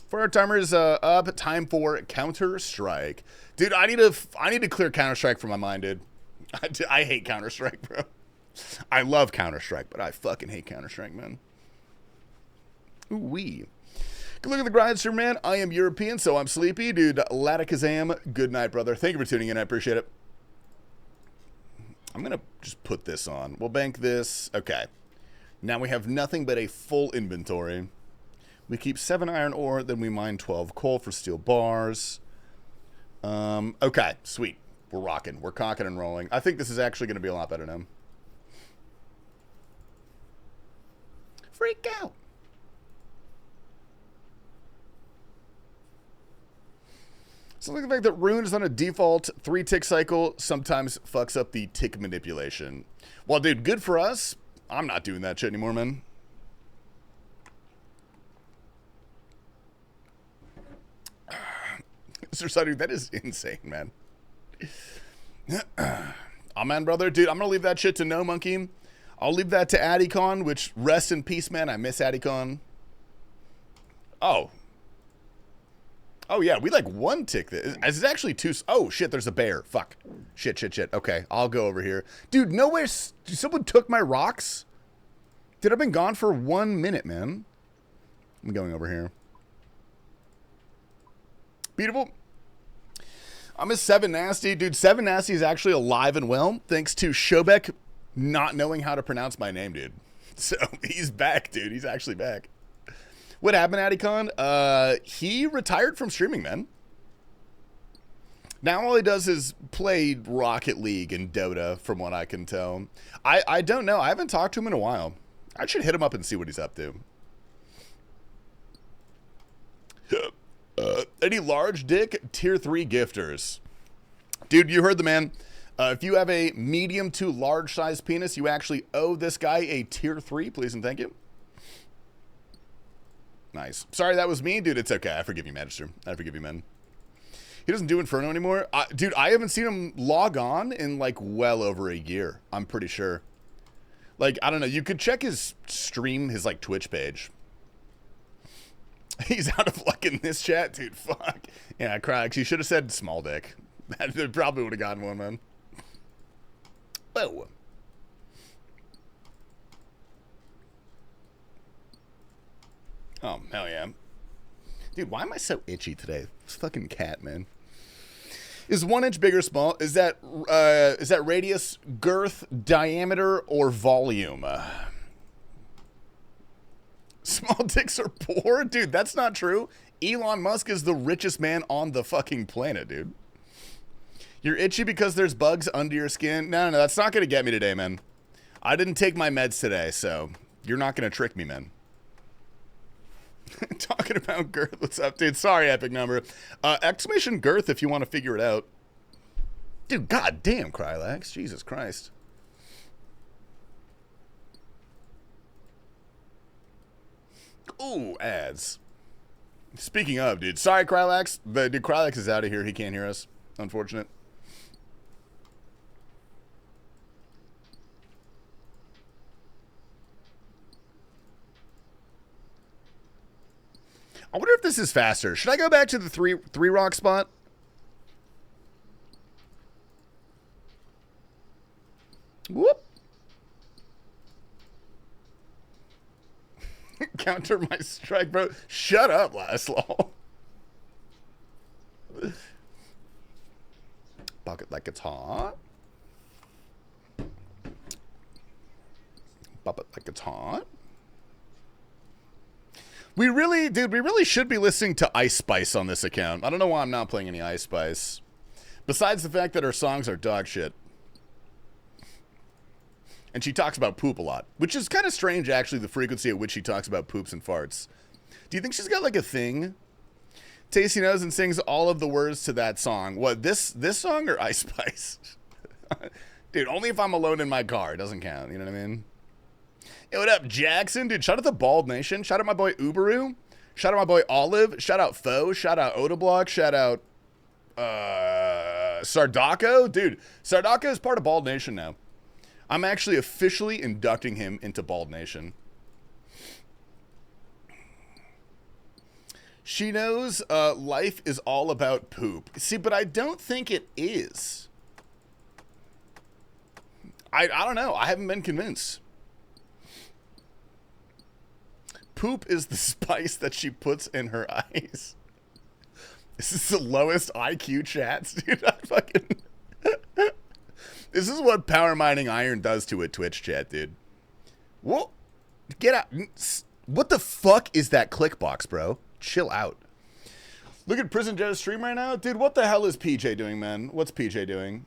For our timers up, time for Counter-Strike. Dude, I need to clear Counter-Strike from my mind, dude. I hate Counter-Strike, bro. I love Counter-Strike, but I fucking hate Counter-Strike, man. Ooh-wee. Good look at the grind stream, man. I am European, so I'm sleepy. Dude, H.A.M, good night, brother. Thank you for tuning in. I appreciate it. I'm going to just put this on. We'll bank this. Okay. Now we have nothing but a full inventory. We keep 7 iron ore, then we mine 12 coal for steel bars. Okay, sweet. We're rocking. We're cocking and rolling. I think this is actually going to be a lot better now. Freak out. So look at the fact that Rune is on a default 3-tick cycle sometimes fucks up the tick manipulation. Well, dude, good for us. I'm not doing that shit anymore, man. Mr. Sadu, that is insane, man. Oh, man, brother. Dude, I'm going to leave that shit to No Monkey. I'll leave that to Adicon, which rest in peace, man. I miss Adicon. Oh. Oh, yeah, we like 1-tick this. It's actually 2. Oh, shit, there's a bear. Fuck. Shit. Okay, I'll go over here. Dude, nowhere. Someone took my rocks? Dude, I've been gone for 1 minute, man. I'm going over here. Beautiful. I'm a 7 Nasty. Dude, 7 Nasty is actually alive and well, thanks to Shobek not knowing how to pronounce my name, dude. So, he's back, dude. He's actually back. What happened, Adicon? He retired from streaming, man. Now all he does is play Rocket League and Dota, from what I can tell. I don't know. I haven't talked to him in a while. I should hit him up and see what he's up to. Any large dick tier 3 gifters? Dude, you heard the man. If you have a medium to large size penis, you actually owe this guy a tier 3, please and thank you. Nice. Sorry that was me, dude. It's okay. I forgive you, Magister. I forgive you, man. He doesn't do Inferno anymore. Dude, I haven't seen him log on in like well over a year. I'm pretty sure. Like, I don't know. You could check his stream, his like Twitch page. He's out of luck in this chat, dude. Fuck. Yeah, Cracks. You should have said small dick. That probably would have gotten one, man. Whoa. Oh, hell yeah. Dude, why am I so itchy today? This fucking cat, man. Is 1 inch big or small? Is that radius, girth, diameter, or volume? Small dicks are poor? Dude, that's not true. Elon Musk is the richest man on the fucking planet, dude. You're itchy because there's bugs under your skin? No, that's not going to get me today, man. I didn't take my meds today, so you're not going to trick me, man. Talking about girth, what's up, dude? Sorry, epic number. Exclamation girth if you want to figure it out. Dude, goddamn, Krylax. Jesus Christ. Ooh, ads. Speaking of, dude. Sorry, Krylax. But dude, Krylax is out of here. He can't hear us. Unfortunate. I wonder if this is faster. Should I go back to the three rock spot? Whoop. Counter my strike, bro. Shut up, Laszlo. Bucket like it's hot. Bucket like it's hot. We really should be listening to Ice Spice on this account. I don't know why I'm not playing any Ice Spice. Besides the fact that her songs are dog shit. And she talks about poop a lot. Which is kind of strange, actually, the frequency at which she talks about poops and farts. Do you think she's got, like, a thing? Tasty knows and sings all of the words to that song. What, this song or Ice Spice? Dude, only if I'm alone in my car. It doesn't count, you know what I mean? Hey, what up, Jackson? Dude, shout out the Bald Nation. Shout out my boy Uberu. Shout out my boy Olive. Shout out Foe. Shout out Odablock. Shout out Sardako. Dude, Sardako is part of Bald Nation now. I'm actually officially inducting him into Bald Nation. She knows life is all about poop. See, but I don't think it is. I don't know. I haven't been convinced. Poop is the spice that she puts in her eyes. This is the lowest IQ chats, dude. I fucking... This is what power mining iron does to a Twitch chat, dude. Whoa. Get out. What the fuck is that click box, bro? Chill out. Look at PrisonJoe's stream right now. Dude, what the hell is PJ doing, man? What's PJ doing?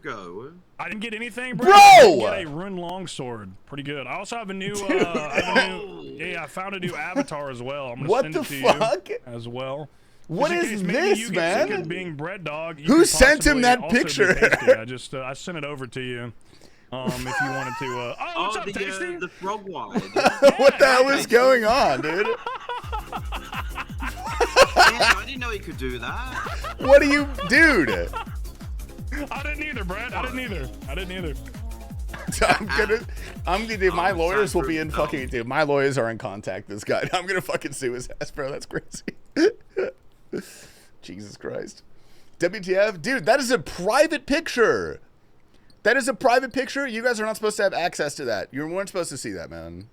Go. I didn't get anything, bro. I get a rune longsword. Pretty good. I also have a new, I found a new avatar as well. I'm gonna send it to you as well. What is this, man? Sick of being bread dog, who sent him that picture? I sent it over to you. If you wanted to. What's up, Tasty? The FrogWide. What the hell is going on, dude? I didn't know you could do that. What are you, dude? I didn't either, Brad. I didn't either. I'm gonna, my lawyers will be in fucking, dude, my lawyers are in contact with this guy. I'm gonna fucking sue his ass, bro. That's crazy. Jesus Christ. WTF? Dude, that is a private picture. That is a private picture. You guys are not supposed to have access to that. You weren't supposed to see that, man.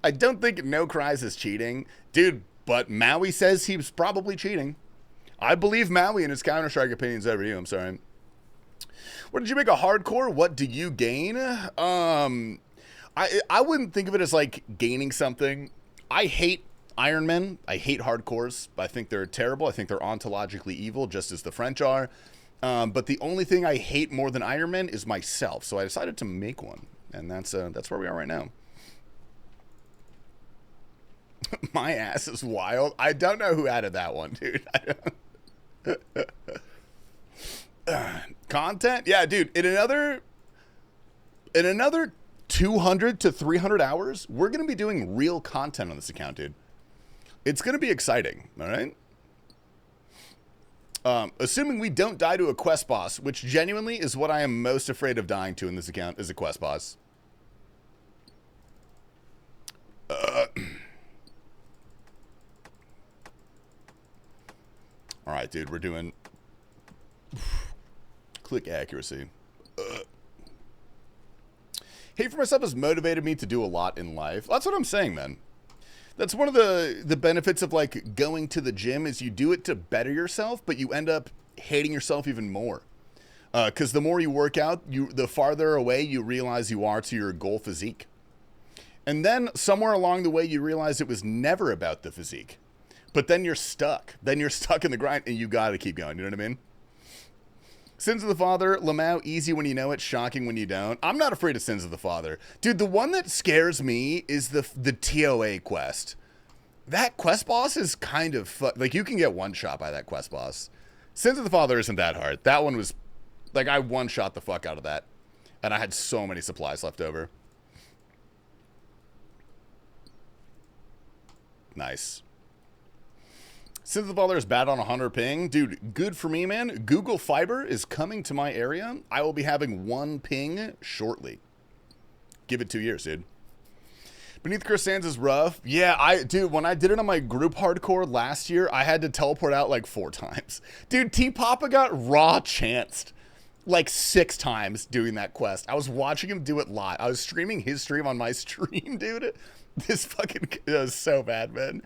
I don't think No Cries is cheating. Dude, but Maui says he was probably cheating. I believe Maui and his Counter-Strike opinions over you. I'm sorry. What did you make a hardcore? What do you gain? I wouldn't think of it as like gaining something. I hate Ironmen. I hate hardcores. I think they're terrible. I think they're ontologically evil, just as the French are. But the only thing I hate more than Ironman is myself. So I decided to make one, and that's where we are right now. My ass is wild. I don't know who added that one, dude. Content? Yeah, dude. In another 200 to 300 hours, we're going to be doing real content on this account, dude. It's going to be exciting, all right? Assuming we don't die to a quest boss, which genuinely is what I am most afraid of dying to in this account, is a quest boss. All right, dude, we're doing click accuracy. Hate for myself has motivated me to do a lot in life. That's what I'm saying, man. That's one of the benefits of like going to the gym is you do it to better yourself, but you end up hating yourself even more. Because the more you work out, the farther away you realize you are to your goal physique. And then somewhere along the way, you realize it was never about the physique. But then you're stuck. Then you're stuck in the grind, and you got to keep going. You know what I mean? Sins of the Father, Lamau, easy when you know it, shocking when you don't. I'm not afraid of Sins of the Father. Dude, the one that scares me is the TOA quest. That quest boss is kind of... like, you can get one shot by that quest boss. Sins of the Father isn't that hard. That one was... like, I one-shot the fuck out of that. And I had so many supplies left over. Nice. Sins of the Father is bad on 100 ping. Dude, good for me, man. Google Fiber is coming to my area. I will be having 1 ping shortly. Give it 2 years, dude. Beneath Chris Sands is rough. Yeah, dude, when I did it on my group hardcore last year, I had to teleport out like 4 times. Dude, TPAPA got raw chanced like 6 times doing that quest. I was watching him do it live. I was streaming his stream on my stream, dude. This fucking is so bad, man.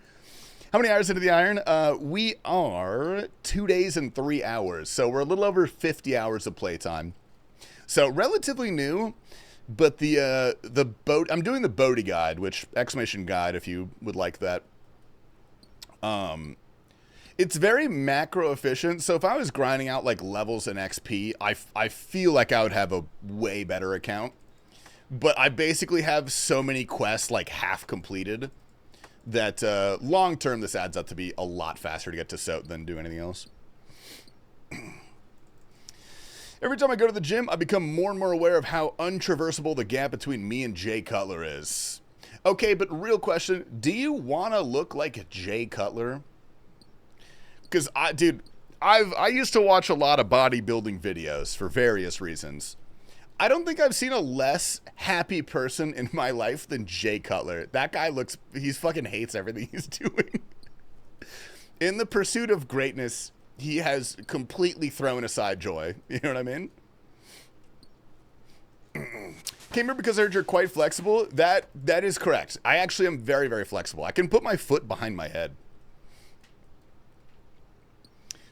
How many hours into the iron? We are 2 days and 3 hours. So we're a little over 50 hours of playtime. So relatively new, but the boat, I'm doing the boaty guide, which exclamation guide if you would like that. It's very macro efficient. So if I was grinding out like levels and XP, I feel like I would have a way better account. But I basically have so many quests like half completed that long term this adds up to be a lot faster to get to SOT than do anything else. Every time I go to the gym, I become more and more aware of how untraversable the gap between me and Jay Cutler is. Okay, but real question, do you want to look like Jay Cutler? Because I used to watch a lot of bodybuilding videos for various reasons. I don't think I've seen a less happy person in my life than Jay Cutler. That guy he fucking hates everything he's doing. In the pursuit of greatness, he has completely thrown aside joy. You know what I mean? Came here because I heard you're quite flexible. That is correct. I actually am very, very flexible. I can put my foot behind my head.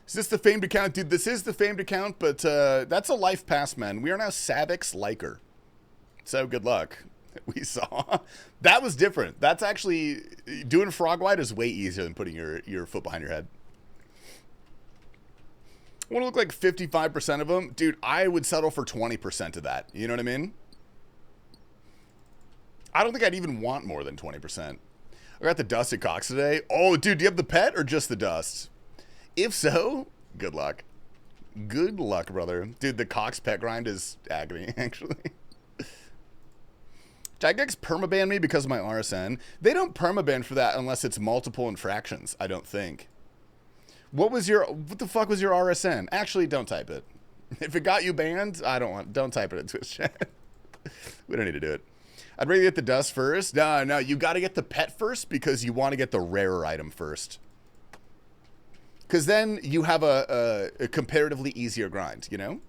Is this the famed account? Dude, this is the famed account, but that's a life pass, man. We are now Savix Liker. So good luck. We saw. That was different. That's actually... doing FrogWide is way easier than putting your foot behind your head. I want to look like 55% of them. Dude, I would settle for 20% of that. You know what I mean? I don't think I'd even want more than 20%. I got the dusted cocks today. Oh, dude, do you have the pet or just the dust? If so, good luck. Good luck, brother. Dude, the Cox pet grind is agony, actually. Jagex permaban me because of my RSN. They don't permaban for that unless it's multiple infractions, I don't think. What the fuck was your RSN? Actually, don't type it. If it got you banned, don't type it in Twitch chat. We don't need to do it. I'd rather get the dust first. No, you got to get the pet first because you want to get the rarer item first. Because then you have a comparatively easier grind, you know?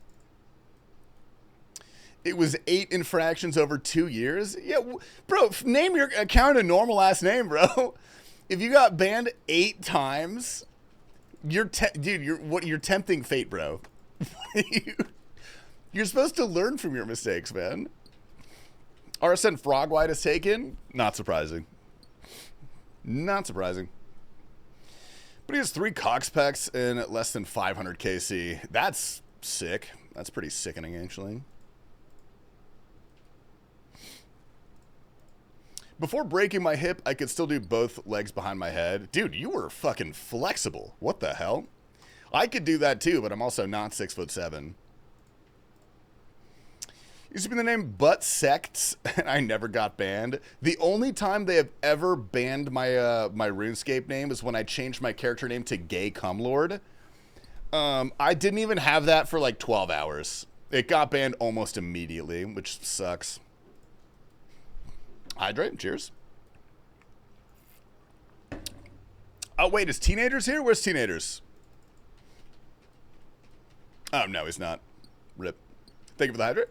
It was 8 infractions over 2 years. Yeah, bro, name your account a normal ass name, bro. If you got banned 8 times, you're tempting fate, bro. You're supposed to learn from your mistakes, man. RSN FrogWide is taken. Not surprising. Not surprising. But he has 3 Cox packs in less than 500 KC. That's sick. That's pretty sickening, actually. Before breaking my hip, I could still do both legs behind my head. Dude, you were fucking flexible. What the hell? I could do that too, but I'm also not 6'7". Used to be the name Butt Sects, and I never got banned. The only time they have ever banned my my RuneScape name is when I changed my character name to Gay Cumlord. I didn't even have that for like 12 hours. It got banned almost immediately, which sucks. Hydrate, cheers. Oh, wait, is Teenagers here? Where's Teenagers? Oh, no, he's not. Rip. Thank you for the hydrate.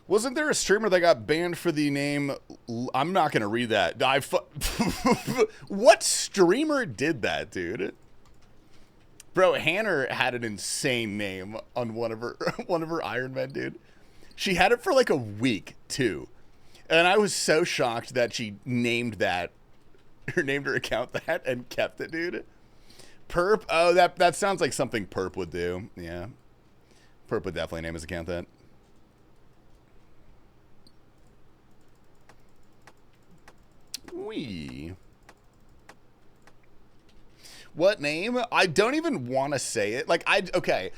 Wasn't there a streamer that got banned for the name... I'm not going to read that. What streamer did that, dude? Bro, Hannah had an insane name on one of her Iron Men, dude. She had it for like a week, too. And I was so shocked that she named that, or named her account that, and kept it, dude. Perp? Oh, that sounds like something Perp would do. Yeah. Perp would definitely name his account that. Wee. What name? I don't even want to say it. Like, okay.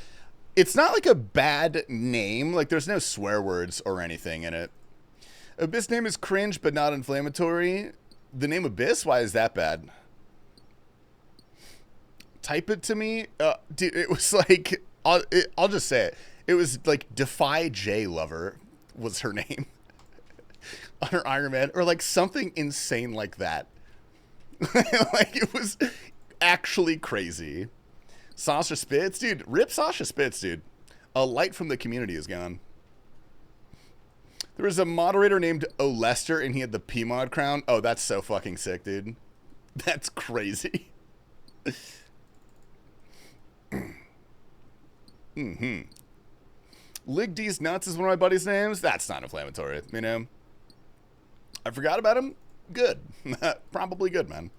It's not like a bad name. Like, there's no swear words or anything in it. Abyss name is cringe, but not inflammatory. The name Abyss? Why is that bad? Type it to me. Dude, it was like, I'll just say it. It was like Defy J Lover was her name. On her Iron Man, or like something insane like that. Like, it was actually crazy. Sasha Spitz, dude. Rip Sasha Spitz, dude. A light from the community is gone. There was a moderator named O'Lester, and he had the PMod crown. Oh, that's so fucking sick, dude. That's crazy. Lig D's Nuts is one of my buddy's names. That's not inflammatory, you know? I forgot about him. Good. Probably good, man.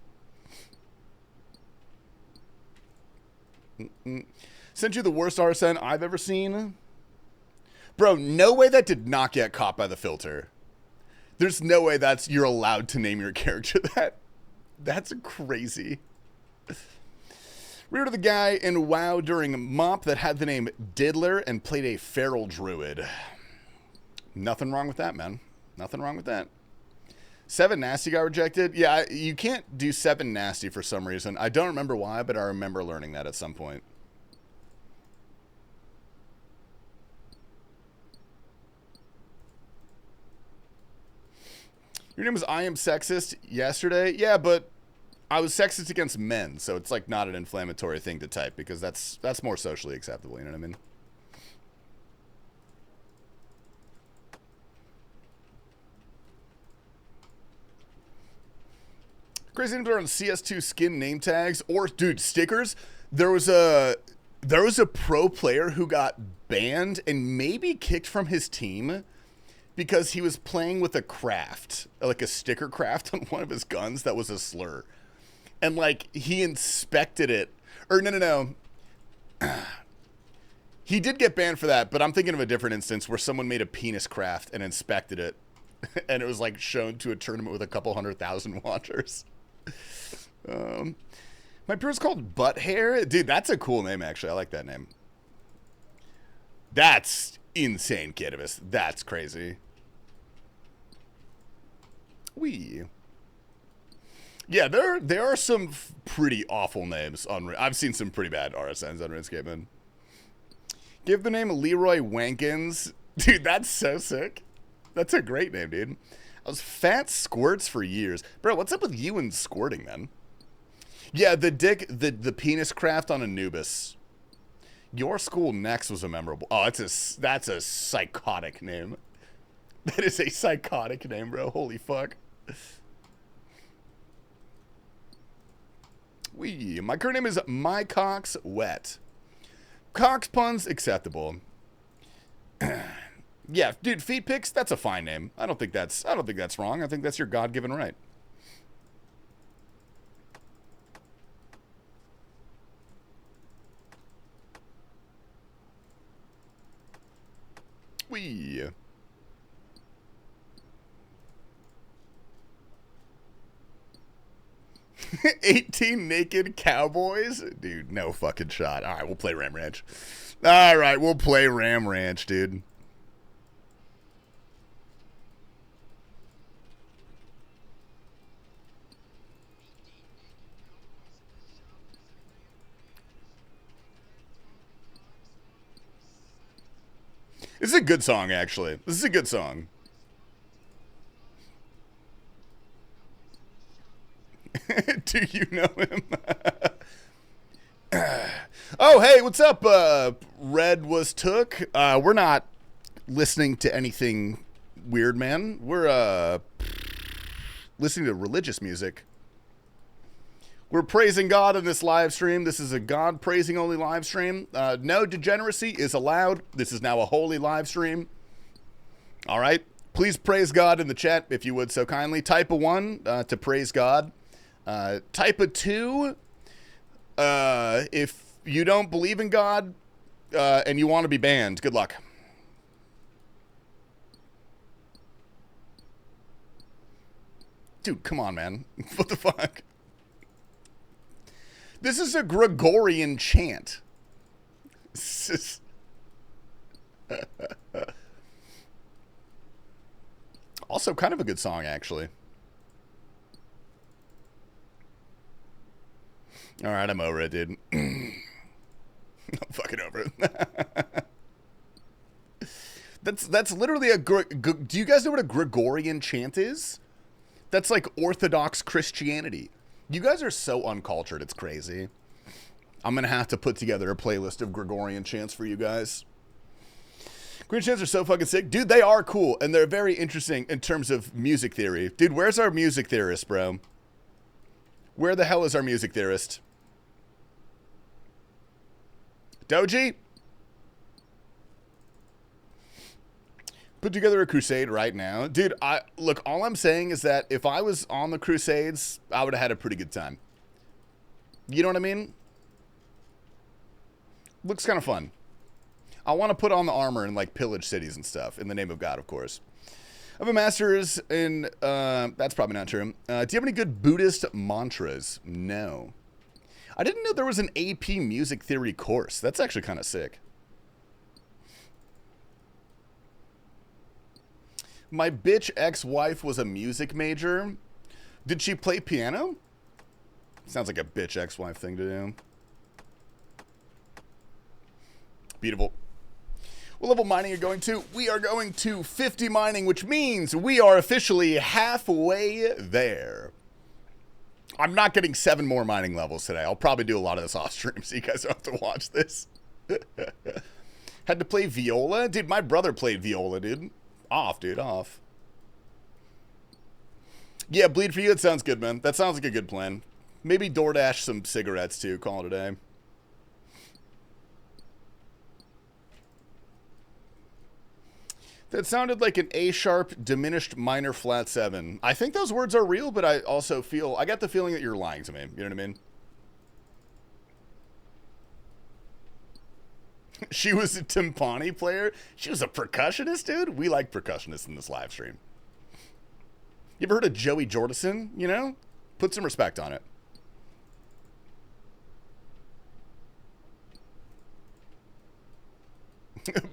Sent you the worst RSN I've ever seen. Bro, no way that did not get caught by the filter. There's no way you're allowed to name your character that. That's crazy. Rear to the guy in WoW during MOP that had the name Diddler and played a feral druid. Nothing wrong with that, man. Nothing wrong with that. 7 Nasty got rejected. Yeah, you can't do 7 Nasty for some reason. I don't remember why, but I remember learning that at some point. Your name was I Am Sexist yesterday? Yeah, but I was sexist against men, so it's like not an inflammatory thing to type because that's more socially acceptable, you know what I mean? Crazy names are on CS2 skin name tags or, dude, stickers. There was a pro player who got banned and maybe kicked from his team because he was playing with a craft, like a sticker craft on one of his guns that was a slur. And like he inspected it. Or no. He did get banned for that, but I'm thinking of a different instance where someone made a penis craft and inspected it. And it was like shown to a tournament with a couple 100,000 watchers. My peer's called Butt Hair. Dude, that's a cool name, actually. I like that name. That's insane, Kidibus. That's crazy. Wee. Yeah, there are some pretty awful names on... I've seen some pretty bad RSNs on RuneScape, man. Give the name Leroy Wankins. Dude, that's so sick. That's a great name, dude. I was Fat Squirts for years. Bro, what's up with you and squirting, man? Yeah, the penis craft on Anubis. Your School Next was a memorable... Oh, that's a psychotic name. That is a psychotic name, bro. Holy fuck. Wee. My current name is My Cock's Wet. Cox puns acceptable. Yeah, dude, feet pics, that's a fine name. I don't think that's wrong. I think that's your God-given right. Wee. 18 naked cowboys? Dude, no fucking shot. All right, we'll play Ram Ranch. All right, we'll play Ram Ranch, dude. This is a good song, actually. This is a good song. Do you know him? Oh, hey, what's up? Red was took. We're not listening to anything weird, man. We're listening to religious music. We're praising God in this live stream. This is a God praising only live stream. No degeneracy is allowed. This is now a holy live stream. All right. Please praise God in the chat if you would so kindly. Type a 1 to praise God. Type a 2 if you don't believe in God and you want to be banned. Good luck. Dude, come on, man. What the fuck? This is a Gregorian chant. Also, kind of a good song, actually. All right, I'm over it, dude. I'm fucking over it. That's literally a... Do you guys know what a Gregorian chant is? That's like Orthodox Christianity. You guys are so uncultured, it's crazy. I'm going to have to put together a playlist of Gregorian chants for you guys. Gregorian chants are so fucking sick. Dude, they are cool, and they're very interesting in terms of music theory. Dude, where's our music theorist, bro? Where the hell is our music theorist? Doji? Put together a crusade right now. Dude, look, all I'm saying is that if I was on the Crusades, I would have had a pretty good time. You know what I mean? Looks kind of fun. I want to put on the armor and, like, pillage cities and stuff. In the name of God, of course. I have a master's in... that's probably not true. Do you have any good Buddhist mantras? No. I didn't know there was an AP music theory course. That's actually kind of sick. My bitch ex-wife was a music major. Did she play piano? Sounds like a bitch ex-wife thing to do. Beautiful. What level mining are you going to? We are going to 50 mining, which means we are officially halfway there. I'm not getting 7 more mining levels today. I'll probably do a lot of this off stream, so you guys don't have to watch this. Had to play viola? Dude, my brother played viola, dude. Off, dude, off. Yeah, bleed for you, it sounds good, man. That sounds like a good plan. Maybe DoorDash some cigarettes, too. Call it a day. That sounded like an A-sharp diminished minor flat 7. I think those words are real, but I also feel... I get the feeling that you're lying to me. You know what I mean? She was a timpani player. She was a percussionist, dude. We like percussionists in this live stream. You ever heard of Joey Jordison? You know? Put some respect on it.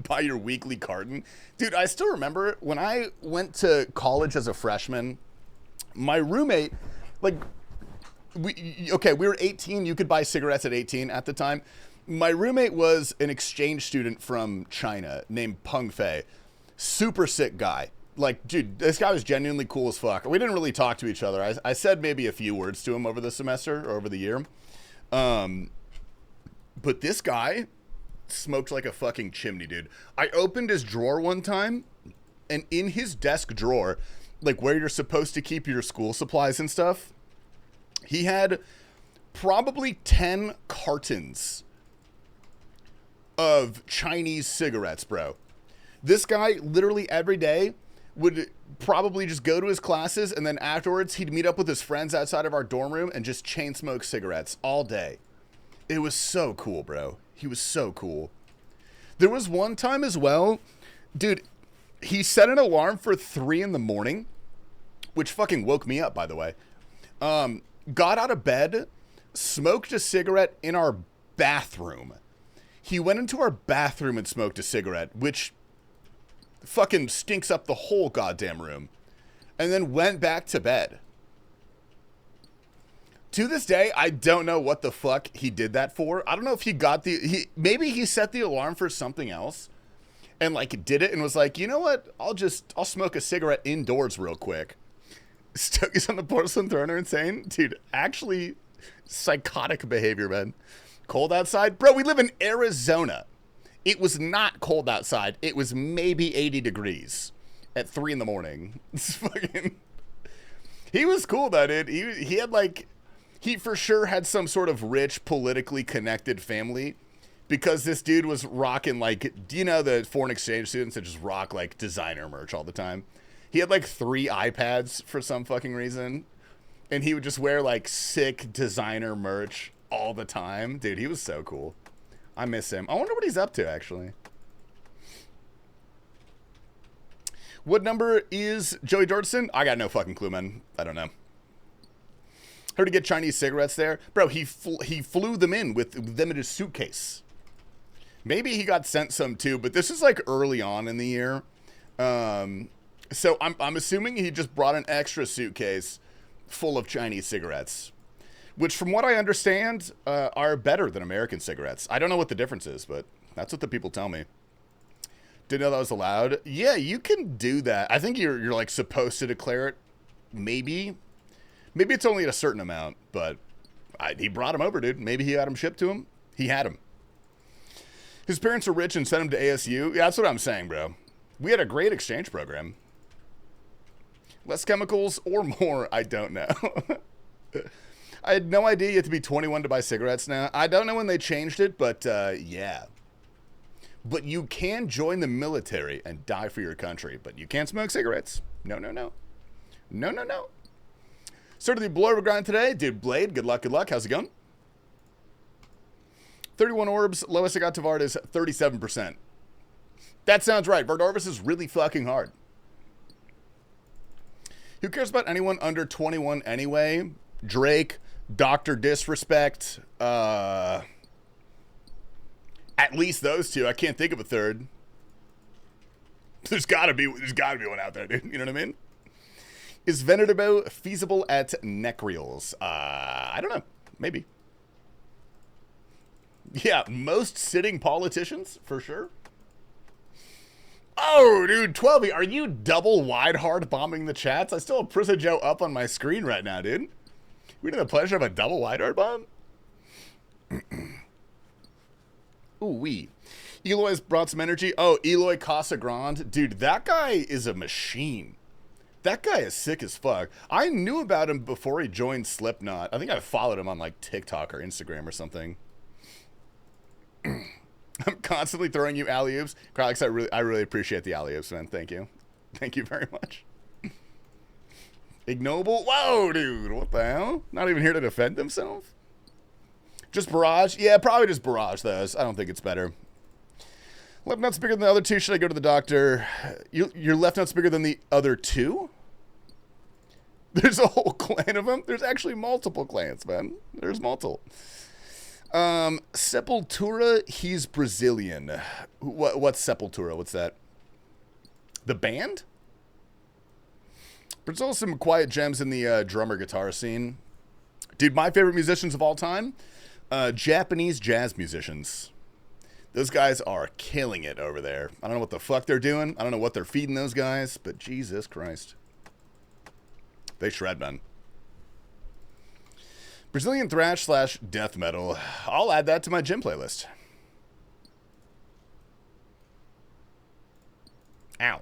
Buy your weekly carton. Dude, I still remember when I went to college as a freshman, my roommate, like, we were 18. You could buy cigarettes at 18 at the time. My roommate was an exchange student from China named Peng Fei. Super sick guy. Like, dude, this guy was genuinely cool as fuck. We didn't really talk to each other. I said maybe a few words to him over the semester or over the year. But this guy smoked like a fucking chimney, dude. I opened his drawer one time, and in his desk drawer, like where you're supposed to keep your school supplies and stuff, he had probably 10 cartons of Chinese cigarettes, bro. This guy literally every day would probably just go to his classes, and then afterwards he'd meet up with his friends outside of our dorm room and just chain smoke cigarettes all day. It was so cool, bro. He was so cool. There was one time as well, dude, he set an alarm for 3 in the morning, which fucking woke me up, by the way. got out of bed, smoked a cigarette in our bathroom. He went into our bathroom and smoked a cigarette, which fucking stinks up the whole goddamn room, and then went back to bed. To this day, I don't know what the fuck he did that for. I don't know if he got maybe he set the alarm for something else and like did it and was like, you know what? I'll smoke a cigarette indoors real quick. Stogies on the porcelain throne are insane. Dude, actually psychotic behavior, man. Cold outside? Bro, we live in Arizona. It was not cold outside. It was maybe 80 degrees at 3 in the morning. It's fucking... He was cool, though, dude. He had, like... He for sure had some sort of rich, politically connected family because this dude was rocking, like... Do you know the foreign exchange students that just rock, like, designer merch all the time? He had, like, 3 iPads for some fucking reason. And he would just wear, like, sick designer merch all the time. Dude, he was so cool. I miss him. I wonder what he's up to, actually. What number is Joey Jordison? I got no fucking clue, man. I don't know. Heard to get Chinese cigarettes there. Bro, he flew them in with them in his suitcase. Maybe he got sent some too, but this is like early on in the year. So I'm assuming he just brought an extra suitcase full of Chinese cigarettes, which from what I understand are better than American cigarettes. I don't know what the difference is, but that's what the people tell me. Didn't know that was allowed. Yeah, you can do that. I think you're like supposed to declare it. Maybe it's only at a certain amount, but he brought him over, dude. Maybe he had him shipped to him. He had him. His parents are rich and sent him to ASU. Yeah, that's what I'm saying, bro. We had a great exchange program. Less chemicals or more, I don't know. I had no idea you have to be 21 to buy cigarettes now. I don't know when they changed it, but yeah. But you can join the military and die for your country, but you can't smoke cigarettes. No. Started the blow grind today. Dude, Blade, good luck. How's it going? 31 orbs. Lowest I got to Vard is 37%. That sounds right. Vardorvis is really fucking hard. Who cares about anyone under 21 anyway? Drake, Dr. Disrespect, at least those two. I can't think of a third. There's gotta be one out there, dude. You know what I mean? Is Venerable feasible at Necreals? I don't know. Maybe. Yeah, most sitting politicians, for sure. Oh, dude, 12, are you double wide hard bombing the chats? I still have PrisonJoe up on my screen right now, dude. We had the pleasure of a double wide hard bomb. Ooh-wee. Eloy's brought some energy. Oh, Eloy Casagrande. Dude, that guy is a machine. That guy is sick as fuck. I knew about him before he joined Slipknot. I think I followed him on like TikTok or Instagram or something. I'm constantly throwing you alley-oops. Kralix, I really appreciate the alley-oops, man. Thank you. Thank you very much. Ignoble? Whoa, dude. What the hell? Not even here to defend himself? Just barrage? Yeah, probably just barrage those. I don't think it's better. Left nut's bigger than the other two. Should I go to the doctor? Your left nut's bigger than the other two? There's a whole clan of them? There's actually multiple clans, man. There's multiple. Sepultura, he's Brazilian. What's Sepultura? What's that? The band? Brazil has some quiet gems in the drummer guitar scene. Dude, my favorite musicians of all time? Japanese jazz musicians. Those guys are killing it over there. I don't know what the fuck they're doing. I don't know what they're feeding those guys, but Jesus Christ. They shred, man. Brazilian thrash / death metal. I'll add that to my gym playlist. Ow.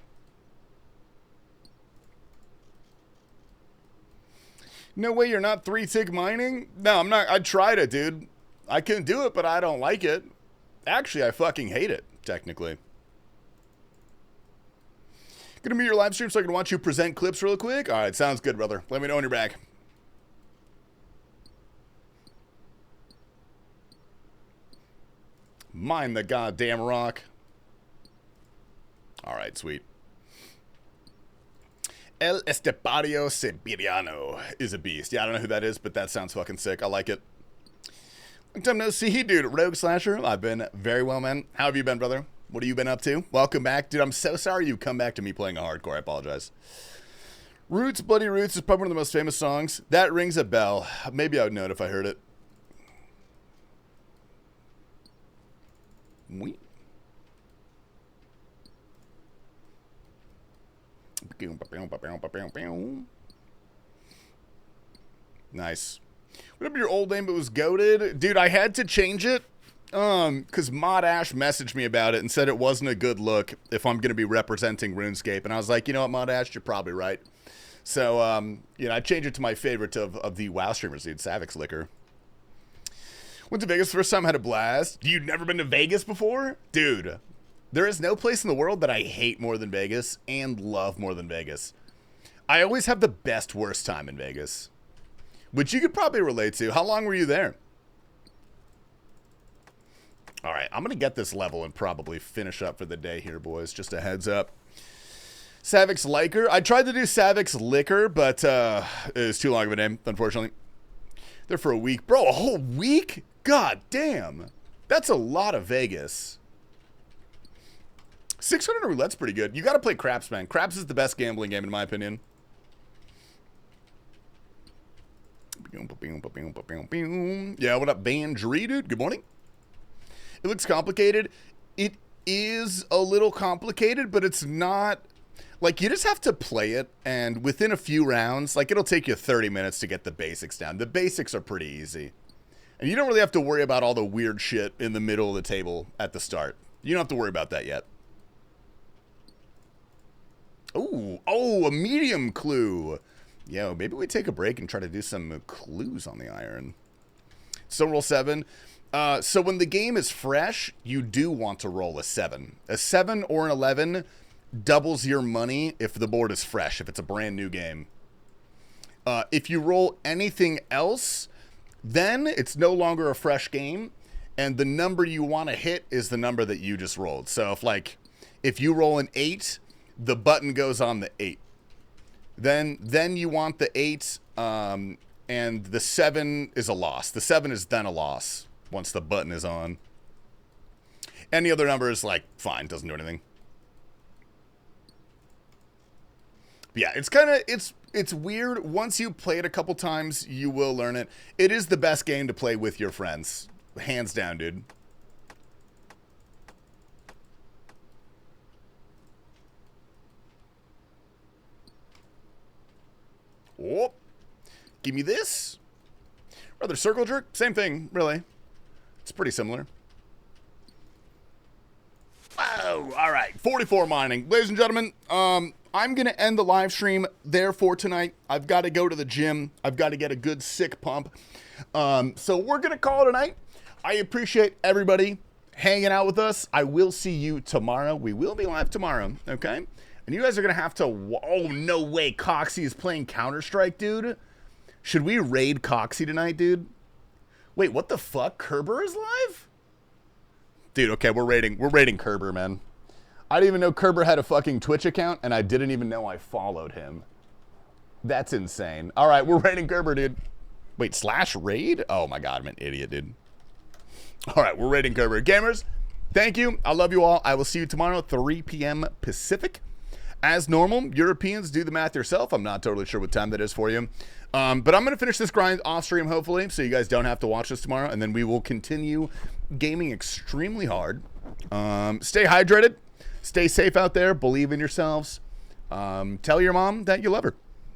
No way you're not 3-tick mining? No, I'm not. I tried it, dude. I can do it, but I don't like it. Actually, I fucking hate it, technically. Gonna be your live stream so I can watch you present clips real quick? Alright, sounds good, brother. Let me know when you're back. Mine the goddamn rock. Alright, sweet. El Estepario Siberiano is a beast. Yeah, I don't know who that is, but that sounds fucking sick. I like it. Long time no see, dude. Rogue Slasher, I've been very well, man. How have you been, brother? What have you been up to? Welcome back. Dude, I'm so sorry you come back to me playing a hardcore. I apologize. Roots, Bloody Roots is probably one of the most famous songs. That rings a bell. Maybe I would know it if I heard it. Wait. Nice. Whatever your old name, it was goated. Dude, I had to change it because Mod Ash messaged me about it and said it wasn't a good look if I'm going to be representing RuneScape. And I was like, you know what, Mod Ash, you're probably right. So, you know, I changed it to my favorite of the WoW streamers, dude, Savix Liquor. Went to Vegas first time, had a blast. You'd never been to Vegas before? Dude, there is no place in the world that I hate more than Vegas and love more than Vegas. I always have the best, worst time in Vegas, which you could probably relate to. How long were you there? All right, I'm going to get this level and probably finish up for the day here, boys. Just a heads up. Savix Liquor. I tried to do Savix Liquor, but it was too long of a name, unfortunately. There for a week. Bro, a whole week? God damn. That's a lot of Vegas. 600 roulette's pretty good. You got to play Craps, man. Craps is the best gambling game, in my opinion. Yeah, what up, Bandry, dude? Good morning. It looks complicated. It is a little complicated, but it's not... Like, you just have to play it, and within a few rounds, like, it'll take you 30 minutes to get the basics down. The basics are pretty easy. And you don't really have to worry about all the weird shit in the middle of the table at the start. You don't have to worry about that yet. Ooh, oh, a medium clue. Yo, maybe we take a break and try to do some clues on the iron. So roll 7. So when the game is fresh, you do want to roll a 7. A 7 or an 11 doubles your money if the board is fresh, if it's a brand new game. If you roll anything else, then it's no longer a fresh game, and the number you want to hit is the number that you just rolled. So if you roll an 8, the button goes on the 8. Then you want the 8, and the 7 is a loss. The 7 is then a loss once the button is on. Any other number is like fine, doesn't do anything. Yeah, it's weird. Once you play it a couple times, you will learn it. It is the best game to play with your friends. Hands down, dude. Oh, give me this. Rather circle jerk, same thing, really. It's pretty similar. Oh, all right. 44 mining. Ladies and gentlemen, I'm going to end the live stream there for tonight. I've got to go to the gym. I've got to get a good sick pump. So we're going to call it a night. I appreciate everybody hanging out with us. I will see you tomorrow. We will be live tomorrow, okay? And you guys are going to have to... Oh, no way. Coxie is playing Counter-Strike, dude. Should we raid Coxie tonight, dude? Wait, what the fuck? Kerber is live? Dude, okay, we're raiding Kerber, man. I didn't even know Kerber had a fucking Twitch account, and I didn't even know I followed him. That's insane. All right, we're raiding Kerber, dude. Wait, /raid? Oh my god, I'm an idiot, dude. All right, we're raiding Kerber. Gamers, thank you. I love you all. I will see you tomorrow, 3 p.m. Pacific. As normal, Europeans, do the math yourself. I'm not totally sure what time that is for you. But I'm going to finish this grind off stream, hopefully, so you guys don't have to watch this tomorrow. And then we will continue gaming extremely hard. Stay hydrated. Stay safe out there. Believe in yourselves. Tell your mom that you love her.